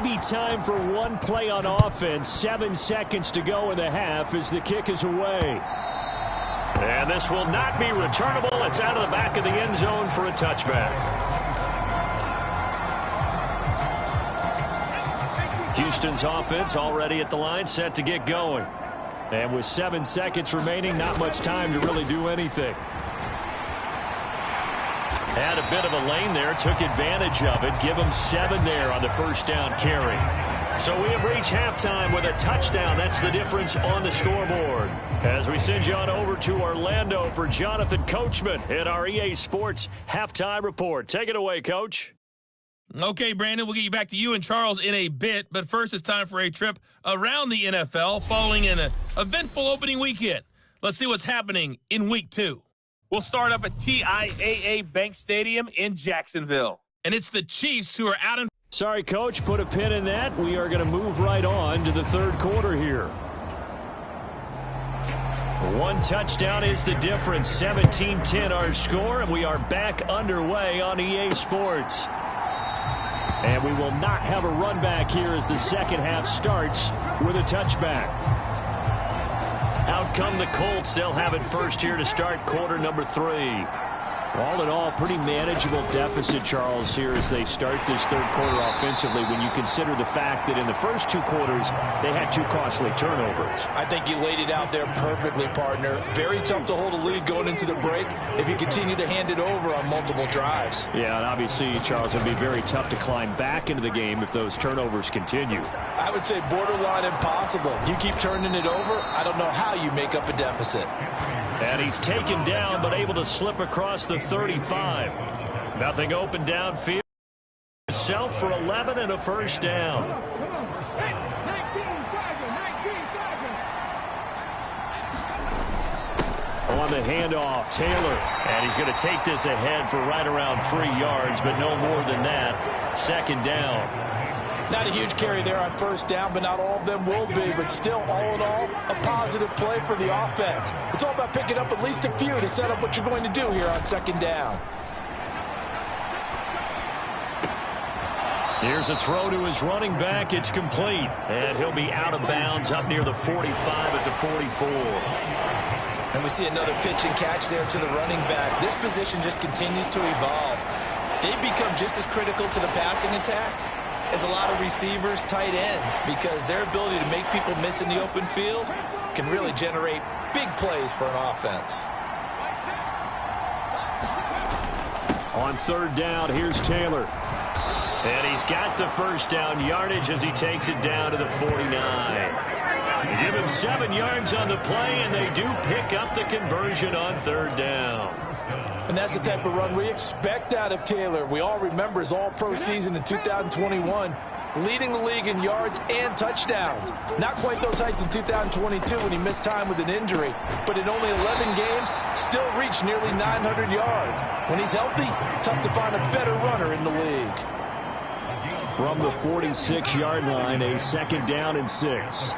be time for one play on offense. 7 seconds to go in the half as the kick is away. And this will not be returnable. It's out of the back of the end zone for a touchback. Houston's offense already at the line, set to get going. And with 7 seconds remaining, not much time to really do anything. Had a bit of a lane there, took advantage of it. Give him 7 there on the first down carry. So we have reached halftime with a touchdown. That's the difference on the scoreboard. As we send you on over to Orlando for Jonathan Coachman at our EA Sports Halftime Report. Take it away, Coach. Okay, Brandon, we'll get you back to you and Charles in a bit. But first, it's time for a trip around the NFL following an eventful opening weekend. Let's see what's happening in Week 2. We'll start up at TIAA Bank Stadium in Jacksonville. And it's the Chiefs who are out in... Sorry, Coach, put a pin in that. We are going to move right on to the third quarter here. One touchdown is the difference. 17-10 our score, and we are back underway on EA Sports. And we will not have a run back here as the second half starts with a touchback. Out come the Colts. They'll have it first here to start quarter number 3. All in all, pretty manageable deficit, Charles, here as they start this third quarter offensively when you consider the fact that in the first 2 quarters, they had 2 costly turnovers. I think you laid it out there perfectly, partner. Very tough to hold a lead going into the break if you continue to hand it over on multiple drives. Yeah, and obviously, Charles, it would be very tough to climb back into the game if those turnovers continue. I would say borderline impossible. You keep turning it over, I don't know how you make up a deficit. And he's taken down, but able to slip across the 35. Nothing open downfield. Himself for 11 and a first down. On the handoff, Taylor. And he's going to take this ahead for right around 3 yards, but no more than that. Second down. Not a huge carry there on first down, but not all of them will be. But still, all in all, a positive play for the offense. It's all about picking up at least a few to set up what you're going to do here on second down. Here's a throw to his running back. It's complete. And he'll be out of bounds up near the 45 at the 44. And we see another pitch and catch there to the running back. This position just continues to evolve. They've become just as critical to the passing attack as a lot of receivers, tight ends, because their ability to make people miss in the open field can really generate big plays for an offense. On third down, here's Taylor. And he's got the first down yardage as he takes it down to the 49. They give him 7 yards on the play, and they do pick up the conversion on third down. And that's the type of run we expect out of Taylor. We all remember his all-pro season in 2021, leading the league in yards and touchdowns. Not quite those heights in 2022 when he missed time with an injury, but in only 11 games, still reached nearly 900 yards. When he's healthy, tough to find a better runner in the league. From the 46-yard line, a second down and 6.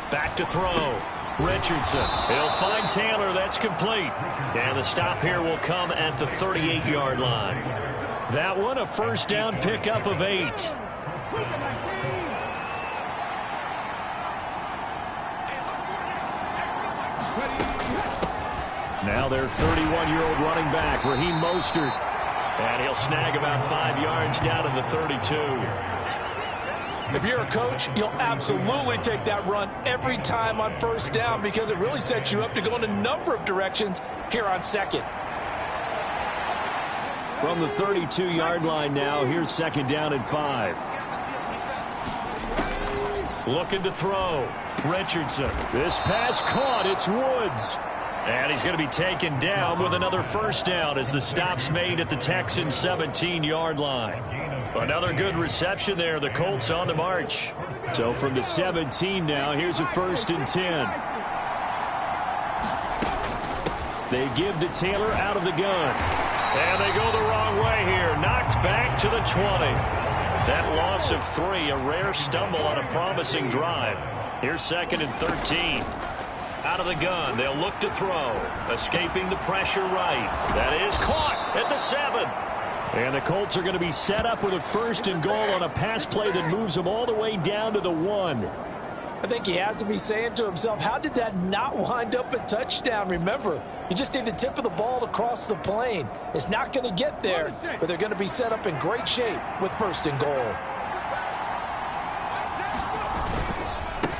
Back to throw. Richardson. He'll find Taylor. That's complete. And the stop here will come at the 38-yard line. That one, a first down pickup of 8. Now their 31-year-old running back, Raheem Mostert. And he'll snag about 5 yards down to the 32. If you're a coach, you'll absolutely take that run every time on first down because it really sets you up to go in a number of directions here on second. From the 32-yard line now, here's second down and 5. Looking to throw. Richardson. This pass caught. It's Woods. And he's going to be taken down with another first down as the stop's made at the Texans' 17-yard line. Another good reception there. The Colts on the march. So from the 17 now, here's a first and 10. They give to Taylor out of the gun. And they go the wrong way here. Knocked back to the 20. That loss of 3, a rare stumble on a promising drive. Here's second and 13. Out of the gun, they'll look to throw. Escaping the pressure right. That is caught at the 7. And the Colts are going to be set up with a 1st and goal on a pass play that moves them all the way down to the 1. I think he has to be saying to himself, how did that not wind up a touchdown? Remember, you just need the tip of the ball to cross the plane. It's not going to get there, but they're going to be set up in great shape with 1st and goal.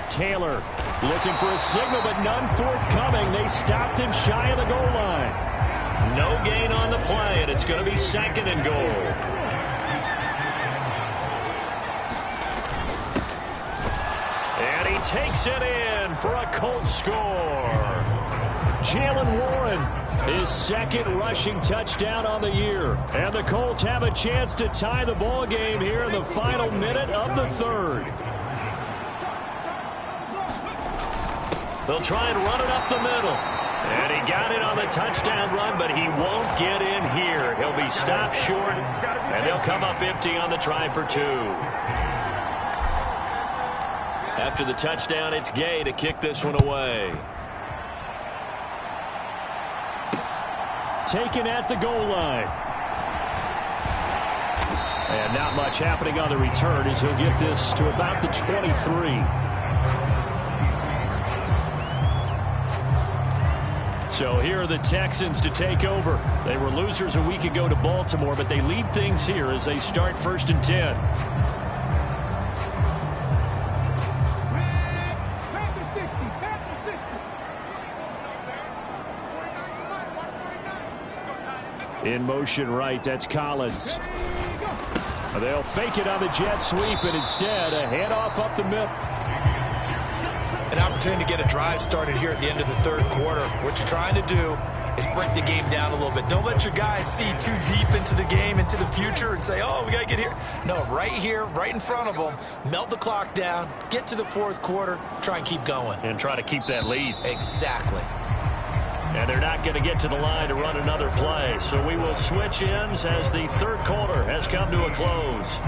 Taylor looking for a signal, but none forthcoming. They stopped him shy of the goal line. No gain on the play, and it's going to be 2nd and goal. And he takes it in for a Colts score. Jalen Warren, his 2nd rushing touchdown on the year. And the Colts have a chance to tie the ball game here in the final minute of the 3rd. They'll try and run it up the middle. And he got it on the touchdown run, but he won't get in here. He'll be stopped short, and they'll come up empty on the try for 2. After the touchdown, it's Gay to kick this one away. Taken at the goal line. And not much happening on the return as he'll get this to about the 23. So here are the Texans to take over. They were losers a week ago to Baltimore, but they lead things here as they start 1st and 10. In motion right, that's Collins. They'll fake it on the jet sweep, and instead a handoff up the middle. An opportunity to get a drive started here at the end of the 3rd quarter. What you're trying to do is break the game down a little bit. Don't let your guys see too deep into the game, into the future, and say, oh, we got to get here. No, right here, right in front of them, melt the clock down, get to the 4th quarter, try and keep going. And try to keep that lead. Exactly. And they're not going to get to the line to run another play. So we will switch ends as the 3rd quarter has come to a close.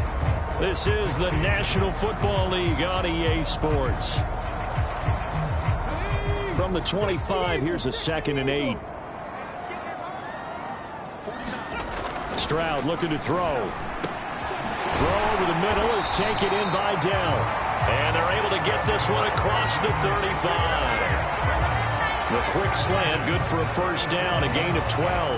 This is the National Football League on EA Sports. From the 25, here's a 2nd and 8. Stroud looking to throw. Throw over the middle is taken in by Dell. And they're able to get this one across the 35. The quick slant, good for a 1st down, a gain of 12.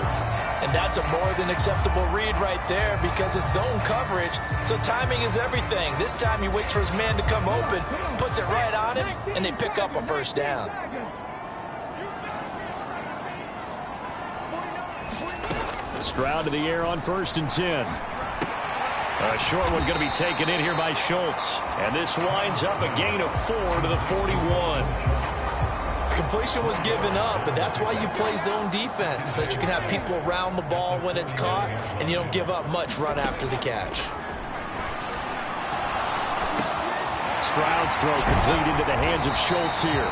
And that's a more than acceptable read right there because it's zone coverage, so timing is everything. This time he waits for his man to come open, puts it right on him, and they pick up a 1st down. Stroud to the air on 1st and 10. A short one going to be taken in here by Schultz. And this winds up a gain of 4 to the 41. Completion was given up, but that's why you play zone defense, so that you can have people around the ball when it's caught, and you don't give up much run after the catch. Stroud's throw complete into the hands of Schultz here.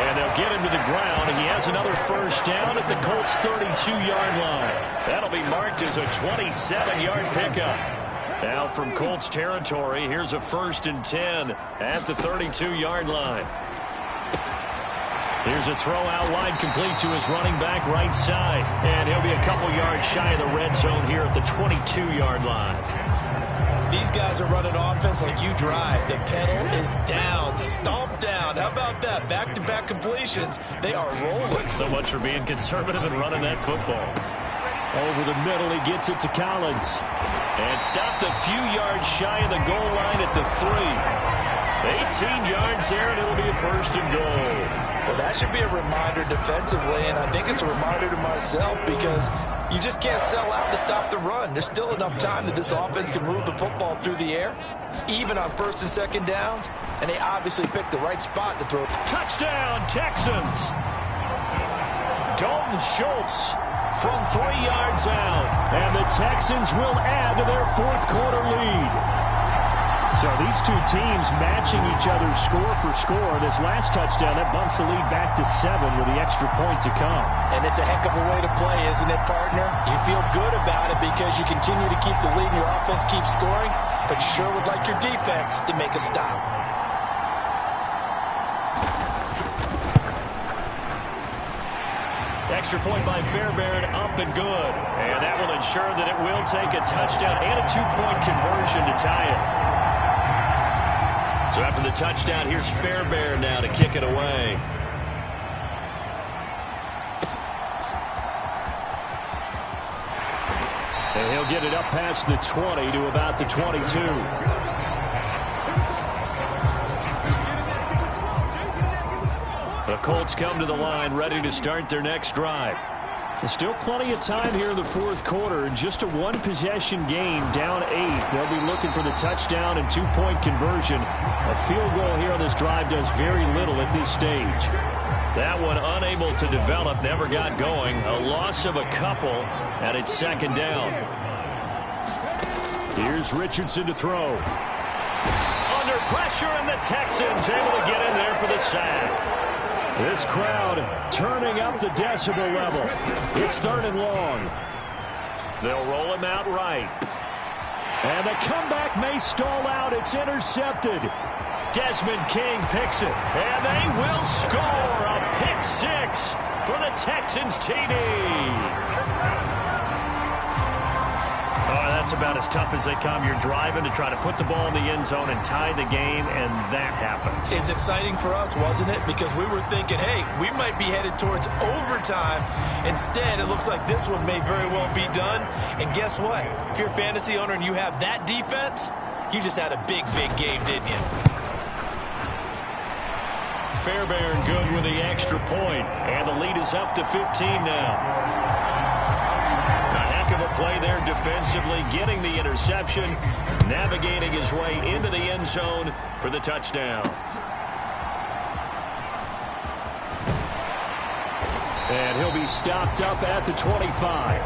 And they'll get him to the ground, and he has another 1st down at the Colts' 32-yard line. That'll be marked as a 27-yard pickup. Now from Colts territory, here's a 1st and 10 at the 32-yard line. Here's a throw out wide, complete to his running back right side. And he'll be a couple yards shy of the red zone here at the 22-yard line. These guys are running offense like you drive. The pedal is down, stomp down. How about that? Back-to-back completions. They are rolling. So much for being conservative and running that football. Over the middle, he gets it to Collins. And stopped a few yards shy of the goal line at the 3. 18 yards there, and it'll be a 1st and goal. Well, that should be a reminder defensively, and I think it's a reminder to myself because you just can't sell out to stop the run. There's still enough time that this offense can move the football through the air, even on 1st and 2nd downs, and they obviously picked the right spot to throw. Touchdown, Texans! Dalton Schultz from 3 yards out. And the Texans will add to their 4th quarter lead. So these two teams matching each other score for score. This last touchdown, that bumps the lead back to 7 with the extra point to come. And it's a heck of a way to play, isn't it, partner? You feel good about it because you continue to keep the lead and your offense keeps scoring, but you sure would like your defense to make a stop. Extra point by Fairbairn, up and good. And that will ensure that it will take a touchdown and a two-point conversion to tie it. So after the touchdown, here's Fairbairn now to kick it away. And he'll get it up past the 20 to about the 22. The Colts come to the line ready to start their next drive. There's still plenty of time here in the fourth quarter. Just a one-possession game, down 8. They'll be looking for the touchdown and two-point conversion. A field goal here on this drive does very little at this stage. That one unable to develop, never got going. A loss of a couple, and it's second down. Here's Richardson to throw. Under pressure, and the Texans able to get in there for the sack. This crowd turning up the decibel level. It's third and long. They'll roll him out right. And the comeback may stall out. It's intercepted. Desmond King picks it. And they will score a pick six for the Texans TD. Oh, that's about as tough as they come. You're driving to try to put the ball in the end zone and tie the game, and that happens. It's exciting for us, wasn't it? Because we were thinking, hey, we might be headed towards overtime. Instead, it looks like this one may very well be done. And guess what? If you're a fantasy owner and you have that defense, you just had a big, big game, didn't you? Fairbairn good with the extra point, and the lead is up to 15 now. Of a play there defensively, getting the interception, navigating his way into the end zone for the touchdown. And he'll be stopped up at the 25.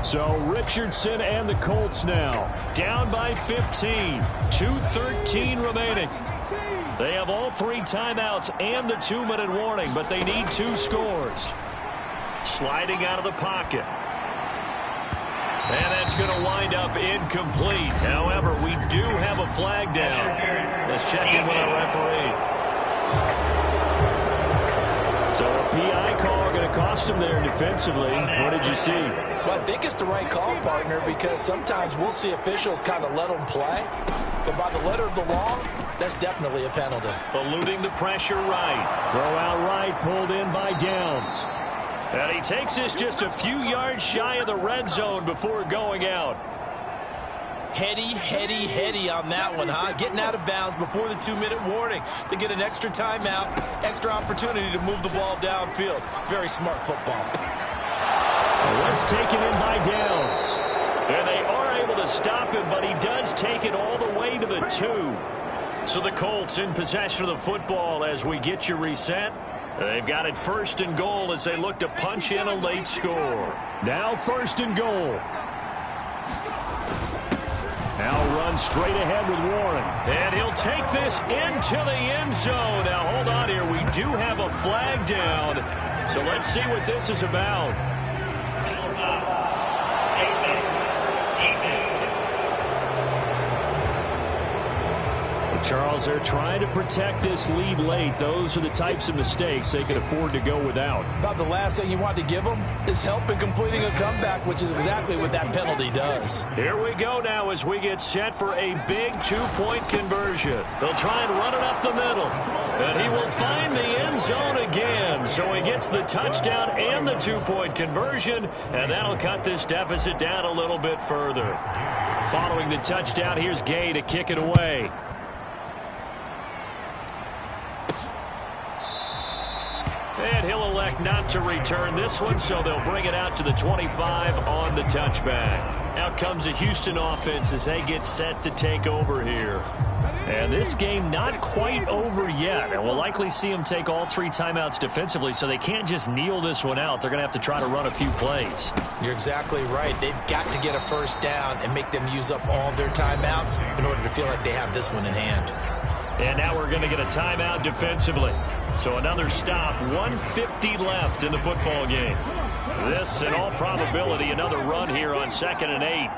So Richardson and the Colts now down by 15. 2:13 remaining. They have all 3 timeouts and the 2-minute warning, but they need 2 scores. Sliding out of the pocket. And that's going to wind up incomplete. However, we do have a flag down. Let's check in with our referee. So a PI call going to cost him there defensively. What did you see? Well, I think it's the right call, partner, because sometimes we'll see officials kind of let them play. But by the letter of the law, that's definitely a penalty. Eluding the pressure right. Throw out right, pulled in by Downs. And he takes this just a few yards shy of the red zone before going out. Heady on that one, huh? Getting out of bounds before the 2-minute warning. They get an extra timeout, extra opportunity to move the ball downfield. Very smart football. Was taken in by Downs. And they are able to stop him, but he does take it all the way to the 2. So the Colts in possession of the football as we get you reset. They've got it first and goal as they look to punch in a late score. Now first and goal. Now run straight ahead with Warren. And he'll take this into the end zone. Now hold on here. We do have a flag down. So let's see what this is about. Charles, they're trying to protect this lead late. Those are the types of mistakes they can afford to go without. About the last thing you want to give them is help in completing a comeback, which is exactly what that penalty does. Here we go now as we get set for a big 2-point conversion. They'll try and run it up the middle. And he will find the end zone again. So he gets the touchdown and the 2-point conversion. And that'll cut this deficit down a little bit further. Following the touchdown, here's Gay to kick it away. And he'll elect not to return this one, so they'll bring it out to the 25 on the touchback. Out comes the Houston offense as they get set to take over here. And this game not quite over yet. And we'll likely see them take all 3 timeouts defensively, so they can't just kneel this one out. They're going to have to try to run a few plays. You're exactly right. They've got to get a first down and make them use up all their timeouts in order to feel like they have this one in hand. And now we're going to get a timeout defensively. So another stop, 1:50 left in the football game. This, in all probability, another run here on 2nd and 8.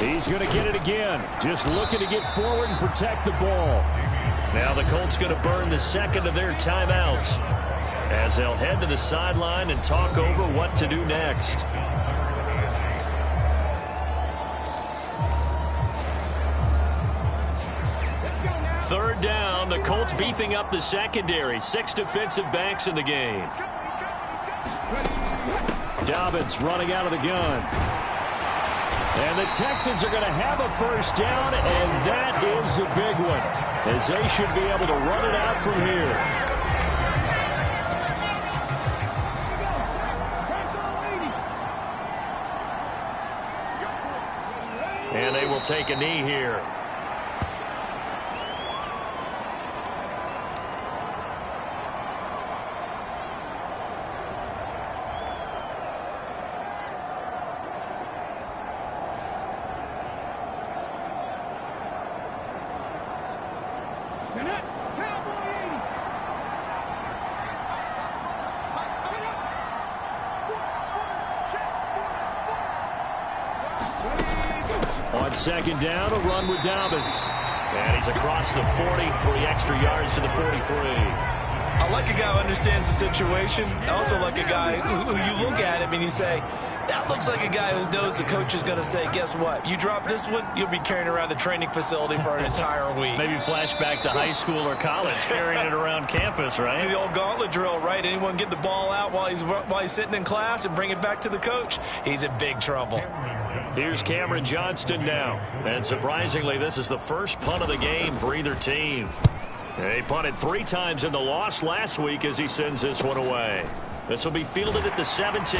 He's going to get it again. Just looking to get forward and protect the ball. Now the Colts going to burn the second of their timeouts as they'll head to the sideline and talk over what to do next. Third down, the Colts beefing up the secondary. 6 defensive backs in the game. Dobbins running out of the gun. And the Texans are going to have a first down, and that is the big one, as they should be able to run it out from here. And they will take a knee here. On second down, a run with Dobbins. And he's across the 40, 3 extra yards to the 43. I like a guy who understands the situation. I also like a guy who you look at him and you say, that looks like a guy who knows the coach is going to say, guess what? You drop this one, you'll be carrying around the training facility for an entire week. Maybe flashback to high school or college, carrying it around campus, right? The old gauntlet drill, right? Anyone get the ball out while he's sitting in class and bring it back to the coach? He's in big trouble. Here's Cameron Johnston now. And surprisingly, this is the first punt of the game for either team. They punted 3 times in the loss last week as he sends this one away. This will be fielded at the 17.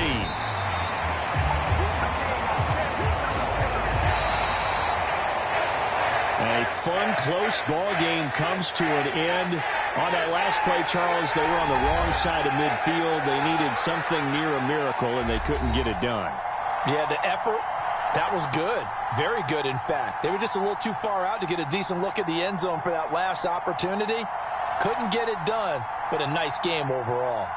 A fun, close ball game comes to an end. On that last play, Charles, they were on the wrong side of midfield. They needed something near a miracle, and they couldn't get it done. Yeah, the effort, that was good. Very good, in fact. They were just a little too far out to get a decent look at the end zone for that last opportunity. Couldn't get it done, but a nice game overall.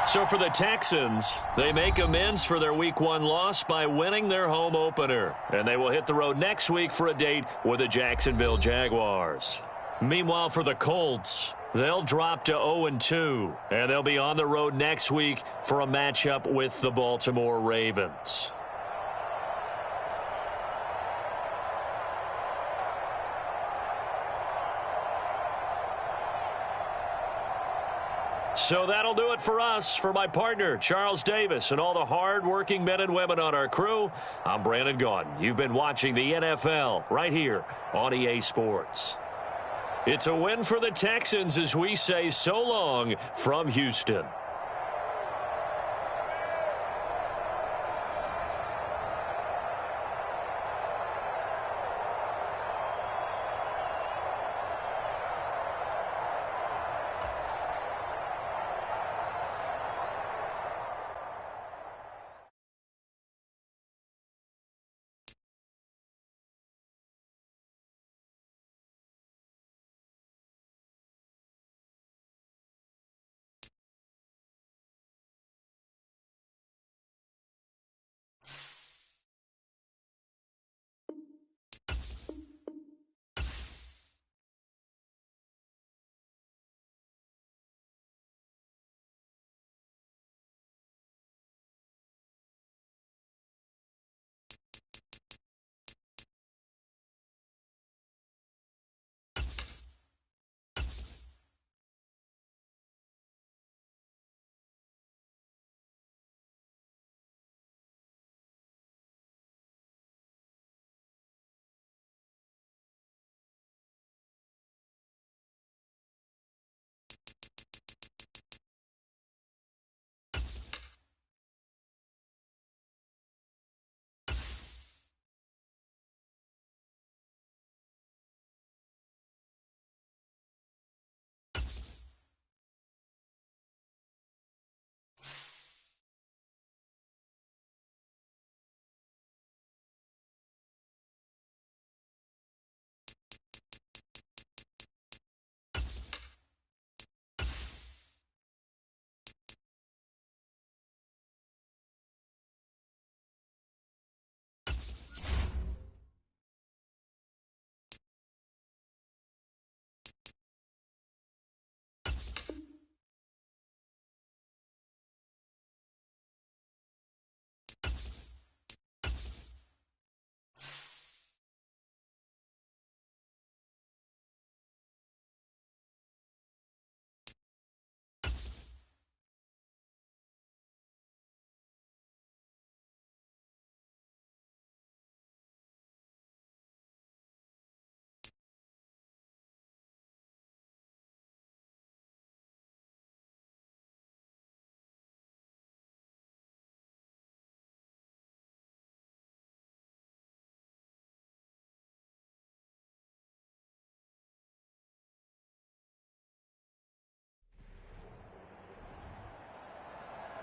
So for the Texans, they make amends for their Week 1 loss by winning their home opener. And they will hit the road next week for a date with the Jacksonville Jaguars. Meanwhile, for the Colts, they'll drop to 0-2. And they'll be on the road next week for a matchup with the Baltimore Ravens. So that'll do it for us. For my partner, Charles Davis, and all the hard-working men and women on our crew, I'm Brandon Gaudin. You've been watching the NFL right here on EA Sports. It's a win for the Texans as we say so long from Houston.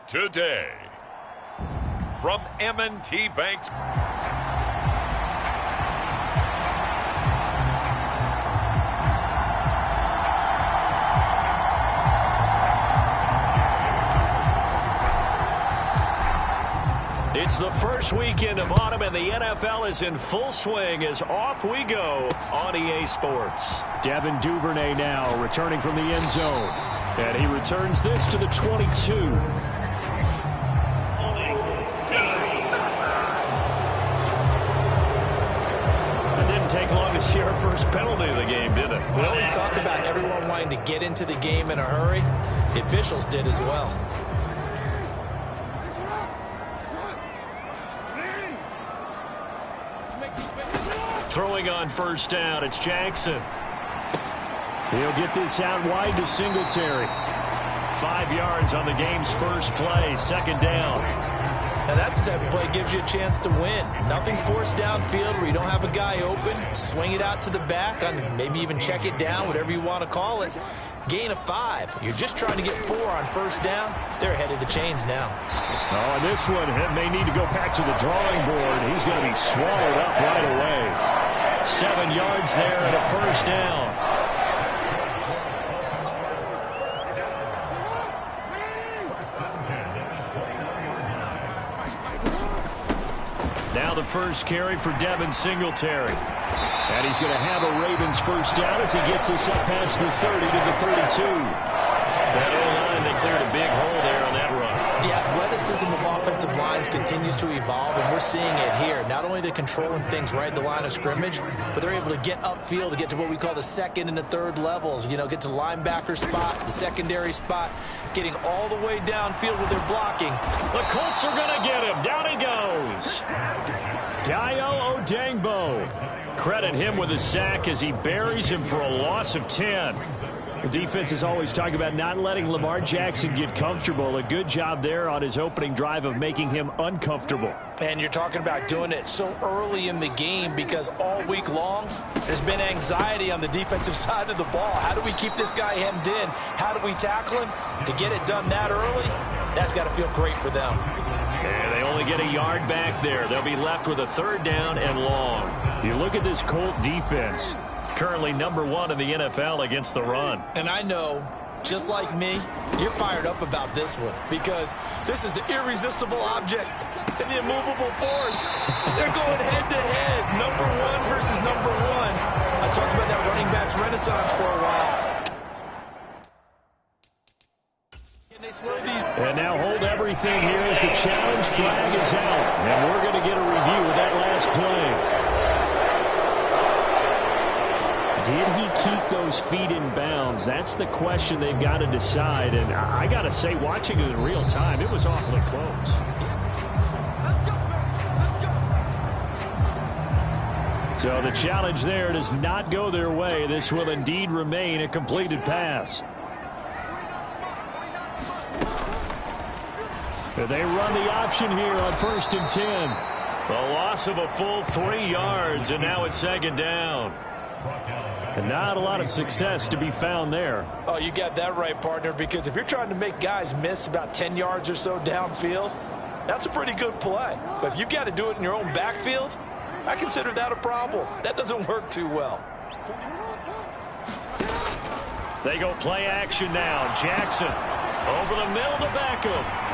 today. From M&T Bank. It's the first weekend of autumn, and the NFL is in full swing as off we go on EA Sports. Devin Duvernay now returning from the end zone. And he returns this to the 22. It didn't take long to see our first penalty of the game, did it? We always talk about everyone wanting to get into the game in a hurry. The officials did as well. Throwing on first down, it's Jackson. He'll get this out wide to Singletary. 5 yards on the game's first play, second down. Now that's the type of play that gives you a chance to win. Nothing forced downfield where you don't have a guy open. Swing it out to the back, maybe even check it down, whatever you want to call it. Gain of 5. You're just trying to get 4 on first down. They're ahead of the chains now. Oh, and this one may need to go back to the drawing board. He's going to be swallowed up right away. 7 yards there and a first down. Now the first carry for Devin Singletary. And he's going to have a Ravens first down as he gets us up past the 30 to the 32. That O-line, they cleared a big hole there on that run. The athleticism of offensive lines continues to evolve, and we're seeing it here. Not only are they controlling things right at the line of scrimmage, but they're able to get upfield to get to what we call the second and the third levels. You know, get to the linebacker spot, the secondary spot, getting all the way downfield with their blocking. The Colts are going to get him. Down he goes. Dio Odangbo. Credit him with a sack as he buries him for a loss of 10. The defense is always talking about not letting Lamar Jackson get comfortable. A good job there on his opening drive of making him uncomfortable. And you're talking about doing it so early in the game because all week long there's been anxiety on the defensive side of the ball. How do we keep this guy hemmed in? How do we tackle him? To get it done that early, that's got to feel great for them. And they only get a yard back there. They'll be left with a third down and long. You look at this Colt defense. Currently number 1 in the NFL against the run. And I know, just like me, you're fired up about this one because this is the irresistible object and the immovable force. They're going head-to-head, number 1 versus number 1. I've talked about that running backs renaissance for a while. And now hold everything here as the challenge flag is out. And we're going to get a review of that last play. Did he keep those feet in bounds? That's the question they've got to decide. And I got to say, watching it in real time, it was awfully close. So the challenge there does not go their way. This will indeed remain a completed pass. They run the option here on 1st and 10. A loss of a full 3 yards, and now it's second down. And not a lot of success to be found there. Oh, you got that right, partner, because if you're trying to make guys miss about 10 yards or so downfield, that's a pretty good play. But if you've got to do it in your own backfield, I consider that a problem. That doesn't work too well. They go play action now. Jackson over the middle to Beckham.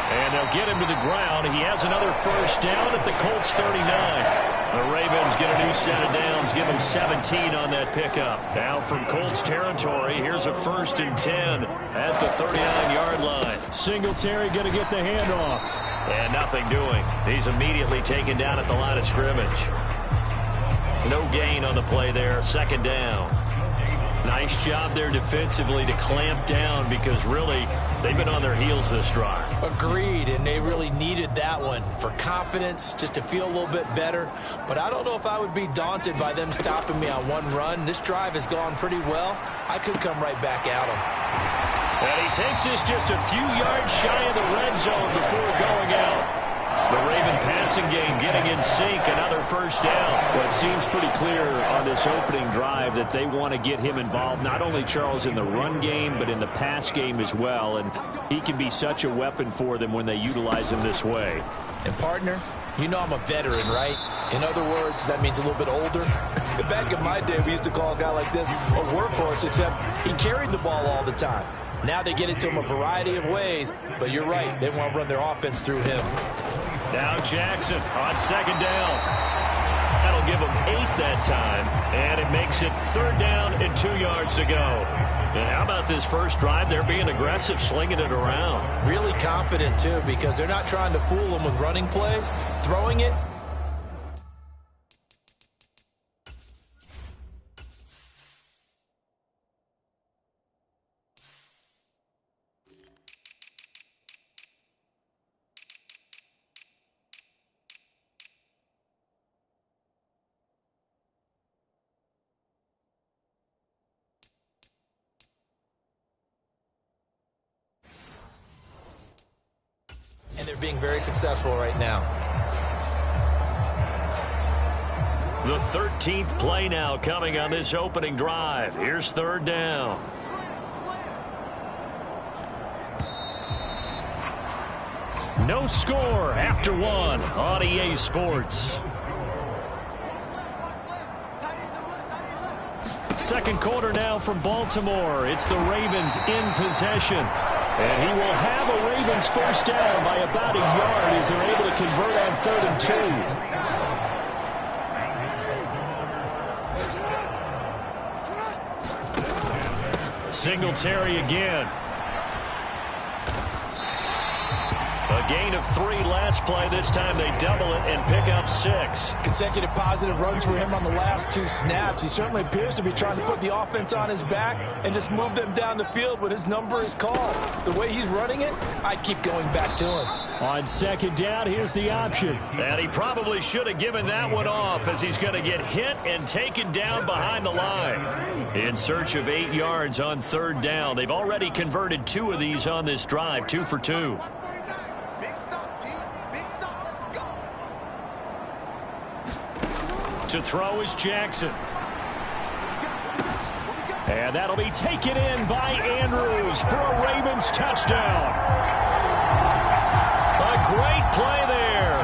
And they'll get him to the ground. He has another first down at the Colts 39. The Ravens get a new set of downs, give them 17 on that pickup. Now from Colts territory, here's a 1st and 10 at the 39-yard line. Singletary going to get the handoff. And nothing doing. He's immediately taken down at the line of scrimmage. No gain on the play there, second down. Nice job there defensively to clamp down because really they've been on their heels this drive. Agreed, and they really needed that one for confidence, just to feel a little bit better. But I don't know if I would be daunted by them stopping me on one run. This drive has gone pretty well. I could come right back at them. And he takes this just a few yards shy of the red zone before going out. The Raven pass passing game getting in sync. Another first down. Well, it seems pretty clear on this opening drive that they want to get him involved, not only, Charles, in the run game, but in the pass game as well. And he can be such a weapon for them when they utilize him this way. And, partner, you know I'm a veteran, right? In other words, that means a little bit older. Back in my day, we used to call a guy like this a workhorse, except he carried the ball all the time. Now they get it to him a variety of ways, but you're right. They want to run their offense through him. Now Jackson on second down. That'll give him 8 that time, and it makes it 3rd down and 2 yards to go. And how about this first drive? They're being aggressive, slinging it around. Really confident, too, because they're not trying to fool them with running plays. Throwing it. And they're being very successful right now. The 13th play now coming on this opening drive. Here's 3rd down. No score after 1 on EA Sports. Second quarter now from Baltimore. It's the Ravens in possession. And he will have a Ravens first down by about a yard as they're able to convert on 3rd and 2. Singletary again. A gain of 3 last play. This time they double it and pick up 6. Consecutive positive runs for him on the last 2 snaps. He certainly appears to be trying to put the offense on his back and just move them down the field when his number is called. The way he's running it, I'd keep going back to him. On second down, here's the option. And he probably should have given that one off as he's going to get hit and taken down behind the line. In search of 8 yards on 3rd down. They've already converted 2 of these on this drive, 2 for 2. To throw is Jackson. And that'll be taken in by Andrews for a Ravens touchdown. A great play there.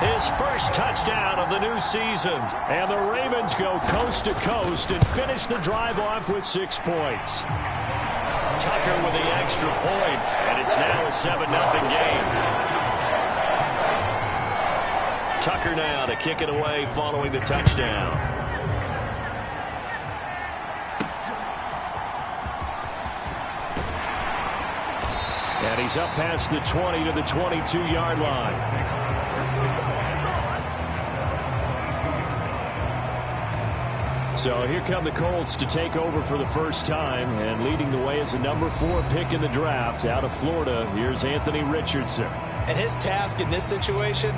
His first touchdown of the new season. And the Ravens go coast to coast and finish the drive off with 6 points. Tucker with the extra point, and it's now a 7-0 game. Tucker now to kick it away following the touchdown. And he's up past the 20 to the 22-yard line. So here come the Colts to take over for the first time, and leading the way is the number 4 pick in the draft out of Florida. Here's Anthony Richardson. And his task in this situation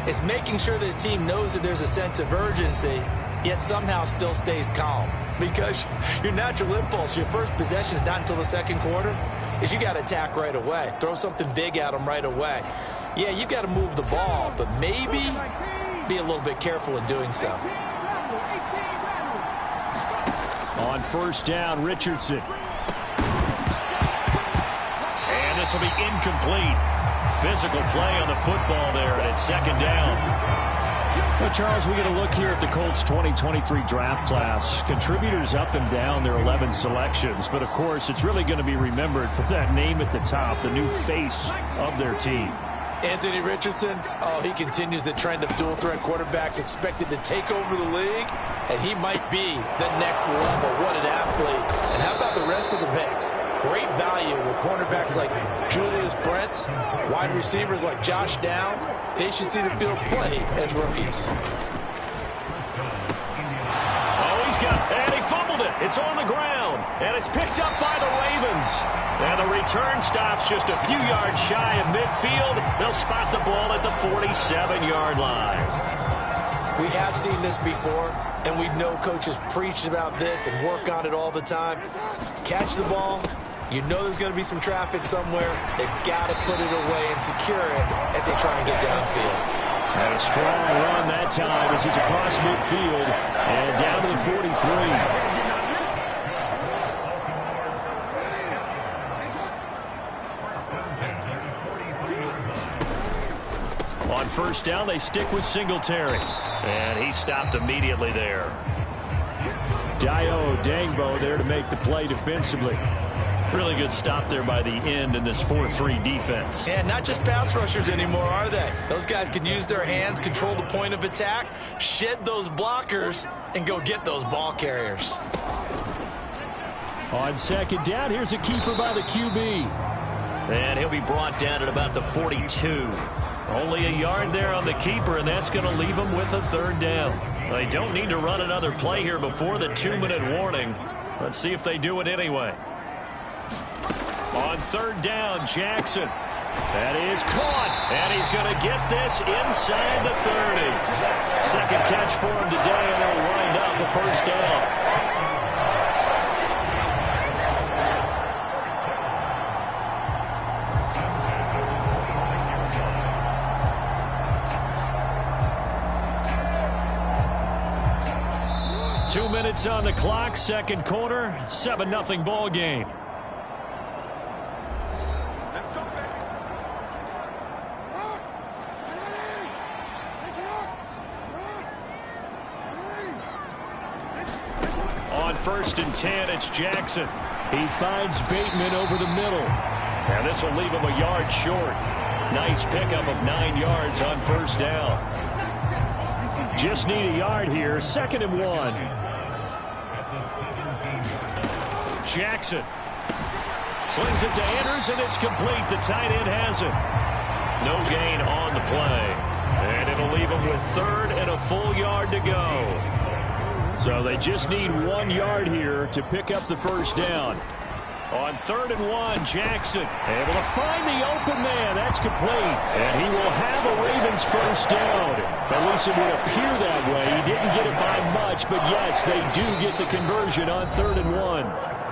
is making sure that his team knows that there's a sense of urgency, yet somehow still stays calm. Because your natural impulse, your first possession is not until the 2nd quarter, is you got to attack right away. Throw something big at them right away. Yeah, you got to move the ball, but maybe be a little bit careful in doing so. On first down, Richardson. And this will be incomplete. Physical play on the football there, and it's 2nd down. Well, Charles, we get a look here at the Colts 2023 draft class. Contributors up and down their 11 selections, but of course it's really going to be remembered for that name at the top, the new face of their team. Anthony Richardson, he continues the trend of dual-threat quarterbacks expected to take over the league, and he might be the next level. What an athlete. And how about the rest of the mix? Great value with cornerbacks like Julius Brents, wide receivers like Josh Downs. They should see the field plenty as rookies. Oh, he's got, and he fumbled it. It's on the ground, and it's picked up by the Ravens. And the return stops just a few yards shy of midfield. They'll spot the ball at the 47-yard line. We have seen this before, and we know coaches preach about this and work on it all the time. Catch the ball. You know there's going to be some traffic somewhere. They've got to put it away and secure it as they try and get downfield. And a strong run that time as he's across midfield and down to the 43. On first down, they stick with Singletary. And he stopped immediately there. Dio Dangbo there to make the play defensively. Really good stop there by the end in this 4-3 defense. And not just pass rushers anymore, are they? Those guys can use their hands, control the point of attack, shed those blockers, and go get those ball carriers. On second down, here's a keeper by the QB. And he'll be brought down at about the 42. Only a yard there on the keeper, and that's going to leave him with a third down. They don't need to run another play here before the 2-minute warning. Let's see if they do it anyway. On third down, Jackson. That is caught, and he's going to get this inside the 30. Second catch for him today, and they'll wind up a first down. 2 minutes on the clock, second quarter, 7-0 ball game. On first and 10, it's Jackson. He finds Bateman over the middle. And this will leave him a yard short. Nice pickup of 9 yards on first down. Just need a yard here, 2nd and 1. Jackson slings it to Andrews, and it's complete. The tight end has it. No gain on the play. And it'll leave him with 3rd and a full yard to go. So they just need 1 yard here to pick up the first down. On 3rd and 1, Jackson able to find the open man. That's complete. And he will have a Ravens first down. At least it would appear that way. He didn't get it by much, but yes, they do get the conversion on 3rd and 1.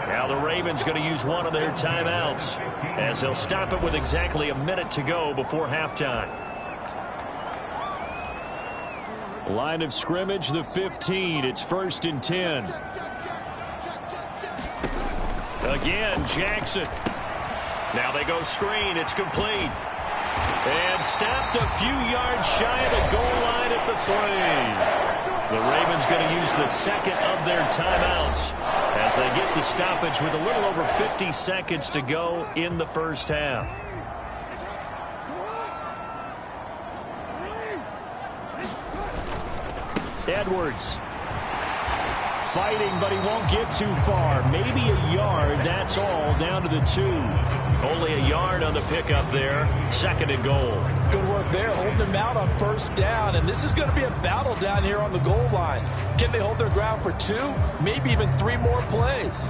Now the Ravens going to use one of their timeouts as they'll stop it with exactly a minute to go before halftime. Line of scrimmage, the 15. It's 1st and 10. Again, Jackson. Now they go screen. It's complete. And stopped a few yards shy of the goal line at the 3. The Ravens going to use the second of their timeouts as they get the stoppage with a little over 50 seconds to go in the first half. Edwards fighting, but he won't get too far. Maybe a yard, that's all, down to the 2. Only a yard on the pickup there. 2nd and goal. Good work there, holding them out on first down, and this is going to be a battle down here on the goal line. Can they hold their ground for 2, maybe even 3 more plays?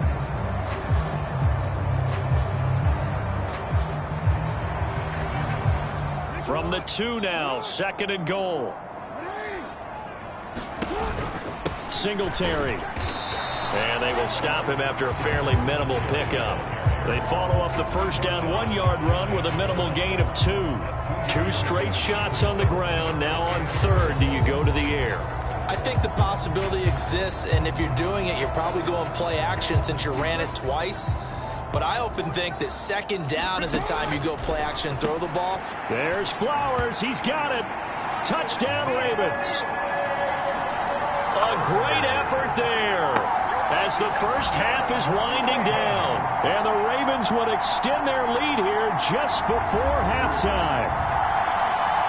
From the 2 now, 2nd and goal. Singletary. And they will stop him after a fairly minimal pickup. They follow up the first down 1-yard run with a minimal gain of 2. 2 straight shots on the ground. Now on 3rd, do you go to the air? I think the possibility exists, and if you're doing it, you're probably going play action since you ran it twice. But I often think that 2nd down is the time you go play action and throw the ball. There's Flowers. He's got it. Touchdown, Ravens. A great effort there as the first half is winding down. And the Ravens would extend their lead here just before halftime.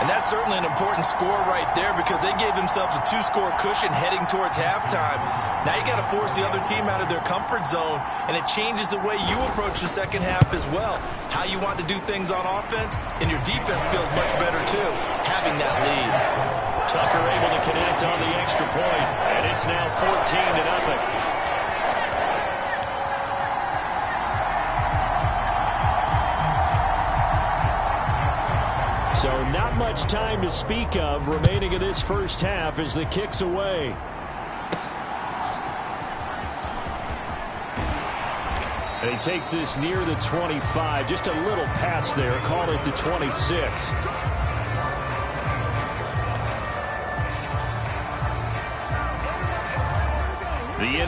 And that's certainly an important score right there because they gave themselves a 2-score cushion heading towards halftime. Now you got to force the other team out of their comfort zone, and it changes the way you approach the second half as well. How you want to do things on offense, and your defense feels much better too, having that lead. Tucker able to connect on the extra point, and it's now 14-0. So not much time to speak of remaining in this first half as the kick's away. And he takes this near the 25, just a little past there, call it the 26.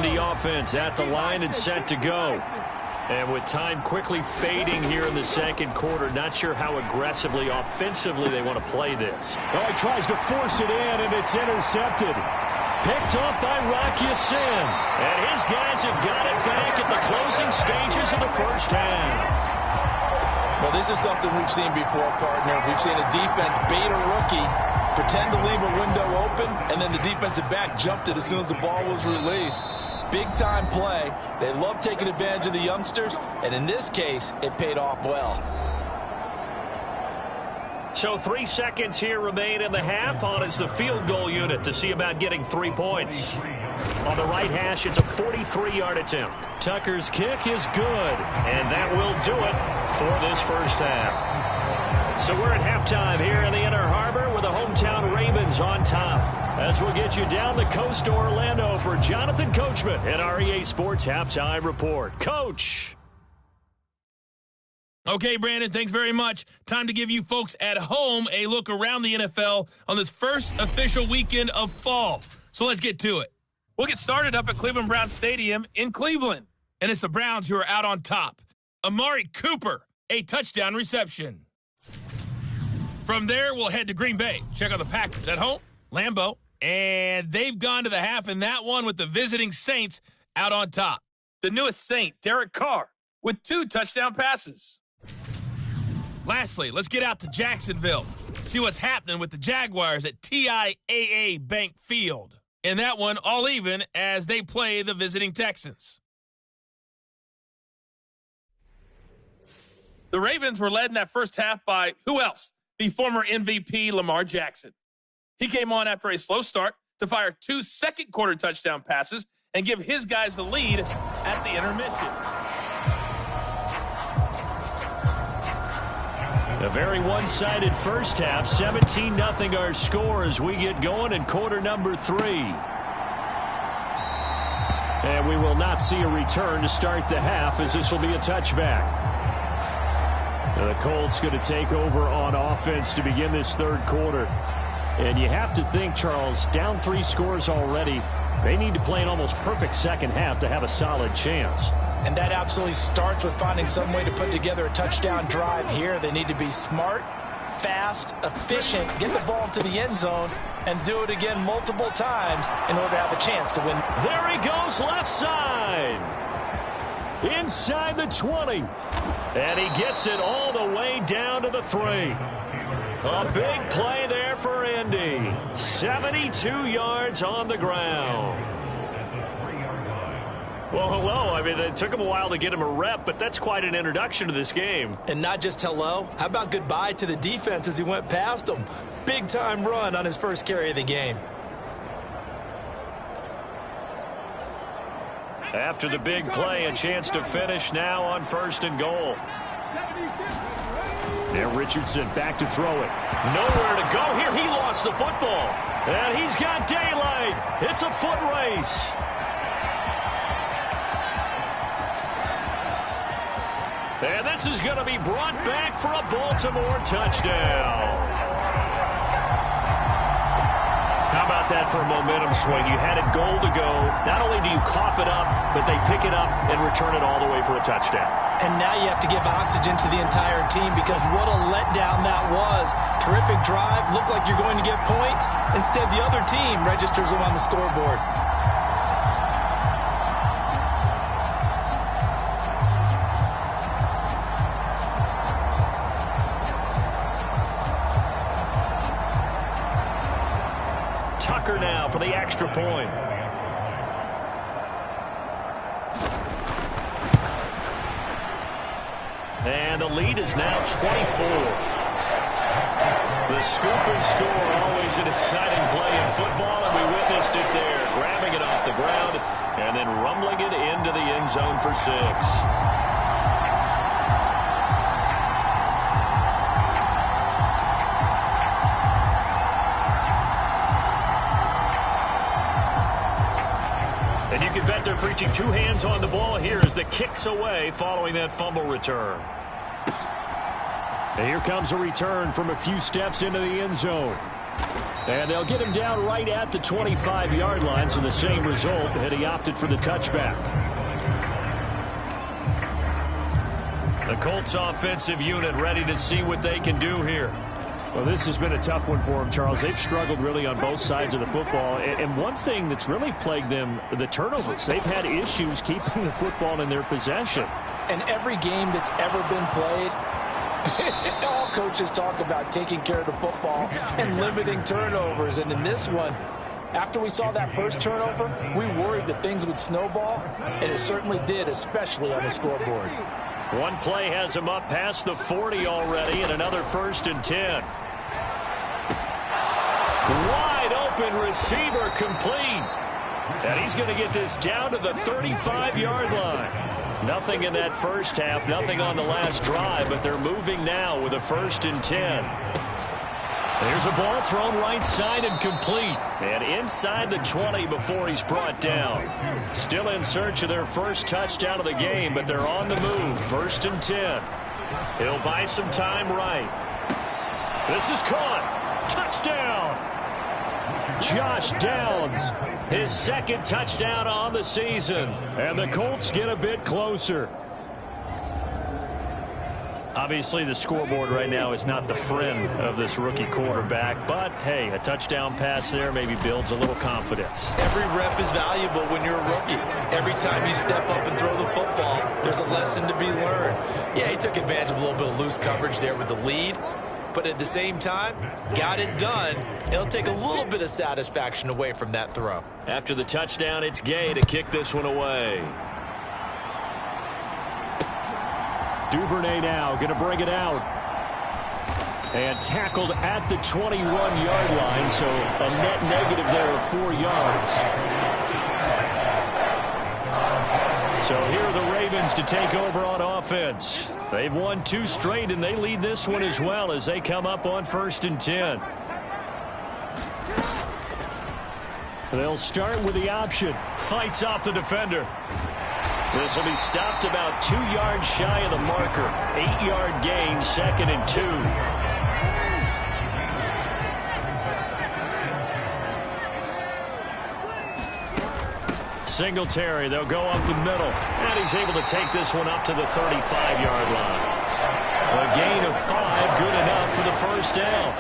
the offense at the line and set to go. And with time quickly fading here in the second quarter, not sure how aggressively, offensively they want to play this. Oh, he tries to force it in, and it's intercepted. Picked up by Rocky Sin. And his guys have got it back at the closing stages of the first half. Well, this is something we've seen before, partner. We've seen a defense bait a rookie, pretend to leave a window open, and then the defensive back jumped it as soon as the ball was released. Big-time play. They love taking advantage of the youngsters, and in this case, it paid off well. So 3 seconds here remain in the half. On is the field goal unit to see about getting 3 points. On the right hash, it's a 43-yard attempt. Tucker's kick is good, and that will do it for this first half. So we're at halftime here in the Inner Harbor with the hometown Ravens on top. As we'll get you down the coast to Orlando for Jonathan Coachman at our EA Sports Halftime Report. Coach! Okay, Brandon, thanks very much. Time to give you folks at home a look around the NFL on this first official weekend of fall. So let's get to it. We'll get started up at Cleveland Browns Stadium in Cleveland. And it's the Browns who are out on top. Amari Cooper, a touchdown reception. From there, we'll head to Green Bay. Check out the Packers at home, Lambeau. And they've gone to the half in that one with the visiting Saints out on top. The newest Saint, Derek Carr, with 2 touchdown passes. Lastly, let's get out to Jacksonville. See what's happening with the Jaguars at TIAA Bank Field. In that one, all even as they play the visiting Texans. The Ravens were led in that first half by who else? The former MVP Lamar Jackson. He came on after a slow start to fire 2 second-quarter touchdown passes and give his guys the lead at the intermission. A very one-sided first half. 17-0 our score as we get going in quarter number 3. And we will not see a return to start the half as this will be a touchback. Now the Colts going to take over on offense to begin this third quarter. And you have to think, Charles, down 3 scores already. They need to play an almost perfect second half to have a solid chance. And that absolutely starts with finding some way to put together a touchdown drive here. They need to be smart, fast, efficient, get the ball to the end zone, and do it again multiple times in order to have a chance to win. There he goes, left side. Inside the 20. And he gets it all the way down to the 3. A big play there for Indy. 72 yards on the ground. Well, hello. I mean, it took him a while to get him a rep, but that's quite an introduction to this game. And not just hello. How about goodbye to the defense as he went past him? Big-time run on his first carry of the game. After the big play, a chance to finish now on 1st and goal. Now Richardson back to throw it. Nowhere to go here. He lost the football. And he's got daylight. It's a foot race. And this is going to be brought back for a Baltimore touchdown. How about that for a momentum swing? You had it goal to go. Not only do you cough it up, but they pick it up and return it all the way for a touchdown. And now you have to give oxygen to the entire team because what a letdown that was. Terrific drive. Looked like you're going to get points. Instead, the other team registers them on the scoreboard. Tucker now for the extra point. And the lead is now 24. The scoop and score, always an exciting play in football, and we witnessed it there, grabbing it off the ground and then rumbling it into the end zone for 6. And you can bet they're preaching 2 hands on the ball here as the kick's away following that fumble return. And here comes a return from a few steps into the end zone. And they'll get him down right at the 25-yard line, so the same result, and he opted for the touchback. The Colts offensive unit ready to see what they can do here. Well, this has been a tough one for them, Charles. They've struggled really on both sides of the football. And one thing that's really plagued them, the turnovers. They've had issues keeping the football in their possession. And every game that's ever been played, all coaches talk about taking care of the football and limiting turnovers. And in this one, after we saw that first turnover, we worried that things would snowball, and it certainly did, especially on the scoreboard. One play has him up past the 40 already, and another 1st and 10. Wide open receiver complete. And he's going to get this down to the 35-yard line. Nothing in that first half, nothing on the last drive, but they're moving now with a 1st and 10. There's a ball thrown right side and complete. And inside the 20 before he's brought down. Still in search of their first touchdown of the game, but they're on the move. 1st and 10. He'll buy some time right. This is caught. Touchdown. Josh Downs, his 2nd touchdown on the season. And the Colts get a bit closer. Obviously, the scoreboard right now is not the friend of this rookie quarterback. But, hey, a touchdown pass there maybe builds a little confidence. Every rep is valuable when you're a rookie. Every time you step up and throw the football, there's a lesson to be learned. Yeah, he took advantage of a little bit of loose coverage there with the lead. But at the same time, got it done. It'll take a little bit of satisfaction away from that throw. After the touchdown, it's Gay to kick this one away. Duvernay now going to bring it out. And tackled at the 21-yard line, so a net negative there of 4 yards. So here are the Ravens to take over on offense. They've won 2 straight, and they lead this one as well as they come up on 1st and 10. They'll start with the option. Fights off the defender. This will be stopped about 2 yards shy of the marker. 8-yard gain, 2nd and 2. Singletary, they'll go up the middle. And he's able to take this one up to the 35-yard line. A gain of 5, good enough for the 1st down.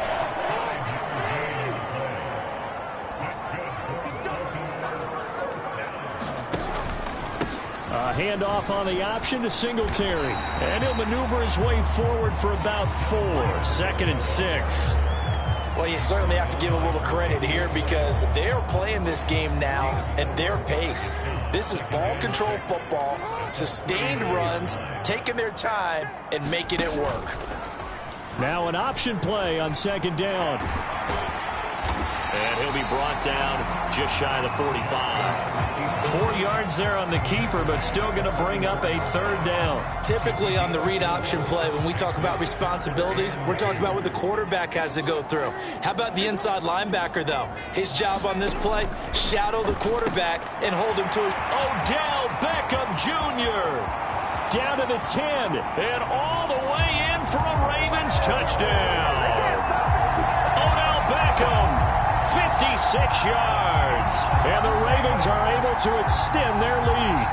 A handoff on the option to Singletary. And he'll maneuver his way forward for about 4. 2nd and 6. Well, you certainly have to give a little credit here because they're playing this game now at their pace. This is ball control football, sustained runs, taking their time, and making it work. Now an option play on 2nd down. And he'll be brought down just shy of the 45. 4 yards there on the keeper, but still going to bring up a 3rd down. Typically on the read option play, when we talk about responsibilities, we're talking about what the quarterback has to go through. How about the inside linebacker, though? His job on this play, shadow the quarterback and hold him to his... Odell Beckham Jr. down to the 10 and all the way in for a Ravens touchdown. Odell Beckham, 56 yards, and the Ravens are able to extend their lead.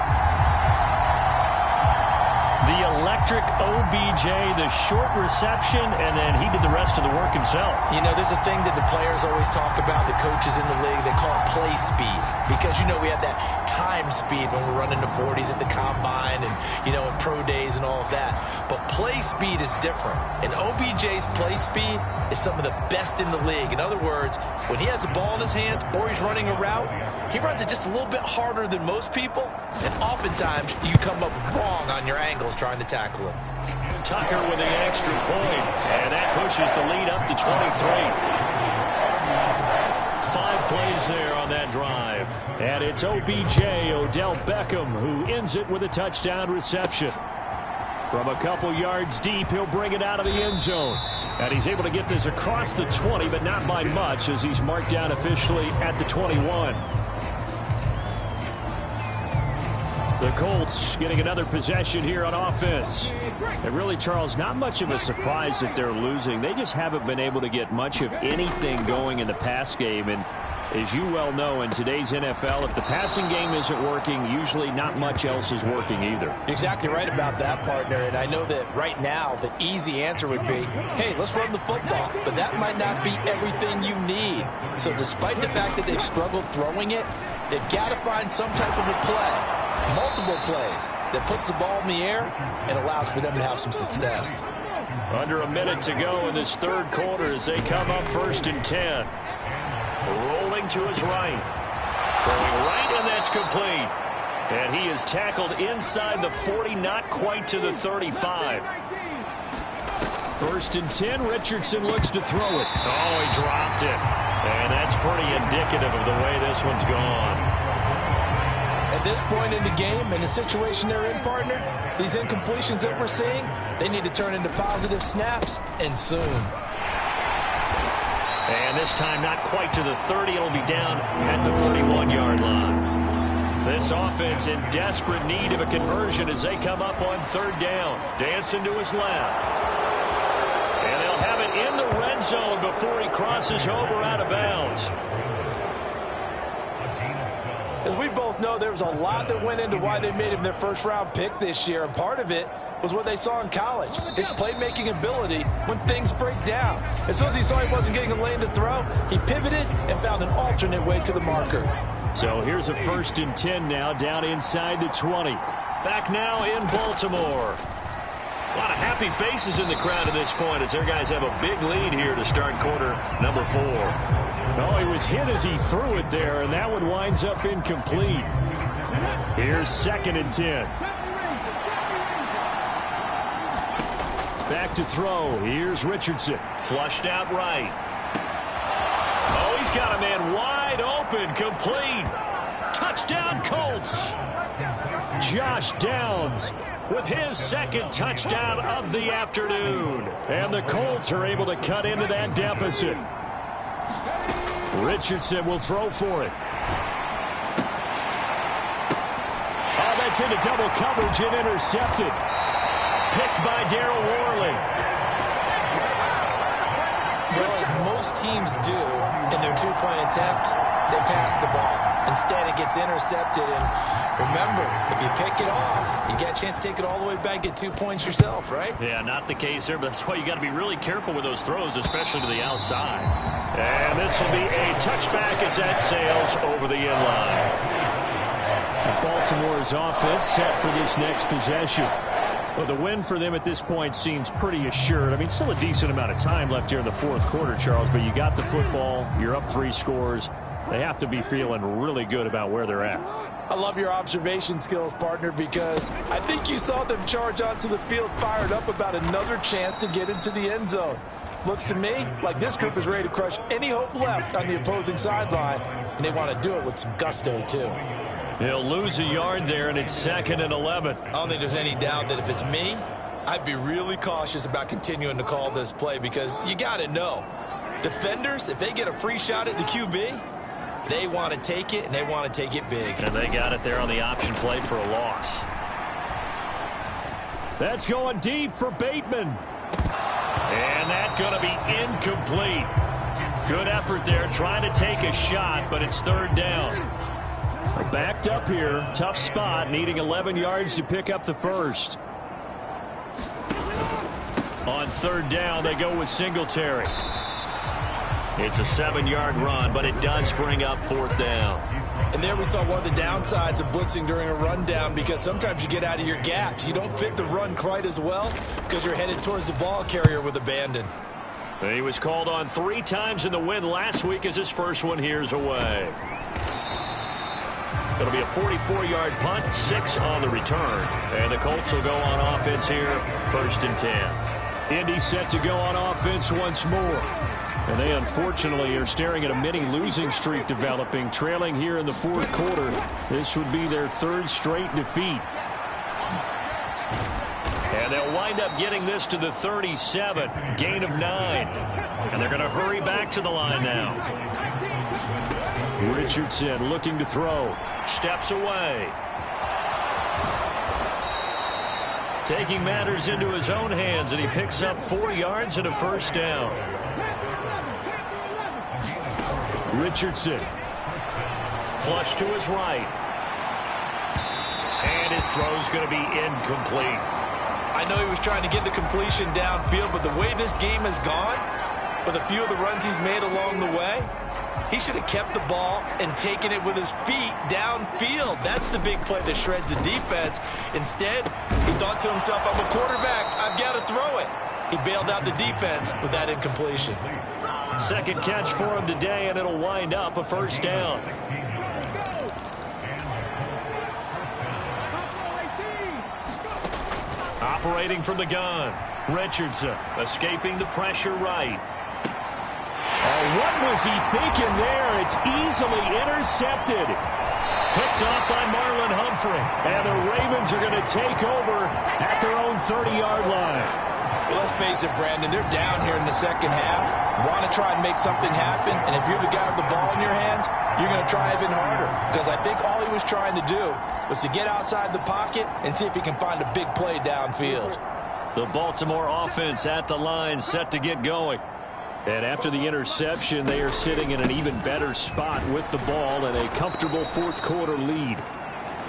The electric OBJ, the short reception, and then he did the rest of the work himself. You know, there's a thing that the players always talk about, the coaches in the league, they call it play speed. Because, you know, we have that time speed when we're running the 40s at the combine and, you know, in pro days and all of that. But play speed is different. And OBJ's play speed is some of the best in the league. In other words, when he has the ball in his hands or he's running a route, he runs it just a little bit harder than most people. And oftentimes, you come up wrong on your angles trying to tackle him. Tucker with the extra point, and that pushes the lead up to 23. 5 plays there on that drive. And it's OBJ, Odell Beckham, who ends it with a touchdown reception. From a couple yards deep, he'll bring it out of the end zone. And he's able to get this across the 20, but not by much, as he's marked down officially at the 21. The Colts getting another possession here on offense. And really, Charles, not much of a surprise that they're losing. They just haven't been able to get much of anything going in the pass game. And as you well know, in today's NFL, if the passing game isn't working, usually not much else is working either. You're exactly right about that, partner. And I know that right now the easy answer would be, hey, let's run the football. But that might not be everything you need. So despite the fact that they've struggled throwing it, they've got to find some type of a play, multiple plays, that puts the ball in the air and allows for them to have some success. Under a minute to go in this third quarter as they come up 1st and 10. Rolling to his right. Throwing right, and that's complete. And he is tackled inside the 40, not quite to the 35. 1st and 10, Richardson looks to throw it. Oh, he dropped it. And that's pretty indicative of the way this one's gone. At this point in the game, in the situation they're in, partner, these incompletions that we're seeing, they need to turn into positive snaps, and soon. And this time not quite to the 30. It'll be down at the 41-yard line. This offense in desperate need of a conversion as they come up on 3rd down. Dancing to his left. And they'll have it in the red zone before he crosses over out of bounds. As we both know, there was a lot that went into why they made him their first-round pick this year. And part of it was what they saw in college, his playmaking ability when things break down. As soon as he saw he wasn't getting a lane to throw, he pivoted and found an alternate way to the marker. So here's a 1st and 10 now, down inside the 20. Back now in Baltimore. A lot of happy faces in the crowd at this point as their guys have a big lead here to start quarter number 4. Oh, he was hit as he threw it there, and that one winds up incomplete. Here's 2nd and 10. Back to throw. Here's Richardson. Flushed out right. Oh, he's got a man wide open. Complete. Touchdown, Colts. Josh Downs with his 2nd touchdown of the afternoon. And the Colts are able to cut into that deficit. Richardson will throw for it. Oh, that's into double coverage and intercepted. Picked by Darryl Worley. Well, as most teams do in their two-point attempt, they pass the ball. Instead, it gets intercepted. And remember, if you pick it off, you get a chance to take it all the way back, get 2 points yourself, right? Yeah, not the case there, but that's why you got to be really careful with those throws, especially to the outside. And this will be a touchback as that sails over the end line. Baltimore's offense set for this next possession. Well, the win for them at this point seems pretty assured. I mean, still a decent amount of time left here in the 4th quarter, Charles, but you got the football, you're up 3 scores. They have to be feeling really good about where they're at. I love your observation skills, partner, because I think you saw them charge onto the field fired up about another chance to get into the end zone. Looks to me like this group is ready to crush any hope left on the opposing sideline, and they want to do it with some gusto, too. He'll lose a yard there, and it's 2nd and 11. I don't think there's any doubt that if it's me, I'd be really cautious about continuing to call this play because you got to know, defenders, if they get a free shot at the QB, they want to take it, and they want to take it big. And they got it there on the option play for a loss. That's going deep for Bateman. And that's going to be incomplete. Good effort there trying to take a shot, but it's 3rd down. Backed up here. Tough spot, needing 11 yards to pick up the first. On 3rd down, they go with Singletary. It's a 7-yard run, but it does bring up 4th down. And there we saw one of the downsides of blitzing during a rundown because sometimes you get out of your gaps. You don't fit the run quite as well because you're headed towards the ball carrier with abandon. He was called on 3 times in the win last week as his first one here's away. It'll be a 44-yard punt, 6 on the return. And the Colts will go on offense here, 1st and 10. Indy set to go on offense once more. And they unfortunately are staring at a mini losing streak developing, trailing here in the 4th quarter. This would be their 3rd straight defeat. And they'll wind up getting this to the 37, gain of 9. And they're going to hurry back to the line now. Richardson looking to throw. Steps away. taking matters into his own hands, and he picks up 4 yards and a first down. Richardson. Flush to his right. And his throw's going to be incomplete. I know he was trying to get the completion downfield, but the way this game has gone, with a few of the runs he's made along the way, he should have kept the ball and taken it with his feet downfield. That's the big play that shreds the defense. Instead, he thought to himself, I'm a quarterback, I've got to throw it. He bailed out the defense with that incompletion. Second catch for him today, and it'll wind up a first down. Operating from the gun, Richardson escaping the pressure right. Oh, what was he thinking there? It's easily intercepted. Picked off by Marlon Humphrey. And the Ravens are going to take over at their own 30-yard line. Well, let's face it, Brandon, they're down here in the second half. Want to try and make something happen, and if you're the guy with the ball in your hands, you're going to try even harder. Because I think all he was trying to do was to get outside the pocket and see if he can find a big play downfield. The Baltimore offense at the line, set to get going. And after the interception, they are sitting in an even better spot with the ball and a comfortable fourth quarter lead.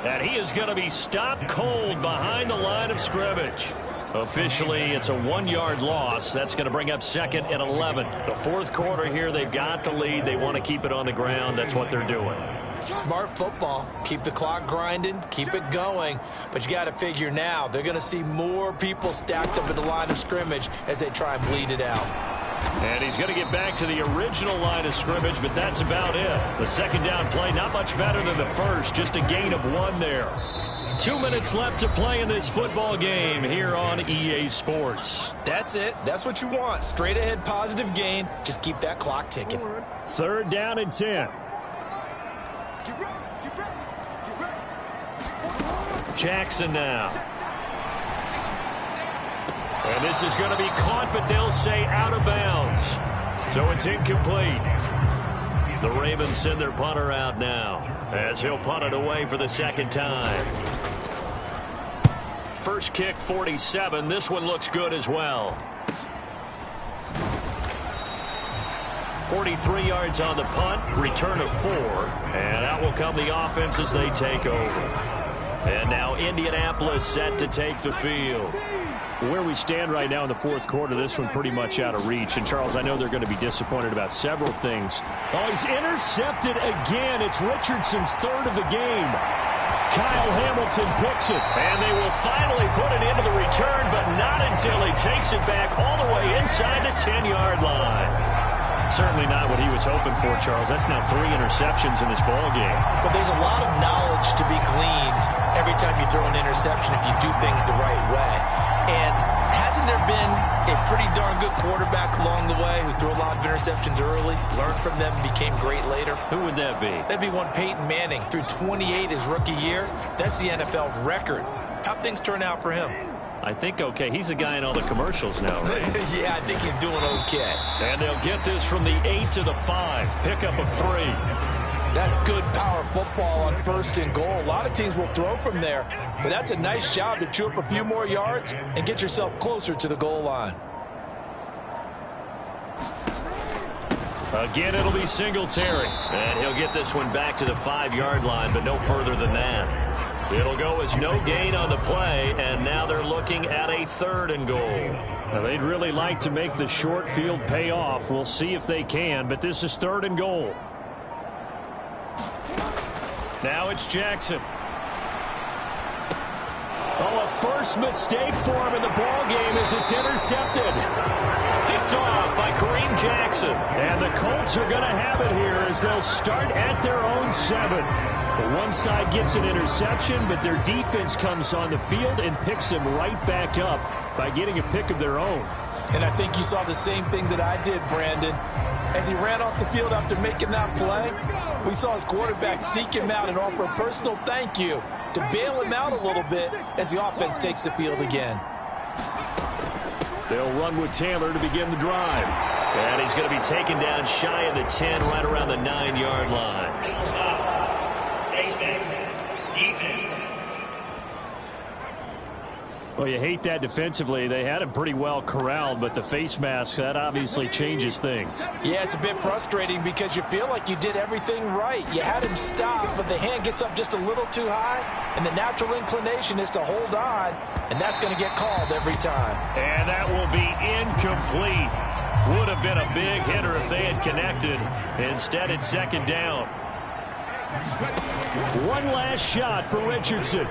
And he is going to be stopped cold behind the line of scrimmage. Officially, it's a 1-yard loss. That's going to bring up second and 11. The fourth quarter here, they've got the lead. They want to keep it on the ground. That's what they're doing. Smart football. Keep the clock grinding. Keep it going. But you got to figure now, they're going to see more people stacked up at the line of scrimmage as they try and bleed it out. And he's going to get back to the original line of scrimmage, but that's about it. The second down play, not much better than the first, just a gain of 1 there. 2 minutes left to play in this football game here on EA Sports. That's it. That's what you want. Straight ahead positive gain. Just keep that clock ticking. Third down and 10. Jackson now. And this is going to be caught, but they'll say out of bounds. So it's incomplete. The Ravens send their punter out now as he'll punt it away for the second time. First kick, 47. This one looks good as well. 43 yards on the punt, return of 4. And out will come the offense as they take over. And now Indianapolis set to take the field. Where we stand right now in the fourth quarter, this one pretty much out of reach. And, Charles, I know they're going to be disappointed about several things. Oh, he's intercepted again. It's Richardson's third of the game. Kyle Hamilton picks it. And they will finally put it into the return, but not until he takes it back all the way inside the 10-yard line. Certainly not what he was hoping for, Charles. That's now 3 interceptions in this ball game. But there's a lot of knowledge to be gleaned every time you throw an interception if you do things the right way. And hasn't there been a pretty darn good quarterback along the way who threw a lot of interceptions early, learned from them, and became great later? Who would that be? That'd be one Peyton Manning. Threw 28 his rookie year. That's the NFL record. How'd things turn out for him? I think okay. He's a guy in all the commercials now, right? Yeah, I think he's doing okay. And they'll get this from the 8 to the 5. Pickup of 3. That's good power football on first and goal. A lot of teams will throw from there, but that's a nice job to chew up a few more yards and get yourself closer to the goal line. Again, it'll be Singletary. And he'll get this one back to the 5-yard line, but no further than that. It'll go as no gain on the play, and now they're looking at a 3rd and goal. Now, they'd really like to make the short field pay off. We'll see if they can, but this is 3rd and goal. Now it's Jackson. Oh, a first mistake for him in the ball game as it's intercepted. Picked off by Kareem Jackson. And the Colts are going to have it here as they'll start at their own 7. The one side gets an interception, but their defense comes on the field and picks him right back up by getting a pick of their own. And I think you saw the same thing that I did, Brandon. As he ran off the field after making that play, we saw his quarterback seek him out and offer a personal thank you to bail him out a little bit as the offense takes the field again. They'll run with Taylor to begin the drive. And he's going to be taken down shy of the 10, right around the 9-yard line. Well, you hate that defensively. They had him pretty well corralled, but the face mask, that obviously changes things. Yeah, it's a bit frustrating because you feel like you did everything right. You had him stop, but the hand gets up just a little too high, and the natural inclination is to hold on, and that's going to get called every time. And that will be incomplete. Would have been a big hitter if they had connected. Instead, it's second down. One last shot for Richardson.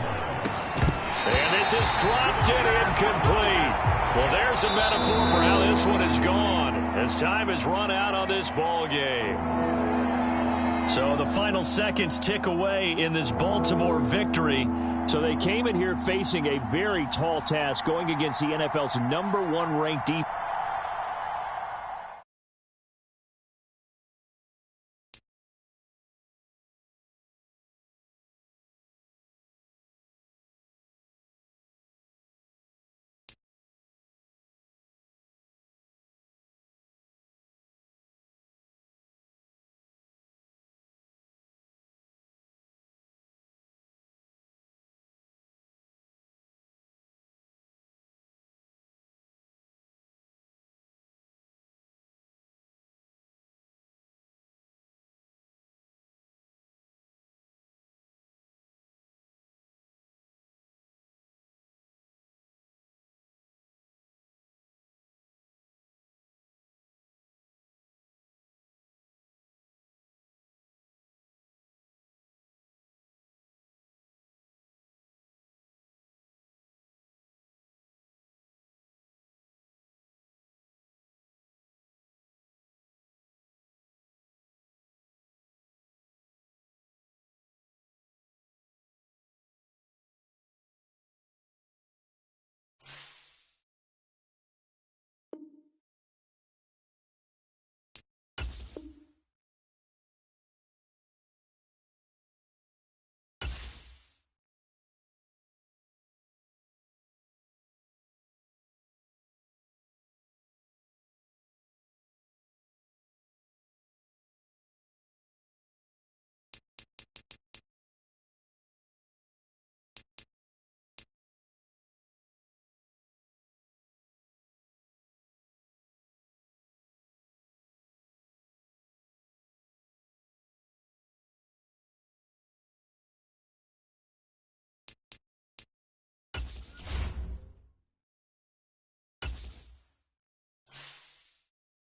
And this is dropped and incomplete. Well, there's a metaphor for how this one is gone as time has run out on this ball game. So the final seconds tick away in this Baltimore victory. So they came in here facing a very tall task going against the NFL's #1 ranked defense.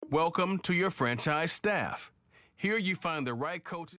Welcome to your franchise staff. Here you find the right coaches.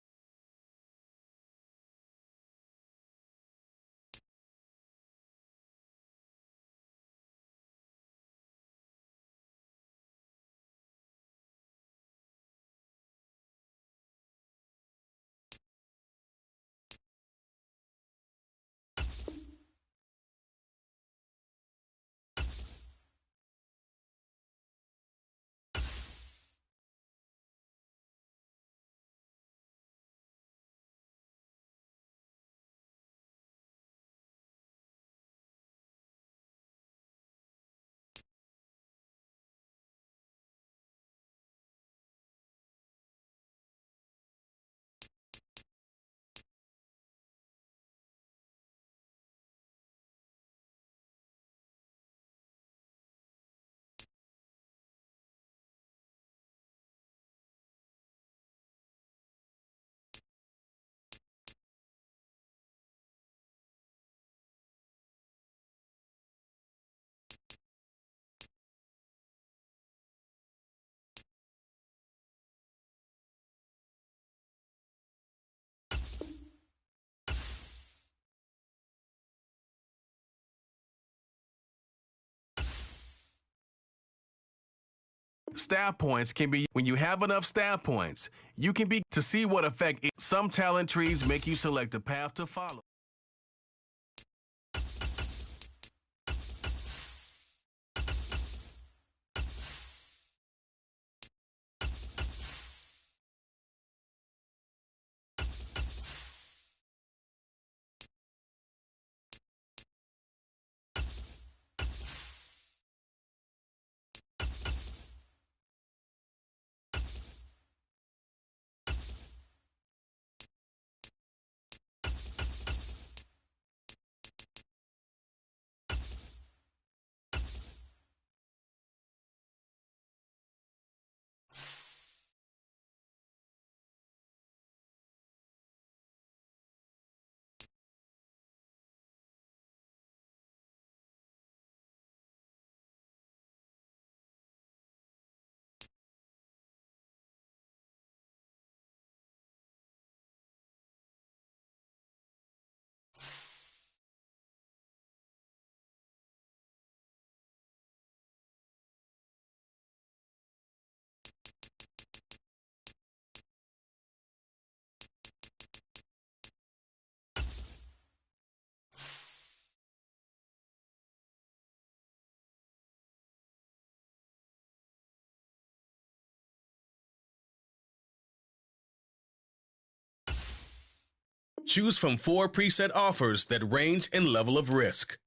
Staff points can be when you have enough staff points. You can be to see what effect some talent trees make you select a path to follow. Choose from 4 preset offers that range in level of risk.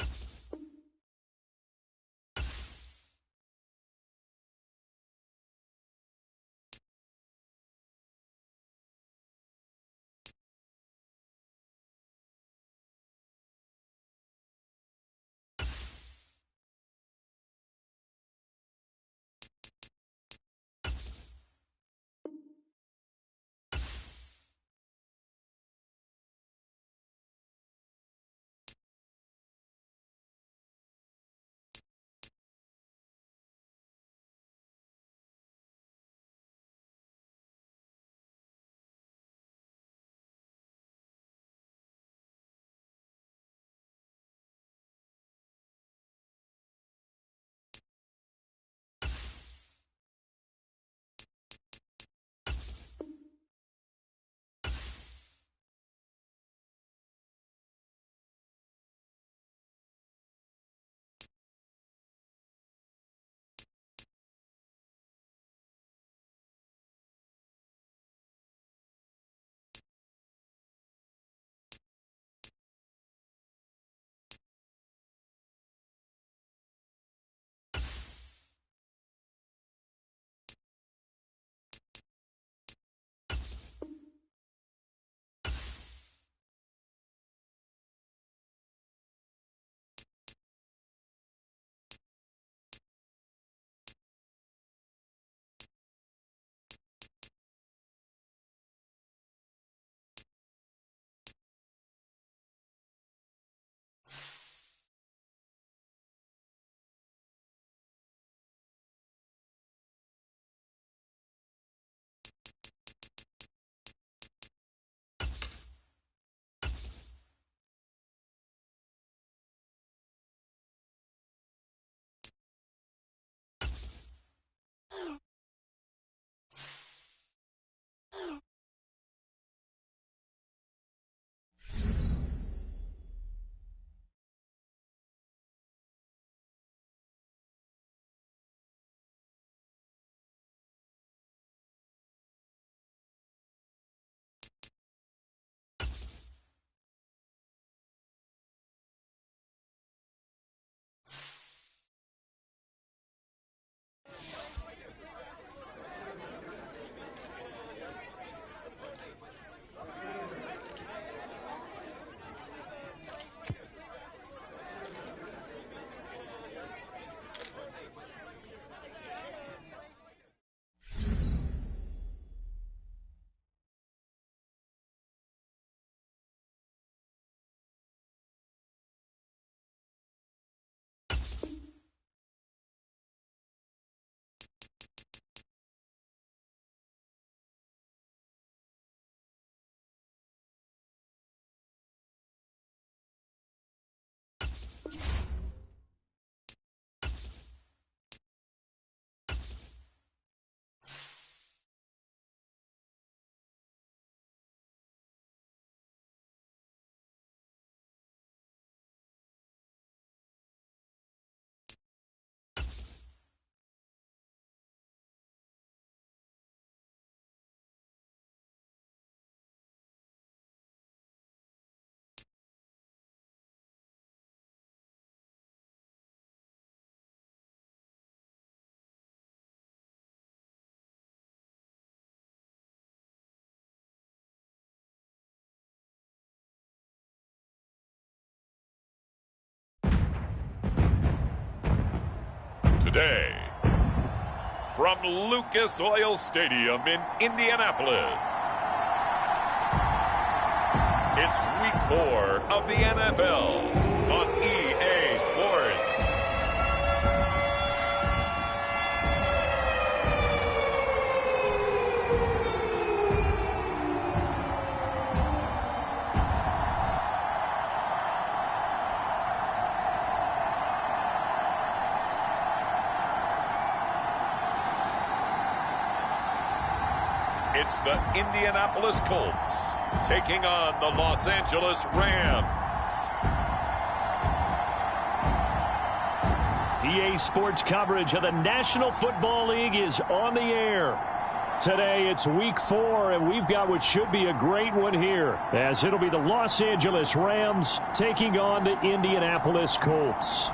Today, from Lucas Oil Stadium in Indianapolis, it's Week 4 of the NFL on EA Sports. It's the Indianapolis Colts taking on the Los Angeles Rams. EA Sports coverage of the National Football League is on the air. Today it's week 4, and we've got what should be a great one here, as it'll be the Los Angeles Rams taking on the Indianapolis Colts.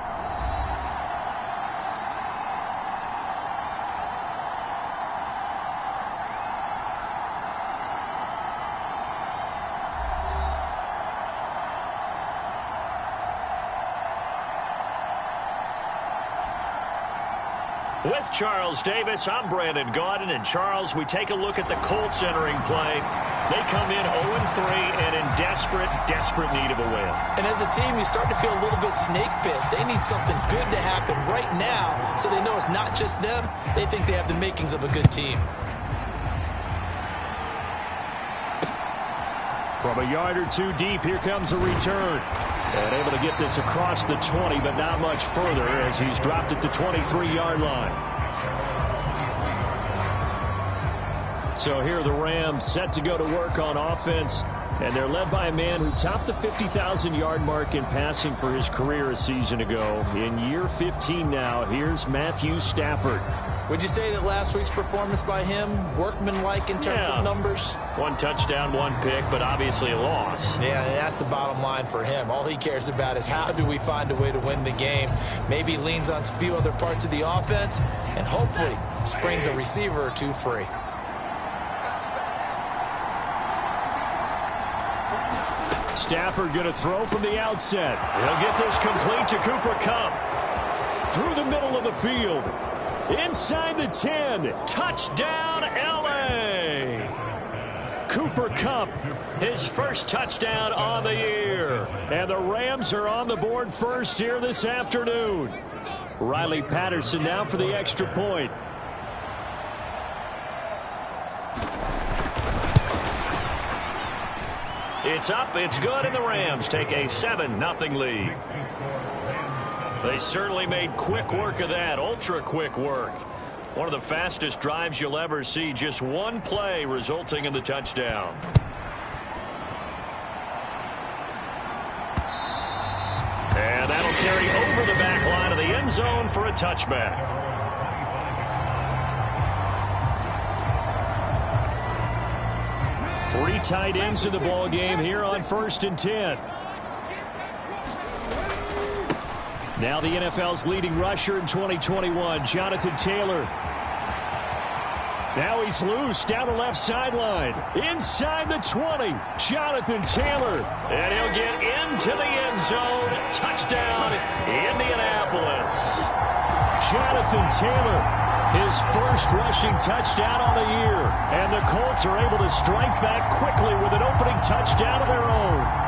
With Charles Davis, I'm Brandon Gaudin. And Charles, we take a look at the Colts entering play. They come in 0-3 and in desperate need of a win. And as a team, you start to feel a little bit snake bit. They need something good to happen right now so they know it's not just them. They think they have the makings of a good team. From a yard or two deep, here comes a return. And able to get this across the 20, but not much further as he's dropped at the 23-yard line. So here are the Rams set to go to work on offense. And they're led by a man who topped the 50,000-yard mark in passing for his career a season ago. In year 15 now, here's Matthew Stafford. Would you say that last week's performance by him, workmanlike in terms of numbers? 1 touchdown, 1 pick, but obviously a loss. Yeah, and that's the bottom line for him. All he cares about is how do we find a way to win the game. Maybe he leans on a few other parts of the offense and hopefully springs a receiver or two free. Stafford going to throw from the outset. He'll get this complete to Cooper Kupp. Through the middle of the field. Inside the 10. Touchdown, L.A. Cooper Kupp, his first touchdown on the year. And the Rams are on the board first here this afternoon. Riley Patterson now for the extra point. It's up, it's good, and the Rams take a 7-0 lead. They certainly made quick work of that, ultra-quick work. One of the fastest drives you'll ever see, just one play resulting in the touchdown. And that'll carry over the back line of the end zone for a touchback. Three tight ends in the ball game here on 1st and 10. Now the NFL's leading rusher in 2021, Jonathan Taylor. Now he's loose down the left sideline. Inside the 20, Jonathan Taylor. And he'll get into the end zone. Touchdown, Indianapolis. Jonathan Taylor, his first rushing touchdown on the year. And the Colts are able to strike back quickly with an opening touchdown of their own.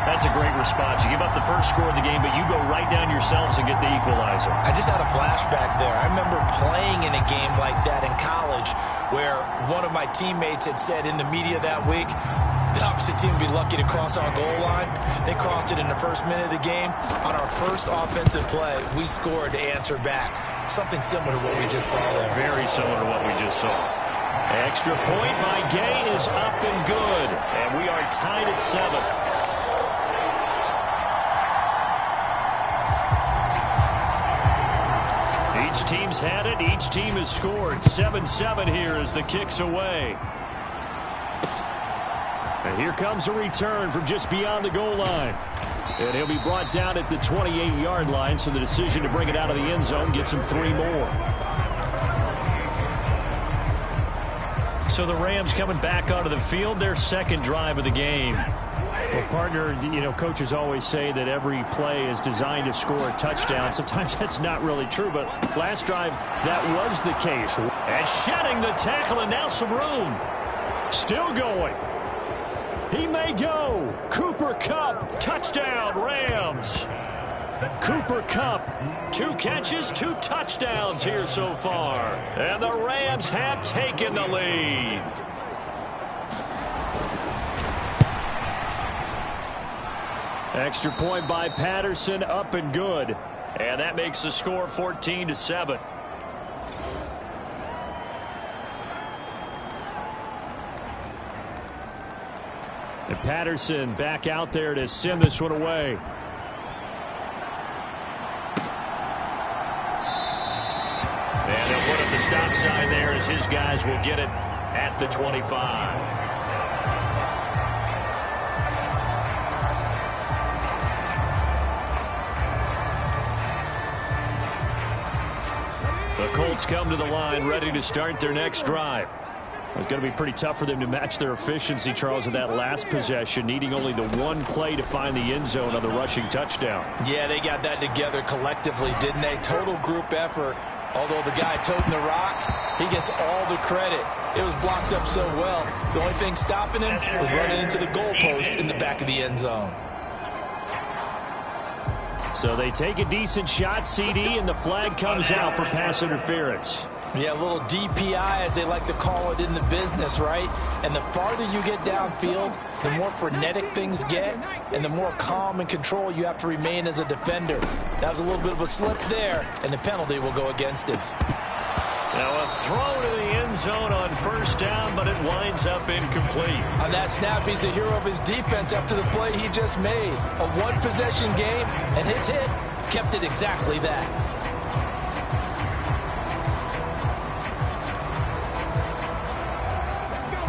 That's a great response. You give up the first score of the game, but you go right down yourselves and get the equalizer. I just had a flashback there. I remember playing in a game like that in college where one of my teammates had said in the media that week, the opposite team would be lucky to cross our goal line. They crossed it in the first minute of the game. On our first offensive play, we scored to answer back. Something similar to what we just saw there. Very similar to what we just saw. Extra point by Gay is up and good. And we are tied at 7. Each team's had it. Each team has scored. 7-7 here as the kick's away. And here comes a return from just beyond the goal line. And he'll be brought down at the 28-yard line, so the decision to bring it out of the end zone gets him 3 more. So the Rams coming back onto the field, their second drive of the game. Well, partner, coaches always say that every play is designed to score a touchdown. Sometimes that's not really true, but last drive, that was the case. And shedding the tackle, and now some room. Still going. He may go. Cooper Kupp, touchdown, Rams. Cooper Kupp, 2 catches, 2 touchdowns here so far. And the Rams have taken the lead. Extra point by Patterson, up and good. And that makes the score 14-7. And Patterson back out there to send this one away. And they'll put up the stop sign there as his guys will get it at the 25. The Colts come to the line ready to start their next drive. It's going to be pretty tough for them to match their efficiency, Charles, in that last possession, needing only the one play to find the end zone on the rushing touchdown. Yeah, they got that together collectively, didn't they? Total group effort. Although the guy toting the rock, he gets all the credit. It was blocked up so well. The only thing stopping him was running into the goalpost in the back of the end zone. So they take a decent shot, CD, and the flag comes out for pass interference. Yeah, a little DPI, as they like to call it in the business, right? And the farther you get downfield, the more frenetic things get, and the more calm and control you have to remain as a defender. That was a little bit of a slip there, and the penalty will go against him. Now a throw to the end zone on first down, but it winds up incomplete. On that snap, he's the hero of his defense up to the play he just made. A one-possession game, and his hit kept it exactly that.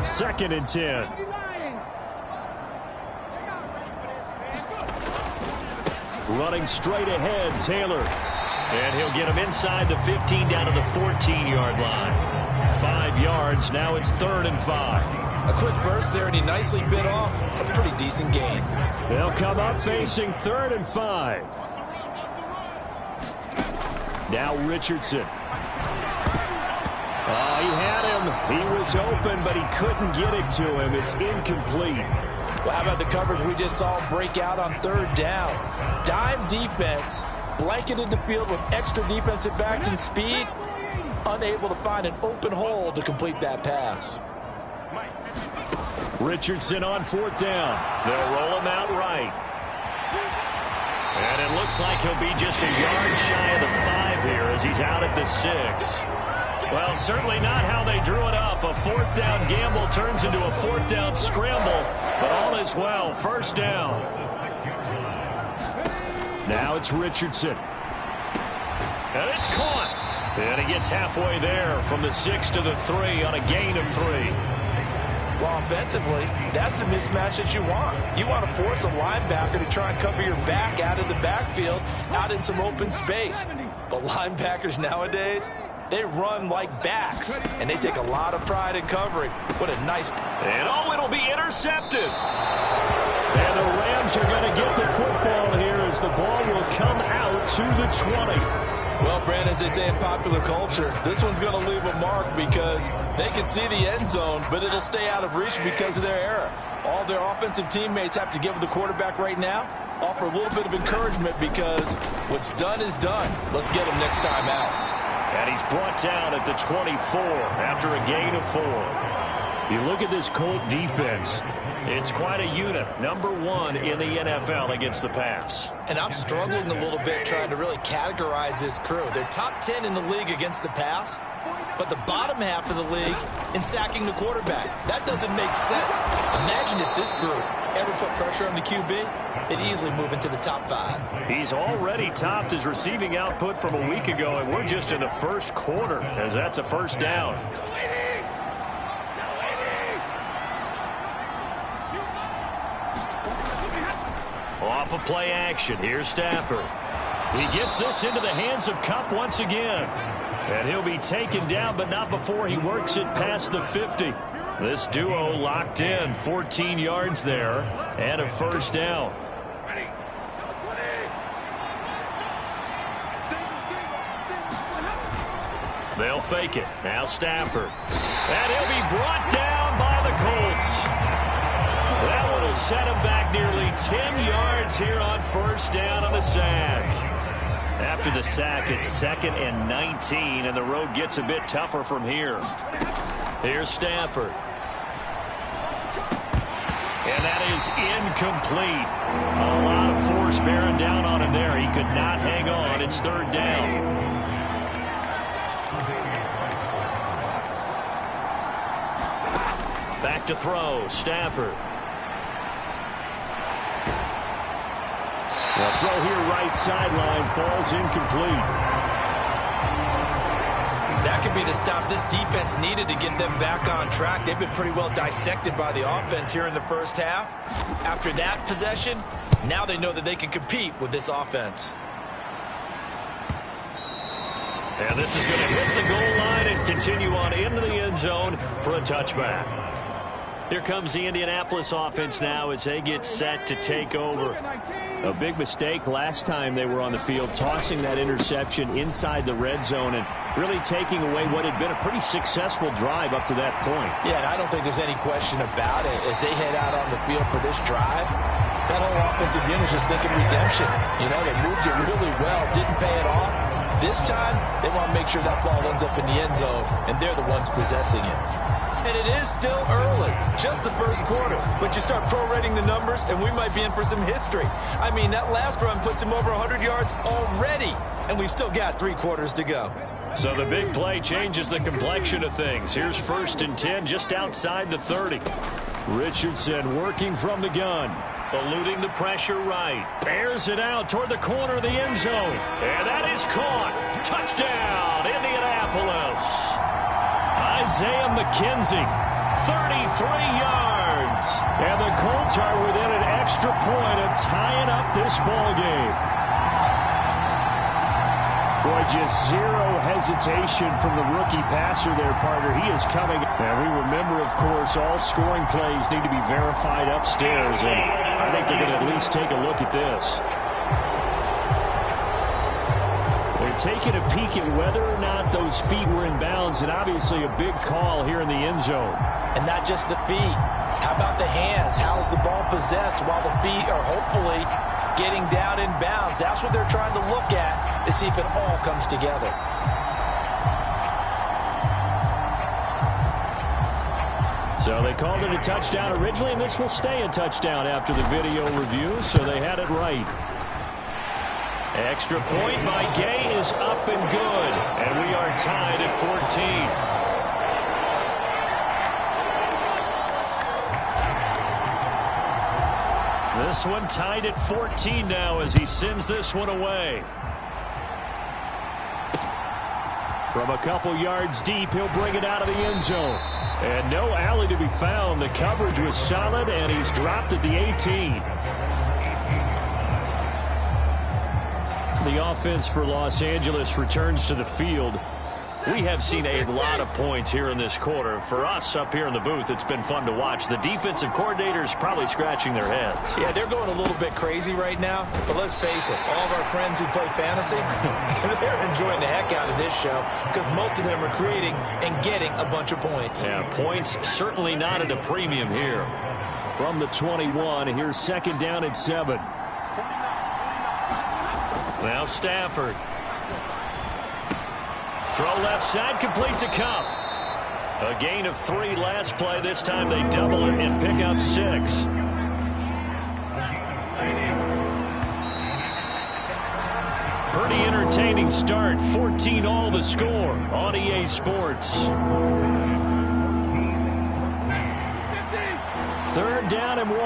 Second and 10. Running straight ahead, Taylor. And he'll get him inside the 15 down to the 14-yard line. 5 yards. Now it's 3rd and 5. A quick burst there, and he nicely bit off a pretty decent gain. They'll come up facing 3rd and 5. Now Richardson. Oh, he had him. He was open, but he couldn't get it to him. It's incomplete. Well, how about the coverage we just saw break out on 3rd down? Dime defense, blanketed the field with extra defensive backs and speed, unable to find an open hole to complete that pass. Richardson on 4th down. They'll roll him out right. And it looks like he'll be just a yard shy of the 5 here as he's out at the 6. Well, certainly not how they drew it up. A 4th down gamble turns into a 4th down scramble, but all is well. First down. Now it's Richardson. And it's caught. And he gets halfway there from the 6 to the 3 on a gain of 3. Well, offensively, that's the mismatch that you want. You want to force a linebacker to try and cover your back out of the backfield, out in some open space. But linebackers nowadays, they run like backs, and they take a lot of pride in covering. What a nice... And oh, it'll be intercepted. And the Rams are going to get the football here as the ball will come out to the 20. Well, Brand, as they say in popular culture, this one's going to leave a mark because they can see the end zone, but it'll stay out of reach because of their error. All their offensive teammates have to give the quarterback right now, offer a little bit of encouragement because what's done is done. Let's get him next time out. And he's brought down at the 24 after a gain of 4. You look at this Colt defense. It's quite a unit. Number 1 in the NFL against the pass. And I'm struggling a little bit trying to really categorize this crew. They're top 10 in the league against the pass, but the bottom half of the league in sacking the quarterback. That doesn't make sense. Imagine if this group ever put pressure on the QB, they'd easily move into the top 5. He's already topped his receiving output from a week ago, and we're just in the first quarter as that's a first down. Off of play action. Here's Stafford. He gets this into the hands of Kupp once again. And he'll be taken down, but not before he works it past the 50. This duo locked in. 14 yards there and a first down. They'll fake it. Now Stafford. And he'll be brought down by the Colts. That one will set him back nearly 10 yards here on first down on the sack. After the sack, it's 2nd and 19, and the road gets a bit tougher from here. Here's Stafford. And that is incomplete. A lot of force bearing down on him there. He could not hang on. It's 3rd down. Back to throw. Stafford. The throw here right sideline falls incomplete. That could be the stop this defense needed to get them back on track. They've been pretty well dissected by the offense here in the first half. After that possession, now they know that they can compete with this offense. And this is going to hit the goal line and continue on into the end zone for a touchback. Here comes the Indianapolis offense now as they get set to take over. A big mistake last time they were on the field, tossing that interception inside the red zone and really taking away what had been a pretty successful drive up to that point. Yeah, and I don't think there's any question about it. As they head out on the field for this drive, that whole offensive unit is just thinking redemption. You know, they moved it really well, didn't pay it off. This time, they want to make sure that ball ends up in the end zone, and they're the ones possessing it. And it is still early, just the first quarter. But you start prorating the numbers, and we might be in for some history. I mean, that last run puts him over 100 yards already, and we've still got 3 quarters to go. So the big play changes the complexion of things. Here's 1st and 10 just outside the 30. Richardson working from the gun. Eluding the pressure right. Airs it out toward the corner of the end zone. And that is caught. Touchdown, Indianapolis. Isaiah McKenzie, 33 yards. And the Colts are within an extra point of tying up this ball game. Boy, just zero hesitation from the rookie passer there, partner. He is coming. And we remember, of course, all scoring plays need to be verified upstairs. And I think they're going to at least take a look at this. They're taking a peek at whether or not those feet were in bounds, and obviously a big call here in the end zone. And not just the feet. How about the hands? How's the ball possessed while the feet are hopefully getting down in bounds? That's what they're trying to look at to see if it all comes together. So they called it a touchdown originally, and this will stay a touchdown after the video review, so they had it right. Extra point by Gay is up and good, and we are tied at 14. This one tied at 14 now as he sends this one away. From a couple yards deep, he'll bring it out of the end zone. And no alley to be found. The coverage was solid, and he's dropped at the 18. The offense for Los Angeles returns to the field. We have seen a lot of points here in this quarter. For us up here in the booth, it's been fun to watch. The defensive coordinators probably scratching their heads. Yeah, they're going a little bit crazy right now. But let's face it, all of our friends who play fantasy, they're enjoying the heck out of this show because most of them are creating and getting a bunch of points. Yeah, points certainly not at a premium here. From the 21, here's 2nd down and 7. Now Stafford. Throw left side, complete to Cup. A gain of 3 last play. This time they double it and pick up 6. Pretty entertaining start. 14-all the score on EA Sports. 3rd down and 1.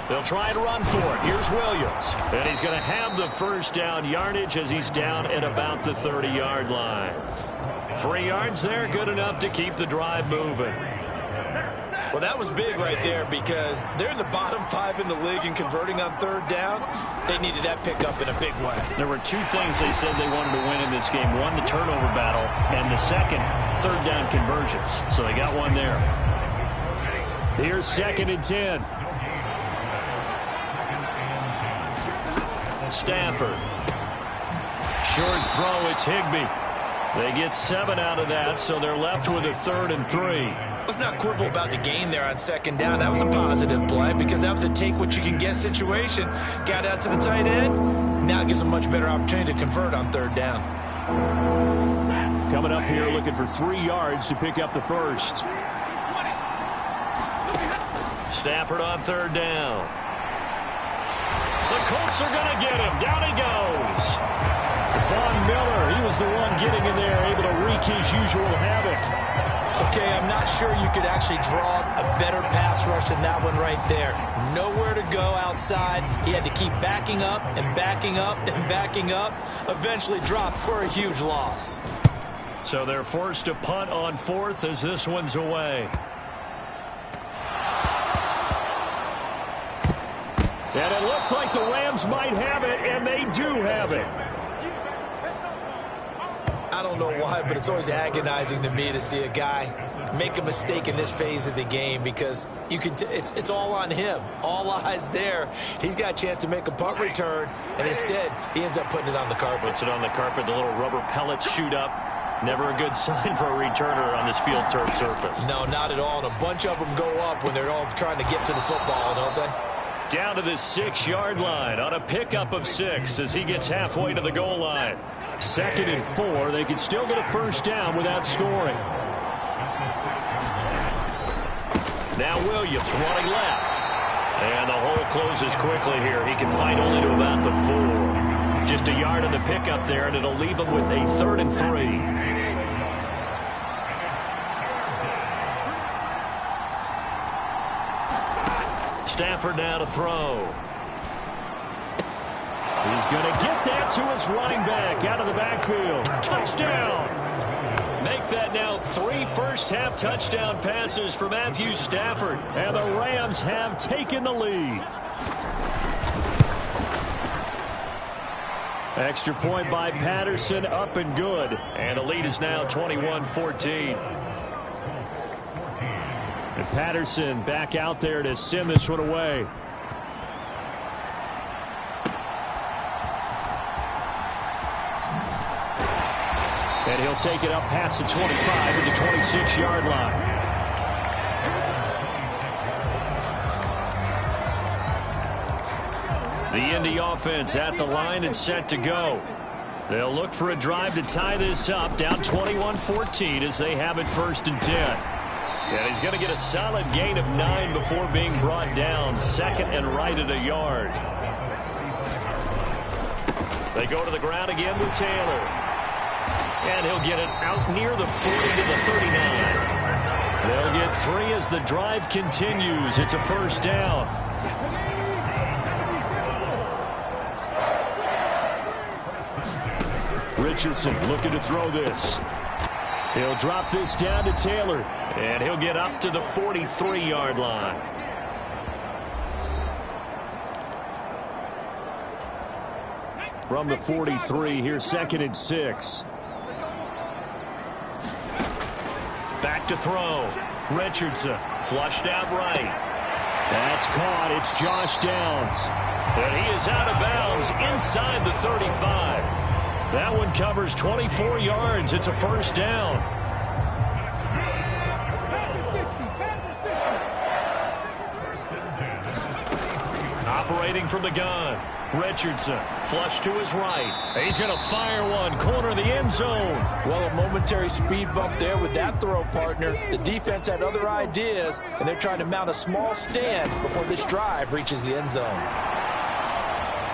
They'll try and run for it. Here's Williams. And he's going to have the 1st down yardage as he's down at about the 30-yard line. 3 yards there, good enough to keep the drive moving. Well, that was big right there because they're in the bottom 5 in the league in converting on 3rd down. They needed that pickup in a big way. There were 2 things they said they wanted to win in this game. One, the turnover battle, and the second, 3rd down conversions. So they got one there. Here's 2nd and 10. Stafford. Short throw, it's Higbee. They get 7 out of that, so they're left with a 3rd and 3. Let's not quibble about the gain there on 2nd down. That was a positive play because that was a take-what-you-can-get situation. Got out to the tight end. Now it gives them a much better opportunity to convert on 3rd down. Coming up here looking for 3 yards to pick up the 1st. Stafford on 3rd down. The Colts are going to get him. Down he goes. Von Miller, he was the one getting in there, able to wreak his usual havoc. Okay, I'm not sure you could actually draw a better pass rush than that one right there. Nowhere to go outside. He had to keep backing up and backing up and backing up. Eventually dropped for a huge loss. So they're forced to punt on 4th as this one's away. And it looks like the Rams might have it, and they do have it. I don't know why, but it's always agonizing to me to see a guy make a mistake in this phase of the game because you can. It's all on him. All eyes there. He's got a chance to make a punt return, and instead he ends up putting it on the carpet. Puts it on the carpet. The little rubber pellets shoot up. Never a good sign for a returner on this field turf surface. No, not at all. And a bunch of them go up when they're all trying to get to the football, don't they? Down to the 6-yard line on a pickup of 6 as he gets halfway to the goal line. 2nd and 4. They can still get a first down without scoring. Now Williams running left. And the hole closes quickly here. He can find only to about the 4. Just a yard on the pickup there, and it'll leave him with a 3rd and 3. Stafford now to throw. He's going to get that to his running back out of the backfield. Touchdown! Make that now 3 first-half touchdown passes for Matthew Stafford. And the Rams have taken the lead. Extra point by Patterson, up and good. And the lead is now 21-14. And Patterson back out there to send this one away. And he'll take it up past the 25 to the 26-yard line. The Indy offense at the line and set to go. They'll look for a drive to tie this up, down 21-14 as they have it 1st and 10. And he's going to get a solid gain of 9 before being brought down. 2nd and right at a yard. They go to the ground again with Taylor. And he'll get it out near the 40 to the 39. They'll get 3 as the drive continues. It's a first down. Richardson looking to throw this. He'll drop this down to Taylor, and he'll get up to the 43-yard line. From the 43, here's 2nd and 6. Back to throw. Richardson flushed out right. That's caught. It's Josh Downs. And he is out of bounds inside the 35. That one covers 24 yards. It's a first down. Operating from the gun. Richardson flush to his right. He's going to fire one. Corner of the end zone. Well, a momentary speed bump there with that throw, partner. The defense had other ideas, and they're trying to mount a small stand before this drive reaches the end zone.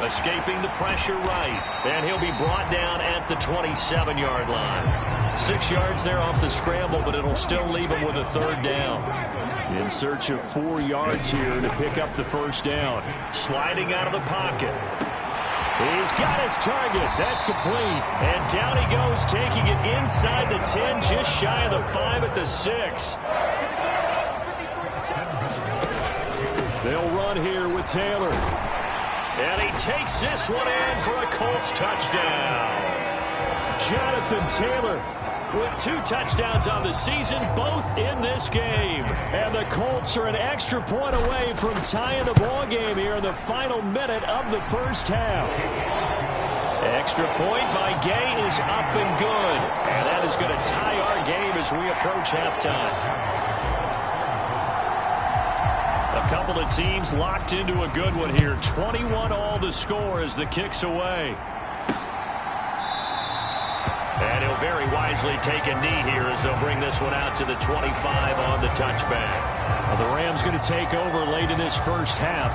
Escaping the pressure right. And he'll be brought down at the 27-yard line. 6 yards there off the scramble, but it'll still leave him with a 3rd down. In search of 4 yards here to pick up the first down. Sliding out of the pocket. He's got his target. That's complete. And down he goes, taking it inside the 10, just shy of the 5 at the 6. They'll run here with Taylor. And he takes this one in for a Colts touchdown. Jonathan Taylor with 2 touchdowns on the season, both in this game. And the Colts are an extra point away from tying the ball game here in the final minute of the first half. Extra point by Gay is up and good. And that is going to tie our game as we approach halftime. A couple of teams locked into a good one here. 21-all the score as the kick's away. And he'll very wisely take a knee here as they'll bring this one out to the 25 on the touchback. Well, the Rams going to take over late in this first half.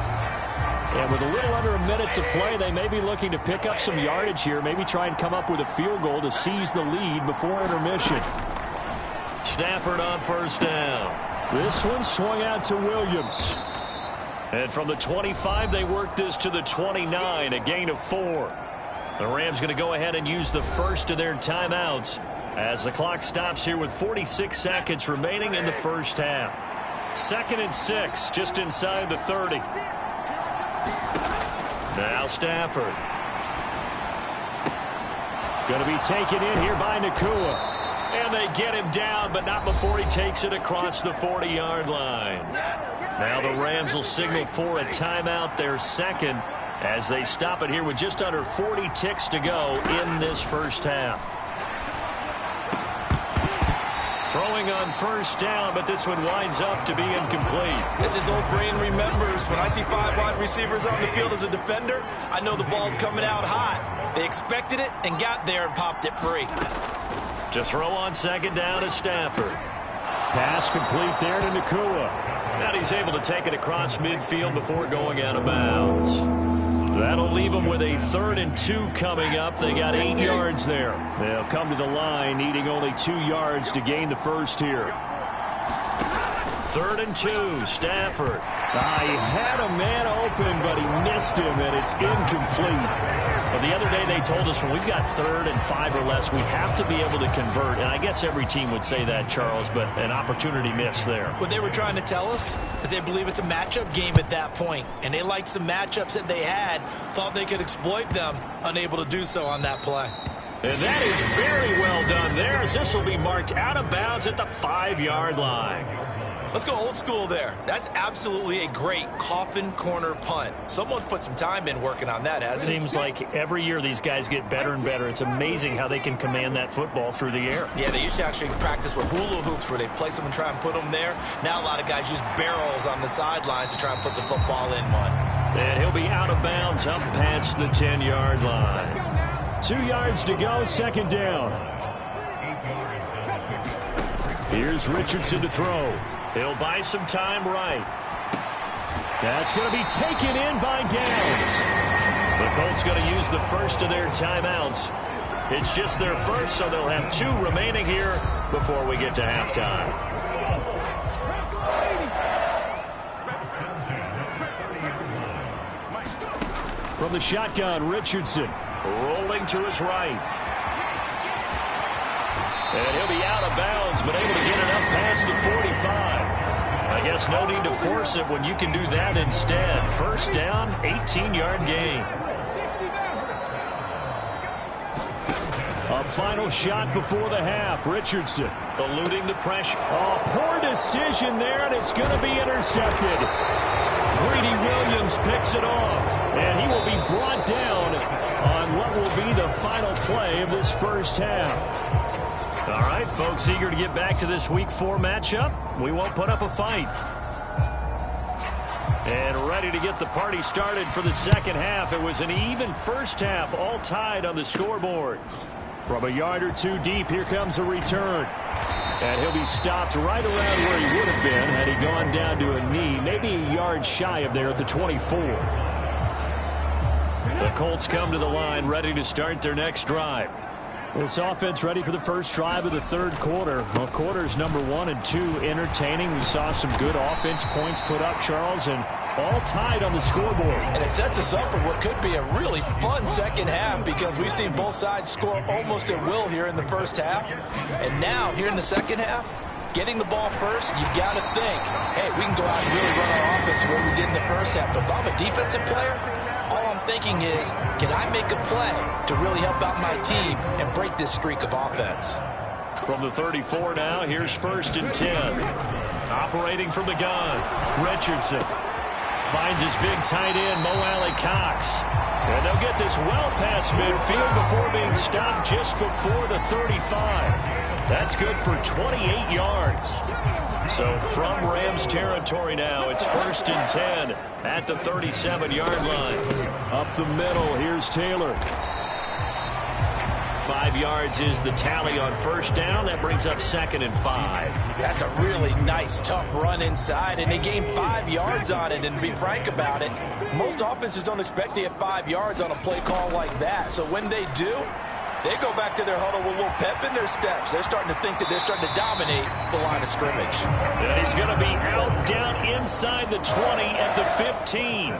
And with a little under a minute to play, they may be looking to pick up some yardage here, maybe try and come up with a field goal to seize the lead before intermission. Stafford on first down. This one swung out to Williams. And from the 25, they work this to the 29, a gain of 4. The Rams going to go ahead and use the first of their timeouts as the clock stops here with 46 seconds remaining in the first half. 2nd and 6, just inside the 30. Now Stafford. Going to be taken in here by Nakua. And they get him down, but not before he takes it across the 40-yard line. Now the Rams will signal for a timeout, their second, as they stop it here with just under 40 ticks to go in this first half. Throwing on first down, but this one winds up to be incomplete. As his old brain remembers, when I see 5 wide receivers on the field as a defender, I know the ball's coming out hot. They expected it and got there and popped it free. To throw on second down is Stafford. Pass complete there to Nakua. And he's able to take it across midfield before going out of bounds. That'll leave them with a 3rd and 2 coming up. They got 8 yards there. They'll come to the line needing only 2 yards to gain the first here. 3rd and 2, Stafford. He had a man open, but he missed him, and it's incomplete. Well, the other day they told us when we've got 3rd and 5 or less, we have to be able to convert. And I guess every team would say that, Charles, but an opportunity missed there. What they were trying to tell us is they believe it's a matchup game at that point. And they liked some matchups that they had, thought they could exploit them, unable to do so on that play. And that is very well done there, as this will be marked out of bounds at the 5-yard line. Let's go old school there. That's absolutely a great coffin corner punt. Someone's put some time in working on that, hasn't it? Seems like every year these guys get better and better. It's amazing how they can command that football through the air. Yeah, they used to actually practice with hula hoops where they place them and try and put them there. Now a lot of guys use barrels on the sidelines to try and put the football in one. And he'll be out of bounds up past the 10-yard line. 2 yards to go, second down. Here's Richardson to throw. He'll buy some time right. That's going to be taken in by Downs. The Colts going to use the first of their timeouts. It's just their first, so they'll have 2 remaining here before we get to halftime. From the shotgun, Richardson rolling to his right. And he'll be out of bounds, but able to get it up past the 45. I guess no need to force it when you can do that instead. First down, 18-yard gain. A final shot before the half. Richardson eluding the pressure. Oh, poor decision there, and it's going to be intercepted. Greedy Williams picks it off, and he will be brought down on what will be the final play of this first half. All right, folks, eager to get back to this Week 4 matchup. We won't put up a fight. And ready to get the party started for the second half. It was an even first half, all tied on the scoreboard. From a yard or 2 deep, here comes a return. And he'll be stopped right around where he would have been had he gone down to a knee, maybe a yard shy of there at the 24. The Colts come to the line, ready to start their next drive. This offense ready for the first drive of the third quarter. Well, quarters number 1 and 2 entertaining. We saw some good offense points put up, Charles, and all tied on the scoreboard. And it sets us up for what could be a really fun second half because we've seen both sides score almost at will here in the first half. And now, here in the second half, getting the ball first, you've got to think, hey, we can go out and really run our offense the way we did in the first half. But if I'm a defensive player, all I'm thinking is, can I make a play to really help out my team and break this streak of offense? From the 34 now, here's 1st and 10. Operating from the gun, Richardson finds his big tight end, Mo Alley-Cox. And they'll get this well past midfield before being stopped just before the 35. That's good for 28 yards. So from Rams territory now, it's 1st and 10 at the 37-yard line. Up the middle, here's Taylor. 5 yards is the tally on first down. That brings up 2nd and 5. That's a really nice, tough run inside, and they gained 5 yards on it. And to be frank about it, most offenses don't expect to get 5 yards on a play call like that. So when they do, They go back to their huddle with a little pep in their steps. They're starting to think that they're starting to dominate the line of scrimmage. And he's going to be out down inside the 20 at the 15.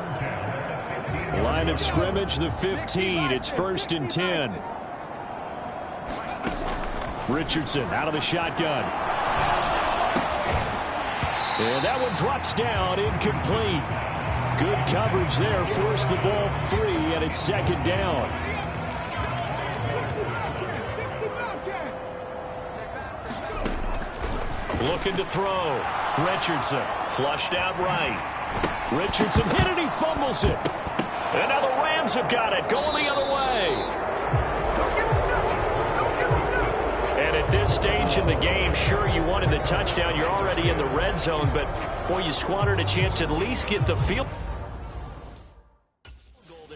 Line of scrimmage, the 15. It's 1st and 10. Richardson out of the shotgun. And that one drops down, incomplete. Good coverage there, forced the ball free, and it's 2nd down. Looking to throw. Richardson flushed out right. Richardson hit it, he fumbles it. And now the Rams have got it, going the other way. And at this stage in the game, sure, you wanted the touchdown. You're already in the red zone, but, boy, you squandered a chance to at least get the field.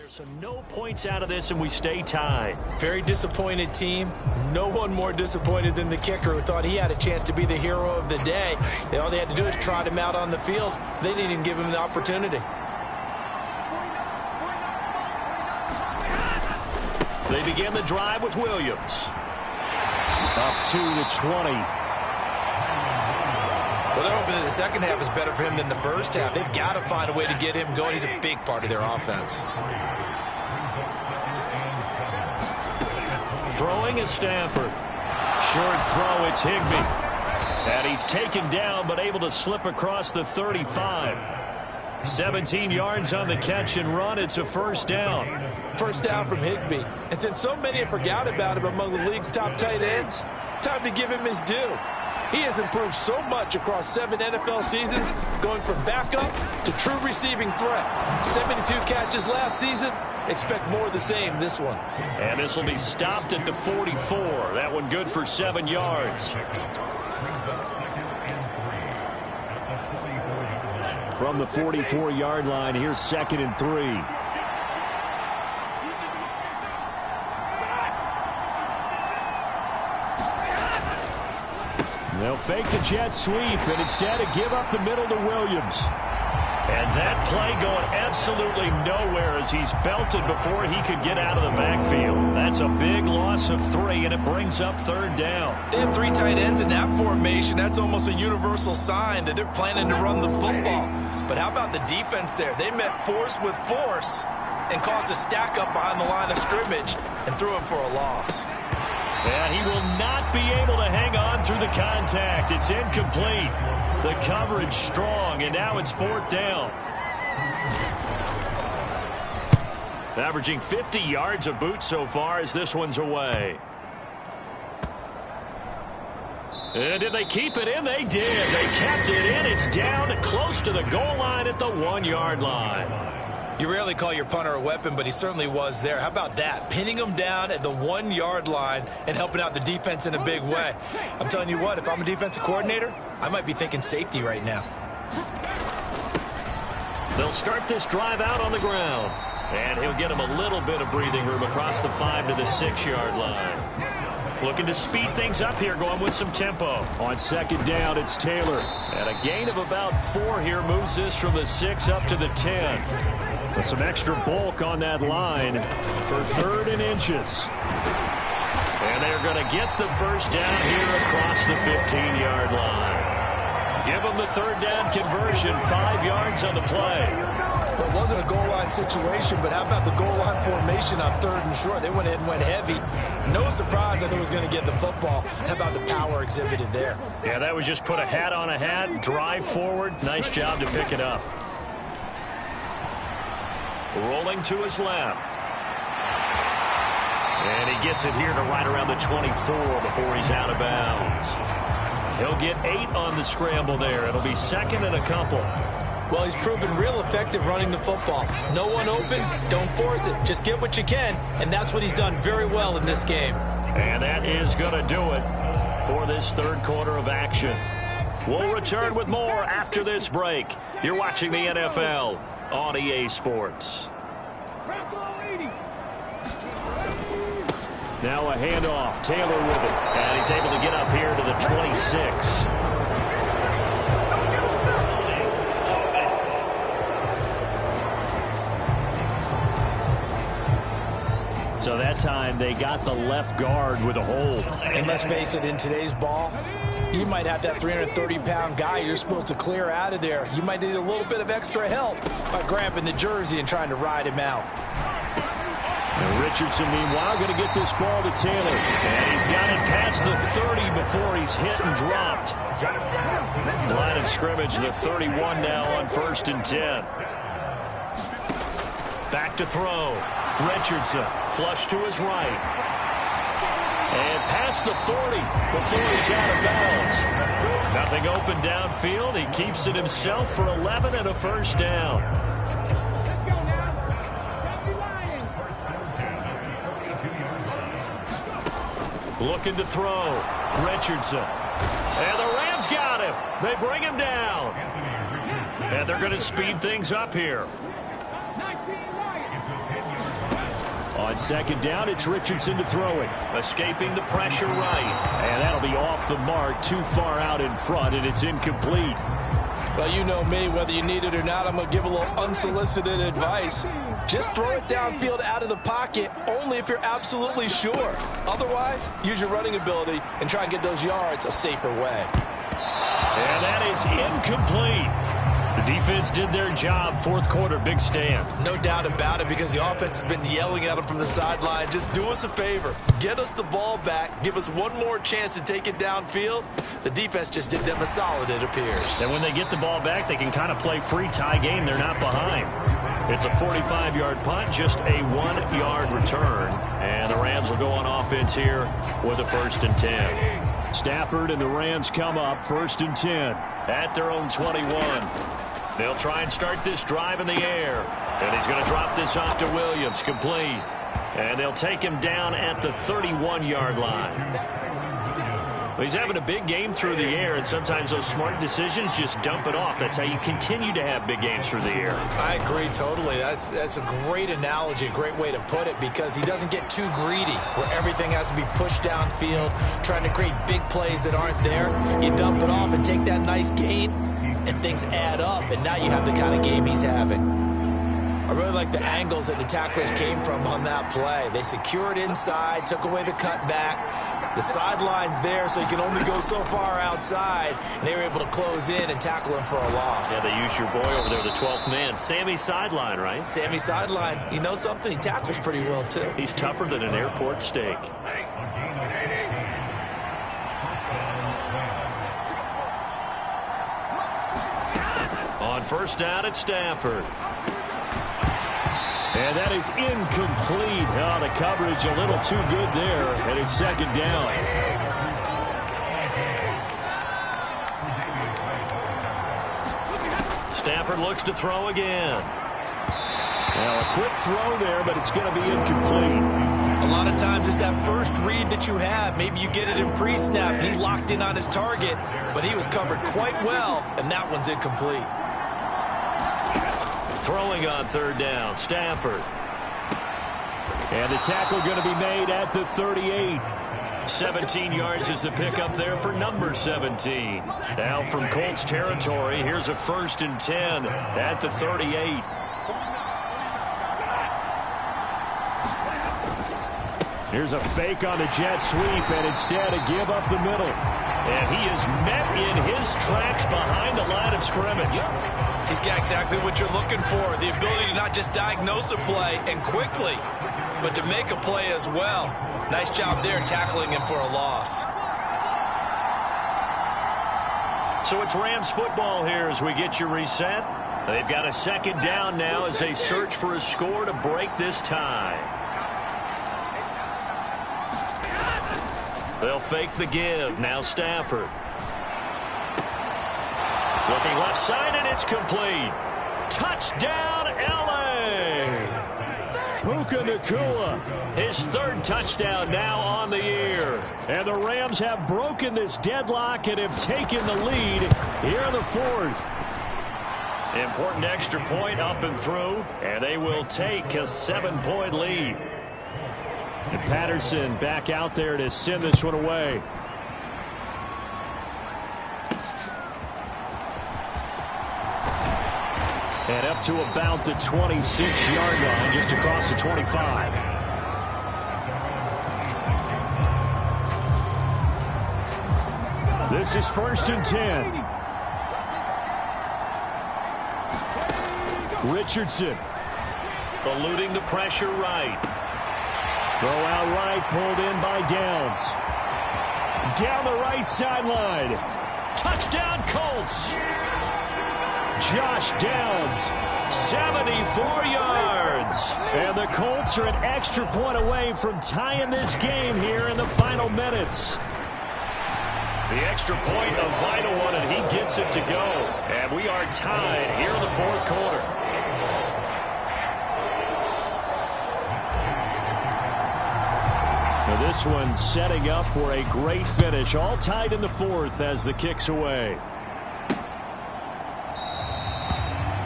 So no points out of this, and we stay tied. Very disappointed team. No one more disappointed than the kicker, who thought he had a chance to be the hero of the day. All they had to do is trot him out on the field. They didn't even give him the opportunity. They begin the drive with Williams. Up to the 20. Well, they're hoping that the second half is better for him than the first half. They've got to find a way to get him going. He's a big part of their offense. Throwing is Stafford. Short throw, it's Higbee. And he's taken down, but able to slip across the 35. 17 yards on the catch and run. It's a 1st down. 1st down from Higbee. And since so many have forgot about him among the league's top tight ends, time to give him his due. He has improved so much across 7 NFL seasons, going from backup to true receiving threat. 72 catches last season. Expect more of the same this one. And this will be stopped at the 44. That one good for 7 yards. From the 44-yard line, here's 2nd and 3. They'll fake the jet sweep and instead give up the middle to Williams. And that play going absolutely nowhere as he's belted before he could get out of the backfield. That's a big loss of 3, and it brings up 3rd down. They have 3 tight ends in that formation. That's almost a universal sign that they're planning to run the football. But how about the defense there? They met force with force and caused a stack up behind the line of scrimmage and threw him for a loss. And he will not be able to hang on through the contact. It's incomplete. The coverage strong, and now it's 4th down. Averaging 50 yards a boot so far as this one's away. And did they keep it in? They did. They kept it in. It's down close to the goal line at the 1-yard line. You rarely call your punter a weapon, but he certainly was there. How about that? Pinning him down at the 1-yard line and helping out the defense in a big way. I'm telling you what, if I'm a defensive coordinator, I might be thinking safety right now. They'll start this drive out on the ground. And he'll get him a little bit of breathing room across the 5 to the 6-yard line. Looking to speed things up here, going with some tempo. On 2nd down, it's Taylor. And a gain of about 4 here moves this from the 6 up to the 10. With some extra bulk on that line for 3rd and inches. And they're going to get the 1st down here across the 15-yard line. Give them the 3rd down conversion, 5 yards on the play. Well, it wasn't a goal line situation, but how about the goal line formation on 3rd and short? They went ahead and went heavy. No surprise that it was going to get the football. How about the power exhibited there? Yeah, that was just put a hat on a hat, drive forward. Nice job to pick it up. Rolling to his left. And he gets it here to right around the 24 before he's out of bounds. He'll get 8 on the scramble there. It'll be 2nd and a couple. Well, he's proven real effective running the football. No one open, don't force it. Just get what you can, and that's what he's done very well in this game. And that is going to do it for this 3rd quarter of action. We'll return with more after this break. You're watching the NFL on EA Sports. Now a handoff. Taylor with it. And he's able to get up here to the 26. So that time they got the left guard with a hold. And let's face it, in today's ball, you might have that 330-pound guy you're supposed to clear out of there. You might need a little bit of extra help by grabbing the jersey and trying to ride him out. And Richardson, meanwhile, going to get this ball to Taylor. And he's got it past the 30 before he's hit and dropped. Line of scrimmage, the 31 now on 1st and 10. Back to throw. Richardson, flush to his right. And past the 40 before he's out of bounds. Nothing open downfield. He keeps it himself for 11 and a first down. Looking to throw. Richardson. And the Rams got him. They bring him down. And they're going to speed things up here. On 2nd down, it's Richardson to throw it. Escaping the pressure right. And that'll be off the mark, too far out in front, and it's incomplete. Well, you know me, whether you need it or not, I'm going to give a little unsolicited advice. Just throw it downfield out of the pocket only if you're absolutely sure. Otherwise, use your running ability and try and get those yards a safer way. And that is incomplete. The defense did their job. 4th quarter, big stand. No doubt about it, because the offense has been yelling at them from the sideline. Just do us a favor. Get us the ball back. Give us one more chance to take it downfield. The defense just did them a solid, it appears. And when they get the ball back, they can kind of play free tie game. They're not behind. It's a 45-yard punt, just a 1-yard return. And the Rams will go on offense here with a 1st and 10. Stafford and the Rams come up 1st and 10. At their own 21. They'll try and start this drive in the air. And he's going to drop this off to Williams. Complete. And they'll take him down at the 31-yard line. He's having a big game through the air, and sometimes those smart decisions just dump it off. That's how you continue to have big games through the air. I agree totally. That's a great analogy, a great way to put it, because he doesn't get too greedy where everything has to be pushed downfield, trying to create big plays that aren't there. You dump it off and take that nice gain, and things add up, and now you have the kind of game he's having. I really like the angles that the tacklers came from on that play. They secured inside, took away the cutback. The sideline's there, so you can only go so far outside, and they were able to close in and tackle him for a loss. Yeah, they used your boy over there, the 12th man. Sammy Sideline, right? Sammy Sideline. You know something? He tackles pretty well, too. He's tougher than an airport steak. On 1st down, it's Stafford. And that is incomplete. Oh, the coverage a little too good there, and it's 2nd down. Stafford looks to throw again. Well, a quick throw there, but it's going to be incomplete. A lot of times it's that first read that you have. Maybe you get it in pre-snap, and he locked in on his target, but he was covered quite well, and that one's incomplete. Throwing on 3rd down, Stafford. And the tackle going to be made at the 38. 17 yards is the pickup there for number 17. Now from Colts territory, here's a 1st and 10 at the 38. Here's a fake on the jet sweep, and instead a give up the middle. And he is met in his tracks behind the line of scrimmage. He's got exactly what you're looking for, the ability to not just diagnose a play and quickly, but to make a play as well. Nice job there tackling him for a loss. So it's Rams football here as we get you reset. They've got a 2nd down now as they search for a score to break this tie. They'll fake the give. Now Stafford. Looking left side, and it's complete. Touchdown, L.A. Puka Nacua. His 3rd touchdown now on the year. And the Rams have broken this deadlock and have taken the lead here in the 4th. Important extra point up and through, and they will take a 7-point lead. And Patterson back out there to send this one away. And up to about the 26-yard line, just across the 25. This is 1st and 10. Richardson. Eluding the pressure right. Throw out right, pulled in by Downs. Down the right sideline. Touchdown, Colts. Josh Downs, 74 yards. And the Colts are an extra point away from tying this game here in the final minutes. The extra point, a vital one, and he gets it to go. And we are tied here in the 4th quarter. Now this one setting up for a great finish. All tied in the 4th as the kick's away.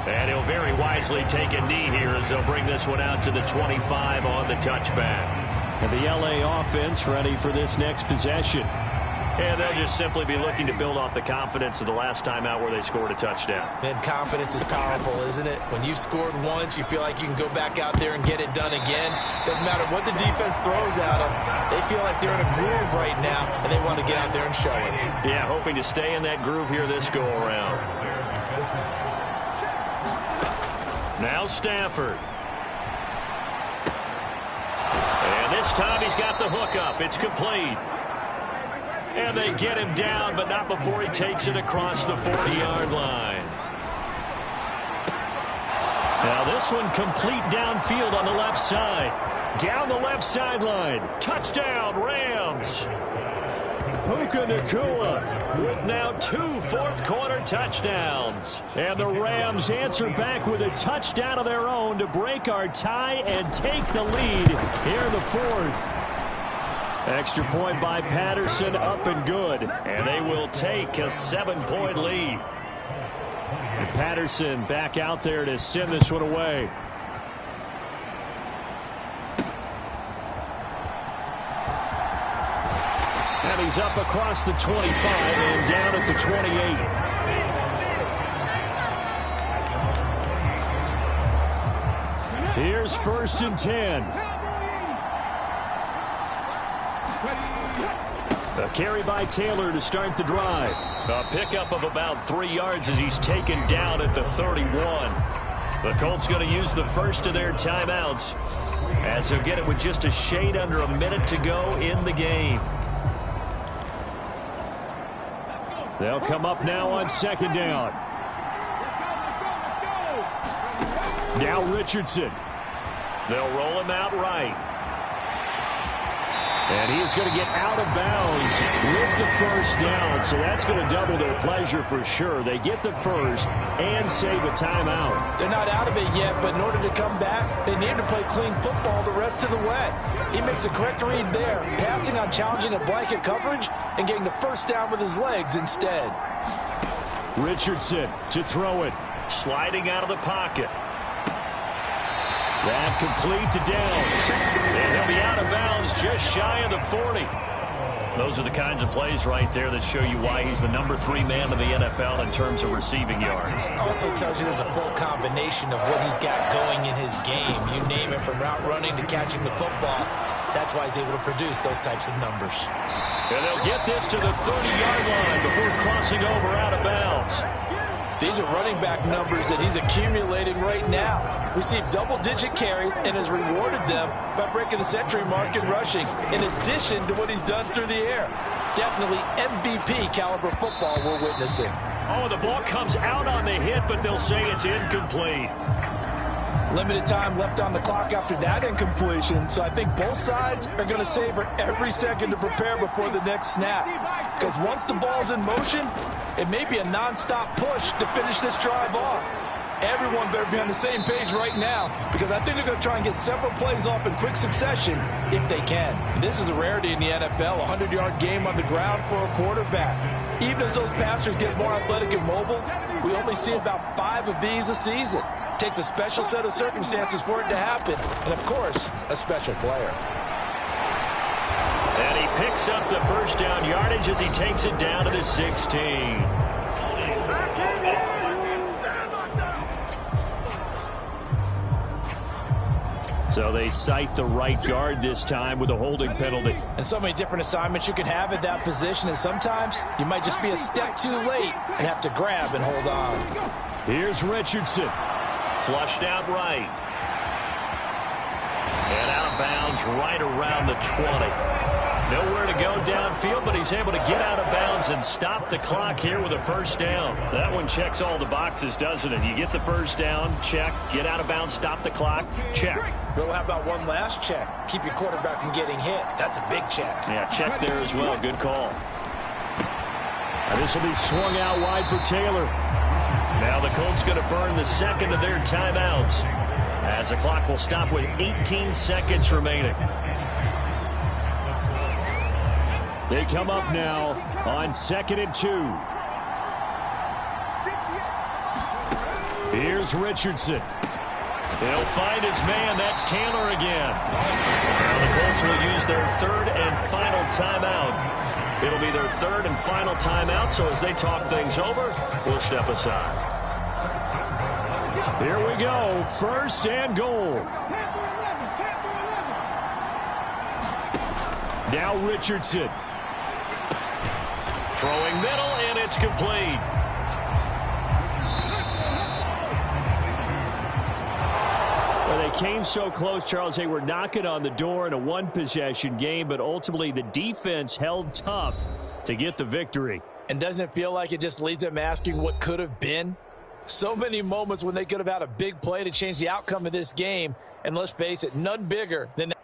And he'll very wisely take a knee here as they'll bring this one out to the 25 on the touchback. And the LA offense ready for this next possession. And they'll just simply be looking to build off the confidence of the last time out where they scored a touchdown. Man, confidence is powerful, isn't it? When you've scored once, you feel like you can go back out there and get it done again. Doesn't matter what the defense throws at them. They feel like they're in a groove right now, and they want to get out there and show it. Yeah, hoping to stay in that groove here this go-around. Now Stafford. And this time he's got the hook up. It's complete. And they get him down, but not before he takes it across the 40-yard line. Now this one complete downfield on the left side. Down the left sideline. Touchdown, Rams. Puka Nacua with now 2 fourth-quarter touchdowns. And the Rams answer back with a touchdown of their own to break our tie and take the lead here in the 4th. Extra point by Patterson, up and good. And they will take a 7-point lead. And Patterson back out there to send this one away. And he's up across the 25 and down at the 28. Here's 1st and 10. A carry by Taylor to start the drive. A pickup of about 3 yards as he's taken down at the 31. The Colts going to use the first of their timeouts as they'll get it with just a shade under a minute to go in the game. They'll come up now on 2nd down. Now Richardson. They'll roll him out right. And he's going to get out of bounds with the 1st down. So that's going to double their pleasure for sure. They get the 1st and save a timeout. They're not out of it yet, but in order to come back, they need to play clean football the rest of the way. He makes the correct read there, passing on challenging a blanket coverage and getting the 1st down with his legs instead. Richardson to throw it. Sliding out of the pocket. That complete to Downs. And he'll be out of bounds just shy of the 40. Those are the kinds of plays right there that show you why he's the number 3 man in the NFL in terms of receiving yards. Also tells you there's a full combination of what he's got going in his game. You name it, from route running to catching the football. That's why he's able to produce those types of numbers. And they'll get this to the 30-yard line before crossing over out of bounds. These are running back numbers that he's accumulating right now. Received double-digit carries and has rewarded them by breaking the century mark in rushing, in addition to what he's done through the air. Definitely MVP caliber football we're witnessing. Oh, the ball comes out on the hit, but they'll say it's incomplete. Limited time left on the clock after that incompletion, so I think both sides are going to savor every second to prepare before the next snap. Because once the ball's in motion, it may be a non-stop push to finish this drive off. Everyone better be on the same page right now, because I think they're going to try and get several plays off in quick succession if they can. And this is a rarity in the NFL, a 100-yard game on the ground for a quarterback. Even as those passers get more athletic and mobile, we only see about 5 of these a season. It takes a special set of circumstances for it to happen, and of course, a special player. And he picks up the 1st down yardage as he takes it down to the 16. So they cite the right guard this time with a holding penalty. And so many different assignments you can have at that position, and sometimes you might just be a step too late and have to grab and hold on. Here's Richardson. Flushed out right. And out of bounds right around the 20. Nowhere to go downfield, but he's able to get out of bounds and stop the clock here with a first down. That one checks all the boxes, doesn't it? You get the first down, check. Get out of bounds, stop the clock, check. Well, how about one last check? Keep your quarterback from getting hit. That's a big check. Yeah, check there as well. Good call. And this will be swung out wide for Taylor. Now the Colts going to burn the second of their timeouts as the clock will stop with 18 seconds remaining. They come up now on 2nd and 2. Here's Richardson. He'll find his man. That's Taylor again. Now the Colts will use their third and final timeout. It'll be their third and final timeout, so as they talk things over, we'll step aside. Here we go. First and goal. Now Richardson. Throwing middle, and it's complete. Well, they came so close, Charles. They were knocking on the door in a one-possession game, but ultimately the defense held tough to get the victory. And doesn't it feel like it just leaves them asking what could have been? So many moments when they could have had a big play to change the outcome of this game, and let's face it, none bigger than that.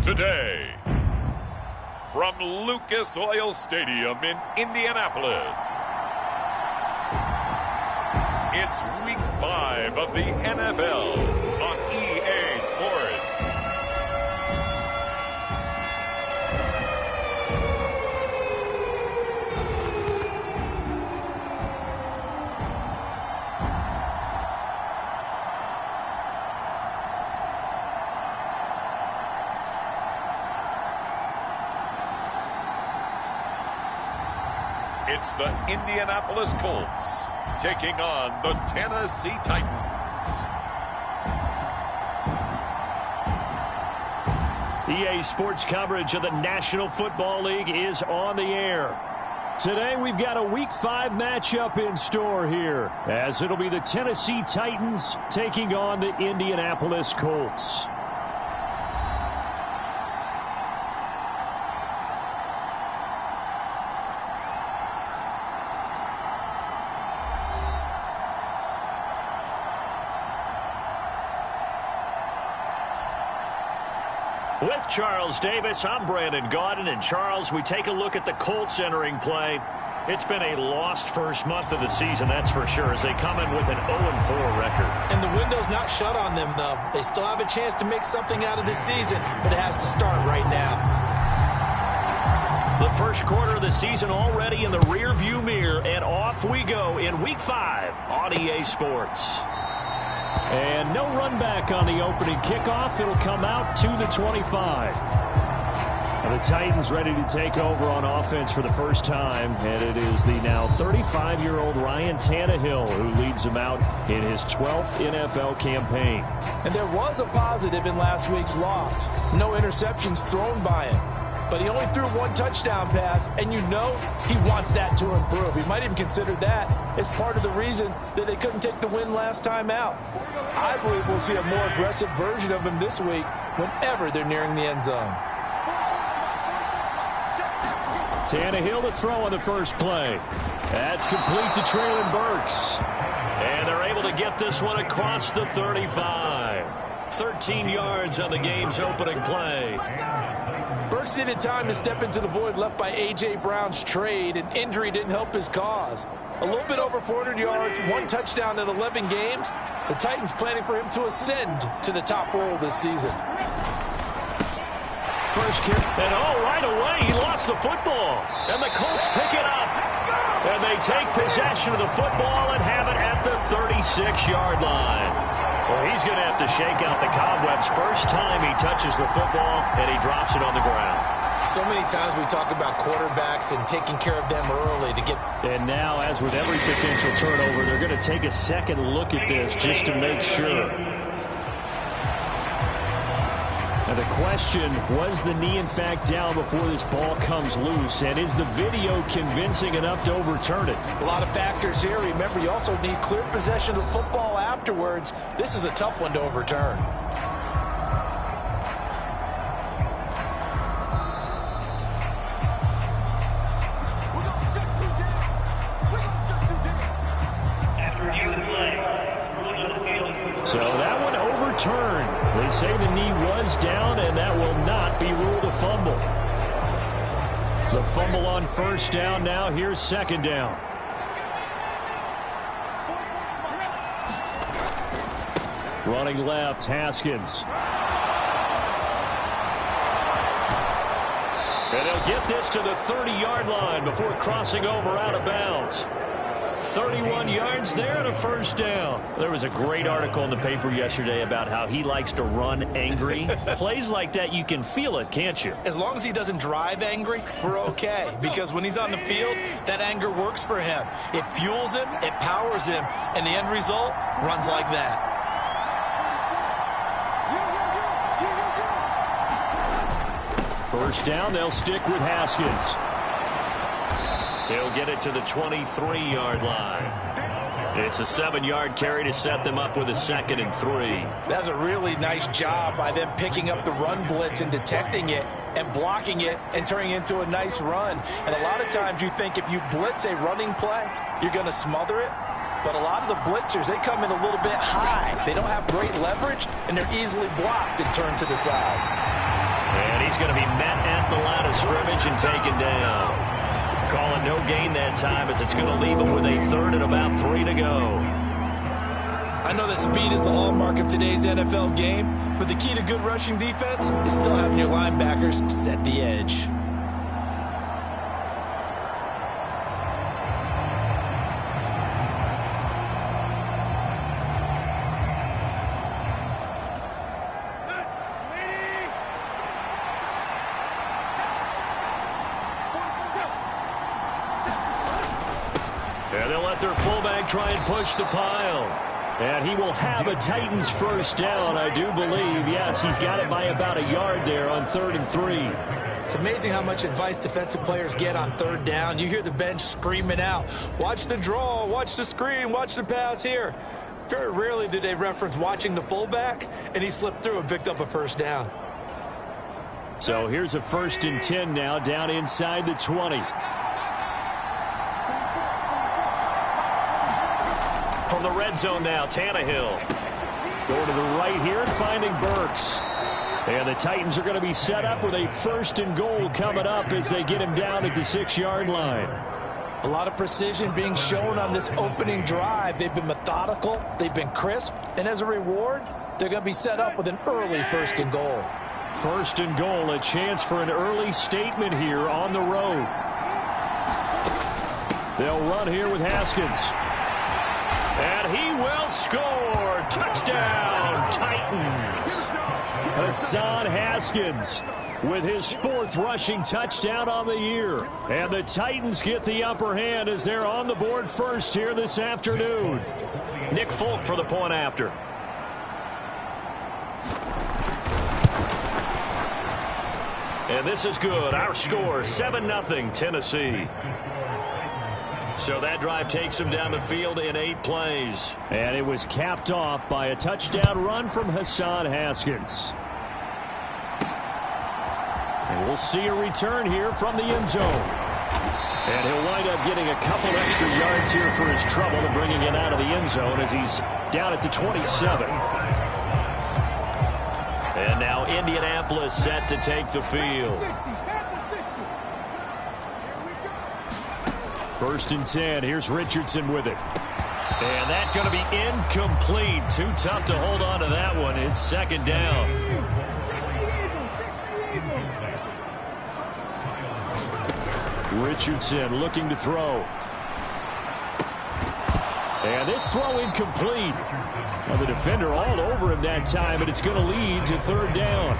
Today, from Lucas Oil Stadium in Indianapolis, it's Week 5 of the NFL on EA Sports. It's the Indianapolis Colts taking on the Tennessee Titans. EA Sports coverage of the National Football League is on the air. Today we've got a Week 5 matchup in store here, as it'll be the Tennessee Titans taking on the Indianapolis Colts. With Charles Davis, I'm Brandon Gaudin. And Charles, we take a look at the Colts entering play. It's been a lost first month of the season, that's for sure, as they come in with an 0-4 record. And the window's not shut on them, though. They still have a chance to make something out of this season, but it has to start right now. The first quarter of the season already in the rearview mirror, and off we go in Week 5 on EA Sports. And no run back on the opening kickoff. It'll come out to the 25. And the Titans ready to take over on offense for the first time, and it is the now 35-year-old Ryan Tannehill who leads them out in his 12th NFL campaign. And there was a positive in last week's loss. No interceptions thrown by him. But he only threw one touchdown pass, and you know he wants that to improve. He might even consider that as part of the reason that they couldn't take the win last time out. I believe we'll see a more aggressive version of him this week whenever they're nearing the end zone. Tannehill to throw on the first play. That's complete to Traylon Burks. And they're able to get this one across the 35. 13 yards on the game's opening play. Burks needed time to step into the void left by A.J. Brown's trade, and injury didn't help his cause. A little bit over 400 yards, one touchdown in 11 games. The Titans planning for him to ascend to the top role this season. First kick, and right away, he lost the football. And the Colts pick it up. And they take possession of the football and have it at the 36-yard line. Well, he's going to have to shake out the cobwebs first time he touches the football, and he drops it on the ground. So many times we talk about quarterbacks and taking care of them early to get... And now, as with every potential turnover, they're going to take a second look at this just to make sure. Now the question, was the knee in fact down before this ball comes loose? And is the video convincing enough to overturn it? A lot of factors here. Remember, you also need clear possession of the football afterwards. This is a tough one to overturn. So that one overturned. They say the knee was down, and that will not be ruled a fumble. The fumble on first down now. Here's second down. Running left, Haskins. And he'll get this to the 30-yard line before crossing over out of bounds. 31 yards there and a first down. There was a great article in the paper yesterday about how he likes to run angry. Plays like that, you can feel it, can't you? As long as he doesn't drive angry, we're okay. Because when he's on the field, that anger works for him. It fuels him, it powers him, and the end result runs like that. First down, they'll stick with Haskins. He'll get it to the 23-yard line. It's a 7-yard carry to set them up with a 2nd and 3. That's a really nice job by them picking up the run blitz and detecting it and blocking it and turning it into a nice run. And a lot of times you think if you blitz a running play, you're going to smother it. But a lot of the blitzers, they come in a little bit high. They don't have great leverage, and they're easily blocked and turned to the side. And he's going to be met at the line of scrimmage and taken down. Calling no gain that time as it's going to leave him with a 3rd and about 3 to go. I know that speed is the hallmark of today's NFL game, but the key to good rushing defense is still having your linebackers set the edge. And they'll let their fullback try and push the pile. And he will have a Titans first down, I do believe. Yes, he's got it by about a yard there on 3rd and 3. It's amazing how much advice defensive players get on 3rd down. You hear the bench screaming out, watch the draw, watch the screen, watch the pass here. Very rarely do they reference watching the fullback, and he slipped through and picked up a first down. So here's a 1st and 10 now down inside the 20. From the red zone now, Tannehill. Going to the right here and finding Burks. And the Titans are going to be set up with a 1st and goal coming up as they get him down at the 6-yard line. A lot of precision being shown on this opening drive. They've been methodical. They've been crisp. And as a reward, they're going to be set up with an early 1st and goal. 1st and goal, a chance for an early statement here on the road. They'll run here with Haskins. And he will score. Touchdown, Titans. Hassan Haskins with his 4th rushing touchdown on the year. And the Titans get the upper hand as they're on the board first here this afternoon. Nick Folk for the point after. And this is good. Our score, 7-0 Tennessee. So that drive takes them down the field in 8 plays. And it was capped off by a touchdown run from Hassan Haskins. And we'll see a return here from the end zone. And he'll wind up getting a couple extra yards here for his trouble and bringing it out of the end zone as he's down at the 27. And now Indianapolis set to take the field. 1st and 10. Here's Richardson with it. And that's going to be incomplete. Too tough to hold on to that one. It's 2nd down. Richardson looking to throw. And this throw incomplete. Well, the defender all over him that time, and it's going to lead to 3rd down.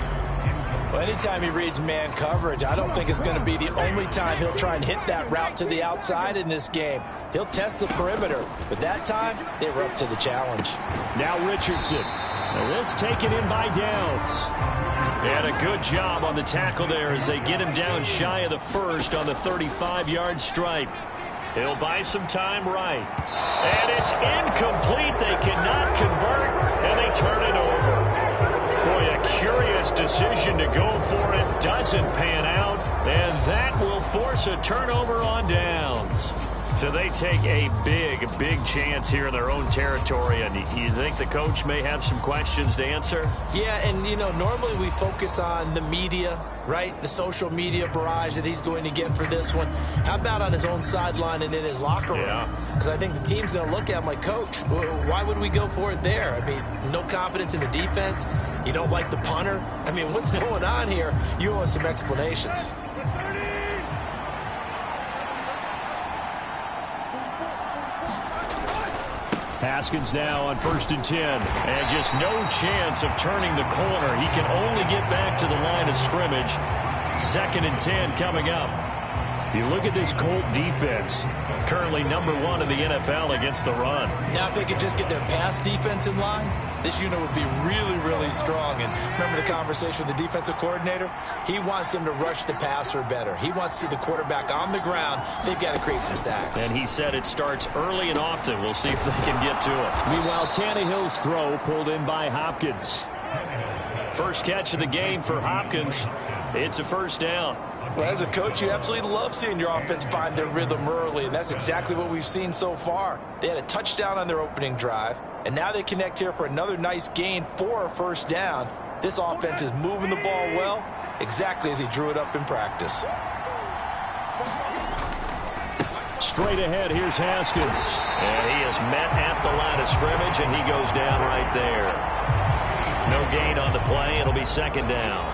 Well, anytime he reads man coverage, I don't think it's going to be the only time he'll try and hit that route to the outside in this game. He'll test the perimeter, but that time they were up to the challenge. Now Richardson. And this taken in by Downs. And a good job on the tackle there as they get him down shy of the 1st on the 35-yard stripe. He'll buy some time right. And it's incomplete. They cannot convert, and they turn it over. Boy, a curious decision to go for it. Doesn't pan out, and that will force a turnover on downs. So they take a big chance here in their own territory. And you think the coach may have some questions to answer? Yeah, and, you know, normally we focus on the media, right? The social media barrage that he's going to get for this one. How about on his own sideline and in his locker room? Yeah. Because I think the team's going to look at him like, Coach, why would we go for it there? I mean, no confidence in the defense. You don't like the punter. I mean, what's going on here? You owe us some explanations. Haskins now on 1st and 10. And just no chance of turning the corner. He can only get back to the line of scrimmage. 2nd and 10 coming up. You look at this Colt defense. Currently #1 in the NFL against the run. Now if they could just get their pass defense in line, this unit would be really strong. And remember the conversation with the defensive coordinator? He wants them to rush the passer better. He wants to see the quarterback on the ground. They've got to create some sacks. And he said it starts early and often. We'll see if they can get to it. Meanwhile, Tannehill's throw pulled in by Hopkins. First catch of the game for Hopkins. It's a 1st down. Well, as a coach, you absolutely love seeing your offense find their rhythm early, and that's exactly what we've seen so far. They had a touchdown on their opening drive, and now they connect here for another nice gain for a 1st down. This offense is moving the ball well, exactly as he drew it up in practice. Straight ahead, here's Haskins. And he is met at the line of scrimmage, and he goes down right there. No gain on the play. It'll be 2nd down.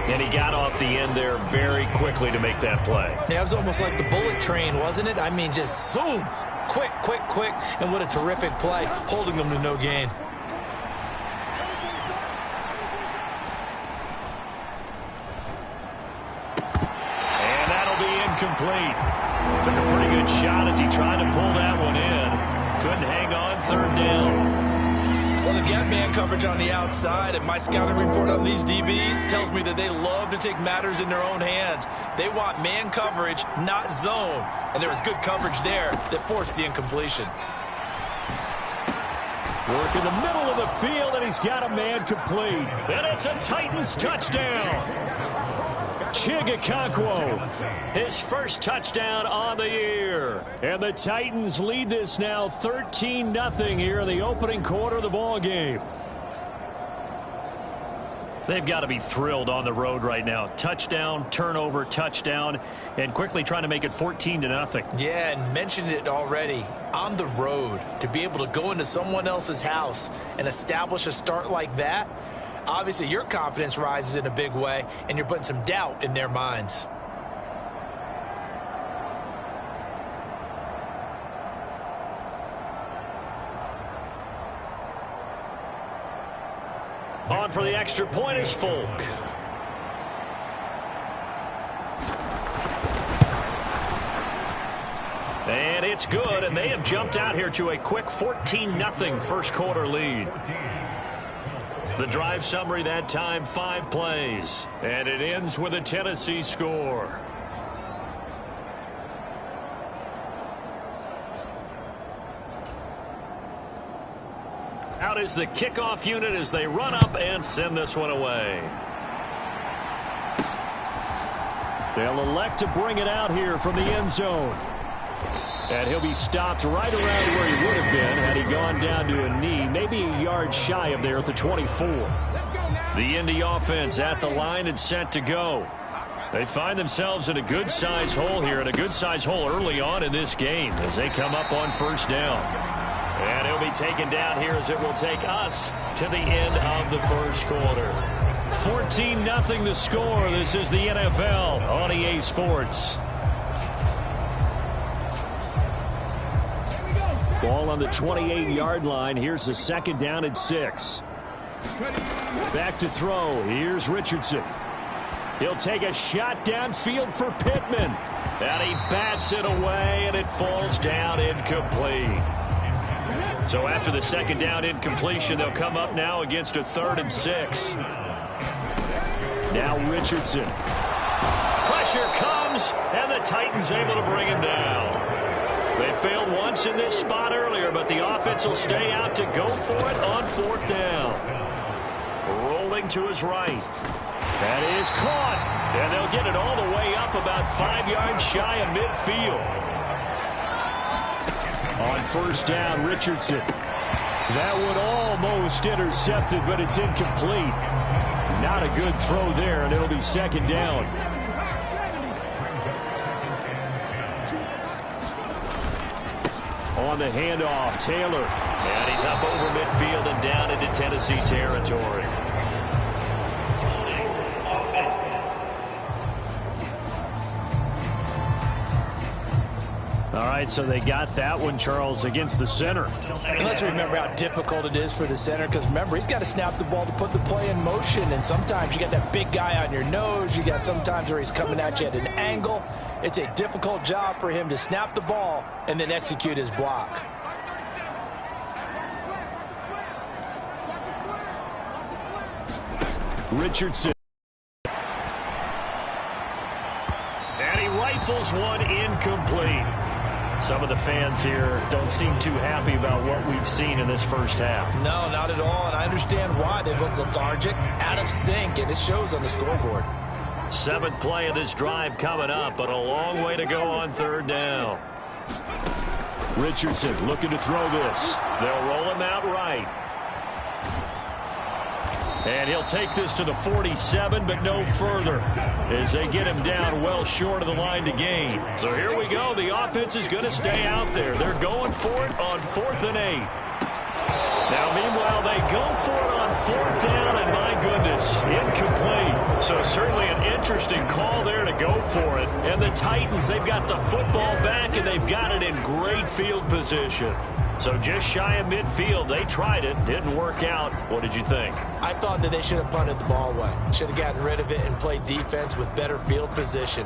And he got off the end there very quickly to make that play. Yeah, it was almost like the bullet train, wasn't it? I mean, just zoom. Quick. And what a terrific play, holding them to no gain. And that'll be incomplete. Took a pretty good shot as he tried to pull that one in. Couldn't hang on. 3rd down. Well, they've got man coverage on the outside, and my scouting report on these DBs tells me that they love to take matters in their own hands. They want man coverage, not zone. And there was good coverage there that forced the incompletion. Work in the middle of the field, and he's got a man complete. And it's a Titans touchdown. Chigakonkwo, his 1st touchdown on the year. And the Titans lead this now 13-0 here in the opening quarter of the ball game. They've got to be thrilled on the road right now. Touchdown, turnover, touchdown, and quickly trying to make it 14-0. Yeah, and mentioned it already. On the road, to be able to go into someone else's house and establish a start like that, obviously your confidence rises in a big way, and you're putting some doubt in their minds. On for the extra point is Folk. And it's good, and they have jumped out here to a quick 14-0 first quarter lead. The drive summary that time, 5 plays. And it ends with a Tennessee score. Out is the kickoff unit as they run up and send this one away. They'll elect to bring it out here from the end zone. And he'll be stopped right around where he would have been had he gone down to a knee, maybe a yard shy of there at the 24. The Indy offense at the line and set to go. They find themselves in a good-sized hole here, and a good-sized hole early on in this game as they come up on first down. And he'll be taken down here as it will take us to the end of the first quarter. 14-0 the score. This is the NFL on EA Sports. Ball on the 28-yard line. Here's the second down and 6. Back to throw. Here's Richardson. He'll take a shot downfield for Pittman. And he bats it away, and it falls down incomplete. So after the second down incompletion, they'll come up now against a 3rd and 6. Now Richardson. Pressure comes, and the Titans able to bring him down. They failed once in this spot earlier, but the offense will stay out to go for it on 4th down. Rolling to his right. That is caught, and they'll get it all the way up about 5 yards shy of midfield. On first down, Richardson. That one almost intercepted, but it's incomplete. Not a good throw there, and it'll be second down. On the handoff, Taylor. And he's up over midfield and down into Tennessee territory. All right, so they got that one, Charles, against the center. And let's remember how difficult it is for the center, because remember, he's got to snap the ball to put the play in motion, and sometimes you got that big guy on your nose. You got sometimes where he's coming at you at an angle. It's a difficult job for him to snap the ball and then execute his block. Richardson. And he rifles one incomplete. Some of the fans here don't seem too happy about what we've seen in this first half. No, not at all, and I understand why. They look lethargic, out of sync, and it shows on the scoreboard. 7th play of this drive coming up, but a long way to go on 3rd down. Richardson looking to throw this. They'll roll him out right. And he'll take this to the 47, but no further as they get him down well short of the line to gain. So here we go. The offense is going to stay out there. They're going for it on 4th and 8. Now, meanwhile, they go for it on 4th down, and my goodness, incomplete. So certainly an interesting call there to go for it. And the Titans, they've got the football back, and they've got it in great field position. So just shy of midfield. They tried it. Didn't work out. What did you think? I thought that they should have punted the ball away. Should have gotten rid of it and played defense with better field position.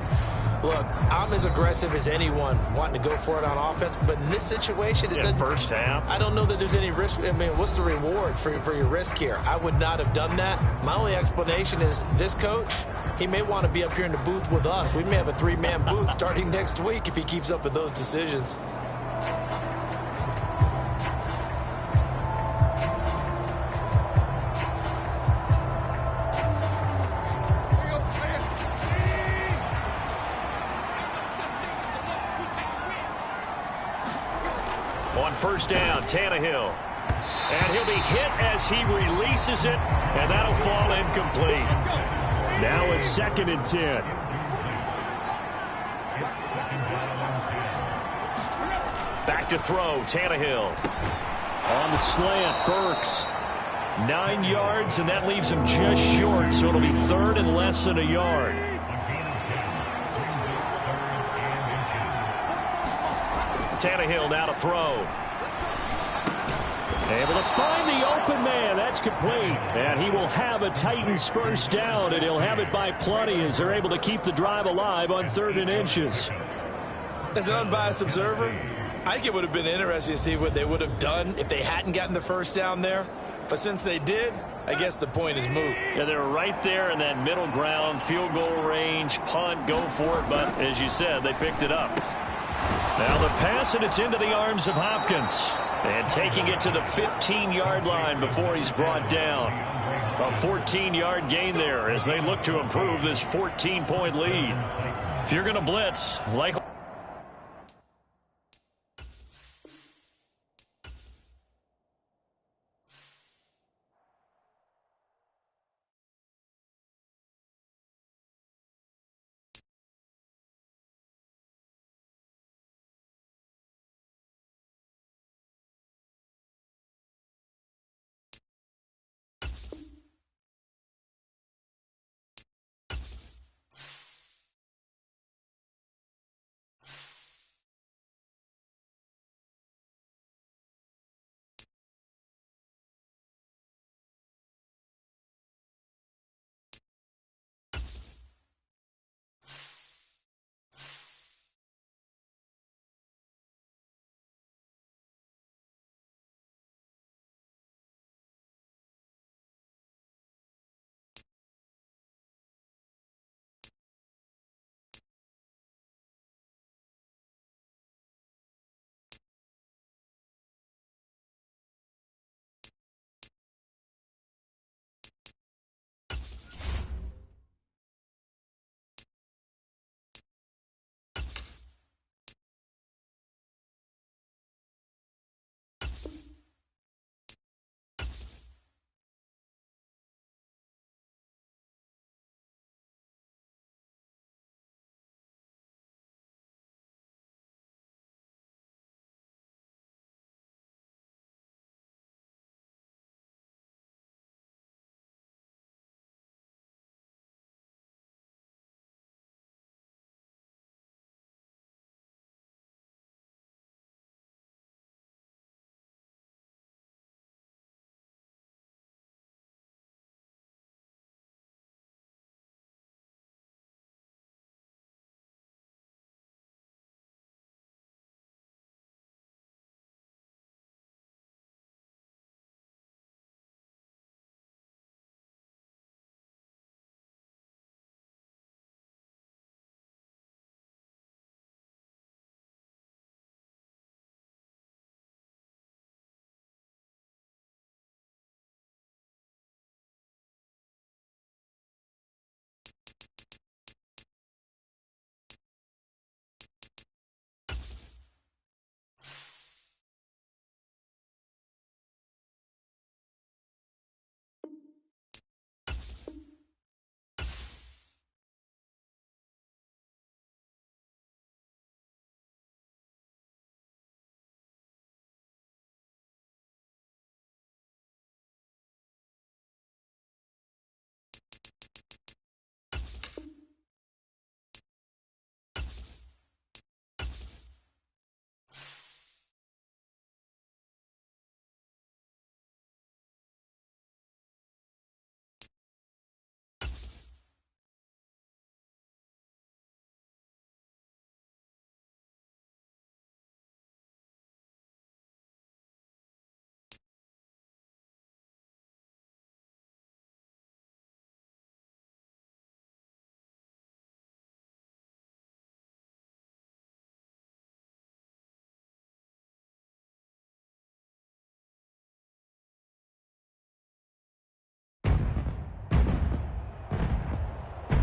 Look, I'm as aggressive as anyone wanting to go for it on offense, but in this situation, it doesn't. First half. I don't know that there's any risk. I mean, what's the reward for your risk here? I would not have done that. My only explanation is this coach, he may want to be up here in the booth with us. We may have a 3-man booth starting next week if he keeps up with those decisions. On first down, Tannehill. And he'll be hit as he releases it, and that'll fall incomplete. Now a 2nd and 10. Back to throw, Tannehill. On the slant, Burks. 9 yards, and that leaves him just short, so it'll be 3rd and less than a yard. Tannehill now to throw. Able to find the open man. That's complete. And he will have a Titans first down, and he'll have it by plenty as they're able to keep the drive alive on 3rd and inches. As an unbiased observer, I think it would have been interesting to see what they would have done if they hadn't gotten the first down there. But since they did, I guess the point is moot. Yeah, they're right there in that middle ground, field goal range, punt, go for it. But as you said, they picked it up. Now the pass, and it's into the arms of Hopkins. And taking it to the 15-yard line before he's brought down. A 14-yard gain there as they look to improve this 14-point lead. If you're going to blitz, likely.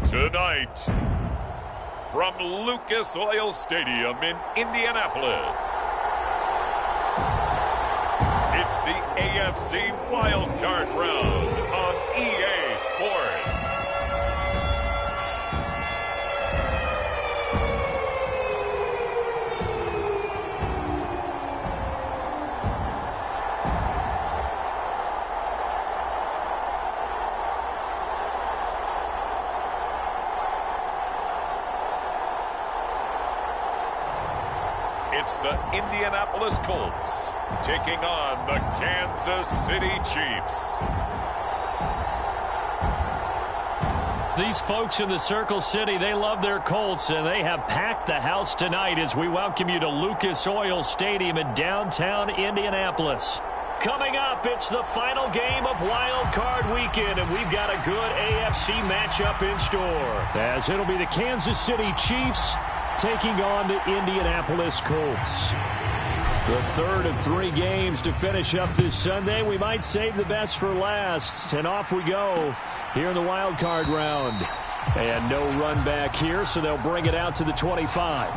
Tonight, from Lucas Oil Stadium in Indianapolis, it's the AFC Wildcard Round on EA Sports. It's the Indianapolis Colts taking on the Kansas City Chiefs. These folks in the Circle City, they love their Colts, and they have packed the house tonight as we welcome you to Lucas Oil Stadium in downtown Indianapolis. Coming up, it's the final game of Wild Card Weekend, and we've got a good AFC matchup in store, as it'll be the Kansas City Chiefs taking on the Indianapolis Colts. The third of 3 games to finish up this Sunday. We might save the best for last, and off we go here in the wild card round. And no run back here, so they'll bring it out to the 25.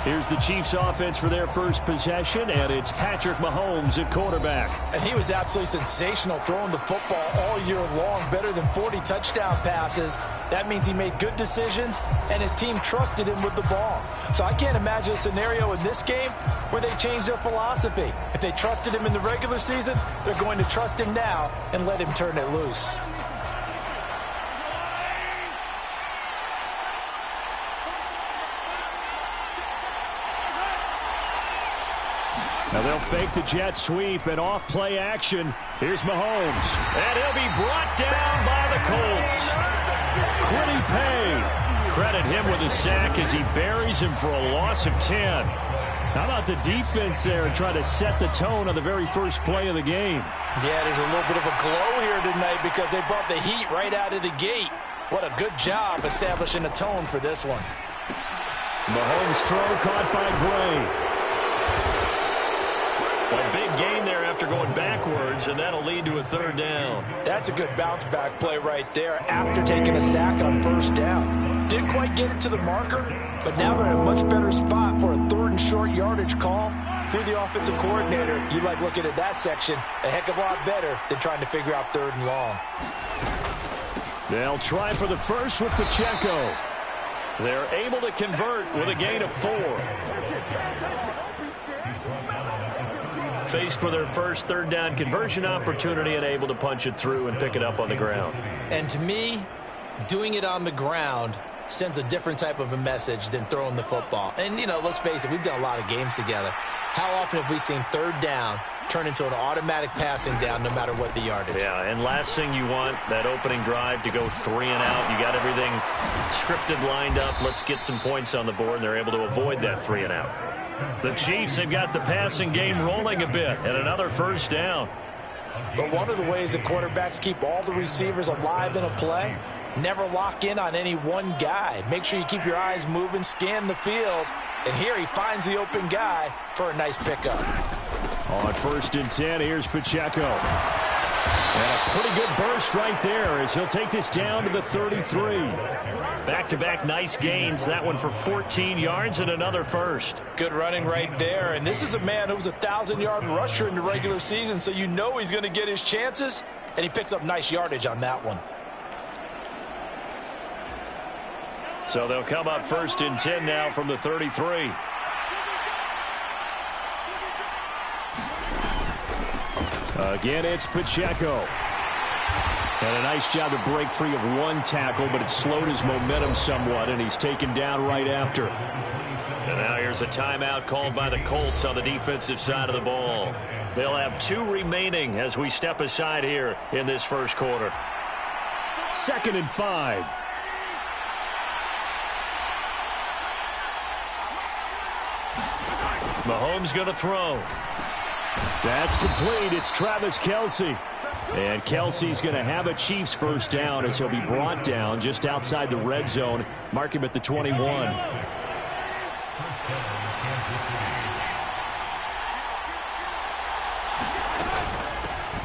Here's the Chiefs offense for their first possession, and it's Patrick Mahomes at quarterback. And he was absolutely sensational throwing the football all year long, better than 40 touchdown passes. That means he made good decisions, and his team trusted him with the ball. So I can't imagine a scenario in this game where they change their philosophy. If they trusted him in the regular season, they're going to trust him now and let him turn it loose. Now they'll fake the jet sweep and off play action. Here's Mahomes. And he'll be brought down by the Colts. Quiddy Pay. Credit him with a sack as he buries him for a loss of 10. How about the defense there trying to set the tone on the very first play of the game? Yeah, there's a little bit of a glow here tonight because they brought the heat right out of the gate. What a good job establishing a tone for this one. Mahomes' throw caught by Gray. A big gain there after going backwards, and that'll lead to a third down. That's a good bounce-back play right there after taking a sack on first down. Didn't quite get it to the marker, but now they're in a much better spot for a third and short yardage call. Through the offensive coordinator, you like looking at that section a heck of a lot better than trying to figure out third and long. They'll try for the first with Pacheco. They're able to convert with a gain of 4. Faced with their first third down conversion opportunity and able to punch it through and pick it up on the ground. And to me, doing it on the ground sends a different type of a message than throwing the football. And, you know, let's face it, we've done a lot of games together. How often have we seen third down turn into an automatic passing down no matter what the yardage? Yeah, and last thing you want, that opening drive to go 3 and out. You got everything scripted, lined up. Let's get some points on the board, and they're able to avoid that 3 and out. The Chiefs have got the passing game rolling a bit, and another first down. But one of the ways that quarterbacks keep all the receivers alive in a play, never lock in on any one guy. Make sure you keep your eyes moving, scan the field, and here he finds the open guy for a nice pickup. On 1st and 10, here's Pacheco. And a pretty good burst right there as he'll take this down to the 33. Back-to-back nice gains. That one for 14 yards and another first. Good running right there. And this is a man who was a 1,000-yard rusher in the regular season, so you know he's going to get his chances. And he picks up nice yardage on that one. So they'll come up 1st and 10 now from the 33. Again, it's Pacheco. And a nice job to break free of one tackle, but it slowed his momentum somewhat, and he's taken down right after. And now here's a timeout called by the Colts on the defensive side of the ball. They'll have 2 remaining as we step aside here in this first quarter. 2nd and 5. Mahomes going to throw. That's complete. It's Travis Kelce. And Kelsey's going to have a Chiefs first down as he'll be brought down just outside the red zone. Mark him at the 21.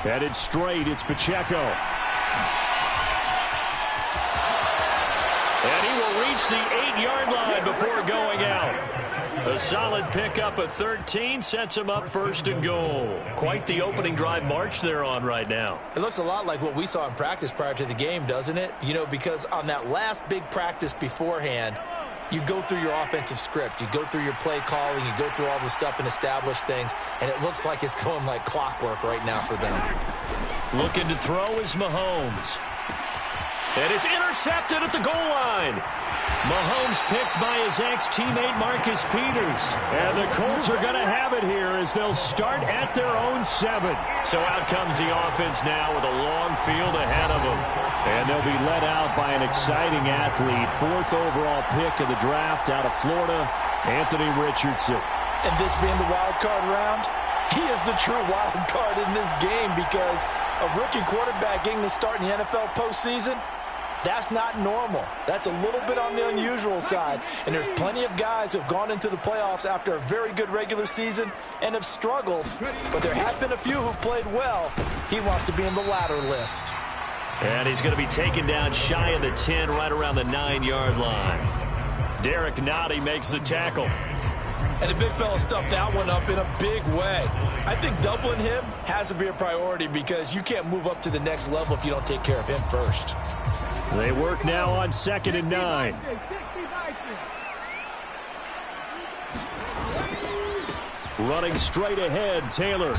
Headed straight, it's Pacheco. And he will reach the 8-yard line before going out. A solid pickup of 13 sets him up first and goal. Quite the opening drive march they're on right now. It looks a lot like what we saw in practice prior to the game, doesn't it? You know, because on that last big practice beforehand, you go through your offensive script. You go through your play calling. You go through all the stuff and establish things. And it looks like it's going like clockwork right now for them. Looking to throw is Mahomes. And it's intercepted at the goal line. Mahomes picked by his ex-teammate Marcus Peters. And the Colts are going to have it here as they'll start at their own 7. So out comes the offense now with a long field ahead of them. And they'll be led out by an exciting athlete. 4th overall pick of the draft out of Florida, Anthony Richardson. And this being the wild card round, he is the true wild card in this game because a rookie quarterback getting to start in the NFL postseason, that's not normal. That's a little bit on the unusual side. And there's plenty of guys who have gone into the playoffs after a very good regular season and have struggled. But there have been a few who played well. He wants to be in the latter list. And he's going to be taken down shy of the 10, right around the 9-yard line. Derek Nottie makes the tackle. And the big fella stuffed that one up in a big way. I think doubling him has to be a priority because you can't move up to the next level if you don't take care of him first. They work now on 2nd and 9. Running straight ahead, Taylor.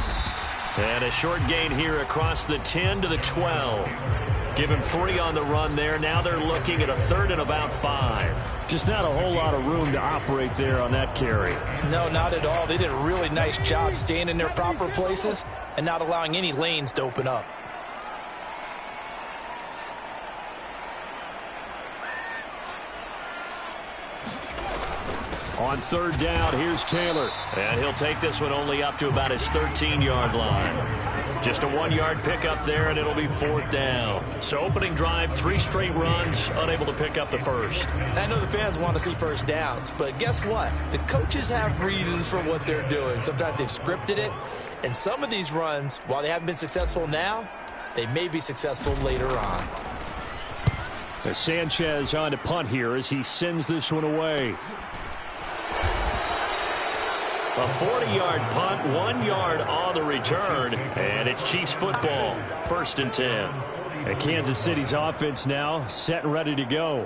And a short gain here across the 10 to the 12. Give him 3 on the run there. Now they're looking at a 3rd and about 5. Just not a whole lot of room to operate there on that carry. No, not at all. They did a really nice job staying in their proper places and not allowing any lanes to open up. On 3rd down, here's Taylor. And he'll take this one only up to about his 13-yard line. Just a 1-yard pickup there, and it'll be 4th down. So opening drive, 3 straight runs, unable to pick up the first. I know the fans want to see first downs, but guess what? The coaches have reasons for what they're doing. Sometimes they've scripted it, and some of these runs, while they haven't been successful now, they may be successful later on. Sanchez on to punt here as he sends this one away. A 40-yard punt, 1 yard on the return, and it's Chiefs football, 1st and 10. And Kansas City's offense now set and ready to go.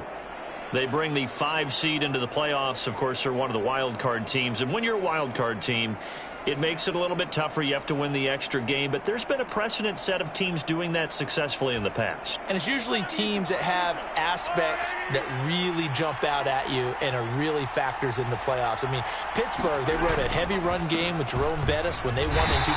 They bring the 5 seed into the playoffs. Of course, they're one of the wild card teams. And when you're a wild card team, it makes it a little bit tougher. You have to win the extra game. But there's been a precedent set of teams doing that successfully in the past. And it's usually teams that have aspects that really jump out at you and are really factors in the playoffs. I mean, Pittsburgh, they rode a heavy run game with Jerome Bettis when they won in 2005.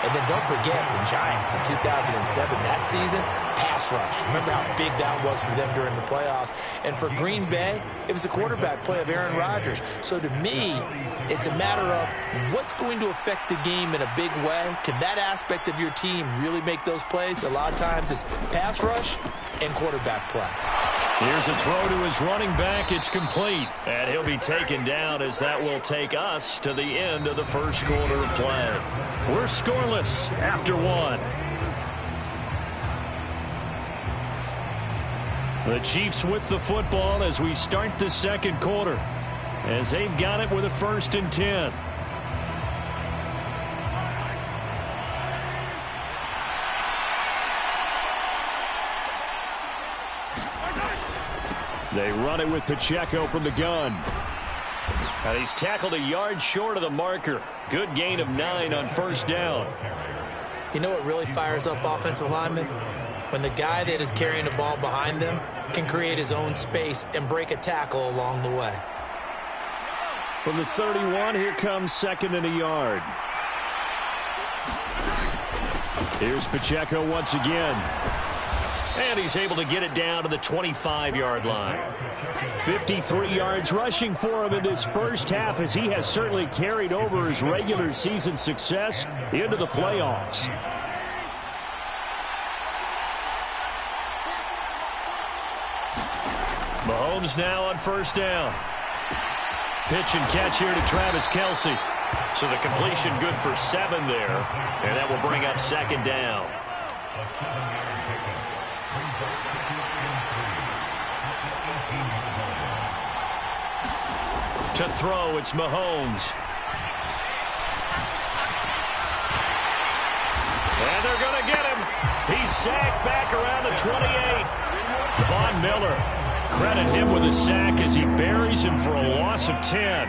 And then don't forget the Giants in 2007. That season, pass rush. Remember how big that was for them during the playoffs. And for Green Bay, it was a quarterback play of Aaron Rodgers. So to me, it's a matter of what's going to affect the game in a big way. Can that aspect of your team really make those plays? A lot of times it's pass rush and quarterback play. Here's a throw to his running back. It's complete. And he'll be taken down as that will take us to the end of the first quarter of play. We're scoreless after 1. The Chiefs with the football as we start the second quarter, as they've got it with a 1st and 10. They run it with Pacheco from the gun. And he's tackled a yard short of the marker. Good gain of 9 on 1st down. You know what really fires up offensive linemen? When the guy that is carrying the ball behind them can create his own space and break a tackle along the way. From the 31, here comes 2nd and a yard. Here's Pacheco once again. And he's able to get it down to the 25-yard line. 53 yards rushing for him in this first half, as he has certainly carried over his regular season success into the playoffs. Mahomes now on 1st down. Pitch and catch here to Travis Kelce. So the completion good for 7 there. And that will bring up 2nd down. To throw, it's Mahomes. And they're going to get him. He's sacked back around the 28. Von Miller, credit him with a sack as he buries him for a loss of 10.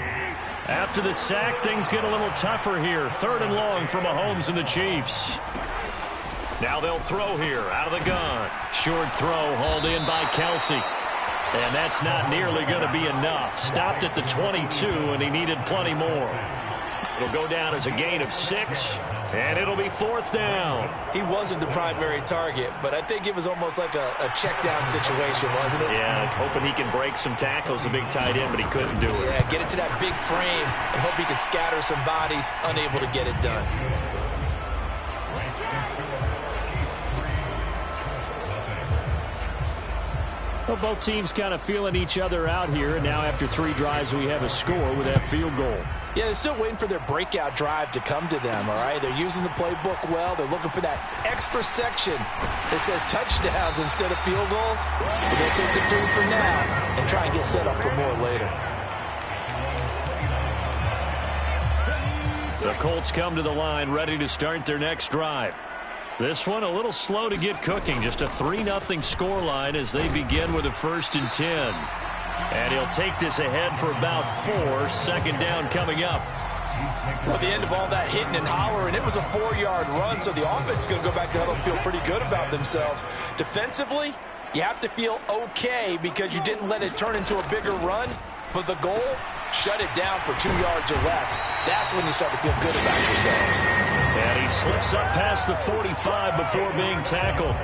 After the sack, things get a little tougher here. 3rd and long for Mahomes and the Chiefs. Now they'll throw here out of the gun. Short throw hauled in by Kelsey. And that's not nearly going to be enough. Stopped at the 22, and he needed plenty more. It'll go down as a gain of 6, and it'll be 4th down. He wasn't the primary target, but I think it was almost like a check down situation, wasn't it? Yeah, hoping he can break some tackles, the big tight end, but he couldn't do it. Yeah, get it to that big frame and hope he can scatter some bodies, unable to get it done. Well, both teams kind of feeling each other out here, and now after 3 drives, we have a score with that field goal. Yeah, they're still waiting for their breakout drive to come to them, all right? They're using the playbook well. They're looking for that extra section that says touchdowns instead of field goals. But they'll take the 3 for now and try and get set up for more later. The Colts come to the line ready to start their next drive. This one a little slow to get cooking. Just a 3-0 scoreline as they begin with a 1st and 10. And he'll take this ahead for about 4. 2nd down coming up. Well, at the end of all that hitting and hollering, it was a 4-yard run, so the offense is going to go back to huddle and feel pretty good about themselves. Defensively, you have to feel okay because you didn't let it turn into a bigger run. But the goal, shut it down for 2 yards or less. That's when you start to feel good about yourselves. And he slips up past the 45 before being tackled.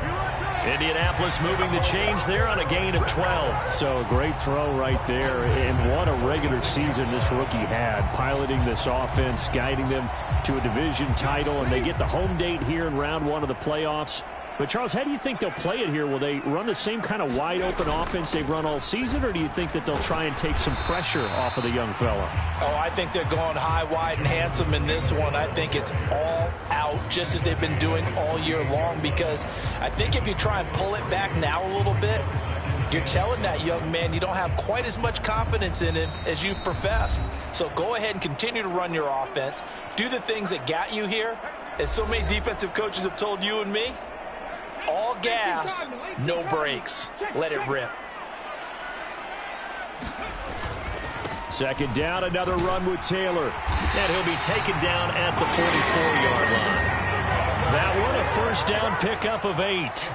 Indianapolis moving the chains there on a gain of 12. So a great throw right there. And what a regular season this rookie had, piloting this offense, guiding them to a division title. And they get the home date here in round 1 of the playoffs. But, Charles, how do you think they'll play it here? Will they run the same kind of wide-open offense they've run all season, or do you think that they'll try and take some pressure off of the young fella? Oh, I think they're going high, wide, and handsome in this one. I think it's all out, just as they've been doing all year long, because I think if you try and pull it back now a little bit, you're telling that young man you don't have quite as much confidence in him as you've professed. So go ahead and continue to run your offense. Do the things that got you here. As so many defensive coaches have told you and me, all gas, no brakes. Let it rip. 2nd down, another run with Taylor. And he'll be taken down at the 44-yard line. That one, a 1st down pickup of 8.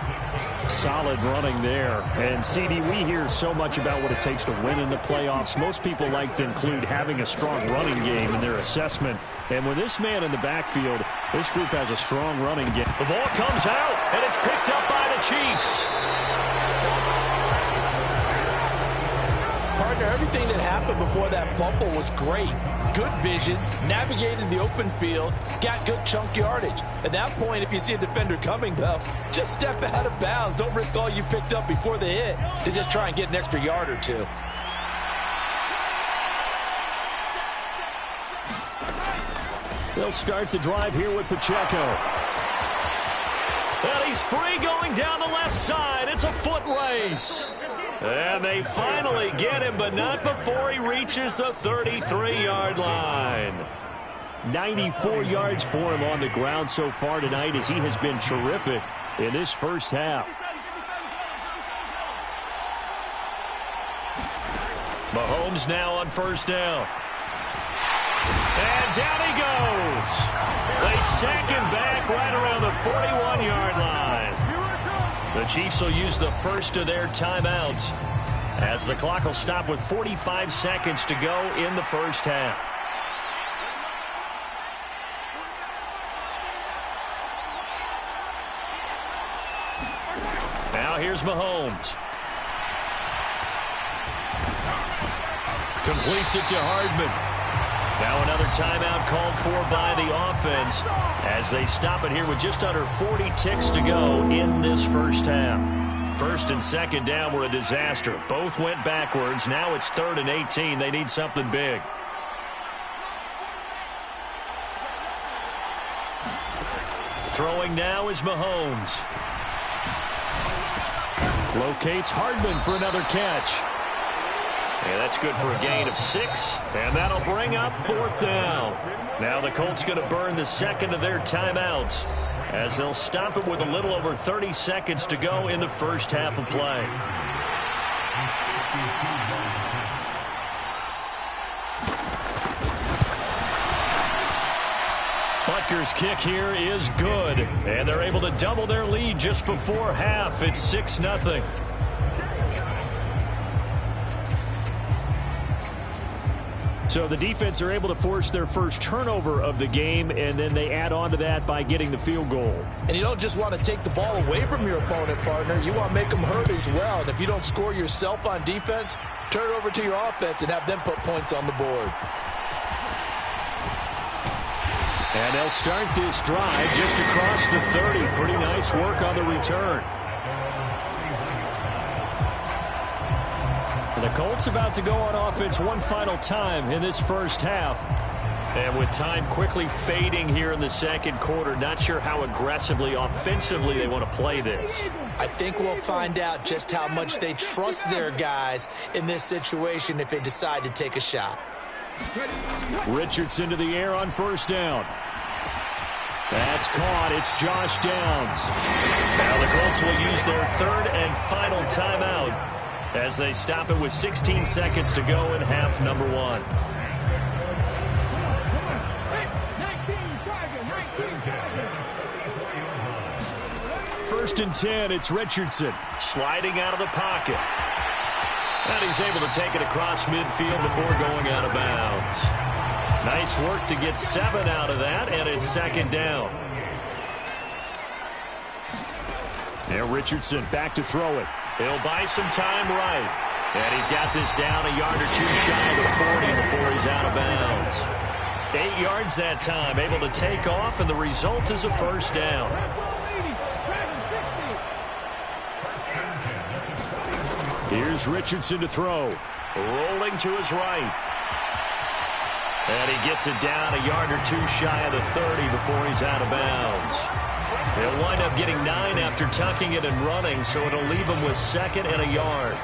Solid running there. And, CD, we hear so much about what it takes to win in the playoffs. Most people like to include having a strong running game in their assessment. And with this man in the backfield, this group has a strong running game. The ball comes out, and it's picked up by the Chiefs. Partner, everything that happened before that fumble was great. Good vision, navigated the open field, got good chunk yardage. At that point, if you see a defender coming, though, just step out of bounds. Don't risk all you picked up before the hit to just try and get an extra yard or 2. They'll start the drive here with Pacheco. And he's free going down the left side. It's a foot race. And they finally get him, but not before he reaches the 33-yard line. 94 yards for him on the ground so far tonight, as he has been terrific in this first half. Mahomes now on 1st down. And down he goes. They sack him back right around the 41-yard line. The Chiefs will use the first of their timeouts as the clock will stop with 45 seconds to go in the first half. Now here's Mahomes. Completes it to Hardman. Now another timeout called for by the offense as they stop it here with just under 40 ticks to go in this first half. 1st and 2nd down were a disaster. Both went backwards. Now it's 3rd and 18. They need something big. Throwing now is Mahomes. Locates Hardman for another catch. And that's good for a gain of 6. And that'll bring up 4th down. Now the Colts going to burn the second of their timeouts as they'll stop it with a little over 30 seconds to go in the first half of play. Butker's kick here is good. And they're able to double their lead just before half. It's 6-0. So the defense are able to force their first turnover of the game, and then they add on to that by getting the field goal. And you don't just want to take the ball away from your opponent, partner. You want to make them hurt as well. And if you don't score yourself on defense, turn it over to your offense and have them put points on the board. And they'll start this drive just across the 30. Pretty nice work on the return. The Colts about to go on offense one final time in this first half. And with time quickly fading here in the second quarter, not sure how aggressively, offensively they want to play this. I think we'll find out just how much they trust their guys in this situation if they decide to take a shot. Richardson to the air on first down. That's caught. It's Josh Downs. Now the Colts will use their third and final timeout as they stop it with 16 seconds to go in half number 1. First and 10, it's Richardson. Sliding out of the pocket. And he's able to take it across midfield before going out of bounds. Nice work to get 7 out of that, and it's second down. Now Richardson back to throw it. He'll buy some time right. And he's got this down a yard or two shy of the 40 before he's out of bounds. 8 yards that time, able to take off, and the result is a first down. Here's Richardson to throw. Rolling to his right. And he gets it down a yard or two shy of the 30 before he's out of bounds. They'll wind up getting 9 after tucking it and running, so it'll leave them with 2nd and a yard.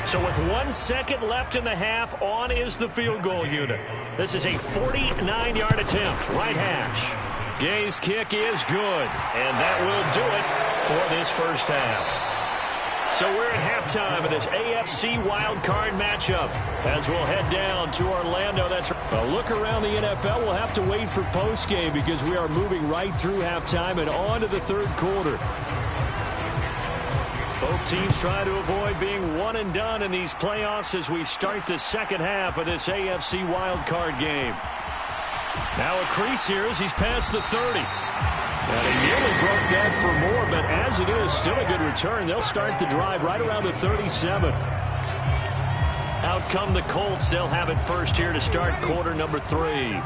So with 1 second left in the half, on is the field goal unit. This is a 49-yard attempt, right hash. Gay's kick is good, and that will do it for this first half. So we're at halftime of this AFC wildcard matchup as we'll head down to Orlando. That's a look around the NFL. We'll have to wait for postgame because we are moving right through halftime and on to the third quarter. Both teams trying to avoid being one and done in these playoffs as we start the second half of this AFC wildcard game. Now a crease here as he's past the 30. And he nearly broke that for more, but as it is, still a good return. They'll start the drive right around the 37. Out come the Colts. They'll have it first here to start quarter number 3.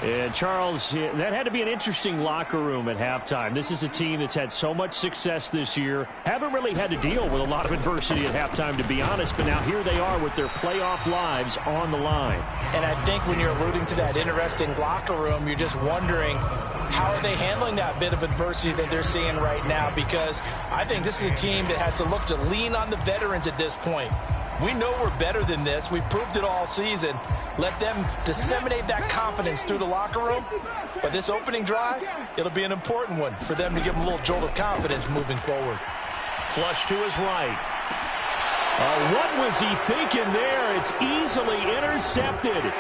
And Charles, that had to be an interesting locker room at halftime. This is a team that's had so much success this year. Haven't really had to deal with a lot of adversity at halftime, to be honest. But now here they are with their playoff lives on the line. And I think when you're alluding to that interesting locker room, you're just wondering, how are they handling that bit of adversity that they're seeing right now? Because I think this is a team that has to look to lean on the veterans at this point. We know we're better than this. We've proved it all season. Let them disseminate that confidence through the locker room. But this opening drive, it'll be an important one for them to give them a little jolt of confidence moving forward. Flush to his right. What was he thinking there? It's easily intercepted.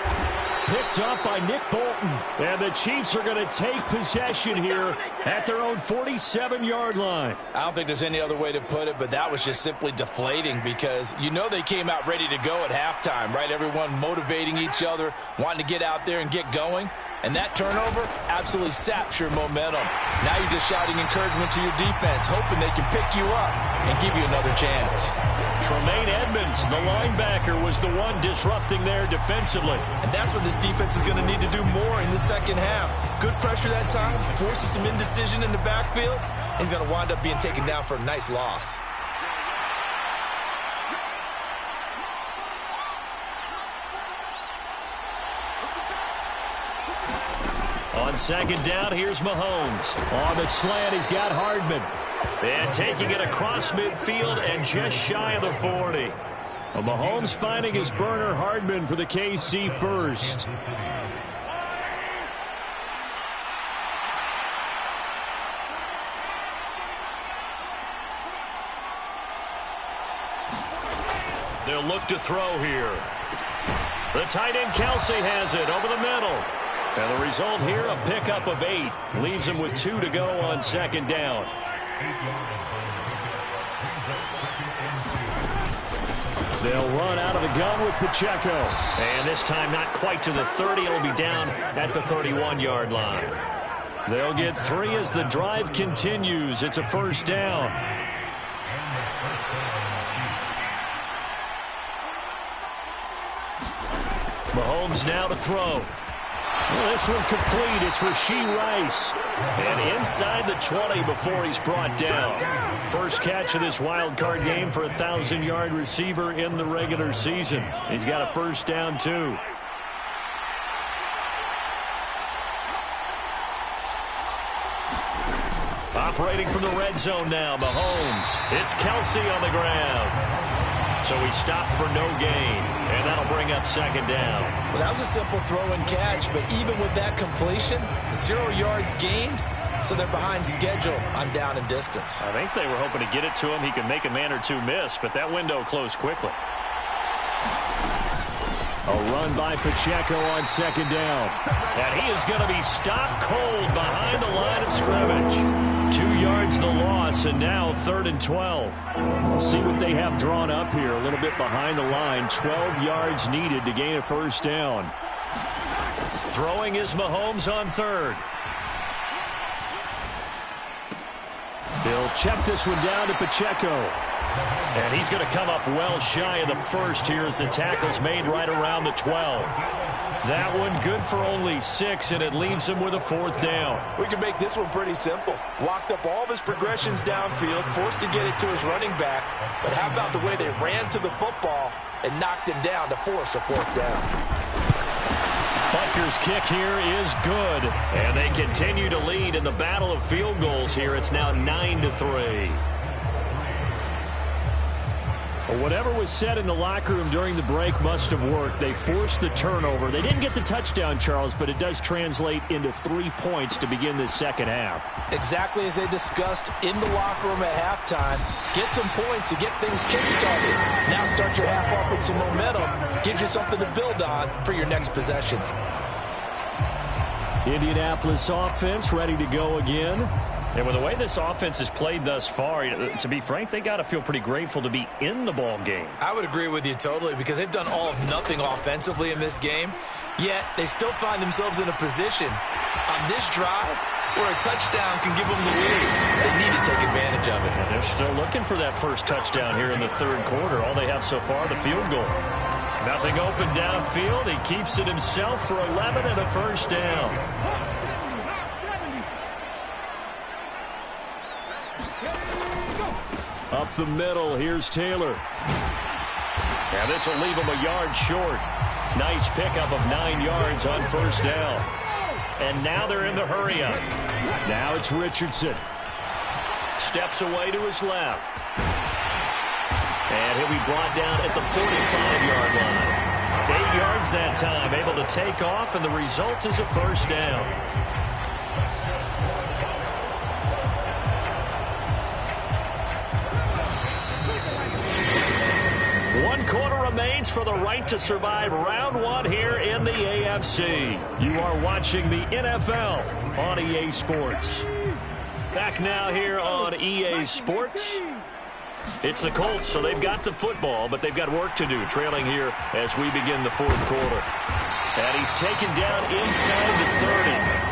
Picked up by Nick Bolton. And the Chiefs are going to take possession here at their own 47-yard line. I don't think there's any other way to put it, but that was just simply deflating because you know they came out ready to go at halftime, right? Everyone motivating each other, wanting to get out there and get going. And that turnover absolutely saps your momentum. Now you're just shouting encouragement to your defense, hoping they can pick you up and give you another chance. Tremaine Edmonds, the linebacker, was the one disrupting there defensively. And that's what this defense is going to need to do more in the second half. Good pressure that time, forces some indecision in the backfield. He's going to wind up being taken down for a nice loss. On second down, here's Mahomes. On the slant, he's got Hardman. And taking it across midfield and just shy of the 40. Well, Mahomes finding his burner, Hardman, for the KC first. They'll look to throw here. The tight end Kelsey has it over the middle. And the result here, a pickup of 8. Leaves him with 2 to go on second down. They'll run out of the gun with Pacheco. And this time not quite to the 30. It'll be down at the 31-yard line. They'll get 3 as the drive continues. It's a first down. Mahomes now to throw. Well, this one complete. It's Rashee Rice. And inside the 20 before he's brought down. First catch of this wild card game for a 1,000-yard receiver in the regular season. He's got a first down, too. Operating from the red zone now, Mahomes. It's Kelsey on the ground. So he stopped for no gain, and that'll bring up second down. Well, that was a simple throw and catch, but even with that completion, 0 yards gained, so they're behind schedule on down and distance. I think they were hoping to get it to him. He could make a man or two miss, but that window closed quickly. A run by Pacheco on second down. And he is going to be stopped cold behind the line of scrimmage. 2 yards the loss, and now 3rd and 12. We'll see what they have drawn up here. A little bit behind the line. 12 yards needed to gain a first down. Throwing is Mahomes on 3rd. He'll check this one down to Pacheco. And he's going to come up well shy of the first here as the tackle's made right around the 12. That one good for only 6, and it leaves him with a 4th down. We can make this one pretty simple. Walked up all of his progressions downfield, forced to get it to his running back. But how about the way they ran to the football and knocked him down to force a 4th down? Butker's kick here is good. And they continue to lead in the battle of field goals here. It's now 9-3. Well, whatever was said in the locker room during the break must have worked. They forced the turnover. They didn't get the touchdown, Charles, but it does translate into 3 points to begin this second half. Exactly as they discussed in the locker room at halftime. Get some points to get things kick-started. Now start your half off with some momentum. Gives you something to build on for your next possession. Indianapolis offense ready to go again. And with the way this offense has played thus far, to be frank, they got to feel pretty grateful to be in the ball game. I would agree with you totally because they've done all of nothing offensively in this game, yet they still find themselves in a position on this drive where a touchdown can give them the lead. They need to take advantage of it. And they're still looking for that first touchdown here in the 3rd quarter. All they have so far, the field goal. Nothing open downfield. He keeps it himself for 11 and a first down. Up the middle, here's Taylor. Now this will leave him a yard short. Nice pickup of 9 yards on first down. And now they're in the hurry-up. Now it's Richardson. Steps away to his left. And he'll be brought down at the 45-yard line. 8 yards that time, able to take off, and the result is a first down. 1 quarter remains for the right to survive round 1 here in the AFC. You are watching the NFL on EA Sports. Back now here on EA Sports. It's the Colts, so they've got the football, but they've got work to do, trailing here as we begin the 4th quarter. And he's taken down inside the 30.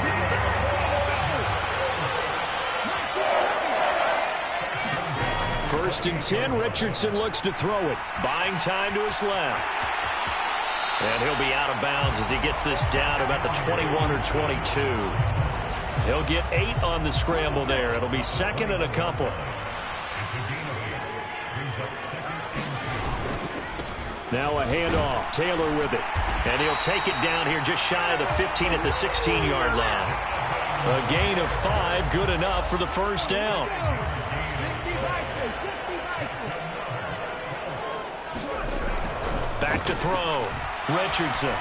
First and 10, Richardson looks to throw it. Buying time to his left. And he'll be out of bounds as he gets this down about the 21 or 22. He'll get 8 on the scramble there. It'll be 2nd and a couple. Now a handoff. Taylor with it. And he'll take it down here just shy of the 15 at the 16-yard line. A gain of 5, good enough for the first down. back to throw. Richardson.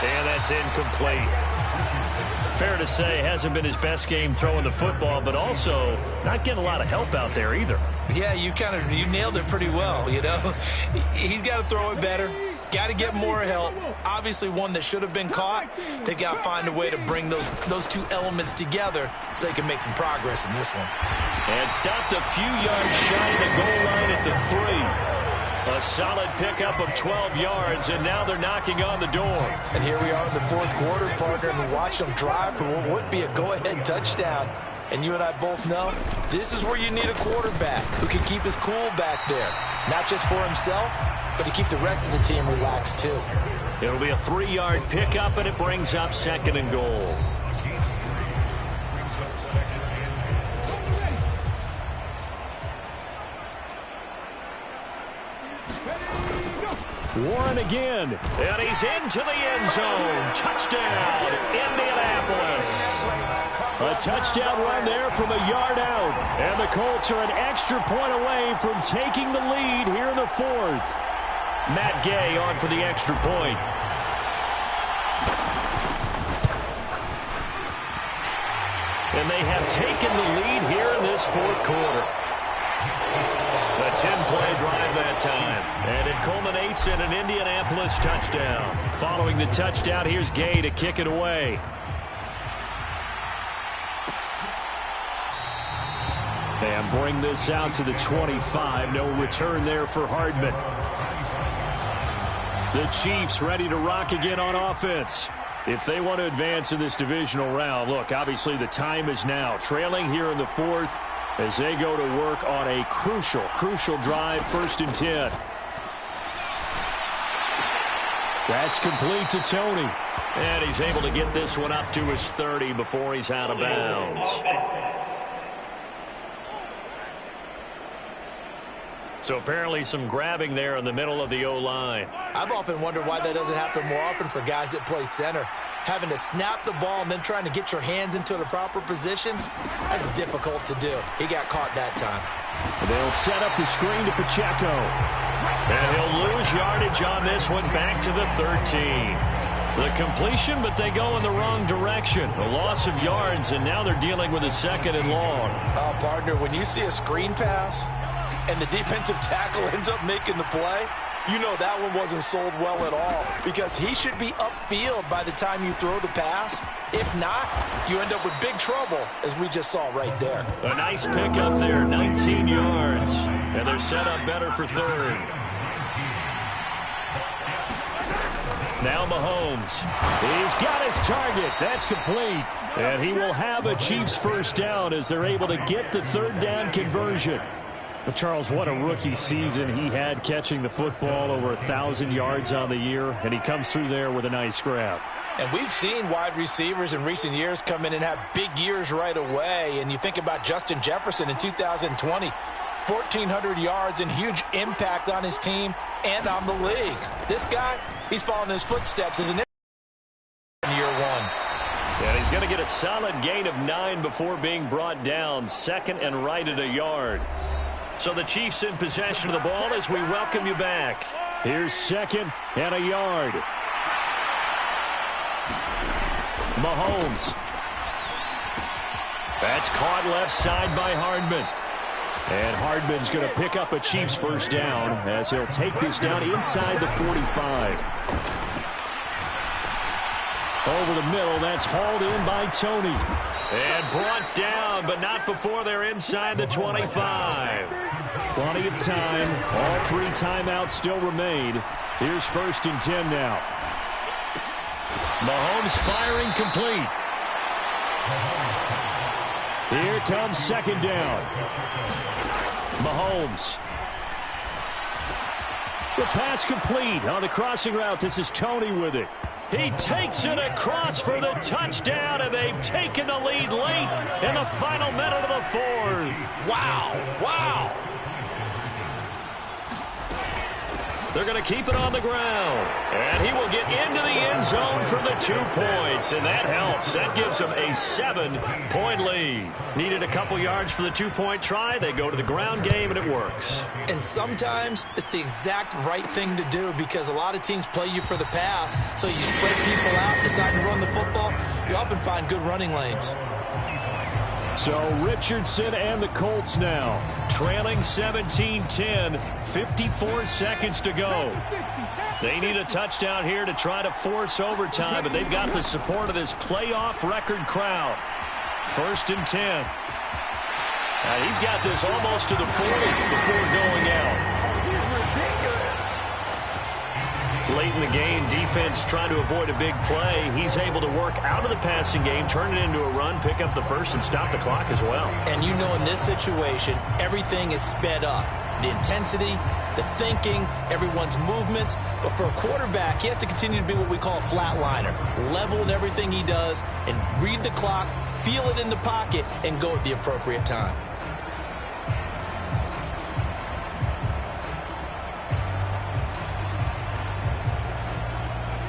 And that's incomplete. Fair to say, hasn't been his best game throwing the football, but also not getting a lot of help out there either. Yeah, you nailed it pretty well, you know. He's got to throw it better. Got to get more help. Obviously one that should have been caught. They've got to find a way to bring those two elements together so they can make some progress in this one. And stopped a few yards shy of the goal line at the 3. A solid pickup of 12 yards, and now they're knocking on the door. And here we are in the fourth quarter, partner, and we watch them drive for what would be a go-ahead touchdown. And you and I both know this is where you need a quarterback who can keep his cool back there. Not just for himself, but to keep the rest of the team relaxed too. It'll be a 3-yard pickup, and it brings up 2nd and goal. Warren again, and he's into the end zone. Touchdown, Indianapolis. A touchdown run there from a yard out, and the Colts are an extra point away from taking the lead here in the 4th. Matt Gay on for the extra point. And they have taken the lead here in this 4th quarter. A 10-play drive that time, and it culminates in an Indianapolis touchdown. Following the touchdown, here's Gay to kick it away. And bring this out to the 25. No return there for Hardman. The Chiefs ready to rock again on offense. If they want to advance in this divisional round, look, obviously the time is now. Trailing here in the 4th as they go to work on a crucial drive, 1st and 10. That's complete to Tony. And he's able to get this one up to his 30 before he's out of bounds. So apparently some grabbing there in the middle of the O-line. I've often wondered why that doesn't happen more often for guys that play center. Having to snap the ball and then trying to get your hands into the proper position, that's difficult to do. He got caught that time. And they'll set up the screen to Pacheco. And he'll lose yardage on this one back to the 13. The completion, but they go in the wrong direction. A loss of yards, and now they're dealing with a 2nd and long. Partner, when you see a screen pass and the defensive tackle ends up making the play, you know that one wasn't sold well at all because he should be upfield by the time you throw the pass. If not, you end up with big trouble, as we just saw right there. A nice pickup there, 19 yards. And they're set up better for 3rd. Now Mahomes. He's got his target. That's complete. And he will have a Chiefs 1st down as they're able to get the 3rd down conversion. But Charles, what a rookie season he had catching the football, over 1,000 yards on the year, and he comes through there with a nice grab. And we've seen wide receivers in recent years come in and have big years right away. And you think about Justin Jefferson in 2020, 1,400 yards and huge impact on his team and on the league. This guy, he's following his footsteps as an in year 1. And he's going to get a solid gain of 9 before being brought down, 2nd and right at a yard. So the Chiefs in possession of the ball as we welcome you back. Here's 2nd and a yard. Mahomes. That's caught left side by Hardman. And Hardman's going to pick up a Chiefs 1st down as he'll take this down inside the 45. Over the middle, that's hauled in by Tony. And brought down, but not before they're inside the 25. Plenty of time. All 3 timeouts still remain. Here's 1st and 10 now. Mahomes firing complete. Here comes 2nd down. Mahomes. The pass complete on the crossing route. This is Tony with it. He takes it across for the touchdown, and they've taken the lead late in the final minute of the 4th. Wow. They're going to keep it on the ground. And he will get into the end zone for the 2 points. And that helps. That gives them a 7-point lead. Needed a couple yards for the 2-point try. They go to the ground game, and it works. And sometimes it's the exact right thing to do because a lot of teams play you for the pass. So you spread people out, decide to run the football. You often find good running lanes. So Richardson and the Colts now trailing 17-10, 54 seconds to go. They need a touchdown here to try to force overtime, but they've got the support of this playoff record crowd. 1st and 10. He's got this almost to the 40 before going out. Late in the game, defense trying to avoid a big play. He's able to work out of the passing game, turn it into a run, pick up the first, and stop the clock as well. And you know in this situation, everything is sped up. The intensity, the thinking, everyone's movements. But for a quarterback, he has to continue to be what we call a flatliner. Level in everything he does and read the clock, feel it in the pocket, and go at the appropriate time.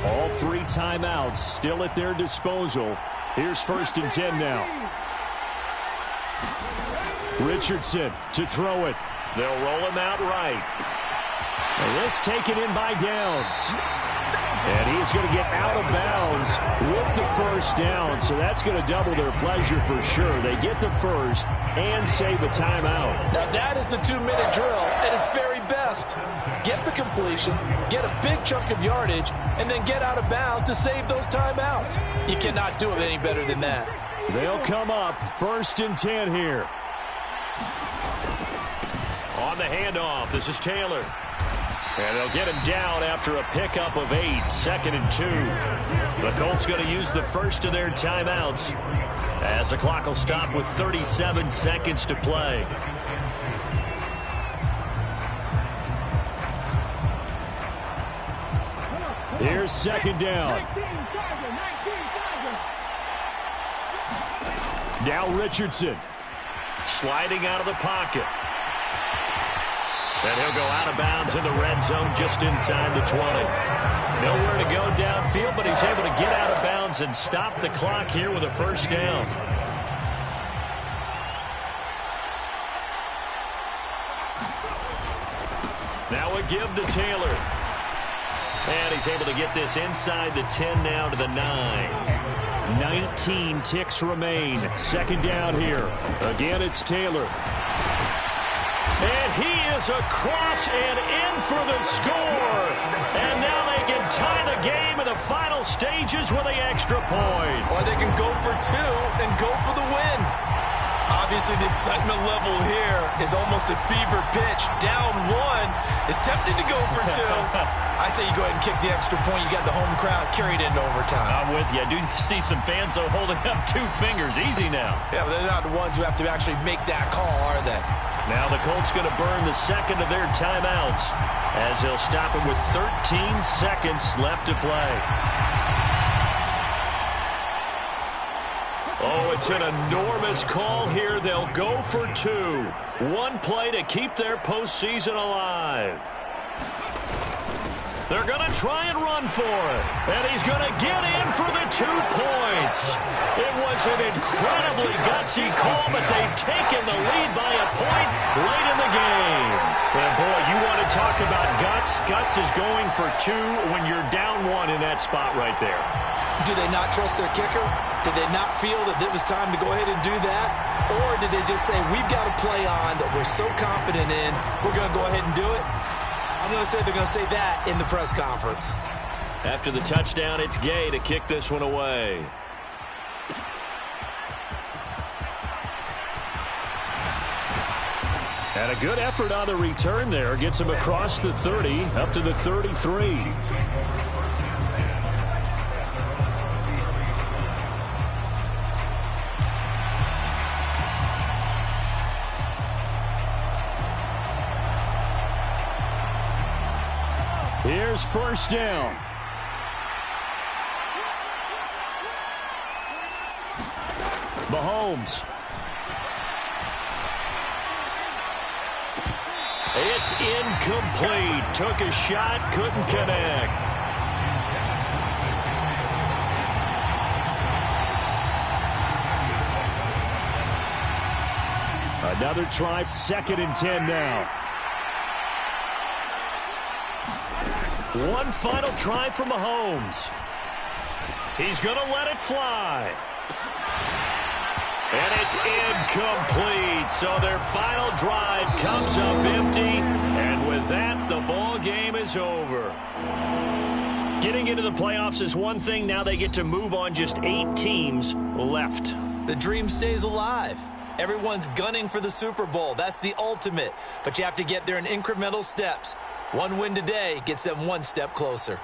All 3 timeouts still at their disposal. Here's 1st and 10 now. Richardson to throw it. They'll roll him out right. And this taken in by Downs. And he's going to get out of bounds with the first down. So that's going to double their pleasure for sure. They get the first and save a timeout. Now that is the 2-minute drill at its very best. Get the completion, get a big chunk of yardage, and then get out of bounds to save those timeouts. You cannot do it any better than that. They'll come up 1st and 10 here. On the handoff, this is Taylor. And they'll get him down after a pickup of 8, 2nd and 2. The Colts going to use the first of their timeouts as the clock will stop with 37 seconds to play. Here's 2nd down. Now Richardson sliding out of the pocket. And he'll go out of bounds in the red zone just inside the 20. Nowhere to go downfield, but he's able to get out of bounds and stop the clock here with a first down. Now a give to Taylor. And he's able to get this inside the 10 now to the 9. 19 ticks remain. 2nd down here. Again, it's Taylor. And he is across and in for the score. And now they can tie the game in the final stages with the extra point. Or they can go for 2 and go for the win. Obviously, the excitement level here is almost a fever pitch. Down 1 is tempted to go for 2. I say you go ahead and kick the extra point. You got the home crowd carried into overtime. I'm with you. I do see some fans, though, holding up 2 fingers. Easy now. Yeah, but they're not the ones who have to actually make that call, are they? Now the Colts going to burn the 2nd of their timeouts as they'll stop it with 13 seconds left to play. Oh, it's an enormous call here. They'll go for 2. 1 play to keep their postseason alive. They're going to try and run for it. And he's going to get in for the 2 points. It was an incredibly gutsy call, but they've taken the lead by a point late in the game. And boy, you want to talk about guts. Guts is going for 2 when you're down 1 in that spot right there. Do they not trust their kicker? Did they not feel that it was time to go ahead and do that? Or did they just say, we've got a play on that we're so confident in, we're going to go ahead and do it? I'm going to say they're going to say that in the press conference. After the touchdown, it's Gay to kick this one away. And a good effort on the return there. Gets him across the 30, up to the 33. Here's 1st down. Mahomes. It's incomplete. Took a shot, couldn't connect. Another try, 2nd and 10 now. One final try from Mahomes. He's going to let it fly. And it's incomplete. So their final drive comes up empty. And with that, the ball game is over. Getting into the playoffs is one thing. Now they get to move on. Just 8 teams left. The dream stays alive. Everyone's gunning for the Super Bowl. That's the ultimate. But you have to get there in incremental steps. One win today gets them one step closer.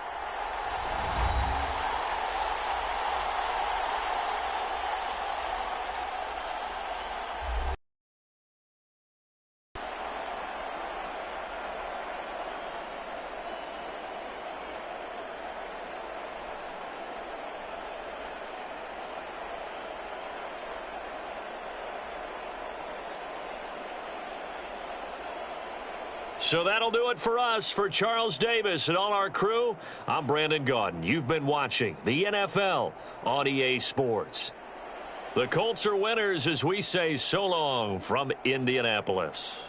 So that'll do it for us. For Charles Davis and all our crew, I'm Brandon Gaudin. You've been watching the NFL on EA Sports. The Colts are winners as we say so long from Indianapolis.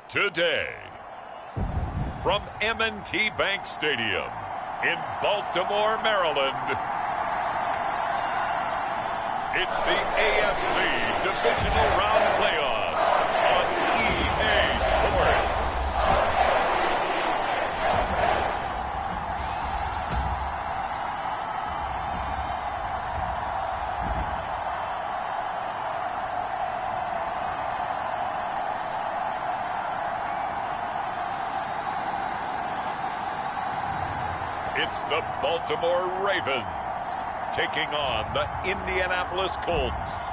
today. From M&T Bank Stadium in Baltimore, Maryland, it's the AFC Divisional Round Playoffs on EA Sports. It's the Baltimore Ravens taking on the Indianapolis Colts.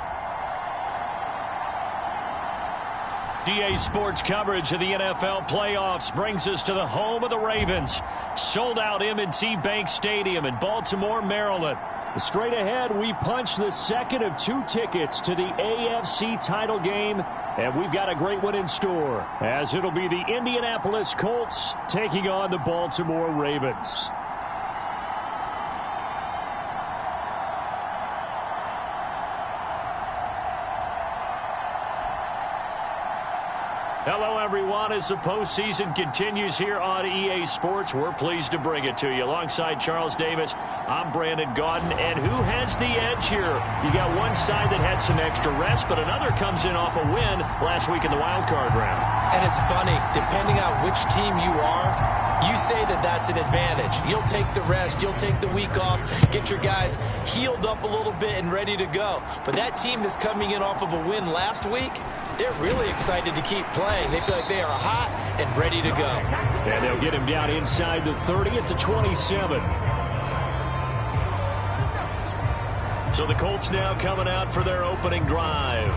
EA Sports coverage of the NFL playoffs brings us to the home of the Ravens. Sold out M&T Bank Stadium in Baltimore, Maryland. Straight ahead, we punch the second of 2 tickets to the AFC title game, and we've got a great one in store, as it'll be the Indianapolis Colts taking on the Baltimore Ravens. Hello, everyone. As the postseason continues here on EA Sports, we're pleased to bring it to you. Alongside Charles Davis, I'm Brandon Gaudin. And who has the edge here? You got one side that had some extra rest, but another comes in off a win last week in the wild card round. And it's funny, depending on which team you are, you say that that's an advantage. You'll take the rest. You'll take the week off. Get your guys healed up a little bit and ready to go. But that team that's coming in off of a win last week, they're really excited to keep playing. They feel like they are hot and ready to go. And they'll get him down inside the 30 at the 27. So the Colts now coming out for their opening drive.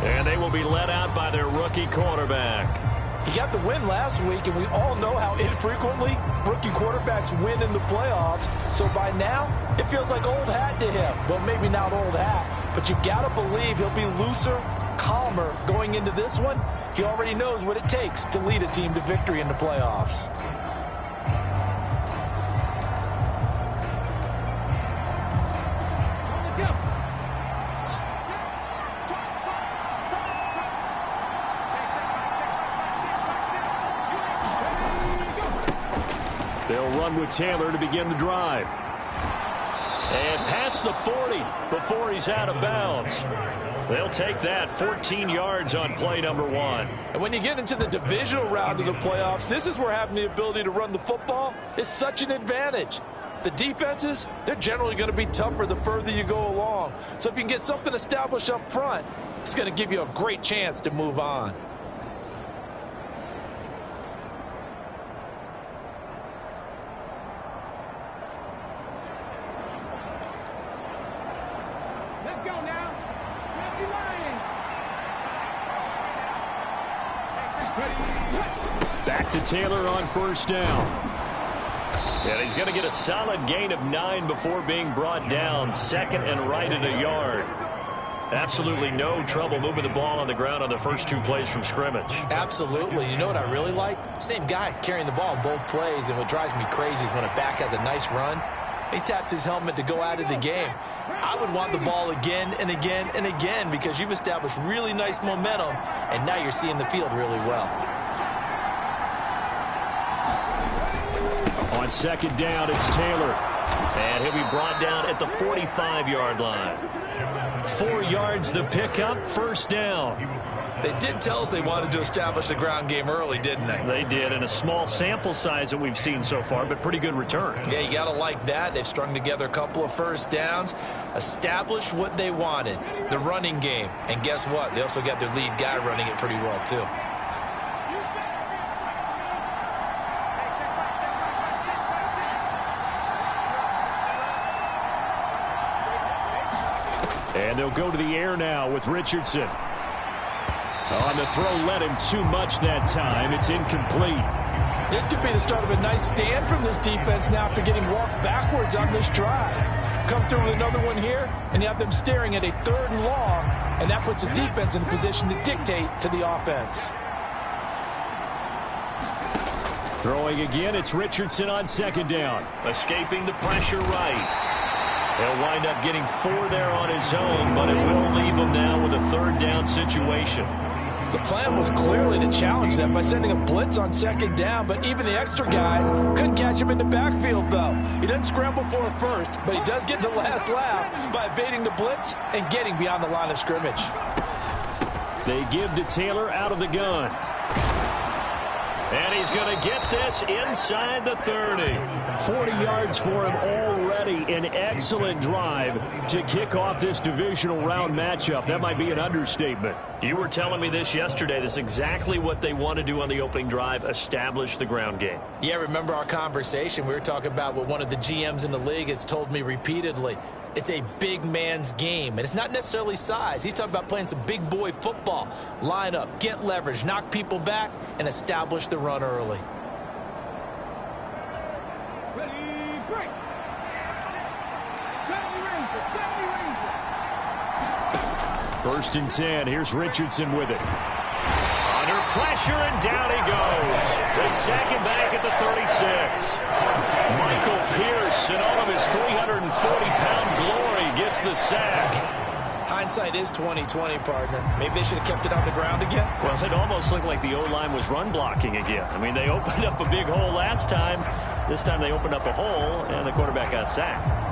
And they will be led out by their rookie quarterback. He got the win last week, and we all know how infrequently rookie quarterbacks win in the playoffs. So by now, it feels like old hat to him. Well, maybe not old hat, but you've got to believe he'll be looser, calmer going into this one. He already knows what it takes to lead a team to victory in the playoffs. They'll run with Taylor to begin the drive. And past the 40 before he's out of bounds. They'll take that 14 yards on play number 1. And when you get into the divisional round of the playoffs, this is where having the ability to run the football is such an advantage. The defenses, they're generally going to be tougher the further you go along. So if you can get something established up front, it's going to give you a great chance to move on. Back to Taylor on first down. And he's going to get a solid gain of 9 before being brought down. Second and right at a yard. Absolutely no trouble moving the ball on the ground on the first 2 plays from scrimmage. Absolutely. You know what I really like? Same guy carrying the ball in both plays, and what drives me crazy is when a back has a nice run, he taps his helmet to go out of the game. I would want the ball again and again and again because you've established really nice momentum, and now you're seeing the field really well. On second down, it's Taylor. And he'll be brought down at the 45-yard line. 4 yards the pickup, first down. They did tell us they wanted to establish the ground game early, didn't they? They did, in a small sample size that we've seen so far, but pretty good return. Yeah, you got to like that. They've strung together a couple of first downs, established what they wanted, the running game. And guess what? They also got their lead guy running it pretty well, too. And they'll go to the air now with Richardson. On the throw, led him too much that time. It's incomplete. This could be the start of a nice stand from this defense now after getting walked backwards on this drive. Come through with another one here, and you have them staring at a 3rd and long, and that puts the defense in a position to dictate to the offense. Throwing again, it's Richardson on second down. Escaping the pressure right. He'll wind up getting 4 there on his own, but it will leave him now with a 3rd down situation. The plan was clearly to challenge them by sending a blitz on second down, but even the extra guys couldn't catch him in the backfield, though. He doesn't scramble for it first, but he does get the last laugh by evading the blitz and getting beyond the line of scrimmage. They give to Taylor out of the gun. And he's going to get this inside the 30. 40 yards for him already. An excellent drive to kick off this divisional round matchup. That might be an understatement. You were telling me this yesterday. This is exactly what they want to do on the opening drive, establish the ground game. Yeah, remember our conversation? We were talking about what one of the GMs in the league has told me repeatedly. It's a big man's game, and it's not necessarily size. He's talking about playing some big boy football. Line up, get leverage, knock people back, and establish the run early. First and 10. Here's Richardson with it. Under pressure, and down he goes. They sack him back at the 36. Michael Pierce, in all of his 340-pound glory, gets the sack. Hindsight is 20/20, partner. Maybe they should have kept it on the ground again. Well, it almost looked like the O-line was run blocking again. I mean, they opened up a big hole last time. This time they opened up a hole, and the quarterback got sacked.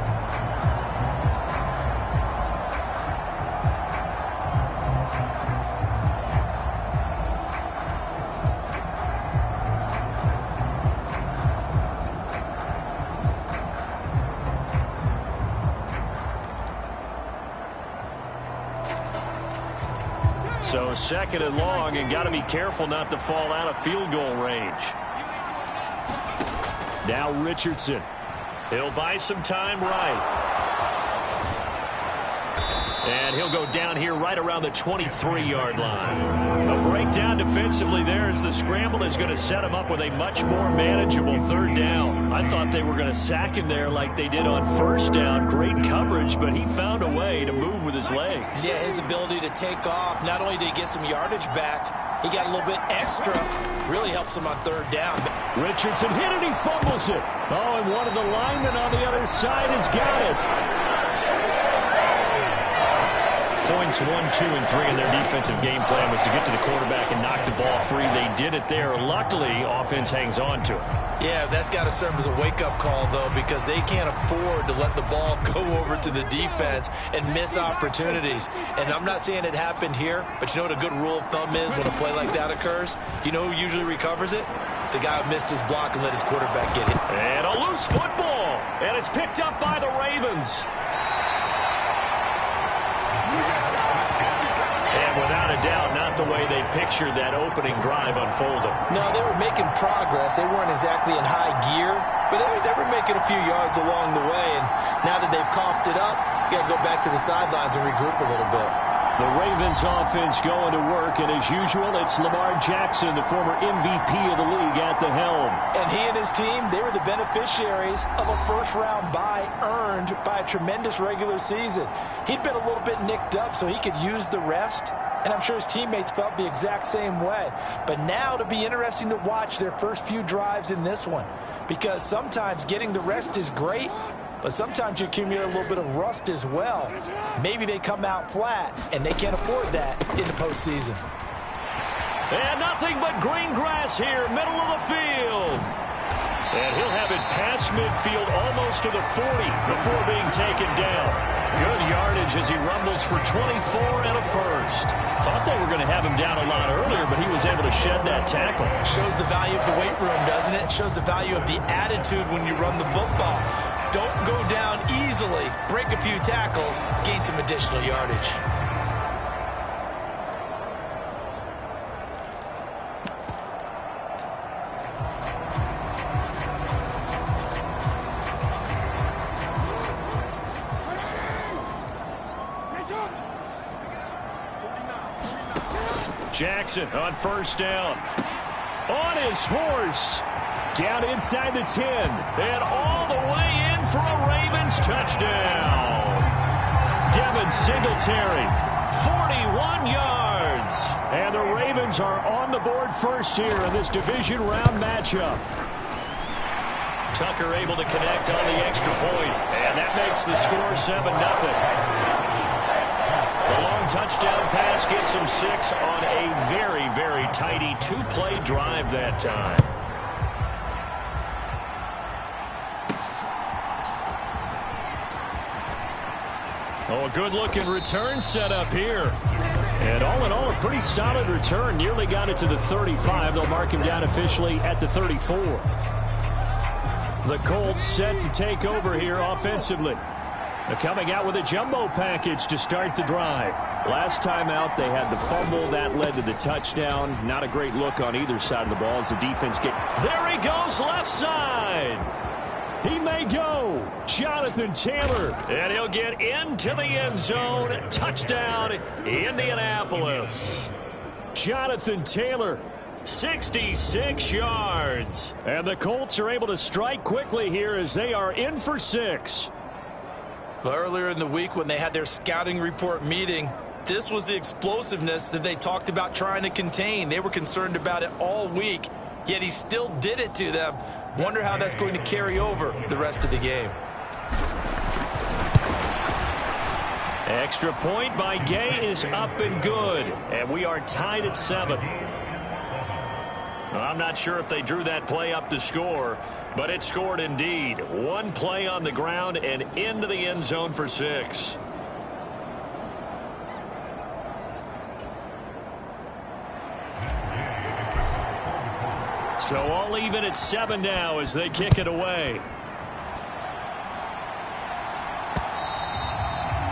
So second and long, and got to be careful not to fall out of field goal range. Now Richardson. He'll buy some time right. And he'll go down here right around the 23-yard line. A breakdown defensively there as the scramble is going to set him up with a much more manageable third down. I thought they were going to sack him there like they did on first down. Great coverage, but he found a way to move with his legs. Yeah, his ability to take off. Not only did he get some yardage back, he got a little bit extra. Really helps him on third down. Richardson hit it, he fumbles it. Oh, and one of the linemen on the other side has got it. Points 1, 2, and 3 in their defensive game plan was to get to the quarterback and knock the ball free. They did it there. Luckily, offense hangs on to it. Yeah, that's got to serve as a wake-up call, though, because they can't afford to let the ball go over to the defense and miss opportunities. And I'm not saying it happened here, but you know what a good rule of thumb is when a play like that occurs? You know who usually recovers it? The guy who missed his block and let his quarterback get it. And a loose football, and it's picked up by the Ravens. And without a doubt, not the way they pictured that opening drive unfolding. No, they were making progress. They weren't exactly in high gear, but they were making a few yards along the way. And now that they've coughed it up, you got to go back to the sidelines and regroup a little bit. The Ravens offense going to work, and as usual, it's Lamar Jackson, the former MVP of the league, at the helm. And he and his team, they were the beneficiaries of a first-round bye earned by a tremendous regular season. He'd been a little bit nicked up, so he could use the rest, and I'm sure his teammates felt the exact same way. But now it'll be interesting to watch their first few drives in this one, because sometimes getting the rest is great, but sometimes you accumulate a little bit of rust as well. Maybe they come out flat, and they can't afford that in the postseason. And nothing but green grass here, middle of the field. And he'll have it past midfield almost to the 40 before being taken down. Good yardage as he rumbles for 24 and a first. Thought they were going to have him down a lot earlier, but he was able to shed that tackle. Shows the value of the weight room, doesn't it? Shows the value of the attitude when you run the football. Don't go down easily. Break a few tackles. Gain some additional yardage. Jackson on first down. On his horse. Down inside the 10. And all the way in for a Ravens touchdown. Devin Singletary, 41 yards. And the Ravens are on the board first here in this division round matchup. Tucker able to connect on the extra point. And that makes the score 7-0. The long touchdown pass gets him 6 on a very tidy two-play drive that time. Oh, a good-looking return set up here. And all in all, a pretty solid return. Nearly got it to the 35. They'll mark him down officially at the 34. The Colts set to take over here offensively. They're coming out with a jumbo package to start the drive. Last time out, they had the fumble. That led to the touchdown. Not a great look on either side of the ball as the defense get... There he goes, left side. He may go. Jonathan Taylor. And he'll get into the end zone. Touchdown, Indianapolis. Jonathan Taylor, 66 yards. And the Colts are able to strike quickly here as they are in for 6. Well, earlier in the week when they had their scouting report meeting, this was the explosiveness that they talked about trying to contain. They were concerned about it all week, yet he still did it to them. Wonder how that's going to carry over the rest of the game. Extra point by Gay is up and good. And we are tied at 7. I'm not sure if they drew that play up to score, but it scored indeed. One play on the ground and into the end zone for 6. So all even at 7 now as they kick it away.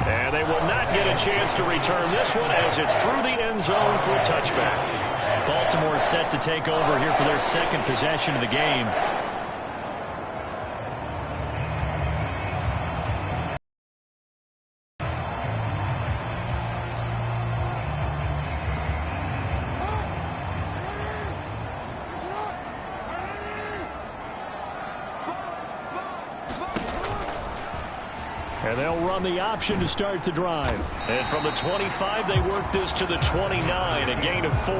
And they will not get a chance to return this one as it's through the end zone for a touchback. Baltimore set to take over here for their second possession of the game. And they'll run the option to start the drive. And from the 25, they work this to the 29, a gain of 4.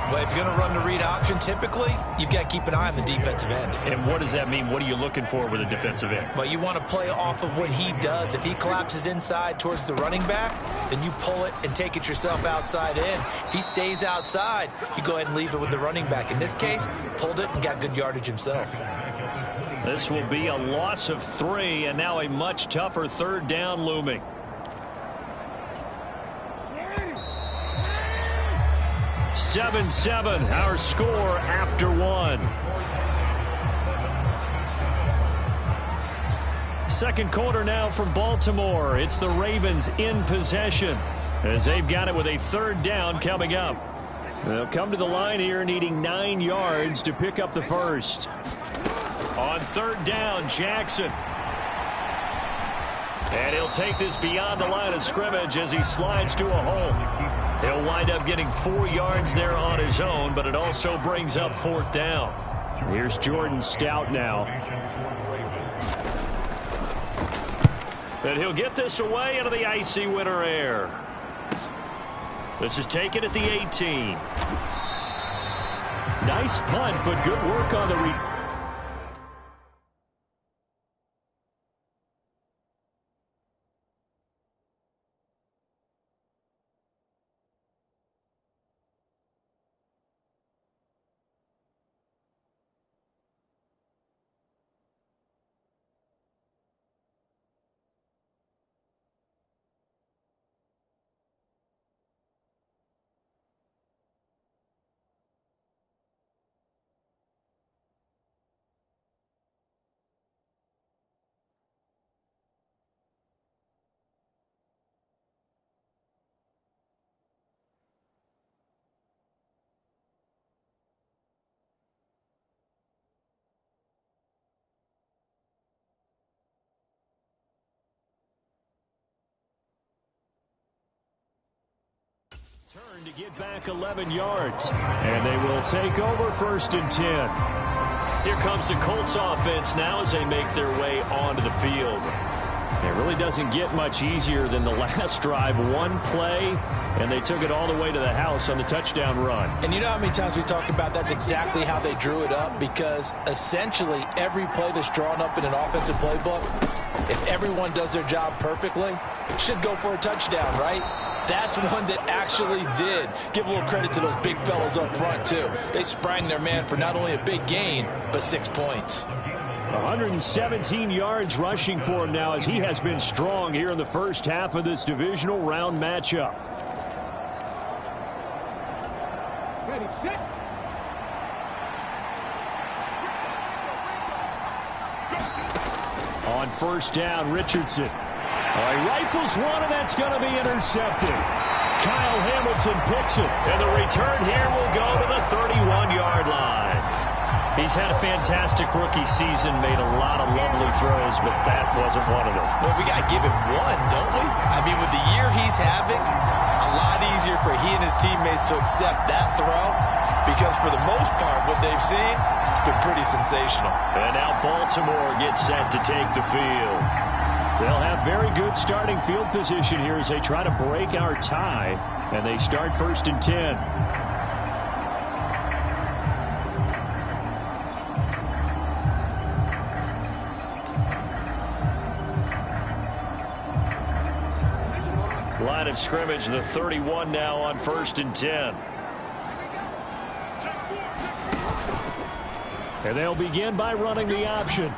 Well, if you're going to run the read option, typically, you've got to keep an eye on the defensive end. And what does that mean? What are you looking for with a defensive end? Well, you want to play off of what he does. If he collapses inside towards the running back, then you pull it and take it yourself outside in. If he stays outside, you go ahead and leave it with the running back. In this case, pulled it and got good yardage himself. This will be a loss of 3, and now a much tougher third down looming. Seven, our score after 1. Second quarter now from Baltimore. It's the Ravens in possession as they've got it with a third down coming up. They'll come to the line here needing 9 yards to pick up the first. On third down, Jackson. And he'll take this beyond the line of scrimmage as he slides to a hole. He'll wind up getting 4 yards there on his own, but it also brings up fourth down. Here's Jordan Stout now. And he'll get this away into the icy winter air. This is taken at the 18. Nice punt, but good work on the turn to get back 11 yards. And they will take over first and 10. Here comes the Colts offense now as they make their way onto the field. It really doesn't get much easier than the last drive. One play, and they took it all the way to the house on the touchdown run. And you know how many times we talk about that's exactly how they drew it up, because essentially every play that's drawn up in an offensive playbook, if everyone does their job perfectly, should go for a touchdown, right? That's one that actually did. Give a little credit to those big fellows up front, too. They sprang their man for not only a big gain, but 6 points. 117 yards rushing for him now as he has been strong here in the first half of this divisional round matchup. Ready, set. On first down, Richardson. He rifles one, and that's going to be intercepted. Kyle Hamilton picks it. And the return here will go to the 31-yard line. He's had a fantastic rookie season, made a lot of lovely throws, but that wasn't one of them. Well, we got to give him one, don't we? I mean, with the year he's having, a lot easier for he and his teammates to accept that throw because for the most part, what they've seen, it's been pretty sensational. And now Baltimore gets set to take the field. They'll have very good starting field position here as they try to break our tie, and they start 1st and 10. Line of scrimmage, the 31 now on 1st and 10. And they'll begin by running the option.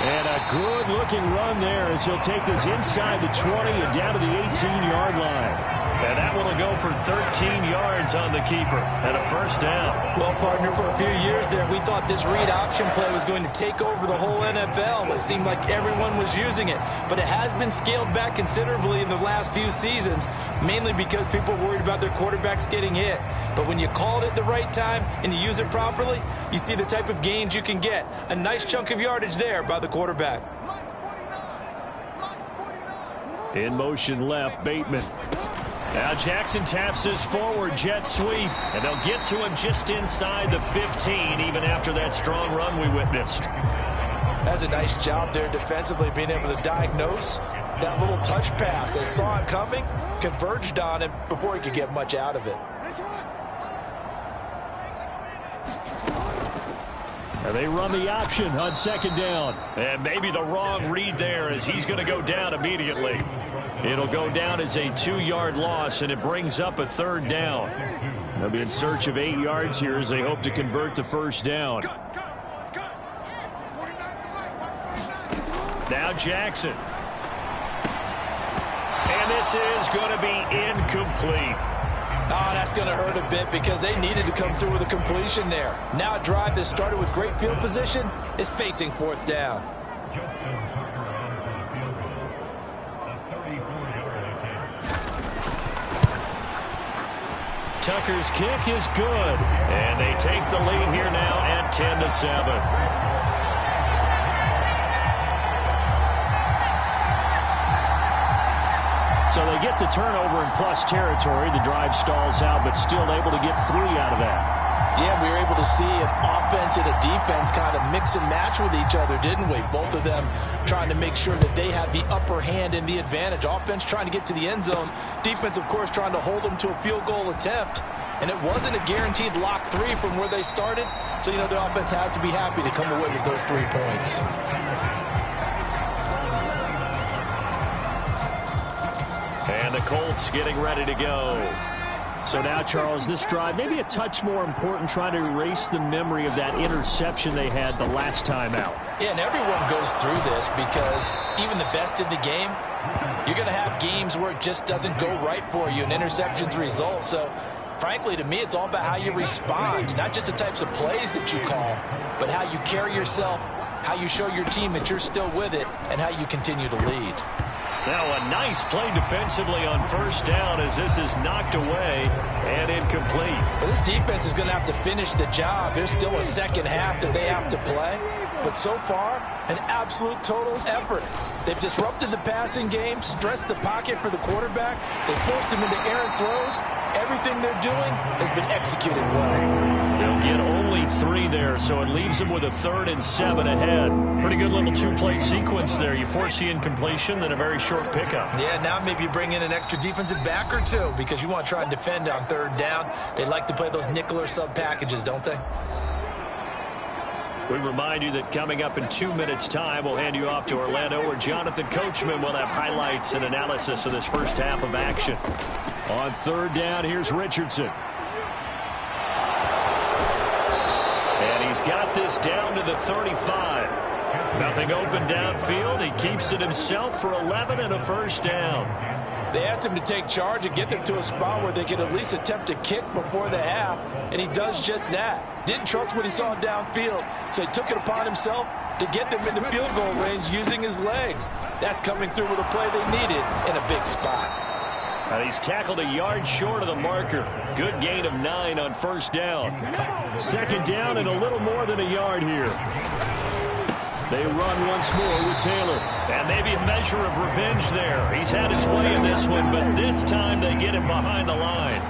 And a good-looking run there as he'll take this inside the 20 and down to the 18-yard line. And that one will go for 13 yards on the keeper and a first down. Well, partner, for a few years there, we thought this read option play was going to take over the whole NFL. It seemed like everyone was using it. But it has been scaled back considerably in the last few seasons, mainly because people worried about their quarterbacks getting hit. But when you call it at the right time and you use it properly, you see the type of gains you can get. A nice chunk of yardage there by the quarterback. In motion left, Bateman. Now Jackson taps his forward jet sweep, and they'll get to him just inside the 15, even after that strong run we witnessed. That's a nice job there defensively, being able to diagnose that little touch pass. They saw it coming, converged on him before he could get much out of it. And they run the option on 2nd down. And maybe the wrong read there as he's going to go down immediately. It'll go down as a 2-yard loss, and it brings up a 3rd down. They'll be in search of 8 yards here as they hope to convert the first down. Now Jackson. And this is going to be incomplete. Oh, that's going to hurt a bit because they needed to come through with a completion there. Now a drive that started with great field position is facing 4th down. Tucker's kick is good. And they take the lead here now at 10-7. So they get the turnover in plus territory. The drive stalls out, but still able to get 3 out of that. Yeah, we were able to see an offense and a defense kind of mix and match with each other, didn't we? Both of them trying to make sure that they have the upper hand and the advantage. Offense trying to get to the end zone. Defense, of course, trying to hold them to a field goal attempt. And it wasn't a guaranteed lock 3 from where they started. So, you know, the offense has to be happy to come away with those 3 points. And the Colts getting ready to go. So now, Charles, this drive maybe a touch more important, trying to erase the memory of that interception they had the last time out. Yeah, and everyone goes through this because even the best in the game, you're going to have games where it just doesn't go right for you and interceptions result. So, frankly, to me, it's all about how you respond, not just the types of plays that you call, but how you carry yourself, how you show your team that you're still with it, and how you continue to lead. Now a nice play defensively on first down as this is knocked away and incomplete. Well, this defense is going to have to finish the job. There's still a second half that they have to play. But so far, an absolute total effort. They've disrupted the passing game, stressed the pocket for the quarterback. They forced him into errant throws. Everything they're doing has been executed well. They'll get only 3 there, so it leaves them with a 3rd and 7 ahead. Pretty good little 2-play sequence there. You force the incompletion, then a very short pickup. Yeah, now maybe you bring in an extra defensive back or 2 because you want to try and defend on 3rd down. They like to play those nickel or sub packages, don't they? We remind you that coming up in 2 minutes' time, we'll hand you off to Orlando, where Jonathan Coachman will have highlights and analysis of this first half of action. On third down, here's Richardson. And he's got this down to the 35. Nothing open downfield. He keeps it himself for 11 and a first down. They asked him to take charge and get them to a spot where they could at least attempt to kick before the half, and he does just that. Didn't trust what he saw downfield, so he took it upon himself to get them into field goal range using his legs. That's coming through with a play they needed in a big spot. He's tackled a yard short of the marker. Good gain of 9 on first down. Second down and a little more than a yard here. They run once more with Taylor. And maybe a measure of revenge there. He's had his way in this one, but this time they get him behind the line.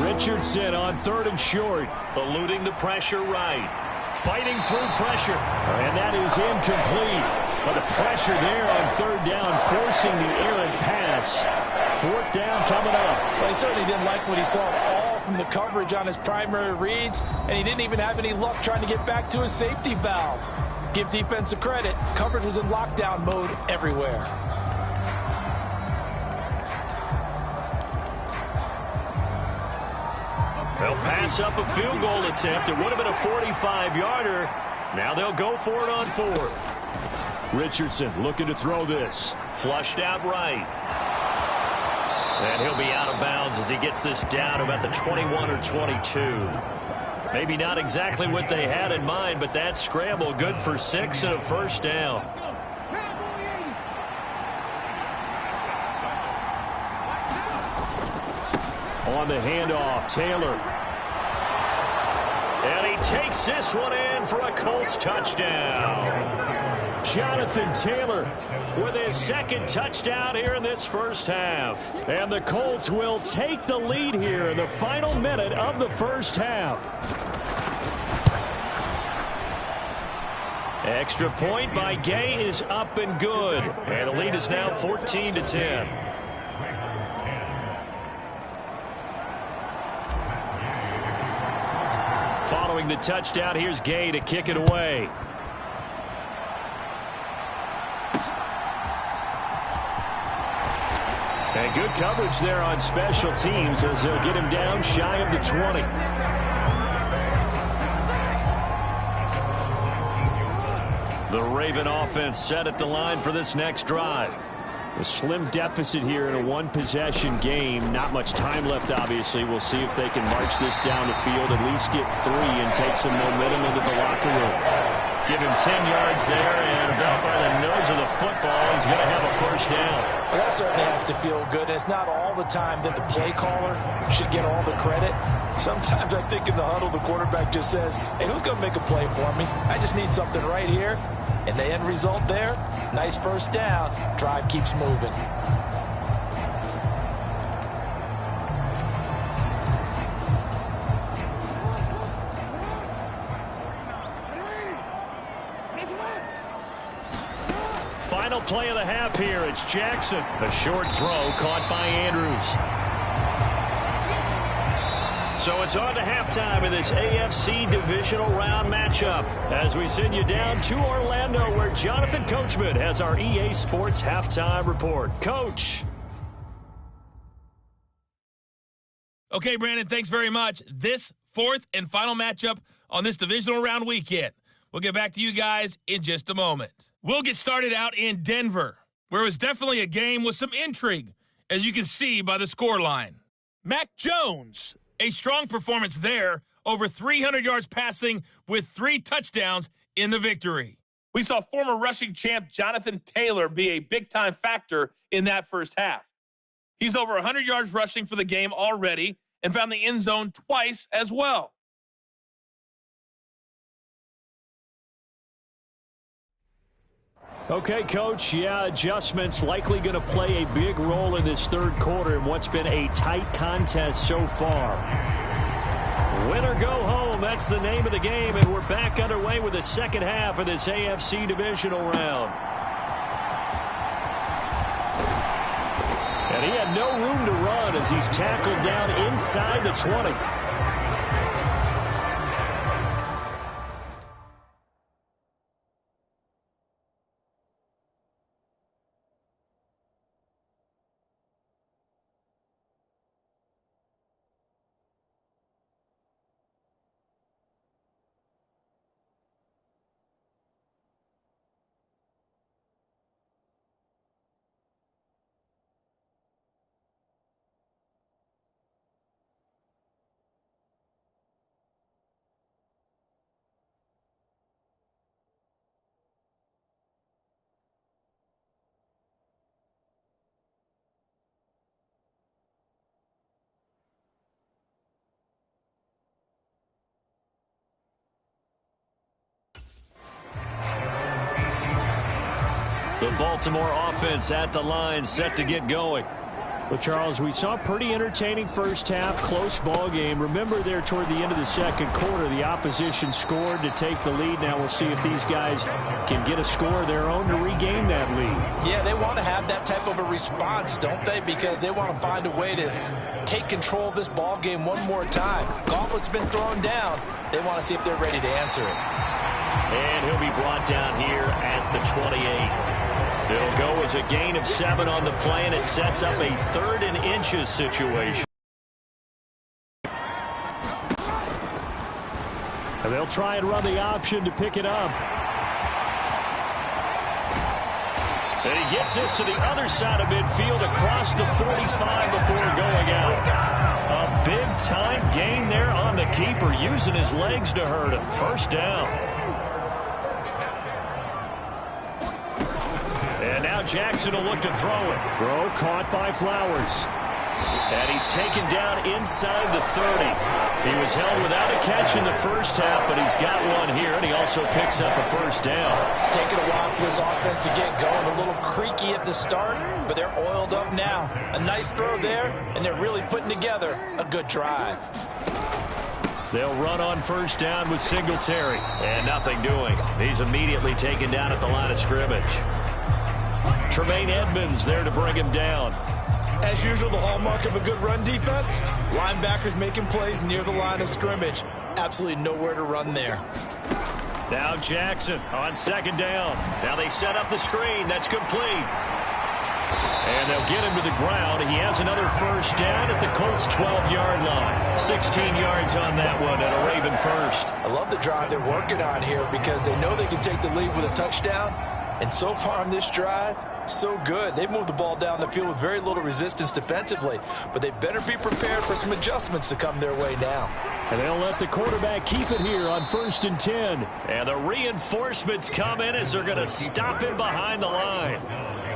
Richardson on third and short. Eluding the pressure right. Fighting through pressure. And that is incomplete. But the pressure there on third down, forcing the errant pass. Fourth down coming up. Well, he certainly didn't like what he saw all from the coverage on his primary reads, and he didn't even have any luck trying to get back to his safety valve. Give defense a credit. Coverage was in lockdown mode everywhere. They'll pass up a field goal attempt. It would have been a 45-yarder. Now they'll go for it on fourth. Richardson looking to throw this. Flushed out right. And he'll be out of bounds as he gets this down about the 21 or 22. Maybe not exactly what they had in mind, but that scramble good for 6 and a first down. On the handoff, Taylor. And he takes this one in for a Colts touchdown. Jonathan Taylor with his second touchdown here in this first half. And the Colts will take the lead here in the final minute of the first half. Extra point by Gay is up and good. And the lead is now 14-10. Following the touchdown, here's Gay to kick it away. And good coverage there on special teams as they'll get him down shy of the 20. The Raven offense set at the line for this next drive. A slim deficit here in a one-possession game. Not much time left, obviously. We'll see if they can march this down the field, at least get 3 and take some momentum into the locker room. Give him 10 yards there, and about by the nose of the football, he's going to have a first down. Well, that certainly has to feel good. It's not all the time that the play caller should get all the credit. Sometimes I think in the huddle, the quarterback just says, hey, who's going to make a play for me? I just need something right here. And the end result there, nice first down. Drive keeps moving. Final play of the half here. It's Jackson. A short throw caught by Andrews. So it's on to halftime in this AFC divisional round matchup as we send you down to Orlando where Jonathan Coachman has our EA Sports halftime report. Coach. Okay, Brandon, thanks very much. This fourth and final matchup on this divisional round weekend. We'll get back to you guys in just a moment. We'll get started out in Denver, where it was definitely a game with some intrigue, as you can see by the scoreline. Mac Jones, a strong performance there, over 300 yards passing with 3 touchdowns in the victory. We saw former rushing champ Jonathan Taylor be a big-time factor in that first half. He's over 100 yards rushing for the game already and found the end zone twice as well. Okay, Coach, adjustments likely going to play a big role in this third quarter in what's been a tight contest so far. Win or go home, that's the name of the game, and we're back underway with the second half of this AFC divisional round. And he had no room to run as he's tackled down inside the 20. The Baltimore offense at the line, set to get going. Well, Charles, we saw a pretty entertaining first half, close ball game. Remember there toward the end of the second quarter, the opposition scored to take the lead. Now we'll see if these guys can get a score of their own to regain that lead. Yeah, they want to have that type of a response, don't they? Because they want to find a way to take control of this ball game one more time. Gauntlet's been thrown down. They want to see if they're ready to answer it. And he'll be brought down here at the 28. It'll go as a gain of 7 on the play, and it sets up a 3rd and inches situation. And they'll try and run the option to pick it up. And he gets this to the other side of midfield across the 45 before going out. A big-time gain there on the keeper, using his legs to hurt him. First down. And now Jackson will look to throw it. Throw caught by Flowers. And he's taken down inside the 30. He was held without a catch in the first half, but he's got one here, and he also picks up a first down. It's taken a while for this offense to get going. A little creaky at the start, but they're oiled up now. A nice throw there, and they're really putting together a good drive. They'll run on first down with Singletary. And nothing doing. He's immediately taken down at the line of scrimmage. Tremaine Edmonds there to bring him down. As usual, the hallmark of a good run defense, linebackers making plays near the line of scrimmage. Absolutely nowhere to run there. Now Jackson on second down. Now they set up the screen. That's complete. And they'll get him to the ground. He has another first down at the Colts' 12-yard line. 16 yards on that one and a Raven first. I love the drive they're working on here because they know they can take the lead with a touchdown. And so far on this drive, so good. They've moved the ball down the field with very little resistance defensively, but they better be prepared for some adjustments to come their way now. And they'll let the quarterback keep it here on 1st and 10. And the reinforcements come in as they're going to stop him behind the line.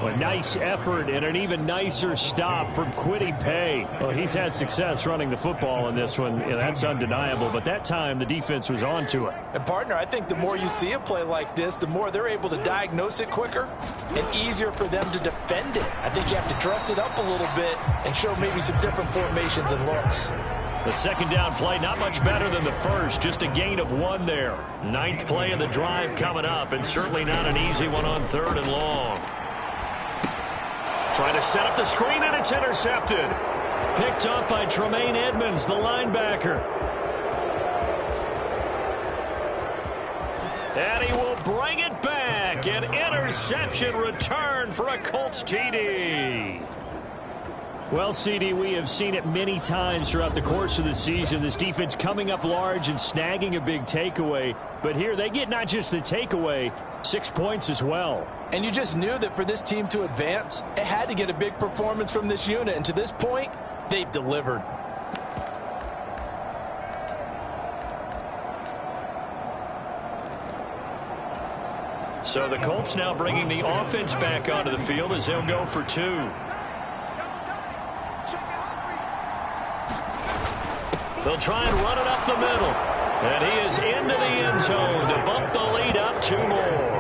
A nice effort and an even nicer stop from Kwity Paye. Well, he's had success running the football in this one. Yeah, that's undeniable, but that time the defense was on to it. And, partner, I think the more you see a play like this, the more they're able to diagnose it quicker and easier for them to defend it. I think you have to dress it up a little bit and show maybe some different formations and looks. The second down play, not much better than the first. Just a gain of 1 there. 9th play of the drive coming up, and certainly not an easy one on 3rd and long. Trying to set up the screen, and it's intercepted. Picked up by Tremaine Edmonds, the linebacker. And he will bring it back. An interception return for a Colts TD. Well, CD, we have seen it many times throughout the course of the season. This defense coming up large and snagging a big takeaway. But here they get not just the takeaway, 6 points as well. And you just knew that for this team to advance, it had to get a big performance from this unit. And to this point, they've delivered. So the Colts now bringing the offense back onto the field as they'll go for 2. They'll try and run it up the middle. And he is into the end zone to bump the lead up 2 more.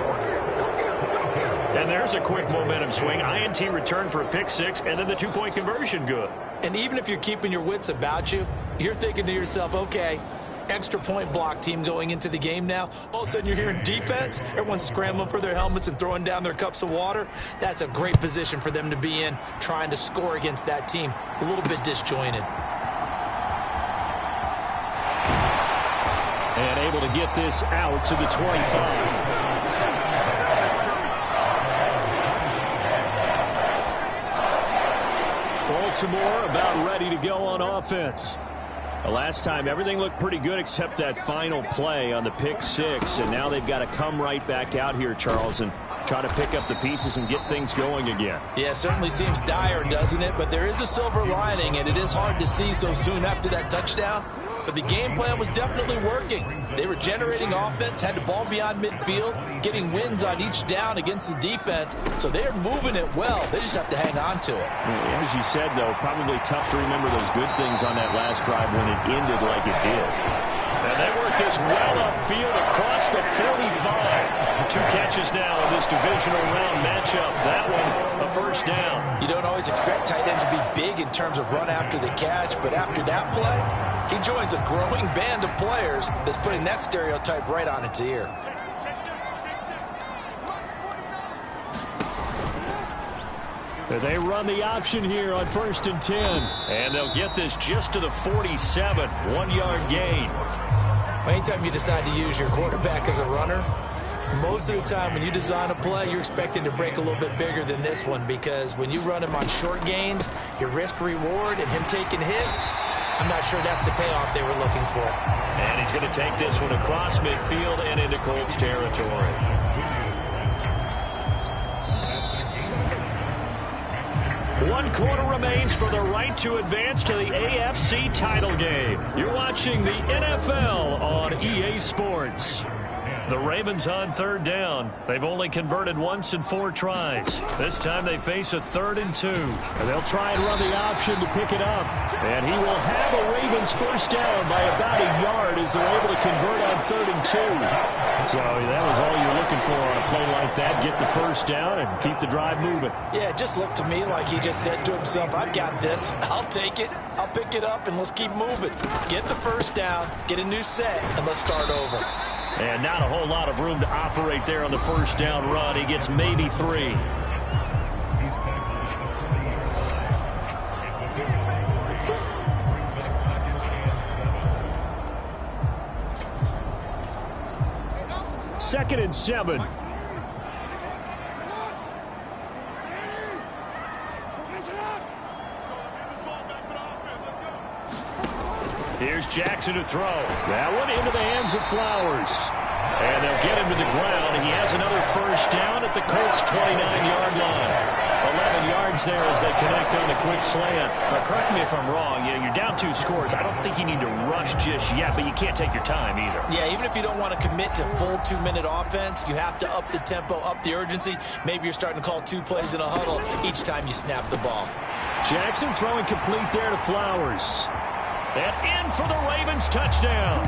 And there's a quick momentum swing. INT return for a pick 6, and then the 2-point conversion good. And even if you're keeping your wits about you, you're thinking to yourself, okay, extra point block team going into the game now. All of a sudden you're hearing defense. Everyone's scrambling for their helmets and throwing down their cups of water. That's a great position for them to be in, trying to score against that team. A little bit disjointed. And able to get this out to the 25. Baltimore about ready to go on offense. The last time everything looked pretty good except that final play on the pick 6. And now they've got to come right back out here, Charles, and try to pick up the pieces and get things going again. Yeah, it certainly seems dire, doesn't it? But there is a silver lining, and it is hard to see so soon after that touchdown. But the game plan was definitely working. They were generating offense, had the ball beyond midfield, getting wins on each down against the defense. So they're moving it well. They just have to hang on to it. As you said, though, probably tough to remember those good things on that last drive when it ended like it did. And they work this well upfield across the 45. 2 catches now in this divisional round matchup. That one, a first down. You don't always expect tight ends to be big in terms of run after the catch, but after that play, he joins a growing band of players that's putting that stereotype right on its ear. They run the option here on 1st and 10. And they'll get this just to the 47. 1-yard gain. Anytime you decide to use your quarterback as a runner, most of the time when you design a play, you're expecting to break a little bit bigger than this one, because when you run him on short gains, your risk-reward and him taking hits, I'm not sure that's the payoff they were looking for. And he's going to take this one across midfield and into Colts territory. One quarter remains for the right to advance to the AFC title game. You're watching the NFL on EA Sports. The Ravens on 3rd down. They've only converted once in 4 tries. This time they face a 3rd and 2. And they'll try and run the option to pick it up. And he will have a Ravens first down by about a yard as they're able to convert on 3rd and 2. So that was all you're looking for on a play like that. Get the first down and keep the drive moving. Yeah, it just looked to me like he just said to himself, I've got this. I'll take it. I'll pick it up, and let's keep moving. Get the first down, get a new set, and let's start over. And not a whole lot of room to operate there on the first down run. He gets maybe 3. Second and 7. Here's Jackson to throw. That one into the hands of Flowers. And they'll get him to the ground. He has another first down at the Colts' 29-yard line. 11 yards there as they connect on the quick slant. Now, correct me if I'm wrong. You're down 2 scores. I don't think you need to rush just yet, but you can't take your time either. Yeah, even if you don't want to commit to full 2-minute offense, you have to up the tempo, up the urgency. Maybe you're starting to call 2 plays in a huddle each time you snap the ball. Jackson throwing complete there to Flowers. And in for the Ravens touchdown.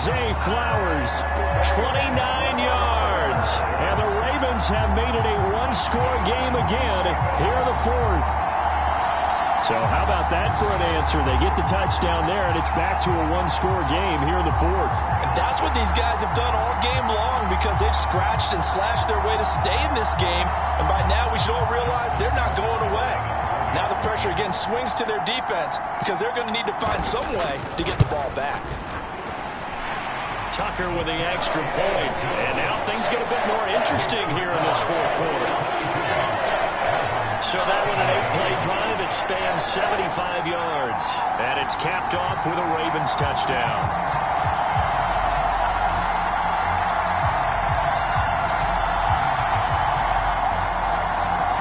Zay Flowers, 29 yards. And the Ravens have made it a 1-score game again here in the 4th. So how about that for an answer? They get the touchdown there, and it's back to a 1-score game here in the 4th. And that's what these guys have done all game long, because they've scratched and slashed their way to stay in this game. And by now we should all realize they're not going away. Now the pressure again swings to their defense, because they're going to need to find some way to get the ball back. Tucker with the extra point. And now things get a bit more interesting here in this 4th quarter. So that one an 8-play drive. It spans 75 yards. And it's capped off with a Ravens touchdown.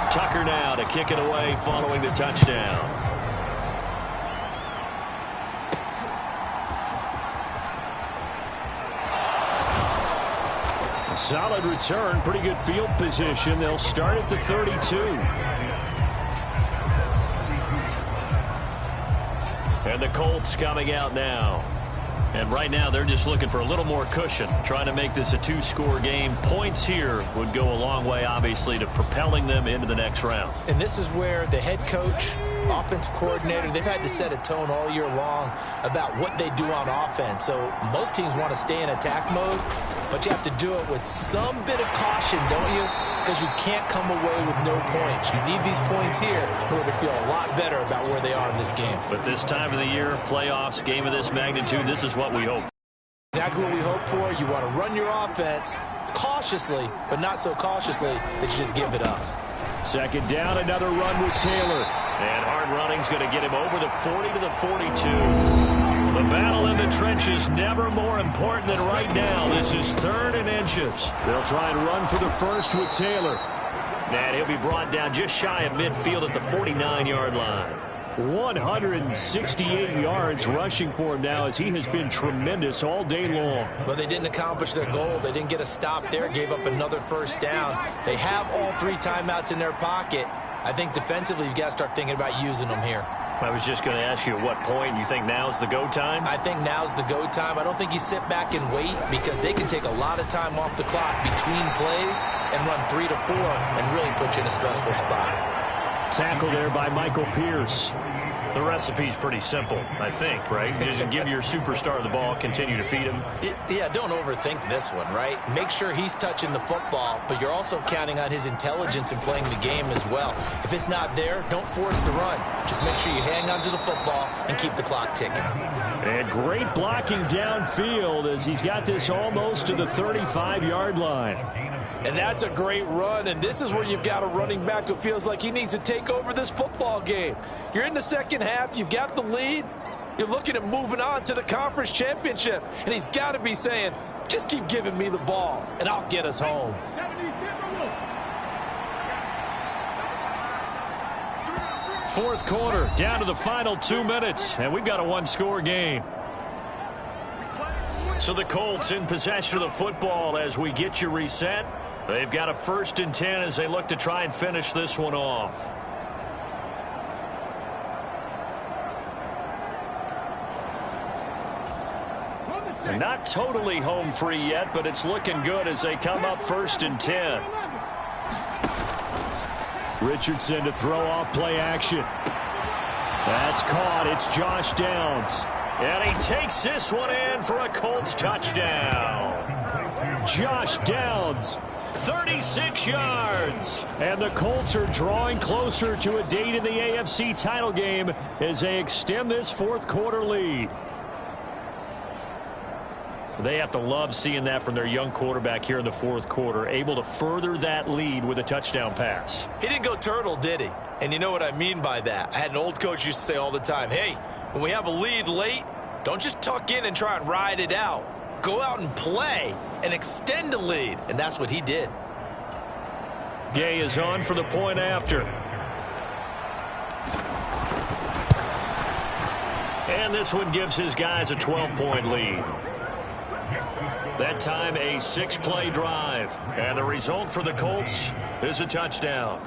Tucker now to kick it away following the touchdown. A solid return, pretty good field position. They'll start at the 32. And the Colts coming out now. And right now, they're just looking for a little more cushion, trying to make this a 2-score game. Points here would go a long way, obviously, to propelling them into the next round. And this is where the head coach, offensive coordinator, they've had to set a tone all year long about what they do on offense. So most teams want to stay in attack mode, but you have to do it with some bit of caution, don't you? Because you can't come away with no points. You need these points here in order to feel a lot better about where they are in this game. But this time of the year, playoffs, game of this magnitude, this is what we hope. Exactly what we hope for. You want to run your offense cautiously, but not so cautiously that you just give it up. Second down, another run with Taylor. And hard running's going to get him over the 40 to the 42. The battle in the trenches never more important than right now. This is 3rd and inches. They'll try and run for the first with Taylor. And he'll be brought down just shy of midfield at the 49-yard line. 168 yards rushing for him now, as he has been tremendous all day long. Well, they didn't accomplish their goal. They didn't get a stop there, gave up another first down. They have all 3 timeouts in their pocket. I think defensively you've got to start thinking about using them here. I was just going to ask you at what point you think now's the go time? I think now's the go time. I don't think you sit back and wait because they can take a lot of time off the clock between plays and run 3 to 4 and really put you in a stressful spot. Tackle there by Michael Pierce. The recipe's pretty simple, I think, right? Just give your superstar the ball, continue to feed him. Yeah, don't overthink this one, right? Make sure he's touching the football, but you're also counting on his intelligence in playing the game as well. If it's not there, don't force the run. Just make sure you hang on to the football and keep the clock ticking. And great blocking downfield as he's got this almost to the 35-yard line. And that's a great run, and this is where you've got a running back who feels like he needs to take over this football game. You're in the second half, you've got the lead, you're looking at moving on to the conference championship, and he's got to be saying, just keep giving me the ball, and I'll get us home. Fourth quarter, down to the final 2 minutes, and we've got a one-score game. So the Colts in possession of the football as we get you reset. They've got a 1st and 10 as they look to try and finish this one off. They're not totally home free yet, but it's looking good as they come up 1st and 10. Richardson to throw off play action. That's caught. It's Josh Downs. And he takes this one in for a Colts touchdown. Josh Downs, 36 yards. and the Colts are drawing closer to a date in the AFC title game as they extend this fourth quarter lead. They have to love seeing that from their young quarterback here in the fourth quarter, able to further that lead with a touchdown pass. He didn't go turtle, did he? And you know what I mean by that. I had an old coach used to say all the time, hey, when we have a lead late, don't just tuck in and try and ride it out. Go out and play and extend the lead. And that's what he did. Gay is on for the point after. And this one gives his guys a 12-point lead. That time a 6-play drive. And the result for the Colts is a touchdown.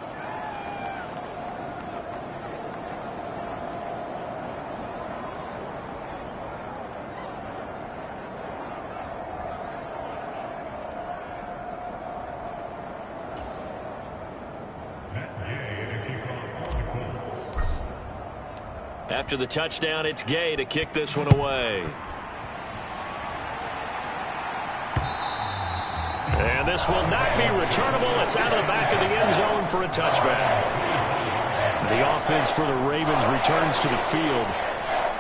After the touchdown, it's Gay to kick this one away. And this will not be returnable. It's out of the back of the end zone for a touchback. The offense for the Ravens returns to the field.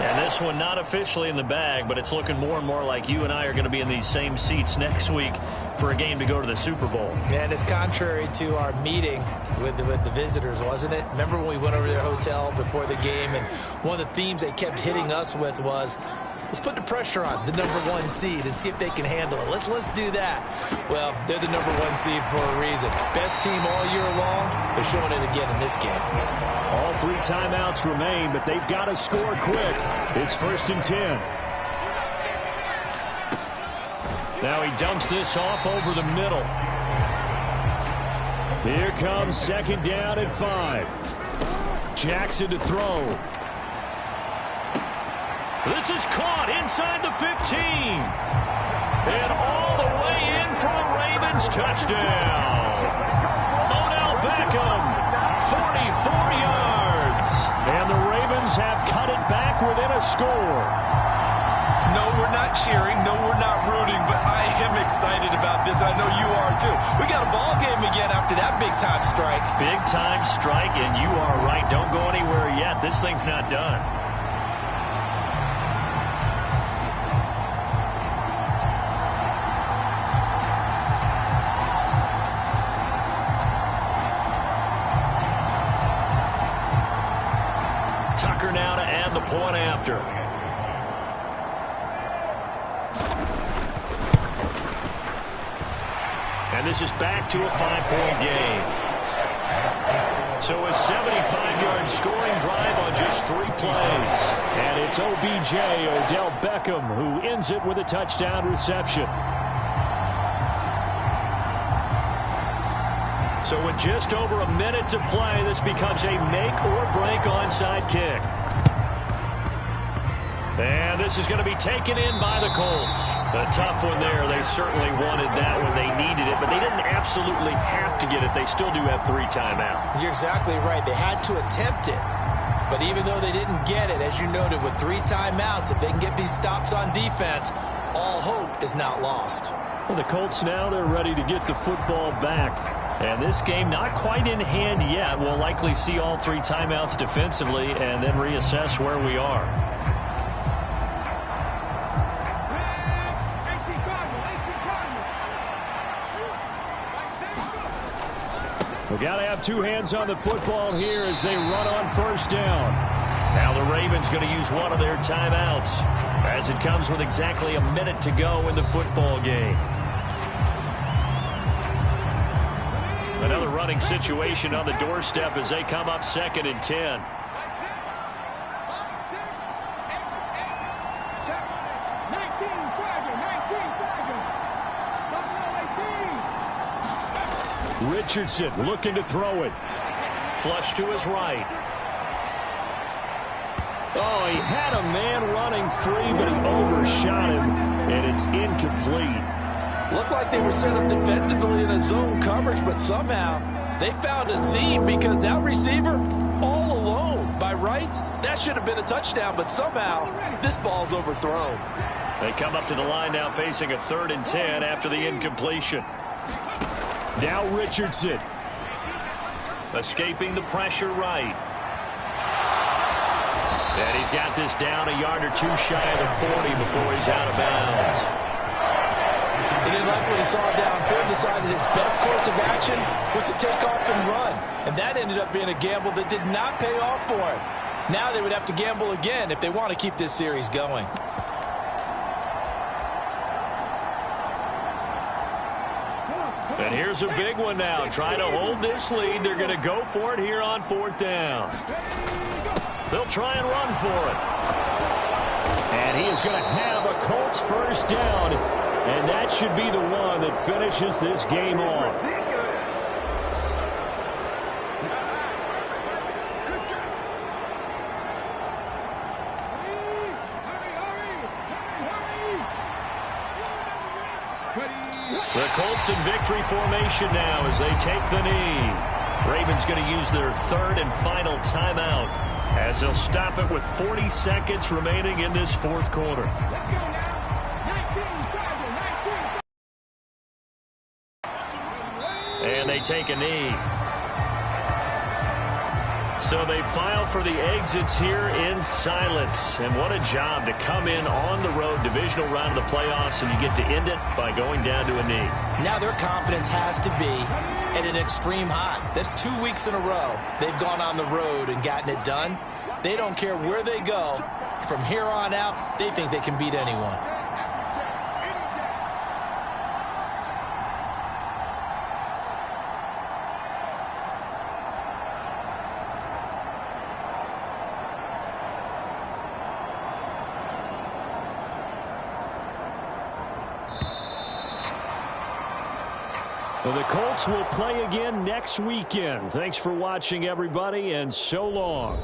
And this one not officially in the bag, but it's looking more and more like you and I are going to be in these same seats next week for a game to go to the Super Bowl. And it's contrary to our meeting with the visitors, wasn't it? Remember when we went over to their hotel before the game, and one of the themes they kept hitting us with was, let's put the pressure on the #1 seed and see if they can handle it. Let's do that. Well, they're the #1 seed for a reason. Best team all year long. They're showing it again in this game. All 3 timeouts remain, but they've got to score quick. It's 1st and 10. Now he dumps this off over the middle. Here comes 2nd down and 5. Jackson to throw. This is caught inside the 15. And all the way in for a Ravens touchdown. Odell Beckham, 44 yards. And the Ravens have cut it back within a score. No, we're not cheering. No, we're not rooting. But I am excited about this. I know you are, too. We got a ball game again after that big-time strike. Big-time strike, and you are right. Don't go anywhere yet. This thing's not done. Tucker now to add the point after. And this is back to a 5-point game. So a 75-yard scoring drive on just 3 plays. And it's OBJ, Odell Beckham, who ends it with a touchdown reception. So with just over a minute to play, this becomes a make-or-break onside kick. And this is going to be taken in by the Colts. A tough one there. They certainly wanted that when they needed it, but they didn't absolutely have to get it. They still do have 3 timeouts. You're exactly right. They had to attempt it. But even though they didn't get it, as you noted, with 3 timeouts, if they can get these stops on defense, all hope is not lost. Well, the Colts now, they're ready to get the football back. And this game not quite in hand yet. We'll likely see all 3 timeouts defensively and then reassess where we are. We've got to have 2 hands on the football here as they run on first down. Now the Ravens going to use one of their timeouts as it comes with exactly a minute to go in the football game. Another running situation on the doorstep as they come up 2nd and 10. Richardson looking to throw it. Flush to his right. Oh, he had a man running free, but he overshot him, and it's incomplete. Looked like they were set up defensively in a zone coverage, but somehow they found a seam because that receiver all alone. By rights, that should have been a touchdown, but somehow this ball's overthrown. They come up to the line now facing a 3rd and 10 after the incompletion. Now Richardson. Escaping the pressure right. And he's got this down a yard or 2 shy of the 40 before he's out of bounds. He didn't like what he saw downfield, decided his best course of action was to take off and run. And that ended up being a gamble that did not pay off for him. Now they would have to gamble again if they want to keep this series going. And here's a big one now. Trying to hold this lead. They're going to go for it here on 4th down. They'll try and run for it. And he is going to have a Colts first down. And that should be the one that finishes this game off. The Colts in victory formation now as they take the knee. Ravens going to use their 3rd and final timeout as they'll stop it with 40 seconds remaining in this 4th quarter. And they take a knee. So they file for the exits here in silence. And what a job to come in on the road, divisional round of the playoffs, and you get to end it by going down to a knee. Now their confidence has to be at an extreme high. That's 2 weeks in a row they've gone on the road and gotten it done. They don't care where they go. From here on out, they think they can beat anyone. Well, the Colts will play again next weekend. Thanks for watching, everybody, and so long.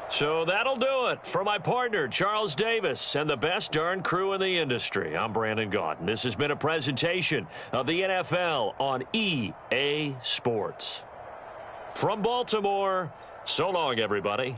So that'll do it for my partner, Charles Davis, and the best darn crew in the industry. I'm Brandon Gaudin. This has been a presentation of the NFL on EA Sports. From Baltimore, so long, everybody.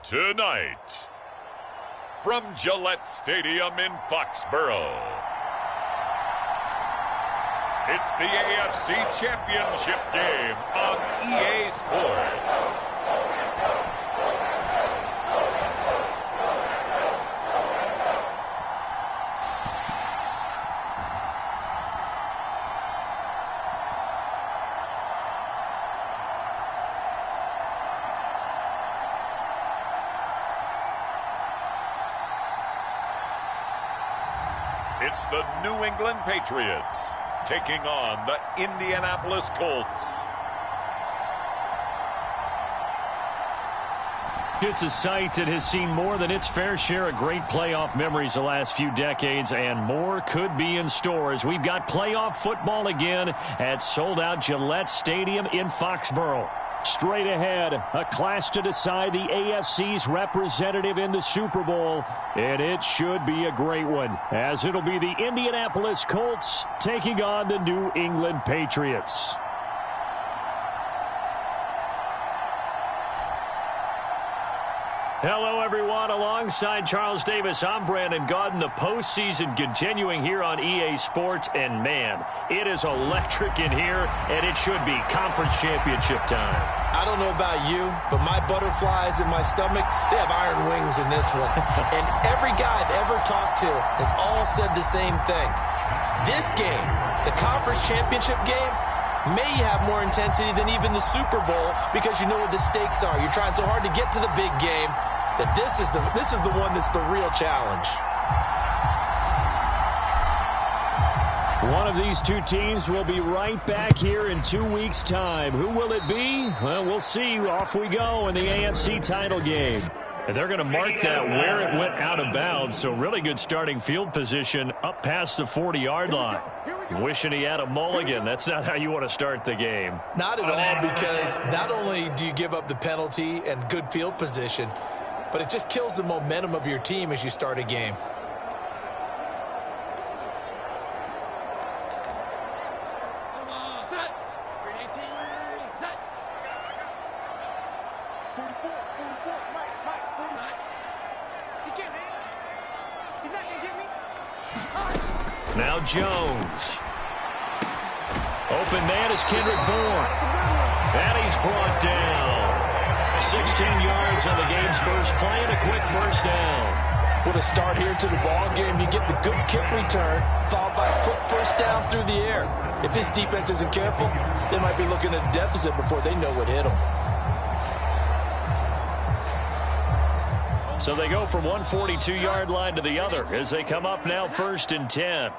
Tonight, from Gillette Stadium in Foxborough, it's the AFC Championship game on EA Sports. It's the New England Patriots taking on the Indianapolis Colts. It's a site that has seen more than its fair share of great playoff memories the last few decades, and more could be in store as we've got playoff football again at sold-out Gillette Stadium in Foxborough. Straight ahead, a clash to decide the AFC's representative in the Super Bowl, and it should be a great one, as it'll be the Indianapolis Colts taking on the New England Patriots. Hello, everyone. Alongside Charles Davis, I'm Brandon Gaudin. The postseason continuing here on EA Sports, and man, it is electric in here, and it should be conference championship time. I don't know about you, but my butterflies in my stomach, they have iron wings in this one. And every guy I've ever talked to has all said the same thing. This game, the conference championship game, may have more intensity than even the Super Bowl because you know what the stakes are. You're trying so hard to get to the big game that this is the one that's the real challenge. One of these two teams will be right back here in 2 weeks' time. Who will it be? Well, we'll see. Off we go in the AFC title game. And they're going to mark that where it went out of bounds, so really good starting field position up past the 40-yard line. Wishing he had a mulligan. That's not how you want to start the game. Not at all, because not only do you give up the penalty and good field position, but it just kills the momentum of your team as you start a game. Now Jones. Open man is Kendrick Bourne. And he's brought down. 16 yards on the game's first play and a quick first down. With a start here to the ball game, you get the good kick return, followed by a quick first down through the air. If this defense isn't careful, they might be looking at a deficit before they know what hit them. So they go from one 42-yard line to the other as they come up now 1st and 10.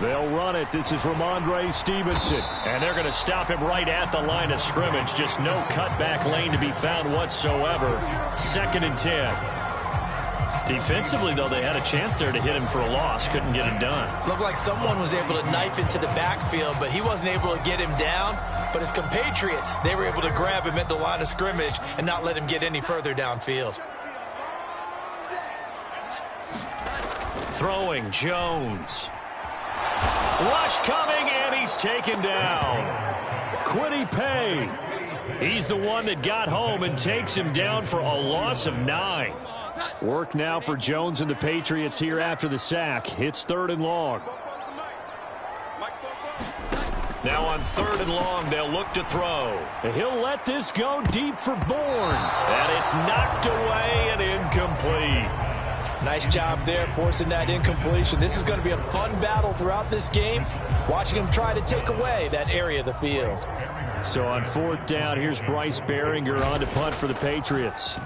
They'll run it. This is Ramondre Stevenson. And they're going to stop him right at the line of scrimmage. Just no cutback lane to be found whatsoever. 2nd and 10. Defensively, though, they had a chance there to hit him for a loss. Couldn't get it done. Looked like someone was able to knife into the backfield, but he wasn't able to get him down. But his compatriots, they were able to grab him at the line of scrimmage and not let him get any further downfield. Throwing Jones. Rush coming, and he's taken down. Kwity Paye. He's the one that got home and takes him down for a loss of 9. Work now for Jones and the Patriots here after the sack. It's 3rd and long. Now on 3rd and long, they'll look to throw. He'll let this go deep for Bourne. And it's knocked away and incomplete. Nice job there forcing that incompletion. This is going to be a fun battle throughout this game, watching him try to take away that area of the field. So on 4th down, here's Bryce Behringer on to punt for the Patriots.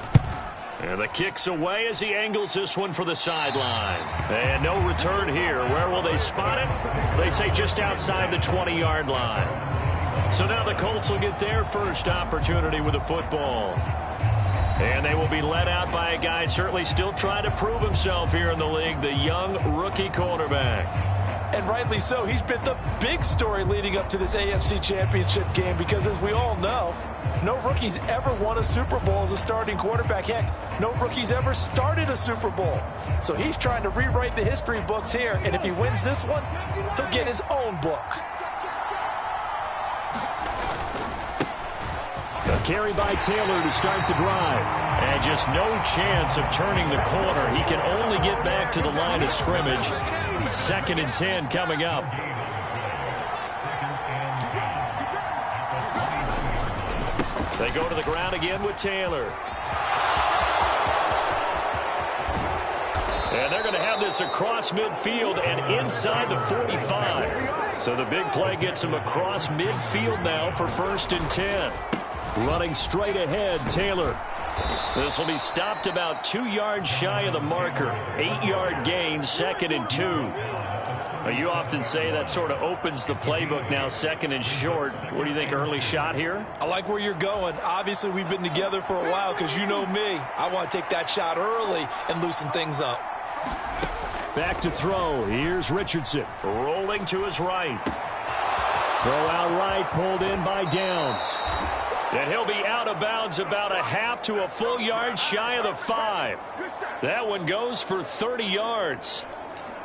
And the kick's away as he angles this one for the sideline. And no return here. Where will they spot it? They say just outside the 20-yard line. So now the Colts will get their first opportunity with the football. And they will be led out by a guy certainly still trying to prove himself here in the league, the young rookie quarterback. And rightly so. He's been the big story leading up to this AFC Championship game because, as we all know, no rookie's ever won a Super Bowl as a starting quarterback. Heck, no rookie's ever started a Super Bowl. So he's trying to rewrite the history books here, and if he wins this one, he'll get his own book. The carry by Taylor to start the drive. And just no chance of turning the corner. He can only get back to the line of scrimmage. 2nd and 10 coming up. They go to the ground again with Taylor. And they're going to have this across midfield and inside the 45. So the big play gets him across midfield now for 1st and 10. Running straight ahead, Taylor. This will be stopped about 2 yards shy of the marker. 8-yard gain, 2nd and 2. Now, you often say that sort of opens the playbook now, 2nd and short. What do you think, early shot here? I like where you're going. Obviously, we've been together for a while because you know me. I want to take that shot early and loosen things up. Back to throw. Here's Richardson. Rolling to his right. Throw out right, pulled in by Downs. And he'll be out of bounds about a half to a full yard shy of the 5. That one goes for 30 yards.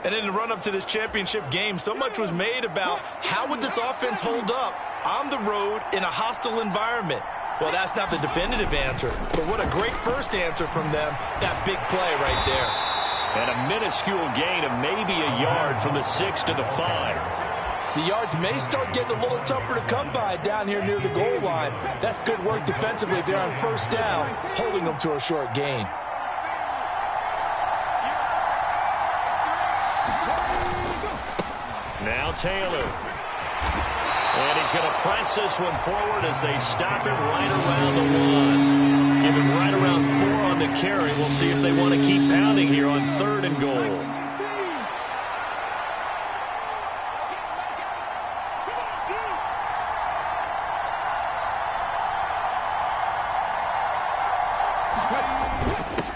And in the run-up to this championship game, so much was made about how would this offense hold up on the road in a hostile environment. Well, that's not the definitive answer, but what a great first answer from them, that big play right there. And a minuscule gain of maybe a yard from the 6 to the 5. The yards may start getting a little tougher to come by down here near the goal line. That's good work defensively there on 1st down, holding them to a short gain. Now Taylor. And he's going to press this one forward as they stop it right around the 1. Give him right around 4 on the carry. We'll see if they want to keep pounding here on 3rd and goal.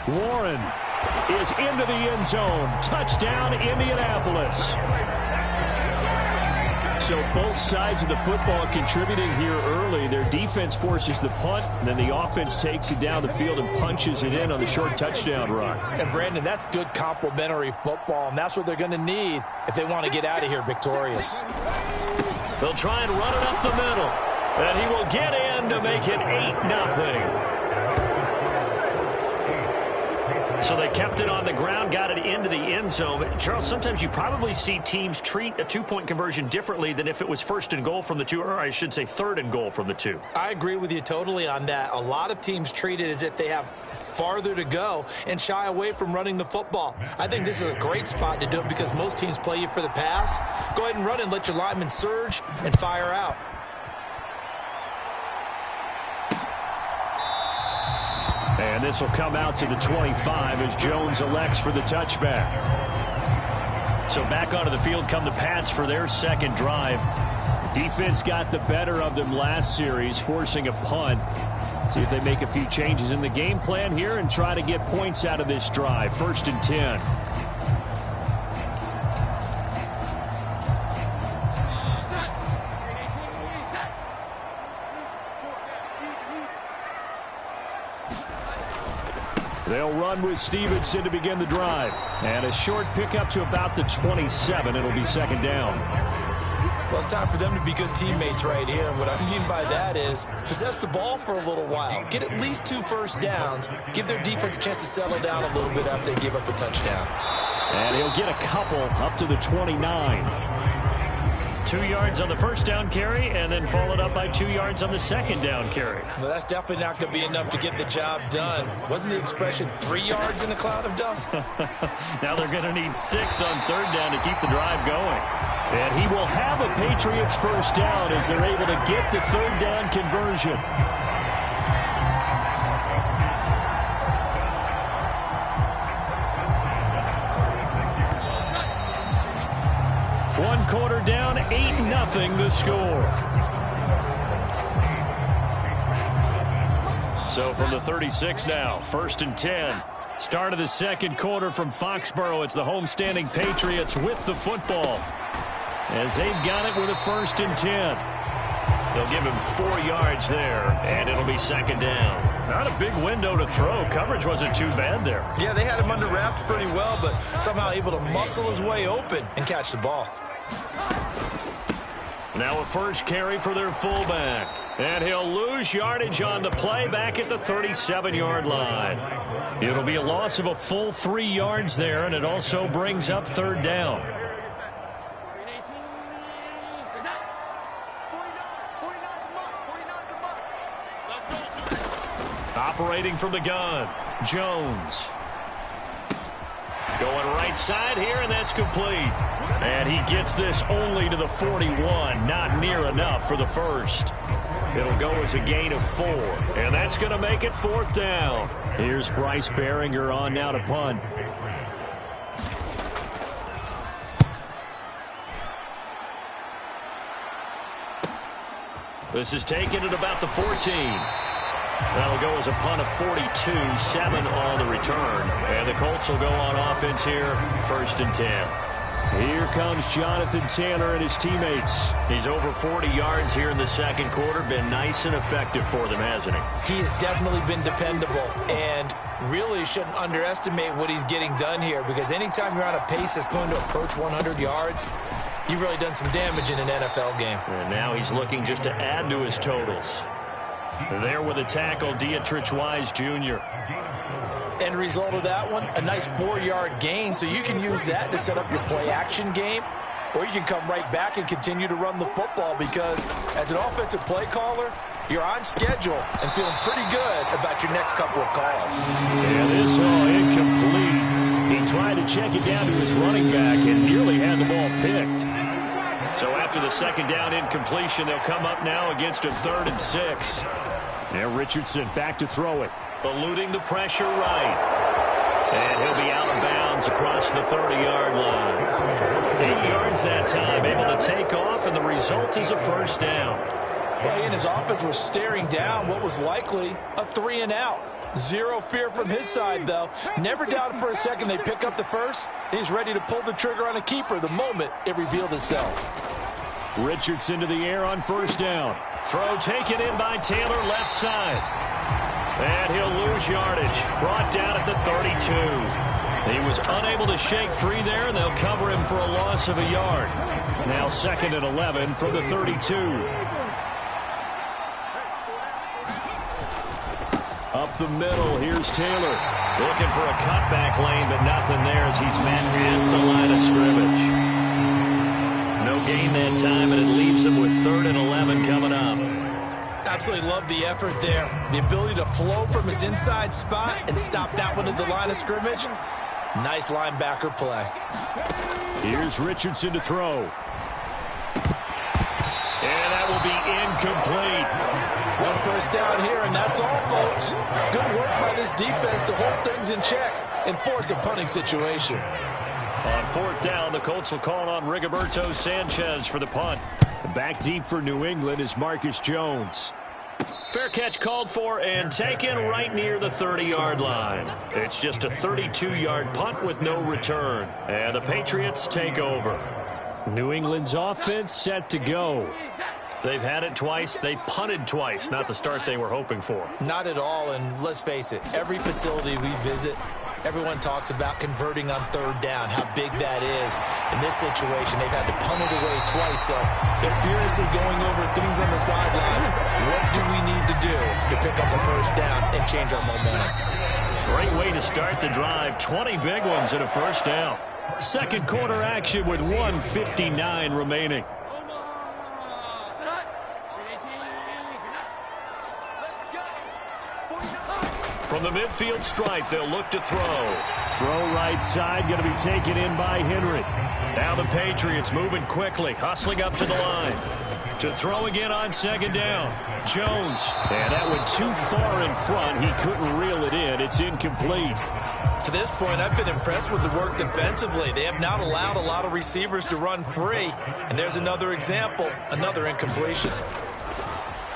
Warren is into the end zone. Touchdown, Indianapolis. So both sides of the football contributing here early. Their defense forces the punt, and then the offense takes it down the field and punches it in on the short touchdown run. And, Brandon, that's good complementary football, and that's what they're going to need if they want to get out of here victorious. They'll try and run it up the middle. And he will get in to make it 8-0. So they kept it on the ground, got it into the end zone. Charles, sometimes you probably see teams treat a 2-point conversion differently than if it was 1st and goal from the 2, or I should say 3rd and goal from the 2. I agree with you totally on that. A lot of teams treat it as if they have farther to go and shy away from running the football. I think this is a great spot to do it because most teams play you for the pass. Go ahead and run and let your linemen surge and fire out. And this will come out to the 25 as Jones elects for the touchback. So back onto the field come the Pats for their 2nd drive. Defense got the better of them last series, forcing a punt. See if they make a few changes in the game plan here and try to get points out of this drive. 1st and 10. They'll run with Stevenson to begin the drive. And a short pickup to about the 27. It'll be 2nd down. Well, it's time for them to be good teammates right here. And what I mean by that is possess the ball for a little while. Get at least 2 first downs. Give their defense a chance to settle down a little bit after they give up a touchdown. And he'll get a couple up to the 29. 2 yards on the 1st down carry, and then followed up by 2 yards on the 2nd down carry. Well, that's definitely not going to be enough to get the job done. Wasn't the expression 3 yards in a cloud of dust? Now they're going to need 6 on 3rd down to keep the drive going. And he will have a Patriots 1st down as they're able to get the 3rd down conversion. One quarter down, 8-0 the score. So from the 36 now, 1st and 10. Start of the 2nd quarter from Foxborough. It's the homestanding Patriots with the football, as they've got it with a 1st and 10. They'll give him 4 yards there, and it'll be 2nd down. Not a big window to throw. Coverage wasn't too bad there. Yeah, they had him under wraps pretty well, but somehow able to muscle his way open and catch the ball. Now a first carry for their fullback. And he'll lose yardage on the play back at the 37-yard line. It'll be a loss of a full 3 yards there, and it also brings up third down. Operating from the gun, Jones. Going right side here, and that's complete. And he gets this only to the 41, not near enough for the first. It'll go as a gain of 4, and that's going to make it fourth down. Here's Bryce Behringer on now to punt. This is taken at about the 14. That'll go as a punt of 42, 7 on the return. And the Colts will go on offense here, 1st and 10. Here comes Jonathan Taylor and his teammates. He's over 40 yards here in the second quarter. Been nice and effective for them, hasn't he? He has definitely been dependable, and really shouldn't underestimate what he's getting done here, because anytime you're on a pace that's going to approach 100 yards, you've really done some damage in an NFL game. And now he's looking just to add to his totals. There with a tackle, Dietrich Wise Jr. End result of that one, a nice 4-yard gain, so you can use that to set up your play-action game, or you can come right back and continue to run the football, because as an offensive play caller, you're on schedule and feeling pretty good about your next couple of calls. Yeah, this all incomplete. He tried to check it down to his running back and nearly had the ball picked. So after the second down incompletion, they'll come up now against a 3rd and 6. Now Richardson back to throw it. Eluding the pressure right. And he'll be out of bounds across the 30-yard line. 8 yards that time, able to take off, and the result is a first down. Well, he and his offense were staring down what was likely a 3-and-out. Zero fear from his side, though. Never doubted for a second they pick up the first. He's ready to pull the trigger on a keeper the moment it revealed itself. Richardson to the air on first down. Throw taken in by Taylor, left side. And he'll lose yardage. Brought down at the 32. He was unable to shake free there, and they'll cover him for a loss of a yard. Now 2nd and 11 from the 32. Up the middle, here's Taylor. Looking for a cutback lane, but nothing there as he's met at the line of scrimmage. No gain that time, and it leaves him with 3rd and 11 coming up. Absolutely love the effort there. The ability to flow from his inside spot and stop that one at the line of scrimmage. Nice linebacker play. Here's Richardson to throw. And that will be incomplete. One first down here, and that's all, folks. Good work by this defense to hold things in check and force a punting situation. On 4th down, the Colts will call on Rigoberto Sanchez for the punt. Back deep for New England is Marcus Jones. Fair catch called for and taken right near the 30-yard line. It's just a 32-yard punt with no return. And the Patriots take over. New England's offense set to go. They've had it twice. They've punted twice. Not the start they were hoping for. Not at all, and let's face it, every facility we visit, everyone talks about converting on 3rd down, how big that is. In this situation, they've had to punt it away twice, so they're furiously going over things on the sidelines. What do we need to do to pick up a first down and change our momentum? Great way to start the drive. 20 big ones and a first down. Second quarter action with 1:59 remaining. From the midfield stripe, they'll look to throw. Throw right side, going to be taken in by Henry. Now the Patriots moving quickly, hustling up to the line. To throw again on 2nd down. Jones. And that went too far in front. He couldn't reel it in. It's incomplete. To this point, I've been impressed with the work defensively. They have not allowed a lot of receivers to run free. And there's another example, another incompletion.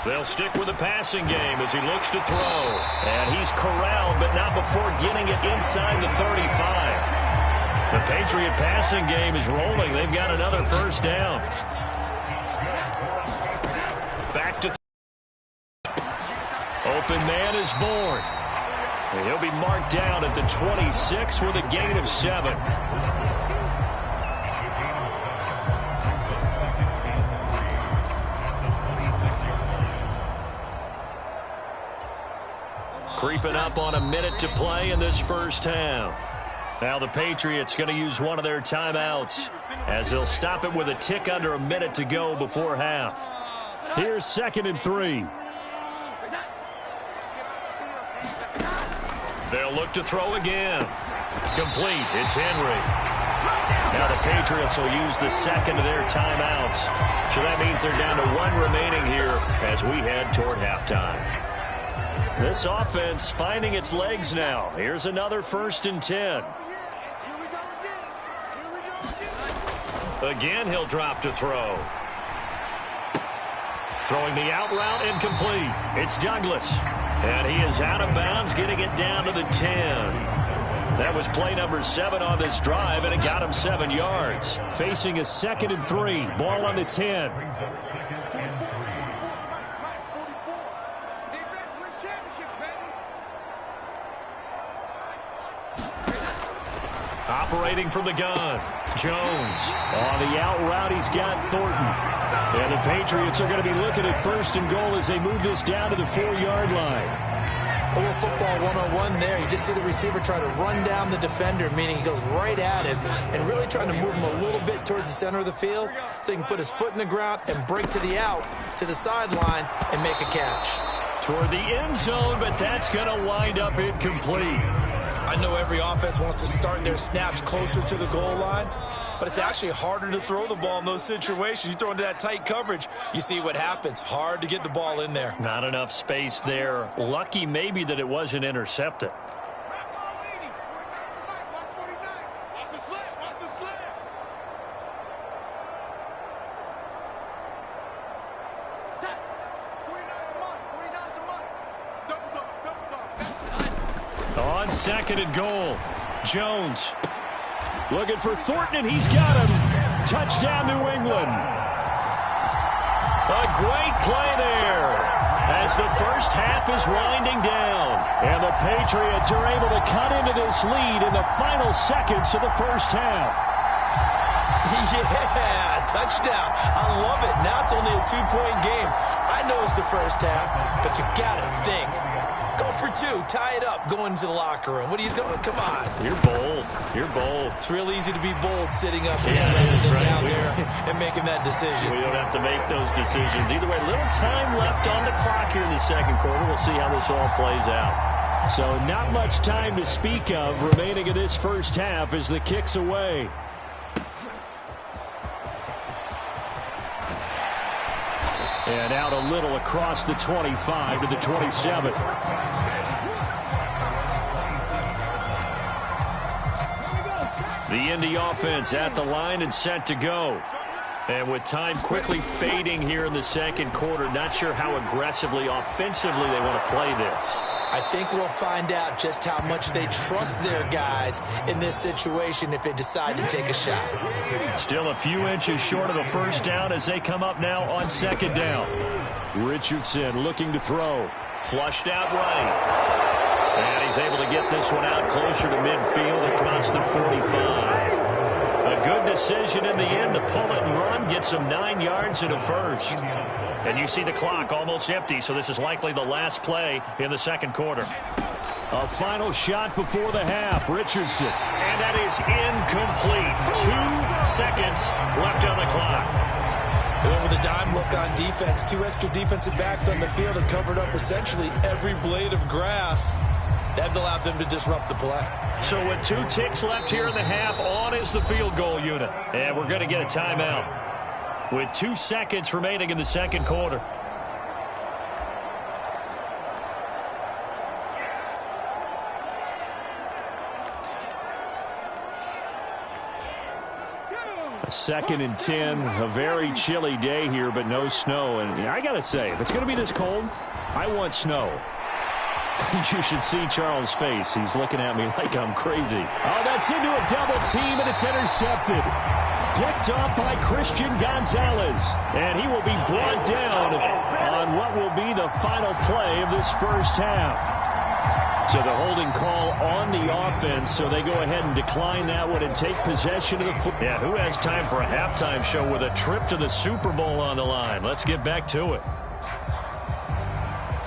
They'll stick with the passing game as he looks to throw. And he's corralled, but not before getting it inside the 35. The Patriot passing game is rolling. They've got another first down. Back to open man is born. And he'll be marked down at the 26 with a gain of 7. Creeping up on a minute to play in this first half. Now the Patriots going to use one of their timeouts as they'll stop it with a tick under a minute to go before half. Here's 2nd and 3. They'll look to throw again. Complete. It's Henry. Now the Patriots will use the second of their timeouts. So that means they're down to 1 remaining here as we head toward halftime. This offense finding its legs now. Here's another 1st and 10. Again, he'll drop to throw. Throwing the out route incomplete. It's Douglas. And he is out of bounds, getting it down to the 10. That was play number 7 on this drive, and it got him 7 yards. Facing a 2nd and 3. Ball on the 10. Operating from the gun. Jones. On the out route, he's got Thornton. And the Patriots are going to be looking at 1st and goal as they move this down to the 4-yard line. A little football 101 there. You just see the receiver try to run down the defender, meaning he goes right at him and really trying to move him a little bit towards the center of the field so he can put his foot in the ground and break to the out, to the sideline, and make a catch. Toward the end zone, but that's going to wind up incomplete. I know every offense wants to start their snaps closer to the goal line, but it's actually harder to throw the ball in those situations. You throw into that tight coverage, you see what happens. Hard to get the ball in there. Not enough space there. Lucky maybe that it wasn't intercepted. On 2nd and goal, Jones looking for Thornton, and he's got him. Touchdown, New England. A great play there as the first half is winding down. And the Patriots are able to cut into this lead in the final seconds of the first half. Yeah, touchdown. I love it. Now it's only a 2-point game. I know it's the first half, but you got to think. Go for 2. Tie it up. Go into the locker room. What are you doing? Come on. You're bold. You're bold. It's real easy to be bold sitting up here right. down there and making that decision. We don't have to make those decisions. Either way, little time left on the clock here in the second quarter. We'll see how this all plays out. So not much time to speak of remaining in this first half as the kick's away. And out a little across the 25 to the 27. The Indy offense at the line and set to go. And with time quickly fading here in the second quarter, not sure how aggressively, offensively they want to play this. I think we'll find out just how much they trust their guys in this situation if they decide to take a shot. Still a few inches short of the first down as they come up now on 2nd down. Richardson looking to throw. Flushed out right. And he's able to get this one out closer to midfield across the 45. A good decision in the end to pull it and run, get some 9 yards in a first. And you see the clock almost empty, so this is likely the last play in the second quarter. A final shot before the half. Richardson. And that is incomplete. 2 seconds left on the clock. They went with a dime look on defense. 2 extra defensive backs on the field and covered up essentially every blade of grass. That allowed them to disrupt the play. So with 2 ticks left here in the half, on is the field goal unit. And we're going to get a timeout with 2 seconds remaining in the second quarter. A 2nd and 10. A very chilly day here, but no snow. And I got to say, if it's going to be this cold, I want snow. You should see Charles' face. He's looking at me like I'm crazy. Oh, that's into a double team, and it's intercepted. Picked off by Christian Gonzalez. And he will be brought down on what will be the final play of this first half. So the holding call on the offense, so they go ahead and decline that one and take possession of the football. Yeah, who has time for a halftime show with a trip to the Super Bowl on the line? Let's get back to it.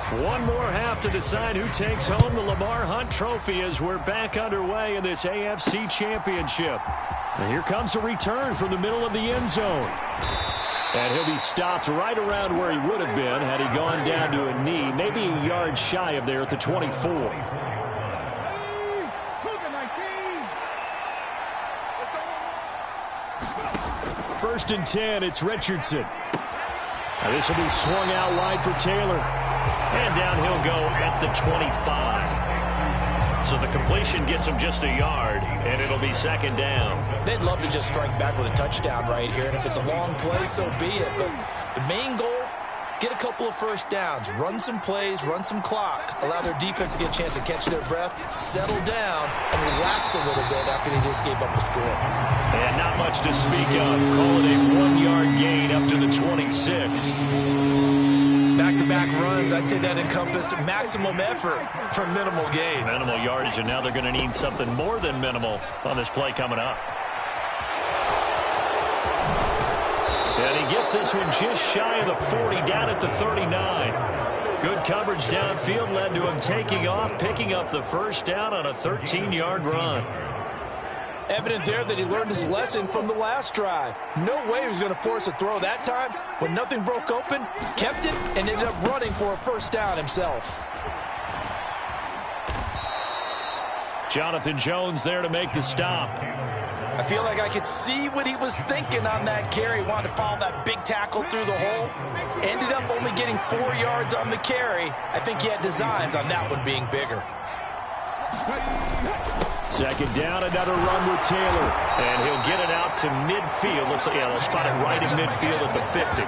One more half to decide who takes home the Lamar Hunt Trophy as we're back underway in this AFC Championship. And here comes a return from the middle of the end zone. And he'll be stopped right around where he would have been had he gone down to a knee, maybe a yard shy of there at the 24. First and 10, it's Richardson. Now this will be swung out wide for Taylor. And down he'll go at the 25. So the completion gets him just a yard, and it'll be second down. They'd love to just strike back with a touchdown right here, and if it's a long play, so be it. But the main goal, get a couple of first downs, run some plays, run some clock, allow their defense to get a chance to catch their breath, settle down, and relax a little bit after they just gave up a score. And not much to speak of. Call it a 1-yard gain up to the 26. Back-to-back runs, I'd say that encompassed maximum effort for minimal gain. Minimal yardage, and now they're going to need something more than minimal on this play coming up. And he gets this one just shy of the 40, down at the 39. Good coverage downfield led to him taking off, picking up the first down on a 13-yard run. Evident there that he learned his lesson from the last drive. No way he was going to force a throw that time. When nothing broke open, kept it, and ended up running for a first down himself. Jonathan Jones there to make the stop. I feel like I could see what he was thinking on that carry. Wanted to follow that big tackle through the hole. Ended up only getting 4 yards on the carry. I think he had designs on that one being bigger. Second down, another run with Taylor. And he'll get it out to midfield. Looks like, yeah, they'll spot it right in midfield at the 50.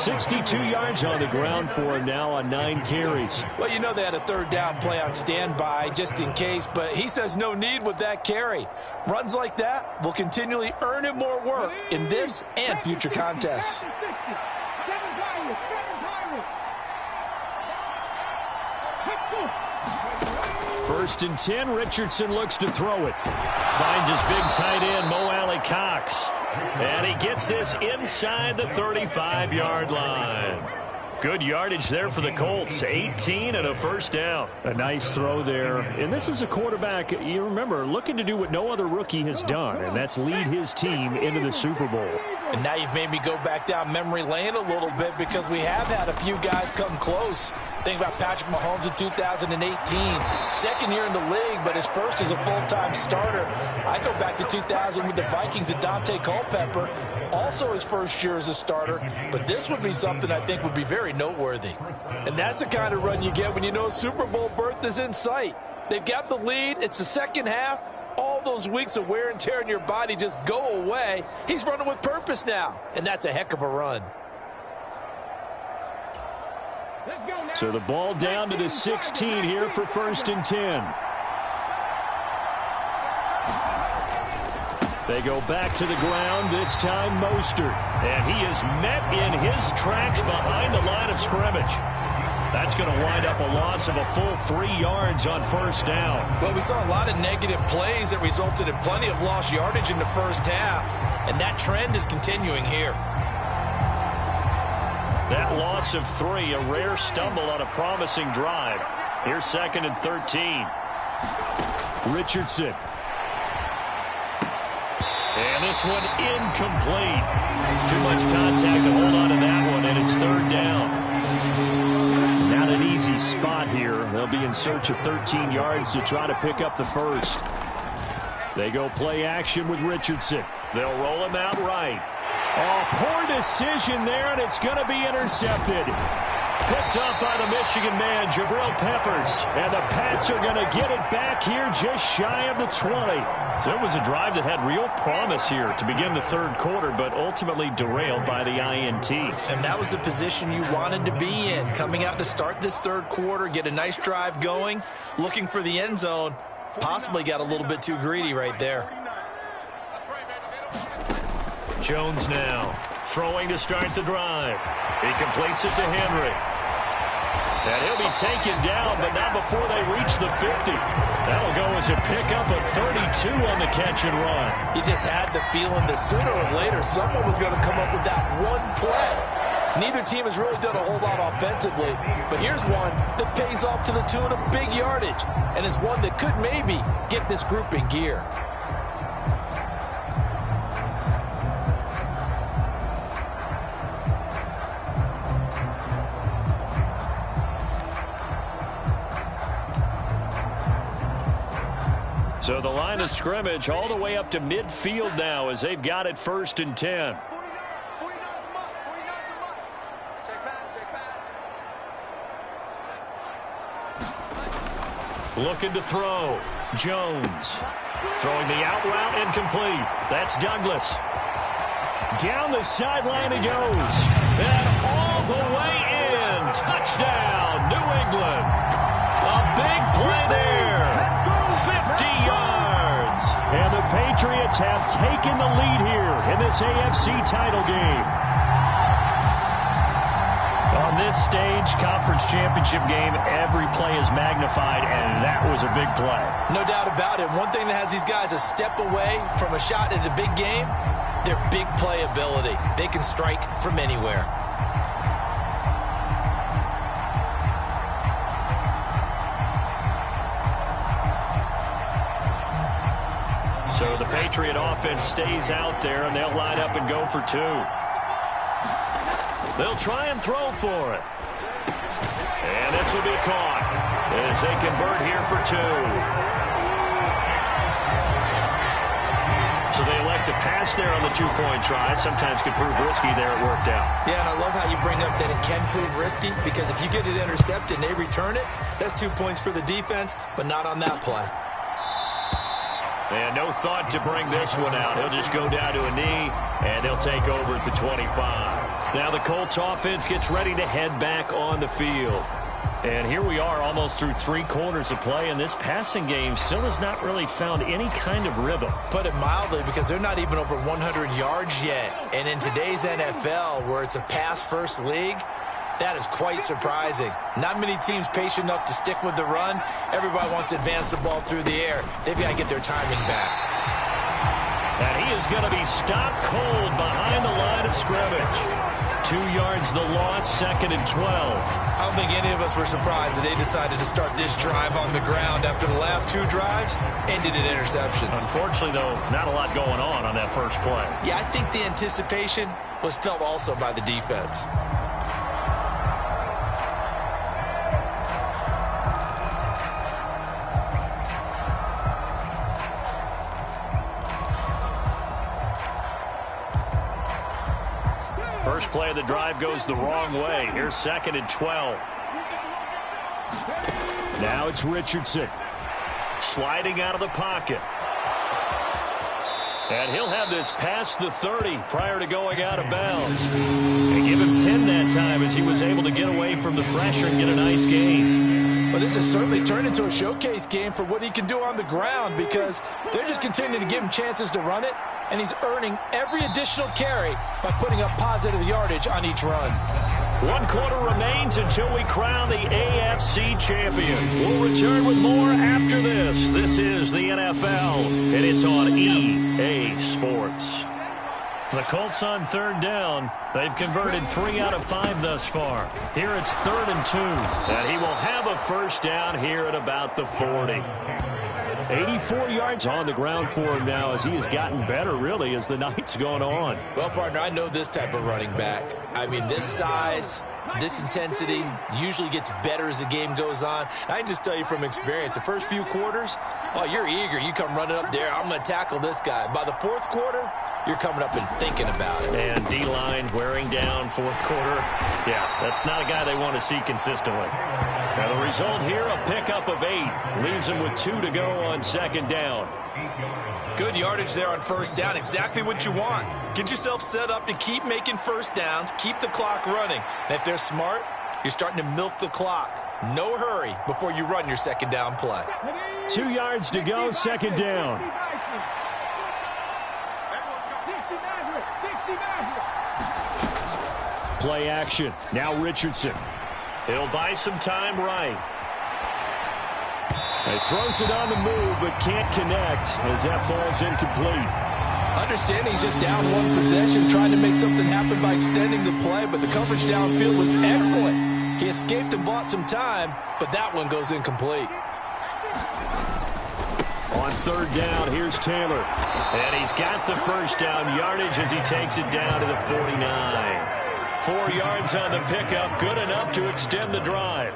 62 yards on the ground for him now on 9 carries. Well, you know they had a third down play on standby just in case, but he says no need with that carry. Runs like that will continually earn him more work in this and future contests. First and 10, Richardson looks to throw it. Finds his big tight end, Mo Alley-Cox. And he gets this inside the 35-yard line. Good yardage there for the Colts. 18 and a first down. A nice throw there. And this is a quarterback, you remember, looking to do what no other rookie has done, and that's lead his team into the Super Bowl. And now you've made me go back down memory lane a little bit because we have had a few guys come close. Think about Patrick Mahomes in 2018. Second year in the league, but his first as a full-time starter. I go back to 2000 with the Vikings and Dante Culpepper. Also his first year as a starter. But this would be something I think would be very noteworthy. And that's the kind of run you get when you know Super Bowl berth is in sight. They've got the lead. It's the second half. All those weeks of wear and tear in your body just go away. He's running with purpose now, and that's a heck of a run. So the ball down to the 16 here for first and 10. They go back to the ground, this time Mostert. And he is met in his tracks behind the line of scrimmage. That's going to wind up a loss of a full 3 yards on first down. Well, we saw a lot of negative plays that resulted in plenty of lost yardage in the first half, and that trend is continuing here. That loss of 3, a rare stumble on a promising drive. Here's second and 13. Richardson. And this one incomplete. Too much contact to hold on to that one, and it's third down. Not an easy spot here. They'll be in search of 13 yards to try to pick up the first. They go play action with Richardson. They'll roll him out right. Oh, poor decision there, and it's going to be intercepted. Picked up by the Michigan man, Jabril Peppers. And the Pats are going to get it back here just shy of the 20. So it was a drive that had real promise here to begin the third quarter, but ultimately derailed by the INT. And that was the position you wanted to be in, coming out to start this third quarter, get a nice drive going, looking for the end zone. Possibly got a little bit too greedy right there. Jones now throwing to start the drive. He completes it to Henry. And he'll be taken down, but not before they reach the 50. That'll go as a pickup of 32 on the catch and run. He just had the feeling that sooner or later someone was going to come up with that one play. Neither team has really done a whole lot offensively, but here's one that pays off to the tune of big yardage, and it's one that could maybe get this group in gear. So the line of scrimmage all the way up to midfield now as they've got it 1st and 10. Looking to throw. Jones. Throwing the out route incomplete. That's Douglas. Down the sideline he goes. And all the way in. Touchdown, New England. A big play there. 50 yards. And the Patriots have taken the lead here in this AFC title game. On this stage, conference championship game, every play is magnified, and that was a big play. No doubt about it. One thing that has these guys a step away from a shot at a big game, their big play ability. They can strike from anywhere. So the Patriot offense stays out there, and they'll line up and go for 2. They'll try and throw for it. And this will be caught as they convert here for 2. So they elect to pass there on the 2-point try. Sometimes could prove risky there. It worked out. Yeah, and I love how you bring up that it can prove risky, because if you get it intercepted and they return it, that's 2 points for the defense, but not on that play. And no thought to bring this one out. He'll just go down to a knee, and they'll take over at the 25. Now the Colts offense gets ready to head back on the field. And here we are almost through 3 quarters of play, and this passing game still has not really found any kind of rhythm. Put it mildly, because they're not even over 100 yards yet. And in today's NFL, where it's a pass-first league, that is quite surprising. Not many teams patient enough to stick with the run. Everybody wants to advance the ball through the air. They've got to get their timing back. And he is going to be stopped cold behind the line of scrimmage. 2 yards the loss, 2nd and 12. I don't think any of us were surprised that they decided to start this drive on the ground after the last 2 drives ended in interceptions. Unfortunately, though, not a lot going on that first play. Yeah, I think the anticipation was felt also by the defense. First play of the drive goes the wrong way. Here's 2nd and 12. Now it's Richardson. Sliding out of the pocket. And he'll have this past the 30 prior to going out of bounds. They give him 10 that time as he was able to get away from the pressure and get a nice gain. But this has certainly turned into a showcase game for what he can do on the ground, because they're just continuing to give him chances to run it, and he's earning every additional carry by putting up positive yardage on each run. 1 quarter remains until we crown the AFC champion. We'll return with more after this. This is the NFL, and it's on EA Sports. The Colts on 3rd down. They've converted 3 out of 5 thus far. Here it's 3rd and 2. And he will have a first down here at about the 40. 84 yards on the ground for him now as he has gotten better, really, as the night's gone on. Well, partner, I know this type of running back. I mean, this size, this intensity usually gets better as the game goes on. I can just tell you from experience, the first few quarters, oh, you're eager. You come running up there, I'm going to tackle this guy. By the 4th quarter, you're coming up and thinking about it. And D-line wearing down 4th quarter. Yeah, that's not a guy they want to see consistently. Now the result here, a pickup of 8. Leaves him with 2 to go on 2nd down. Good yardage there on 1st down. Exactly what you want. Get yourself set up to keep making 1st downs. Keep the clock running. And if they're smart, you're starting to milk the clock. No hurry before you run your 2nd down play. 2 yards to go, 2nd down. Play action. Now Richardson. He'll buy some time right. He throws it on the move, but can't connect as that falls incomplete. understanding he's just down one possession, trying to make something happen by extending the play, but the coverage downfield was excellent. He escaped and bought some time, but that one goes incomplete. On third down, here's Taylor. And he's got the first down yardage as he takes it down to the 49. 4 yards on the pickup, good enough to extend the drive.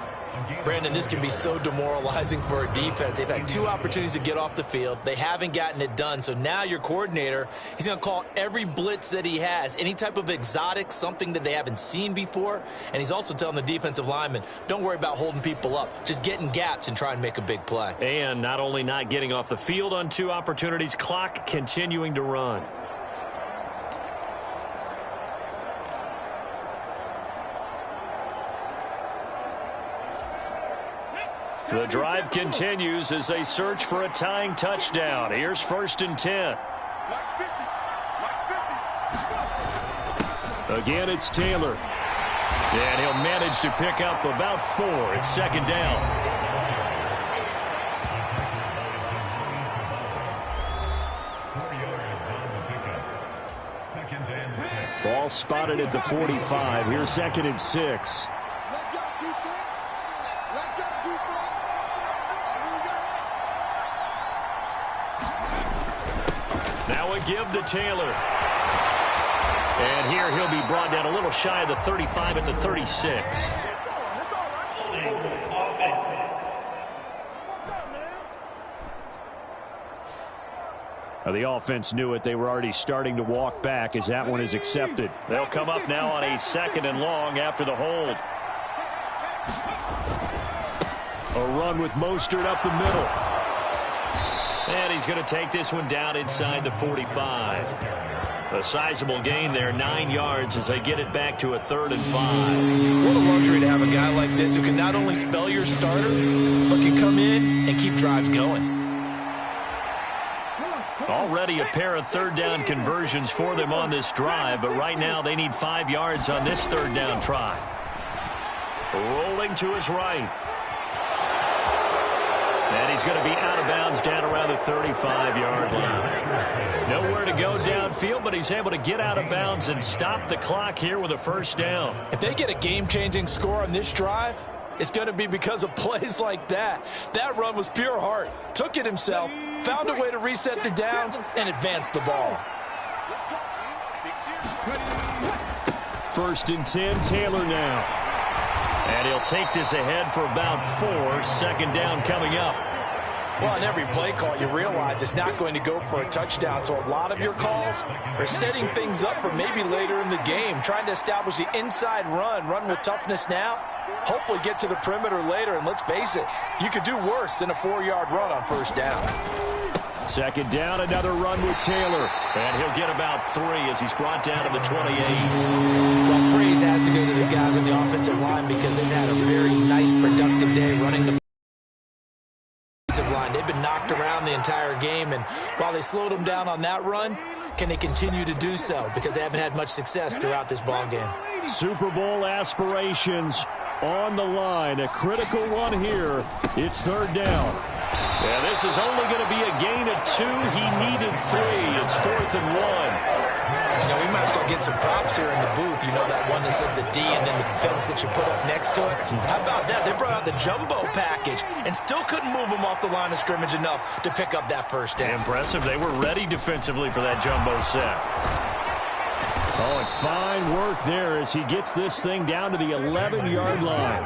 Brandon, this can be so demoralizing for a defense. They've had 2 opportunities to get off the field. They haven't gotten it done. So now your coordinator, he's going to call every blitz that he has, any type of exotic, something that they haven't seen before. And he's also telling the defensive lineman, don't worry about holding people up. Just get in gaps and try and make a big play. And not only not getting off the field on 2 opportunities, clock continuing to run. The drive continues as they search for a tying touchdown. Here's 1st and 10. Again, it's Taylor. And he'll manage to pick up about 4. It's 2nd down. Ball spotted at the 45. Here's 2nd and 6. Now a give to Taylor. And here he'll be brought down a little shy of the 35 at the 36. Now the offense knew it. They were already starting to walk back as that one is accepted. They'll come up now on a 2nd and long after the hold. A run with Mostert up the middle. And he's going to take this one down inside the 45. A sizable gain there, 9 yards as they get it back to a 3rd and 5. What a luxury to have a guy like this who can not only spell your starter, but can come in and keep drives going. Already a pair of 3rd down conversions for them on this drive, but right now they need 5 yards on this 3rd down try. Rolling to his right. And he's going to be out of bounds down around the 35-yard line. Nowhere to go downfield, but he's able to get out of bounds and stop the clock here with a 1st down. If they get a game-changing score on this drive, it's going to be because of plays like that. That run was pure heart. Took it himself, found a way to reset the downs, and advance the ball. 1st and 10, Taylor now. And he'll take this ahead for about 4. 2nd down coming up. Well, in every play call, you realize it's not going to go for a touchdown. So a lot of your calls are setting things up for maybe later in the game, trying to establish the inside run with toughness now, hopefully get to the perimeter later. And let's face it, you could do worse than a 4-yard run on 1st down. 2nd down, another run with Taylor. And he'll get about 3 as he's brought down to the 28. Well, praise has to go to the guys on the offensive line because they've had a very nice, productive day running the offensive line. They've been knocked around the entire game, and while they slowed them down on that run, can they continue to do so? Because they haven't had much success throughout this ball game. Super Bowl aspirations on the line. A critical one here. It's 3rd down. Yeah, this is only going to be a gain of 2. He needed 3. It's 4th and 1. You know, we might as well get some props here in the booth. You know, that one that says the D and then the fence that you put up next to it. How about that? They brought out the jumbo package and still couldn't move them off the line of scrimmage enough to pick up that 1st down. Impressive. They were ready defensively for that jumbo set. Oh, and fine work there as he gets this thing down to the 11-yard line.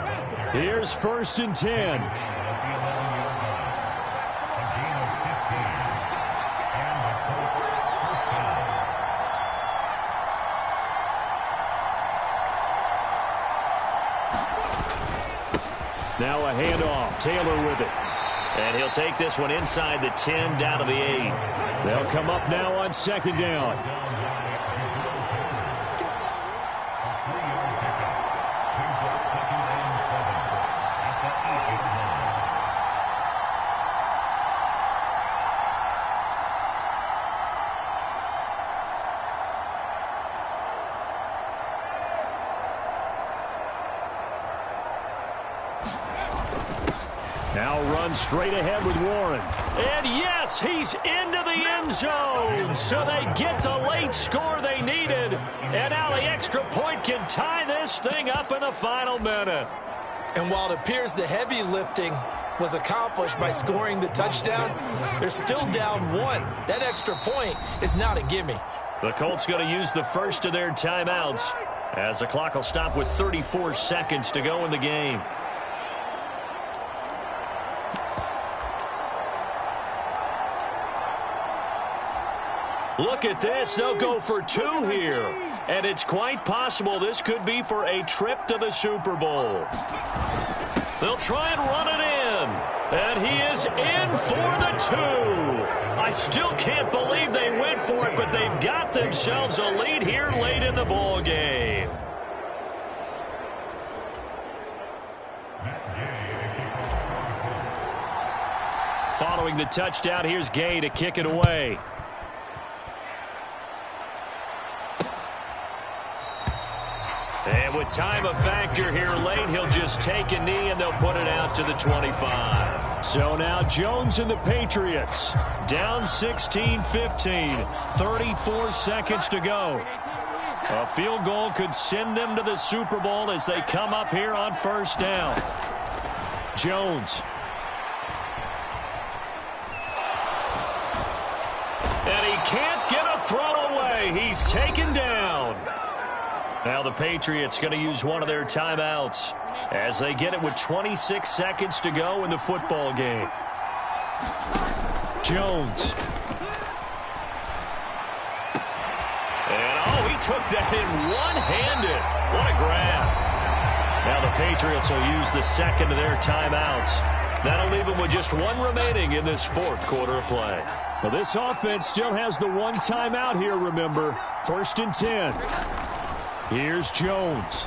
Here's 1st and 10. Now a handoff. Taylor with it. And he'll take this one inside the 10 down to the 8. They'll come up now on 2nd down. Now They'll run straight ahead with Warren. And yes, he's into the end zone. So they get the late score they needed. And now the extra point can tie this thing up in the final minute. And while it appears the heavy lifting was accomplished by scoring the touchdown, they're still down 1. That extra point is not a gimme. The Colts going to use the first of their timeouts as the clock will stop with 34 seconds to go in the game. Look at this. They'll go for 2 here. And it's quite possible this could be for a trip to the Super Bowl. They'll try and run it in. And he is in for the 2. I still can't believe they went for it, but they've got themselves a lead here late in the ball game. Following the touchdown, here's Gay to kick it away. And with time a factor here late, he'll just take a knee and they'll put it out to the 25. So now Jones and the Patriots down 16-15, 34 seconds to go. A field goal could send them to the Super Bowl as they come up here on first down. Jones. And he can't get a throw away. He's taken down. Now the Patriots going to use one of their timeouts as they get it with 26 seconds to go in the football game. Jones. And, oh, he took that in one-handed. What a grab. Now the Patriots will use the second of their timeouts. That'll leave them with just 1 remaining in this fourth quarter of play. Well, this offense still has the 1 timeout here, remember. 1st and 10. Here's Jones.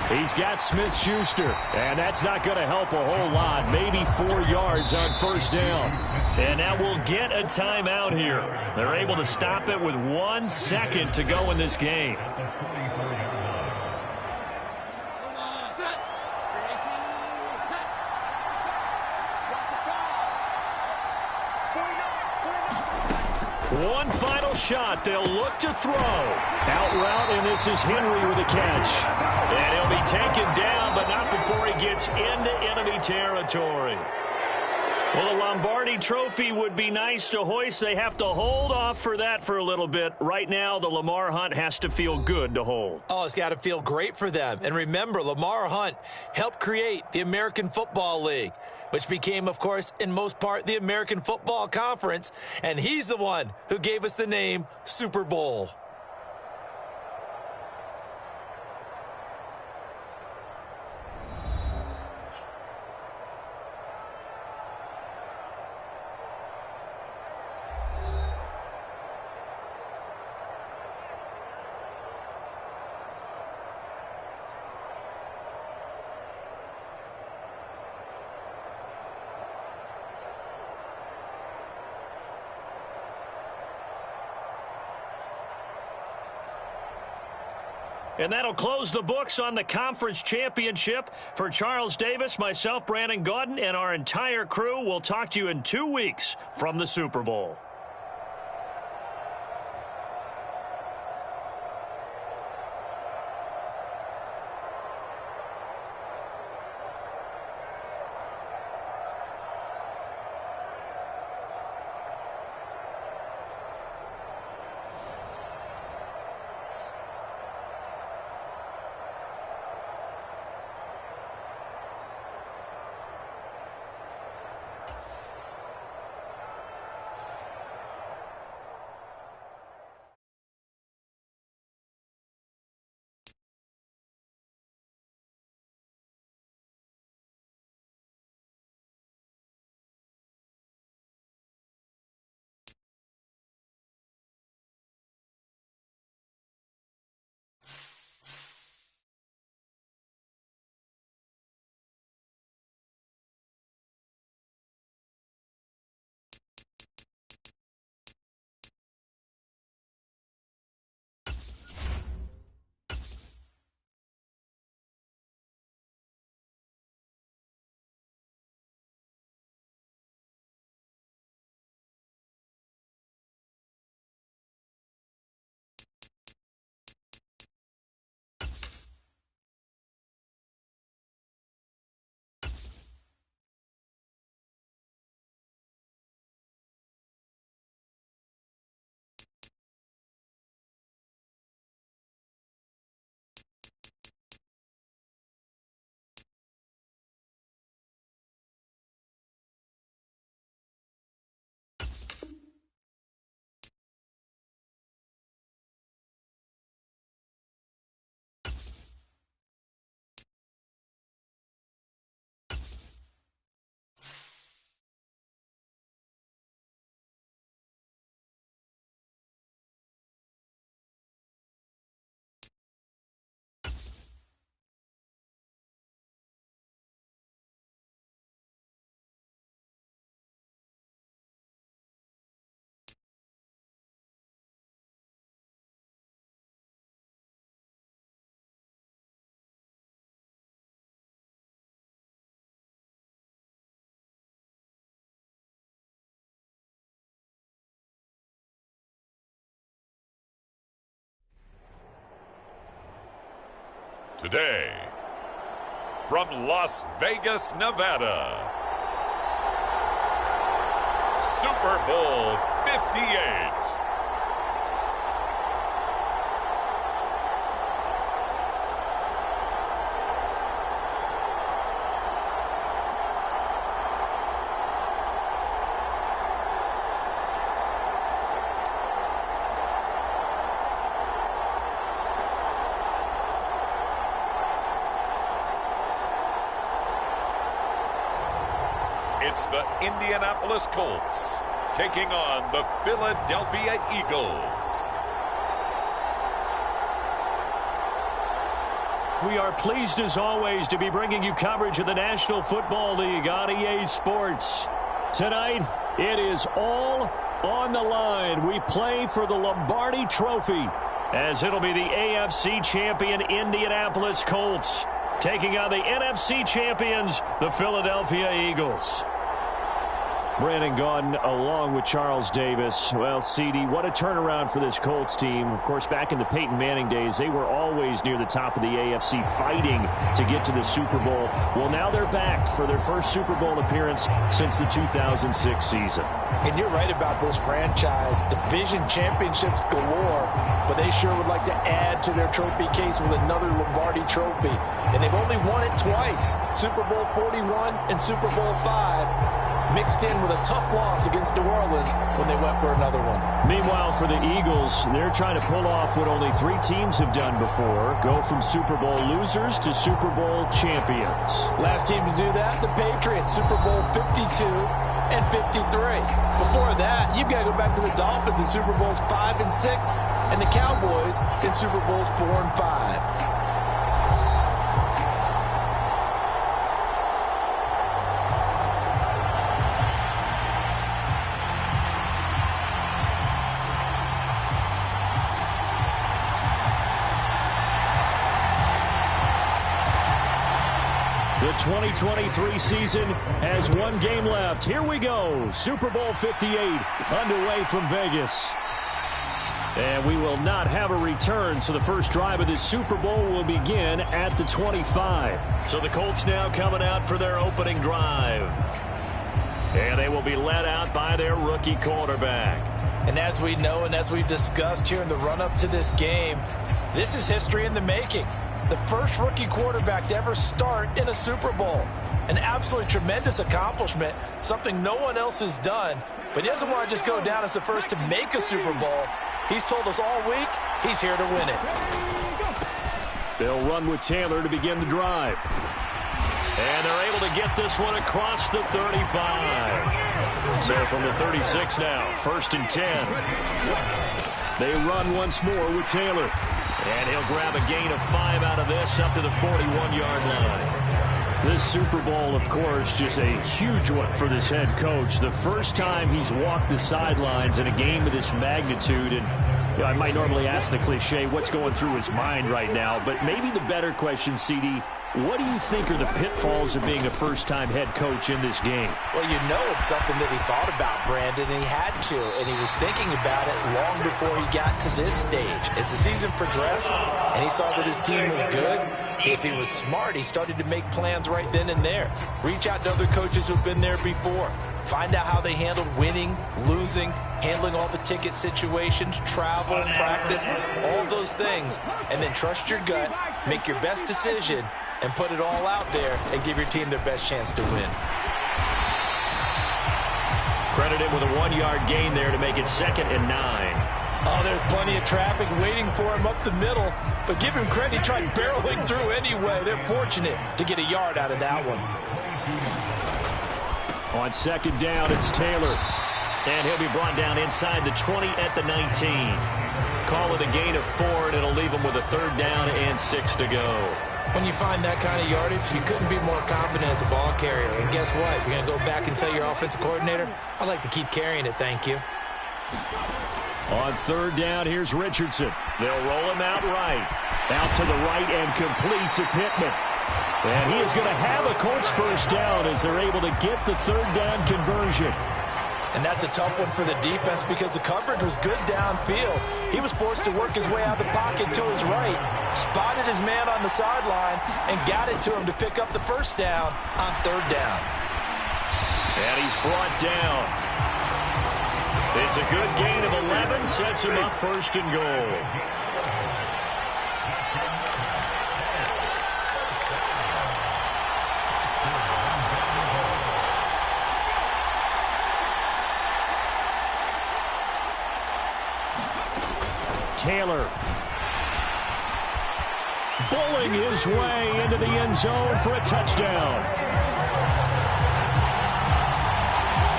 He's got Smith-Schuster, and that's not going to help a whole lot. Maybe 4 yards on first down. And now we'll get a timeout here. They're able to stop it with 1 second to go in this game. One final shot. They'll look to throw. Out route, and this is Henry with a catch. And he'll be taken down, but not before he gets into enemy territory. Well, the Lombardi Trophy would be nice to hoist. They have to hold off for that for a little bit. Right now, the Lamar Hunt has to feel good to hold. Oh, it's got to feel great for them. And remember, Lamar Hunt helped create the American Football League, which became, of course, in most part, the American Football Conference. And he's the one who gave us the name Super Bowl. And that'll close the books on the conference championship. For Charles Davis, myself, Brandon Gaudin, and our entire crew, we'll talk to you in 2 weeks from the Super Bowl. Today, from Las Vegas, Nevada, Super Bowl 58. It's the Indianapolis Colts taking on the Philadelphia Eagles. We are pleased as always to be bringing you coverage of the National Football League on EA Sports. Tonight, it is all on the line. We play for the Lombardi Trophy, as it'll be the AFC champion Indianapolis Colts taking on the NFC champions, the Philadelphia Eagles. Brandon Gaudin along with Charles Davis. Well, CD, what a turnaround for this Colts team. Of course, back in the Peyton Manning days, they were always near the top of the AFC fighting to get to the Super Bowl. Well, now they're back for their first Super Bowl appearance since the 2006 season. And you're right about this franchise. Division championships galore, but they sure would like to add to their trophy case with another Lombardi trophy. And they've only won it twice, Super Bowl 41 and Super Bowl 5. Mixed in with a tough loss against New Orleans when they went for another one. Meanwhile, for the Eagles, they're trying to pull off what only 3 teams have done before, go from Super Bowl losers to Super Bowl champions. Last team to do that, the Patriots, Super Bowl 52 and 53. Before that, you've got to go back to the Dolphins in Super Bowls 5 and 6, and the Cowboys in Super Bowls 4 and 5. The 2023 season has 1 game left. Here we go. Super Bowl 58 underway from Vegas. And we will not have a return, so the first drive of this Super Bowl will begin at the 25. So the Colts now coming out for their opening drive. And they will be led out by their rookie quarterback. And as we know and as we've discussed here in the run-up to this game, this is history in the making. The first rookie quarterback to ever start in a Super Bowl. An absolutely tremendous accomplishment, something no one else has done. But he doesn't want to just go down as the first to make a Super Bowl. He's told us all week he's here to win it. They'll run with Taylor to begin the drive. And they're able to get this one across the 35. So from the 36 now, 1st and 10. They run once more with Taylor. And he'll grab a gain of 5 out of this up to the 41-yard line. This Super Bowl, of course, just a huge one for this head coach. The first time he's walked the sidelines in a game of this magnitude. And you know, I might normally ask the cliche, what's going through his mind right now? But maybe the better question, CD, what do you think are the pitfalls of being a first-time head coach in this game? Well, you know it's something that he thought about, Brandon, and he had to. And he was thinking about it long before he got to this stage. As the season progressed and he saw that his team was good, if he was smart, he started to make plans right then and there. Reach out to other coaches who've been there before. Find out how they handled winning, losing, handling all the ticket situations, travel, practice, all those things. And then trust your gut, make your best decision, and put it all out there and give your team their best chance to win. Credited with a 1-yard gain there to make it 2nd and 9. Oh, there's plenty of traffic waiting for him up the middle. But give him credit, he tried barreling through anyway. They're fortunate to get a yard out of that one. On 2nd down, it's Taylor. And he'll be brought down inside the 20 at the 19. Call it a gain of 4, and it'll leave him with a 3rd down and 6 to go. When you find that kind of yardage, you couldn't be more confident as a ball carrier. And guess what? You're going to go back and tell your offensive coordinator, I'd like to keep carrying it, thank you. On 3rd down, here's Richardson. They'll roll him out right. Out to the right and complete to Pittman. And he is going to have a Colts 1st down as they're able to get the 3rd down conversion. And that's a tough one for the defense because the coverage was good downfield. He was forced to work his way out of the pocket to his right, spotted his man on the sideline, and got it to him to pick up the first down on third down. And he's brought down. It's a good gain of 11, sets him up first and goal. Taylor bowling his way into the end zone for a touchdown.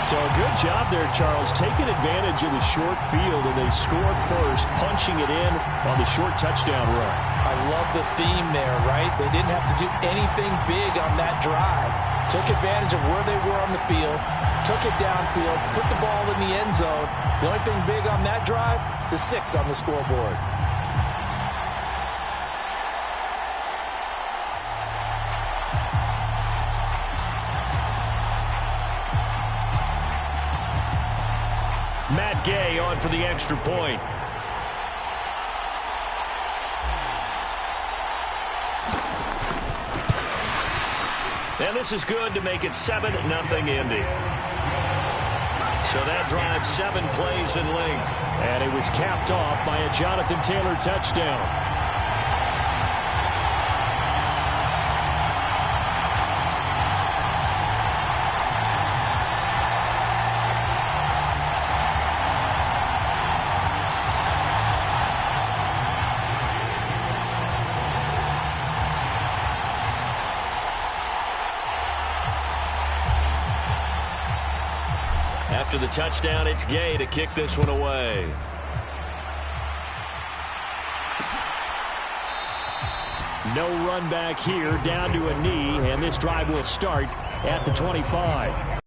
So a good job there, Charles, taking advantage of the short field, and they score first, punching it in on the short touchdown run. I love the theme there, right? They didn't have to do anything big on that drive. Took advantage of where they were on the field, took it downfield, put the ball in the end zone. The only thing big on that drive, the 6 on the scoreboard. Matt Gay on for the extra point. And this is good to make it 7-0 Indy. So that drive 7 plays in length. And it was capped off by a Jonathan Taylor touchdown. After the touchdown, it's Gay to kick this one away. No run back here, down to a knee, and this drive will start at the 25.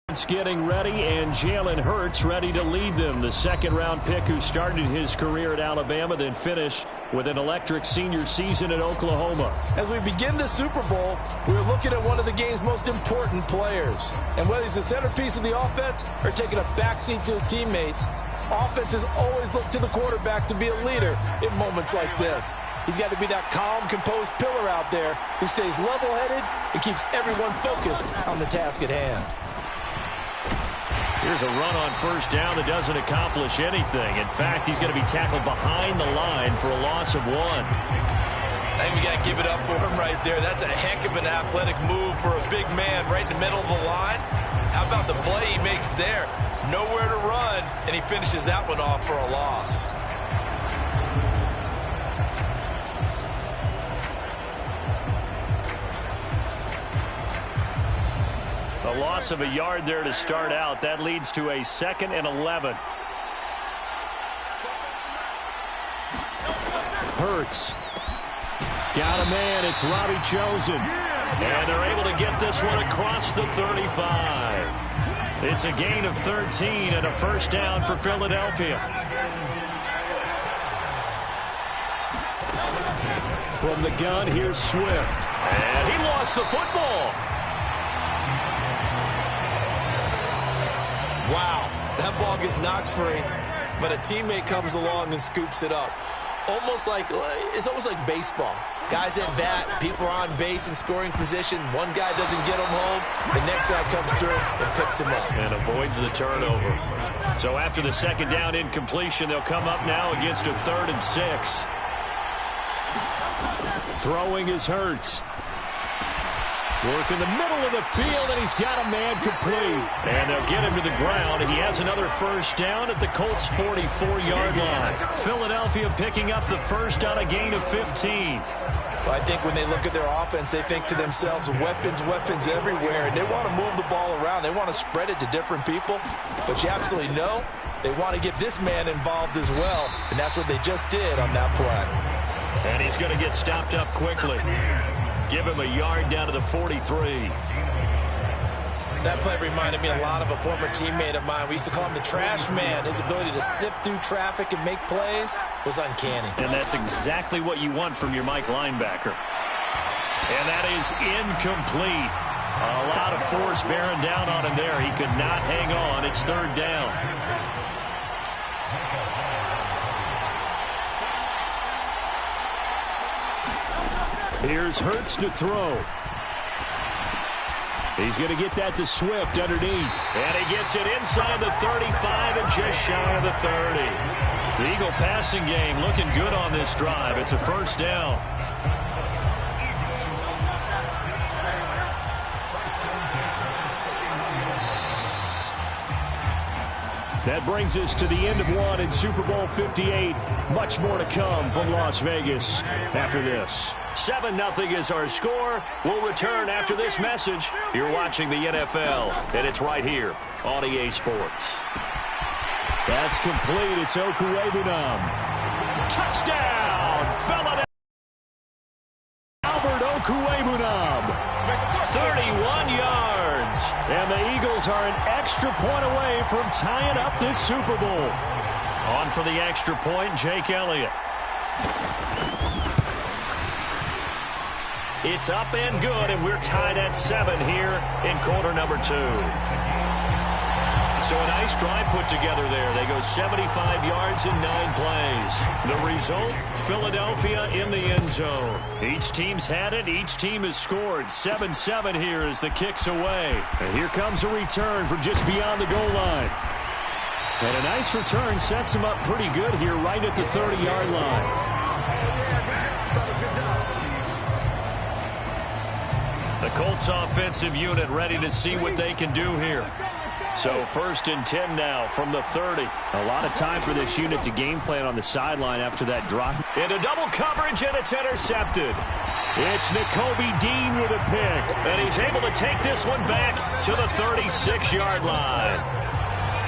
It's getting ready, and Jalen Hurts ready to lead them. The second-round pick who started his career at Alabama, then finished with an electric senior season at Oklahoma. As we begin the Super Bowl, we're looking at one of the game's most important players. And whether he's the centerpiece of the offense or taking a backseat to his teammates, offenses always look to the quarterback to be a leader in moments like this. He's got to be that calm, composed pillar out there who stays level-headed and keeps everyone focused on the task at hand. Here's a run on first down that doesn't accomplish anything. In fact, he's going to be tackled behind the line for a loss of 1. I think we got to give it up for him right there. That's a heck of an athletic move for a big man right in the middle of the line. How about the play he makes there? Nowhere to run, and he finishes that one off for a loss. A loss of a yard there to start out. That leads to a 2nd and 11. Hurts. Got a man. It's Robbie Chosen. And they're able to get this one across the 35. It's a gain of 13 and a first down for Philadelphia. From the gun, here's Swift. And he lost the football. Wow, that ball gets knocked free, but a teammate comes along and scoops it up. It's almost like baseball. Guys at bat, people are on base in scoring position. One guy doesn't get him home. The next guy comes through and picks him up. And avoids the turnover. So after the second down incompletion, they'll come up now against a 3rd and 6. Throwing is Hurts. Work in the middle of the field, and he's got a man complete. And they'll get him to the ground, and he has another first down at the Colts' 44-yard line. Philadelphia picking up the first on a gain of 15. Well, I think when they look at their offense, they think to themselves, weapons, weapons everywhere, and they want to move the ball around. They want to spread it to different people, but you absolutely know they want to get this man involved as well, and that's what they just did on that play. And he's going to get stopped up quickly. Give him a yard down to the 43. That play reminded me a lot of a former teammate of mine. We used to call him the trash man. His ability to sift through traffic and make plays was uncanny. And that's exactly what you want from your Mike linebacker. And that is incomplete. A lot of force bearing down on him there. He could not hang on. It's third down. Here's Hurts to throw. He's going to get that to Swift underneath. And he gets it inside the 35 and just shy of the 30. The Eagle passing game looking good on this drive. It's a first down. That brings us to the end of one in Super Bowl 58. Much more to come from Las Vegas after this. 7-0 is our score. We'll return after this message. You're watching the NFL, and it's right here on EA Sports. That's complete. It's Okuwebunam. Touchdown! Philadelphia! Albert Okuwebunam. 31 yards. And the Eagles are an extra point away from tying up this Super Bowl. On for the extra point, Jake Elliott. It's up and good, and we're tied at 7 here in quarter number 2. So a nice drive put together there. They go 75 yards in 9 plays. The result, Philadelphia in the end zone. Each team's had it. Each team has scored. 7-7 here as the kick's away. And here comes a return from just beyond the goal line. And a nice return sets him up pretty good here right at the 30-yard line. The Colts offensive unit ready to see what they can do here. So 1st and 10 now from the 30. A lot of time for this unit to game plan on the sideline after that drop. Into double coverage, and it's intercepted. It's Nakobe Dean with a pick. And he's able to take this one back to the 36-yard line.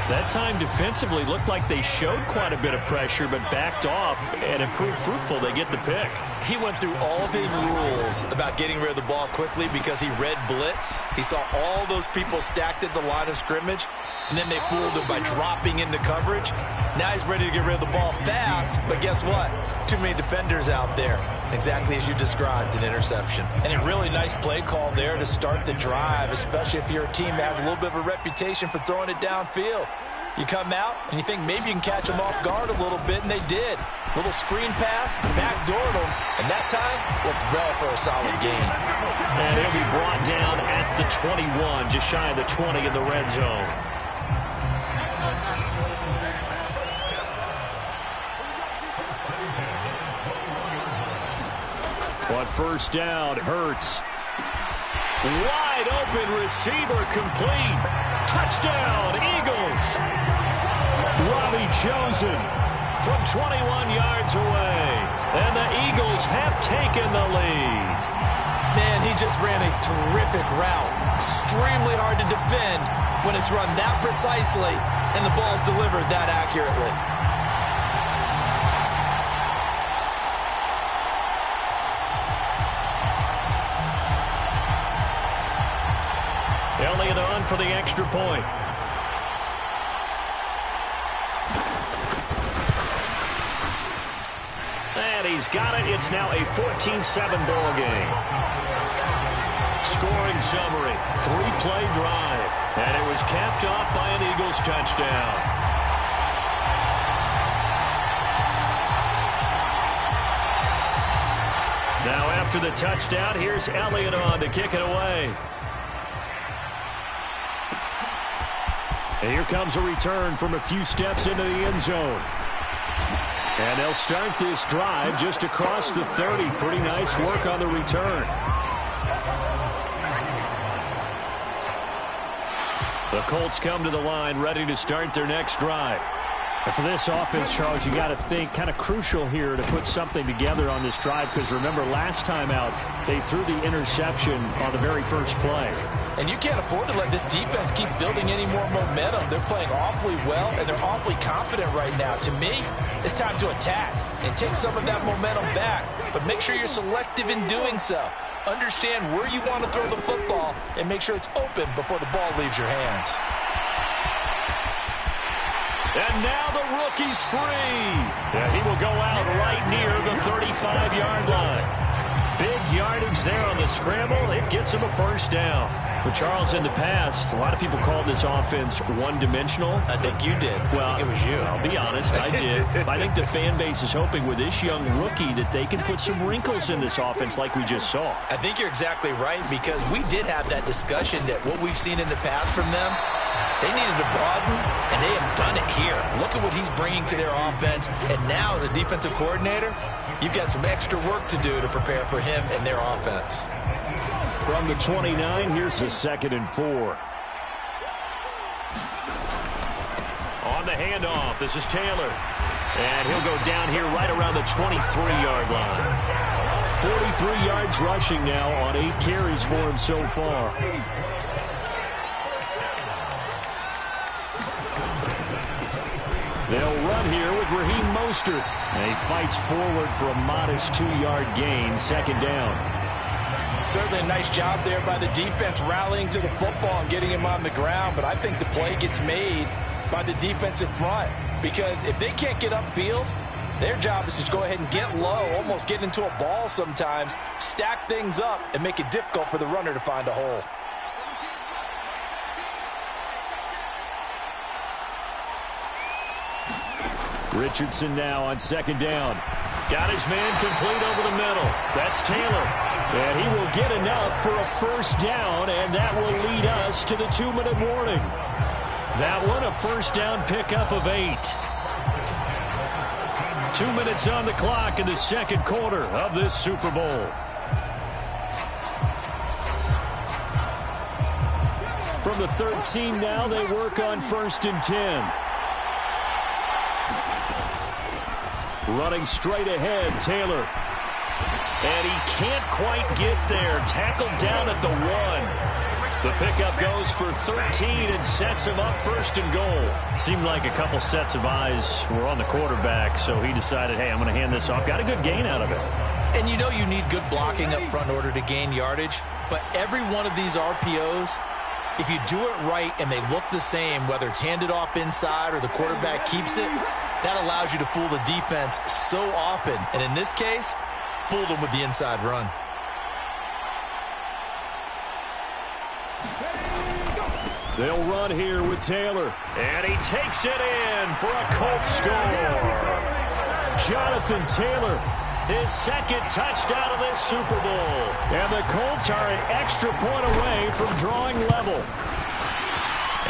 That time defensively looked like they showed quite a bit of pressure but backed off, and it proved fruitful. They get the pick. He went through all of his rules about getting rid of the ball quickly because he read blitz. He saw all those people stacked at the line of scrimmage, and then they fooled him by dropping into coverage. Now he's ready to get rid of the ball fast, but guess what? Too many defenders out there. Exactly as you described, an interception. And a really nice play call there to start the drive, especially if you're a team that has a little bit of a reputation for throwing it downfield. You come out, and you think maybe you can catch them off guard a little bit, and they did. Little screen pass, backdoored them, and that time looked well for a solid gain. And he'll be brought down at the 21, just shy of the 20 in the red zone. But first down, Hurts. Wide open receiver complete. Touchdown, Eagles. Robbie Chosen from 21 yards away. And the Eagles have taken the lead. Man, he just ran a terrific route. Extremely hard to defend when it's run that precisely and the ball's delivered that accurately. Elliott on for the extra point. And he's got it. It's now a 14-7 ball game. Scoring summary, 3-play drive. And it was capped off by an Eagles touchdown. Now after the touchdown, here's Elliott on to kick it away. And here comes a return from a few steps into the end zone. And they'll start this drive just across the 30. Pretty nice work on the return. The Colts come to the line ready to start their next drive. And for this offense, Charles, you got to think kind of crucial here to put something together on this drive because remember last time out they threw the interception on the very first play. And you can't afford to let this defense keep building any more momentum. They're playing awfully well, and they're awfully confident right now. To me, it's time to attack and take some of that momentum back. But make sure you're selective in doing so. Understand where you want to throw the football and make sure it's open before the ball leaves your hands. And now the rookie's free. And he will go out right near the 35-yard line. Big yardage there on the scramble. It gets him a first down. But Charles, in the past, a lot of people called this offense one-dimensional. I think you did. Well, I think it was you. I'll be honest, I did. I think the fan base is hoping with this young rookie that they can put some wrinkles in this offense like we just saw. I think you're exactly right, because we did have that discussion that what we've seen in the past from them, they needed to broaden, and they have done it here. Look at what he's bringing to their offense, and now as a defensive coordinator, you've got some extra work to do to prepare for him and their offense. From the 29, here's the 2nd and 4. On the handoff, this is Taylor. And he'll go down here right around the 23-yard line. 43 yards rushing now on 8 carries for him so far. They'll run here with Raheem Mostert. And he fights forward for a modest 2-yard gain, 2nd down. Certainly a nice job there by the defense rallying to the football and getting him on the ground, but I think the play gets made by the defensive front, because if they can't get upfield, their job is to go ahead and get low, almost get into a ball sometimes, stack things up, and make it difficult for the runner to find a hole. Richardson now on 2nd down. Got his man complete over the middle. That's Taylor. And he will get enough for a first down, and that will lead us to the 2-minute warning. That one, a first down pickup of 8. 2 minutes on the clock in the 2nd quarter of this Super Bowl. From the 13 now, they work on 1st and 10. Running straight ahead, Taylor. And he can't quite get there. Tackled down at the 1. The pickup goes for 13 and sets him up 1st and goal. Seemed like a couple sets of eyes were on the quarterback, so he decided, hey, I'm going to hand this off. Got a good gain out of it. And you know you need good blocking up front in order to gain yardage, but every one of these RPOs, if you do it right and they look the same, whether it's handed off inside or the quarterback keeps it, that allows you to fool the defense so often. And in this case, fooled them with the inside run. They'll run here with Taylor. And he takes it in for a Colts score. Jonathan Taylor, his 2nd touchdown of this Super Bowl. And the Colts are an extra point away from drawing level.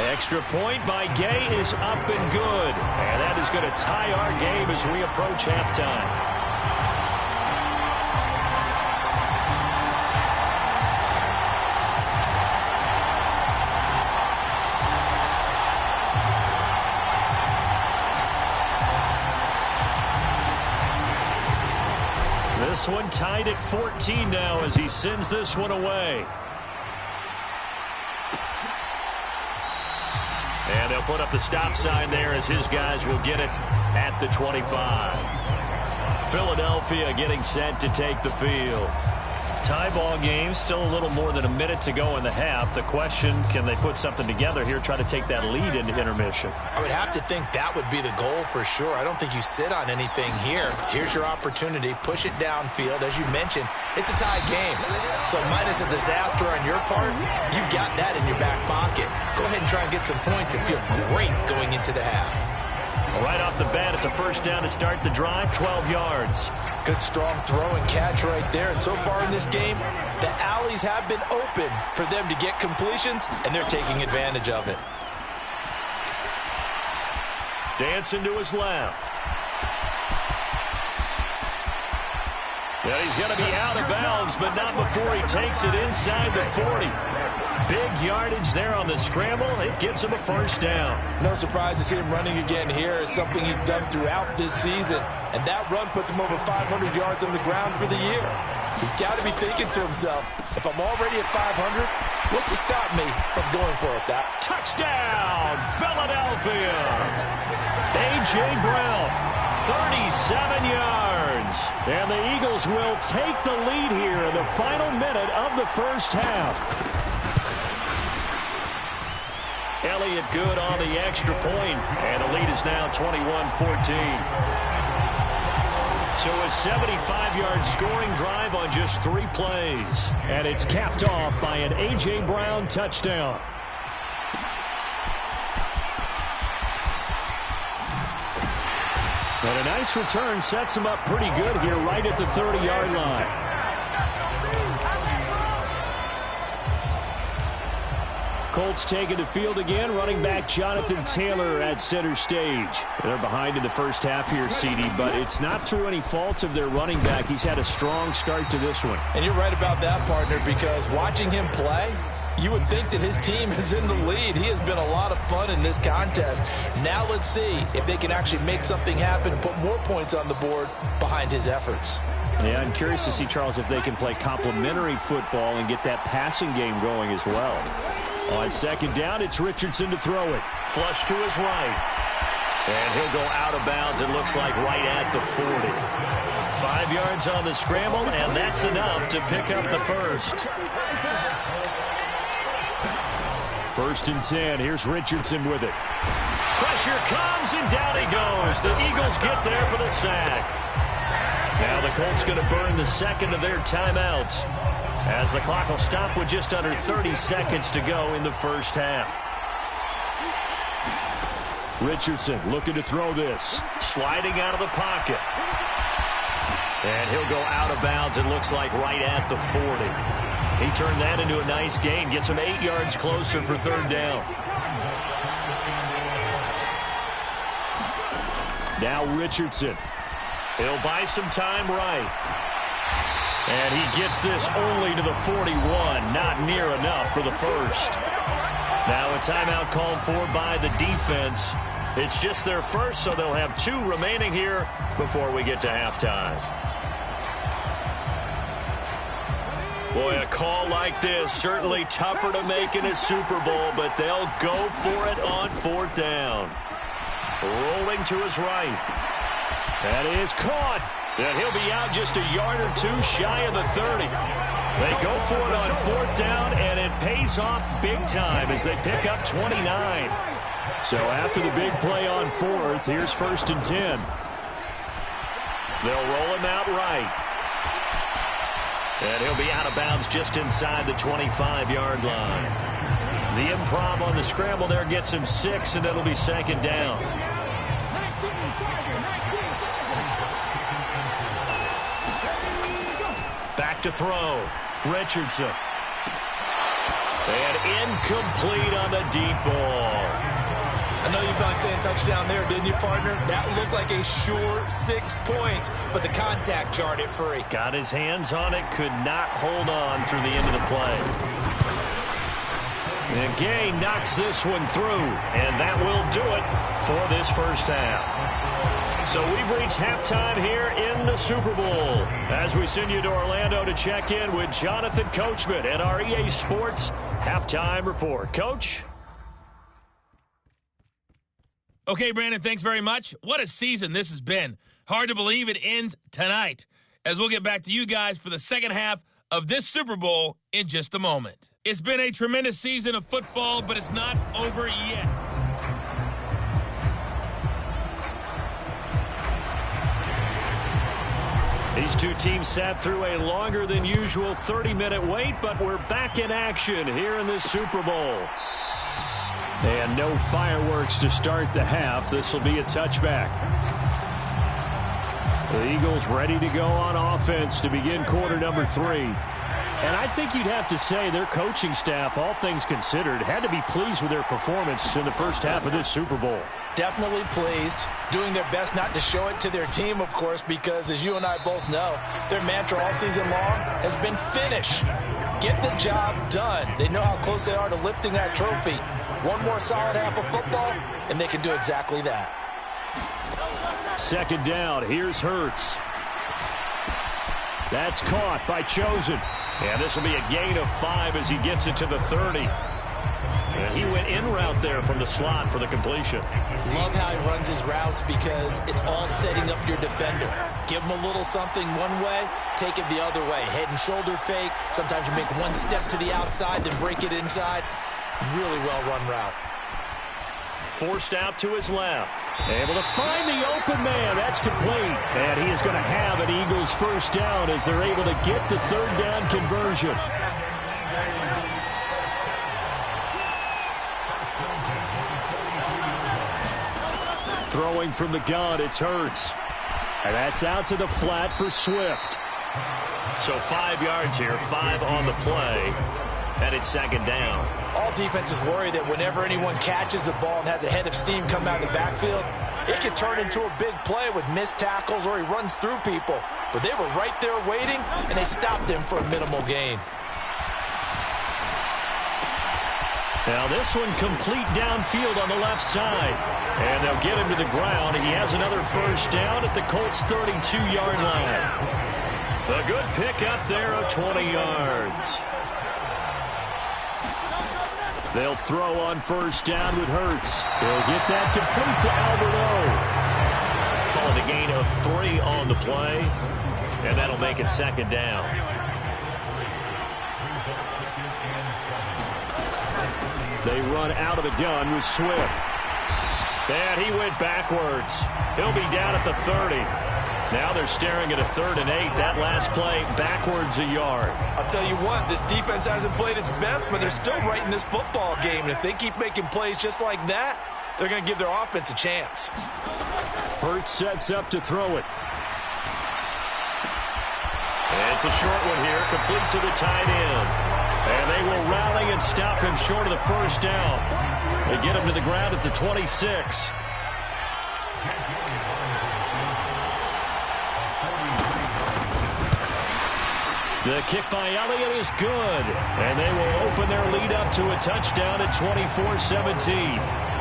Extra point by Gay is up and good. And that is going to tie our game as we approach halftime. This one tied at 14 now as he sends this one away. And they'll put up the stop sign there as his guys will get it at the 25. Philadelphia getting set to take the field. Tie ball game, still a little more than a minute to go in the half. The question, can they put something together here, try to take that lead into intermission? I would have to think that would be the goal for sure. I don't think you sit on anything here. Here's your opportunity. Push it downfield. As you mentioned, it's a tie game. So minus a disaster on your part, you've got that in your back pocket. Go ahead and try and get some points and feel great going into the half. Right off the bat, it's a first down to start the drive, 12 yards. Good strong throw and catch right there. And so far in this game, the alleys have been open for them to get completions, and they're taking advantage of it. Dancing to his left. Yeah, he's going to be out of bounds, but not before he takes it inside the 40. Big yardage there on the scramble. It gets him a first down. No surprise to see him running again here. It's something he's done throughout this season. And that run puts him over 500 yards on the ground for the year. He's got to be thinking to himself, if I'm already at 500, what's to stop me from going for it, Doc? Touchdown, Philadelphia. A.J. Brown, 37 yards. And the Eagles will take the lead here in the final minute of the first half. Elliott good on the extra point, and the lead is now 21-14. So a 75-yard scoring drive on just 3 plays. And it's capped off by an A.J. Brown touchdown. And a nice return sets him up pretty good here right at the 30-yard line. Colts taking the field again. Running back Jonathan Taylor at center stage. They're behind in the first half here, CD, but it's not through any fault of their running back. He's had a strong start to this one. And you're right about that, partner, because watching him play, you would think that his team is in the lead. He has been a lot of fun in this contest. Now let's see if they can actually make something happen, put more points on the board behind his efforts. Yeah, I'm curious to see, Charles, if they can play complementary football and get that passing game going as well. On second down, it's Richardson to throw it. Flush to his right. And he'll go out of bounds, it looks like, right at the 40. 5 yards on the scramble, and that's enough to pick up the first. 1st and 10. Here's Richardson with it. Pressure comes, and down he goes. The Eagles get there for the sack. Now the Colts going to burn the second of their timeouts, as the clock will stop with just under 30 seconds to go in the first half. Richardson looking to throw this. Sliding out of the pocket. And he'll go out of bounds, it looks like, right at the 40. He turned that into a nice gain. Gets him 8 yards closer for 3rd down. Now Richardson. He'll buy some time right. And he gets this only to the 41. Not near enough for the first. Now a timeout called for by the defense. It's just their first, so they'll have 2 remaining here before we get to halftime. Boy, a call like this, certainly tougher to make in a Super Bowl, but they'll go for it on 4th down. Rolling to his right. That is caught. And he'll be out just a yard or 2 shy of the 30. They go for it on 4th down, and it pays off big time as they pick up 29. So after the big play on 4th, here's 1st and 10. They'll roll him out right. And he'll be out of bounds just inside the 25-yard line. The improv on the scramble there gets him 6, and it'll be 2nd down. Back to throw. Richardson. And incomplete on the deep ball. I know you felt like saying touchdown there, didn't you, partner? That looked like a sure 6 points, but the contact jarred it free. Got his hands on it, could not hold on through the end of the play. And Gay knocks this one through, and that will do it for this first half. So we've reached halftime here in the Super Bowl as we send you to Orlando to check in with Jonathan Coachman and our EA Sports Halftime Report. Coach? Okay, Brandon, thanks very much. What a season this has been. Hard to believe it ends tonight, as we'll get back to you guys for the second half of this Super Bowl in just a moment. It's been a tremendous season of football, but it's not over yet. These 2 teams sat through a longer than usual 30-minute wait, but we're back in action here in this Super Bowl. And no fireworks to start the half. This will be a touchback. The Eagles ready to go on offense to begin quarter number 3. And I think you'd have to say their coaching staff, all things considered, had to be pleased with their performance in the first half of this Super Bowl. Definitely pleased, doing their best not to show it to their team, of course, because as you and I both know, their mantra all season long has been finish. Get the job done. They know how close they are to lifting that trophy. One more solid half of football, and they can do exactly that. 2nd down. Here's Hurts. That's caught by Chosen. And this will be a gain of 5 as he gets it to the 30. And he went in route there from the slot for the completion. Love how he runs his routes because it's all setting up your defender. Give him a little something one way, take it the other way. Head and shoulder fake. Sometimes you make one step to the outside, then break it inside. Really well run route. forced out to his left. Able to find the open man. That's complete. And he is going to have an Eagles first down as they're able to get the third down conversion. Throwing from the gun, it's Hurts. And that's out to the flat for Swift. So 5 yards here, 5 on the play. And it's second down. All defenses worry that whenever anyone catches the ball and has a head of steam come out of the backfield, it can turn into a big play with missed tackles or he runs through people. But they were right there waiting, and they stopped him for a minimal gain. Now this one complete downfield on the left side. And they'll get him to the ground. He has another first down at the Colts' 32-yard line. A good pick up there of 20 yards. They'll throw on first down with Hurts. He'll get that complete to Alberto. Calling a gain of 3 on the play. And that'll make it second down. They run out of the gun with Swift. And he went backwards. He'll be down at the 30. Now they're staring at a 3rd and 8. That last play backwards a yard. I'll tell you what, this defense hasn't played its best, but they're still right in this football game. And if they keep making plays just like that, they're going to give their offense a chance. Hurts sets up to throw it. And it's a short one here, complete to the tight end. And they will rally and stop him short of the first down. They get him to the ground at the 26. The kick by Elliott is good. And they will open their lead up to a touchdown at 24-17.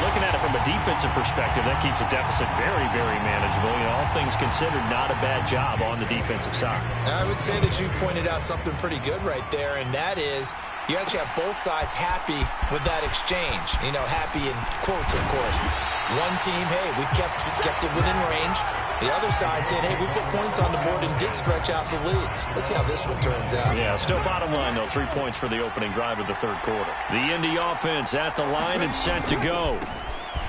Looking at it from a defensive perspective, that keeps the deficit very, very manageable. You know, all things considered, not a bad job on the defensive side. I would say that you've pointed out something pretty good right there, and that is you actually have both sides happy with that exchange. You know, happy in quotes, of course. One team, hey, we've kept it within range. The other side saying, hey, we put points on the board and did stretch out the lead. Let's see how this one turns out. Yeah, still bottom line, though, 3 points for the opening drive of the third quarter. The Indy offense at the line and set to go.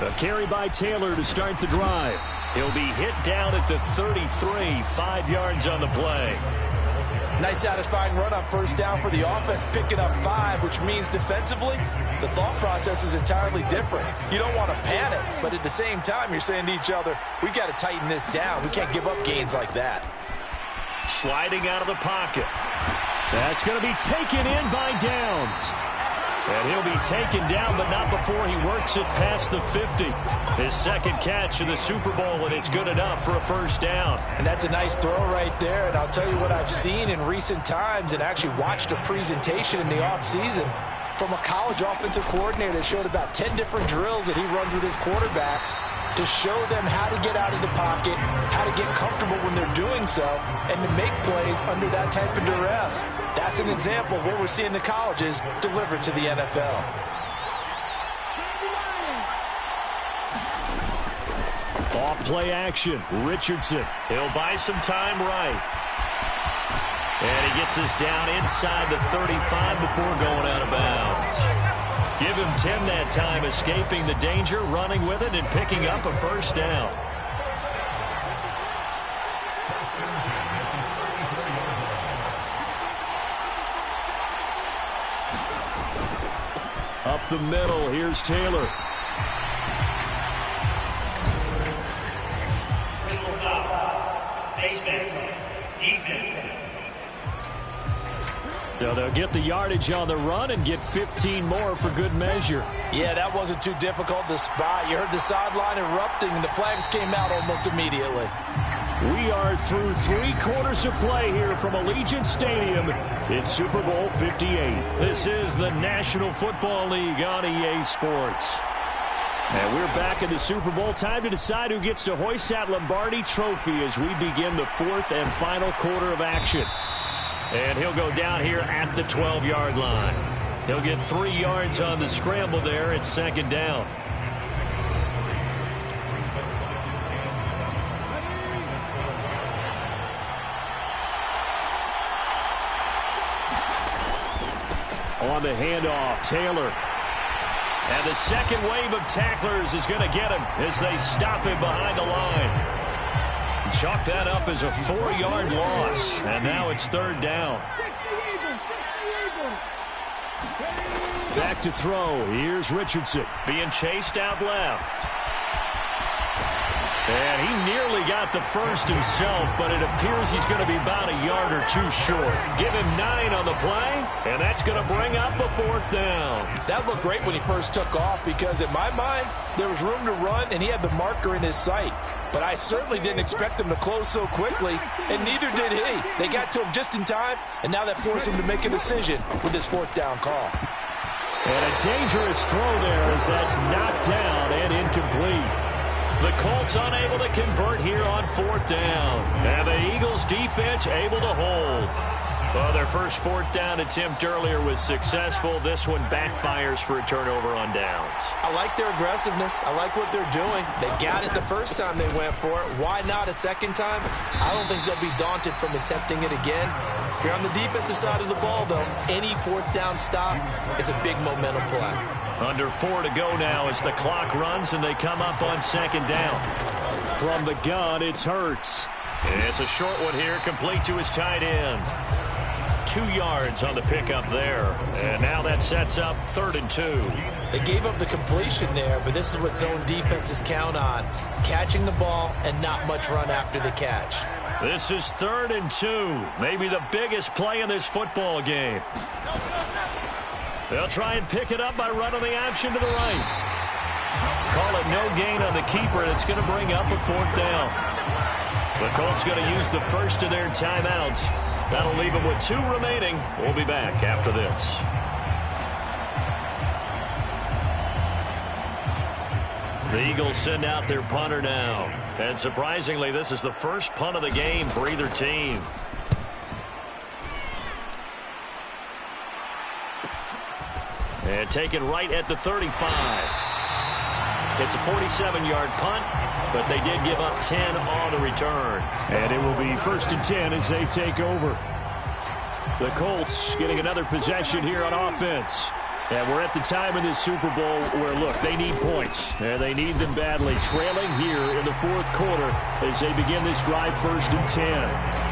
A carry by Taylor to start the drive. He'll be hit down at the 33, 5 yards on the play. Nice satisfying run on first down for the offense, picking up 5, which means defensively, the thought process is entirely different. You don't want to panic, but at the same time, you're saying to each other, we got to tighten this down. We can't give up gains like that. Sliding out of the pocket. That's going to be taken in by Downs. And he'll be taken down, but not before he works it past the 50. His second catch of the Super Bowl, and it's good enough for a first down. And that's a nice throw right there. And I'll tell you what I've seen in recent times and actually watched a presentation in the offseason from a college offensive coordinator that showed about 10 different drills that he runs with his quarterbacks to show them how to get out of the pocket, how to get comfortable when they're doing so, and to make plays under that type of duress. That's an example of what we're seeing the colleges deliver to the NFL. Off play action. Richardson. He'll buy some time right. And he gets us down inside the 35 before going out of bounds. Give him 10 that time, escaping the danger, running with it, and picking up a first down. Up the middle, here's Taylor. So they'll get the yardage on the run and get 15 more for good measure. Yeah, that wasn't too difficult to spot. You heard the sideline erupting, and the flags came out almost immediately. We are through 3 quarters of play here from Allegiant Stadium. It's Super Bowl 58. This is the National Football League on EA Sports. And we're back in the Super Bowl. Time to decide who gets to hoist that Lombardi Trophy as we begin the 4th and final quarter of action. And he'll go down here at the 12-yard line. He'll get 3 yards on the scramble there. It's second down. on the handoff. Taylor. And the second wave of tacklers is going to get him as they stop him behind the line. Chalk that up as a 4-yard loss. And now it's third down. Back to throw. Here's Richardson. Being chased out left. And he nearly got the first himself, but it appears he's going to be about a yard or two short. Give him 9 on the play, and that's going to bring up a 4th down. That looked great when he first took off because, in my mind, there was room to run, and he had the marker in his sight. But I certainly didn't expect him to close so quickly, and neither did he. They got to him just in time, and now that forced him to make a decision with this 4th down call. And a dangerous throw there as that's knocked down and incomplete. The Colts unable to convert here on 4th down. And the Eagles defense able to hold. Well, their first 4th down attempt earlier was successful. This one backfires for a turnover on downs. I like their aggressiveness. I like what they're doing. They got it the first time they went for it. Why not a second time? I don't think they'll be daunted from attempting it again. If you're on the defensive side of the ball, though, any 4th down stop is a big momentum play. Under 4 to go now as the clock runs and they come up on 2nd down. From the gun, it's Hurts. It's a short one here, complete to his tight end. 2 yards on the pickup there. And now that sets up 3rd and 2. They gave up the completion there, but this is what zone defenses count on. Catching the ball and not much run after the catch. This is 3rd and 2. Maybe the biggest play in this football game. They'll try and pick it up by running the option to the right. Call it no gain on the keeper, and it's going to bring up a 4th down. The Colts going to use the first of their timeouts. That'll leave them with 2 remaining. We'll be back after this. The Eagles send out their punter now. And surprisingly, this is the first punt of the game for either team. And taken right at the 35. It's a 47-yard punt, but they did give up 10 on the return. And it will be 1st and 10 as they take over. The Colts getting another possession here on offense. And we're at the time in this Super Bowl where, look, they need points. And they need them badly. Trailing here in the 4th quarter as they begin this drive 1st and 10.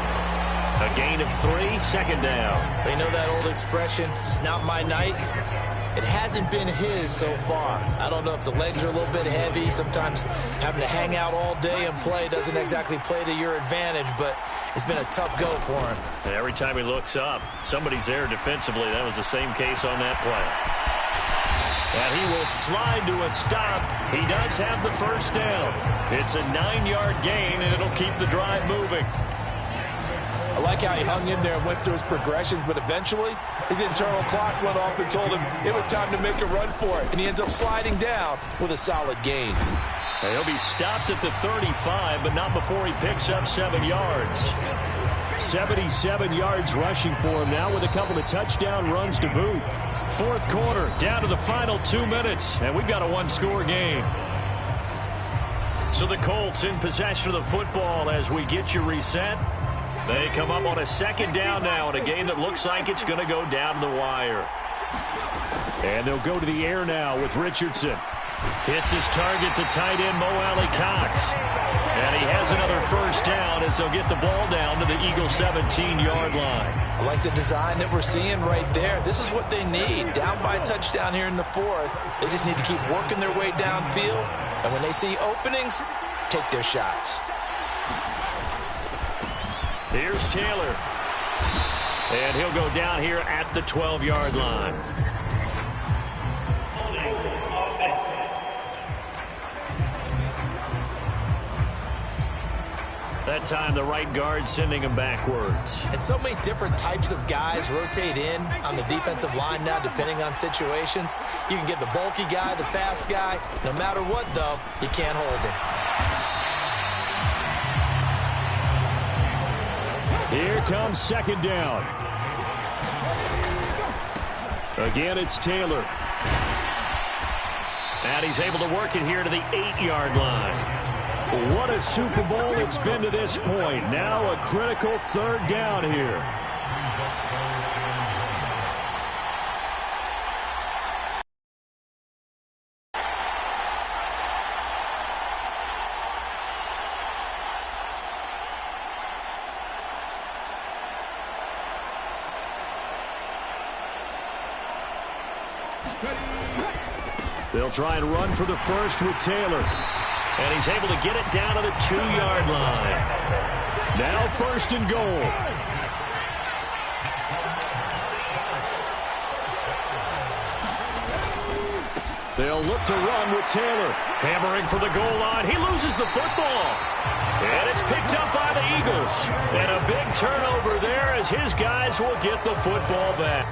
A gain of 3, 2nd down. They know that old expression, it's not my night. It hasn't been his so far. I don't know if the legs are a little bit heavy. Sometimes having to hang out all day and play doesn't exactly play to your advantage, but it's been a tough go for him. And every time he looks up, somebody's there defensively. That was the same case on that play. And he will slide to a stop. He does have the 1st down. It's a 9-yard gain, and it'll keep the drive moving. I like how he hung in there and went through his progressions, but eventually his internal clock went off and told him it was time to make a run for it, and he ends up sliding down with a solid gain. And he'll be stopped at the 35, but not before he picks up 7 yards. 77 yards rushing for him now with a couple of touchdown runs to boot. 4th quarter, down to the final 2 minutes, and we've got a 1-score game. So the Colts in possession of the football as we get you reset. They come up on a 2nd down now in a game that looks like it's going to go down to the wire. And they'll go to the air now with Richardson. Hits his target, the tight end, Mo Alley-Cox. And he has another 1st down as they'll get the ball down to the Eagles' 17-yard line. I like the design that we're seeing right there. This is what they need. Down by a touchdown here in the 4th. They just need to keep working their way downfield. And when they see openings, take their shots. Here's Taylor. And he'll go down here at the 12-yard line. That time the right guard sending him backwards. And so many different types of guys rotate in on the defensive line now depending on situations. You can get the bulky guy, the fast guy. No matter what, though, you can't hold him. Here comes 2nd down. Again, it's Taylor. And he's able to work it here to the 8-yard line. What a Super Bowl it's been to this point. Now a critical 3rd down here. They'll try and run for the first with Taylor. And he's able to get it down to the 2-yard line. Now 1st and goal. They'll look to run with Taylor. Hammering for the goal line. He loses the football. And it's picked up by the Eagles. And a big turnover there as his guys will get the football back.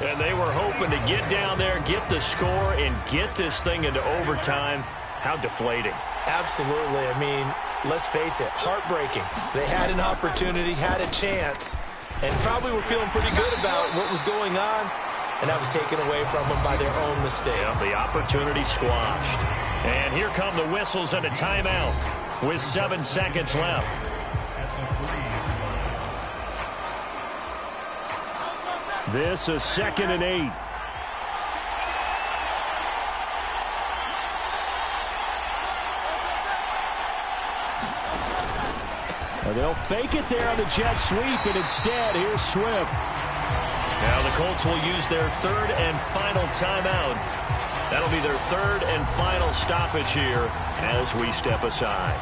And they were hoping to get down there, get the score, and get this thing into overtime. How deflating. Absolutely. I mean, let's face it, heartbreaking. They had an opportunity, had a chance, and probably were feeling pretty good about what was going on, and that was taken away from them by their own mistake. Yeah, the opportunity squashed. And here come the whistles and a timeout with 7 seconds left. This is 2nd and 8. They'll fake it there on the jet sweep, and instead, here's Swift. Now the Colts will use their 3rd and final timeout. That'll be their 3rd and final stoppage here as we step aside.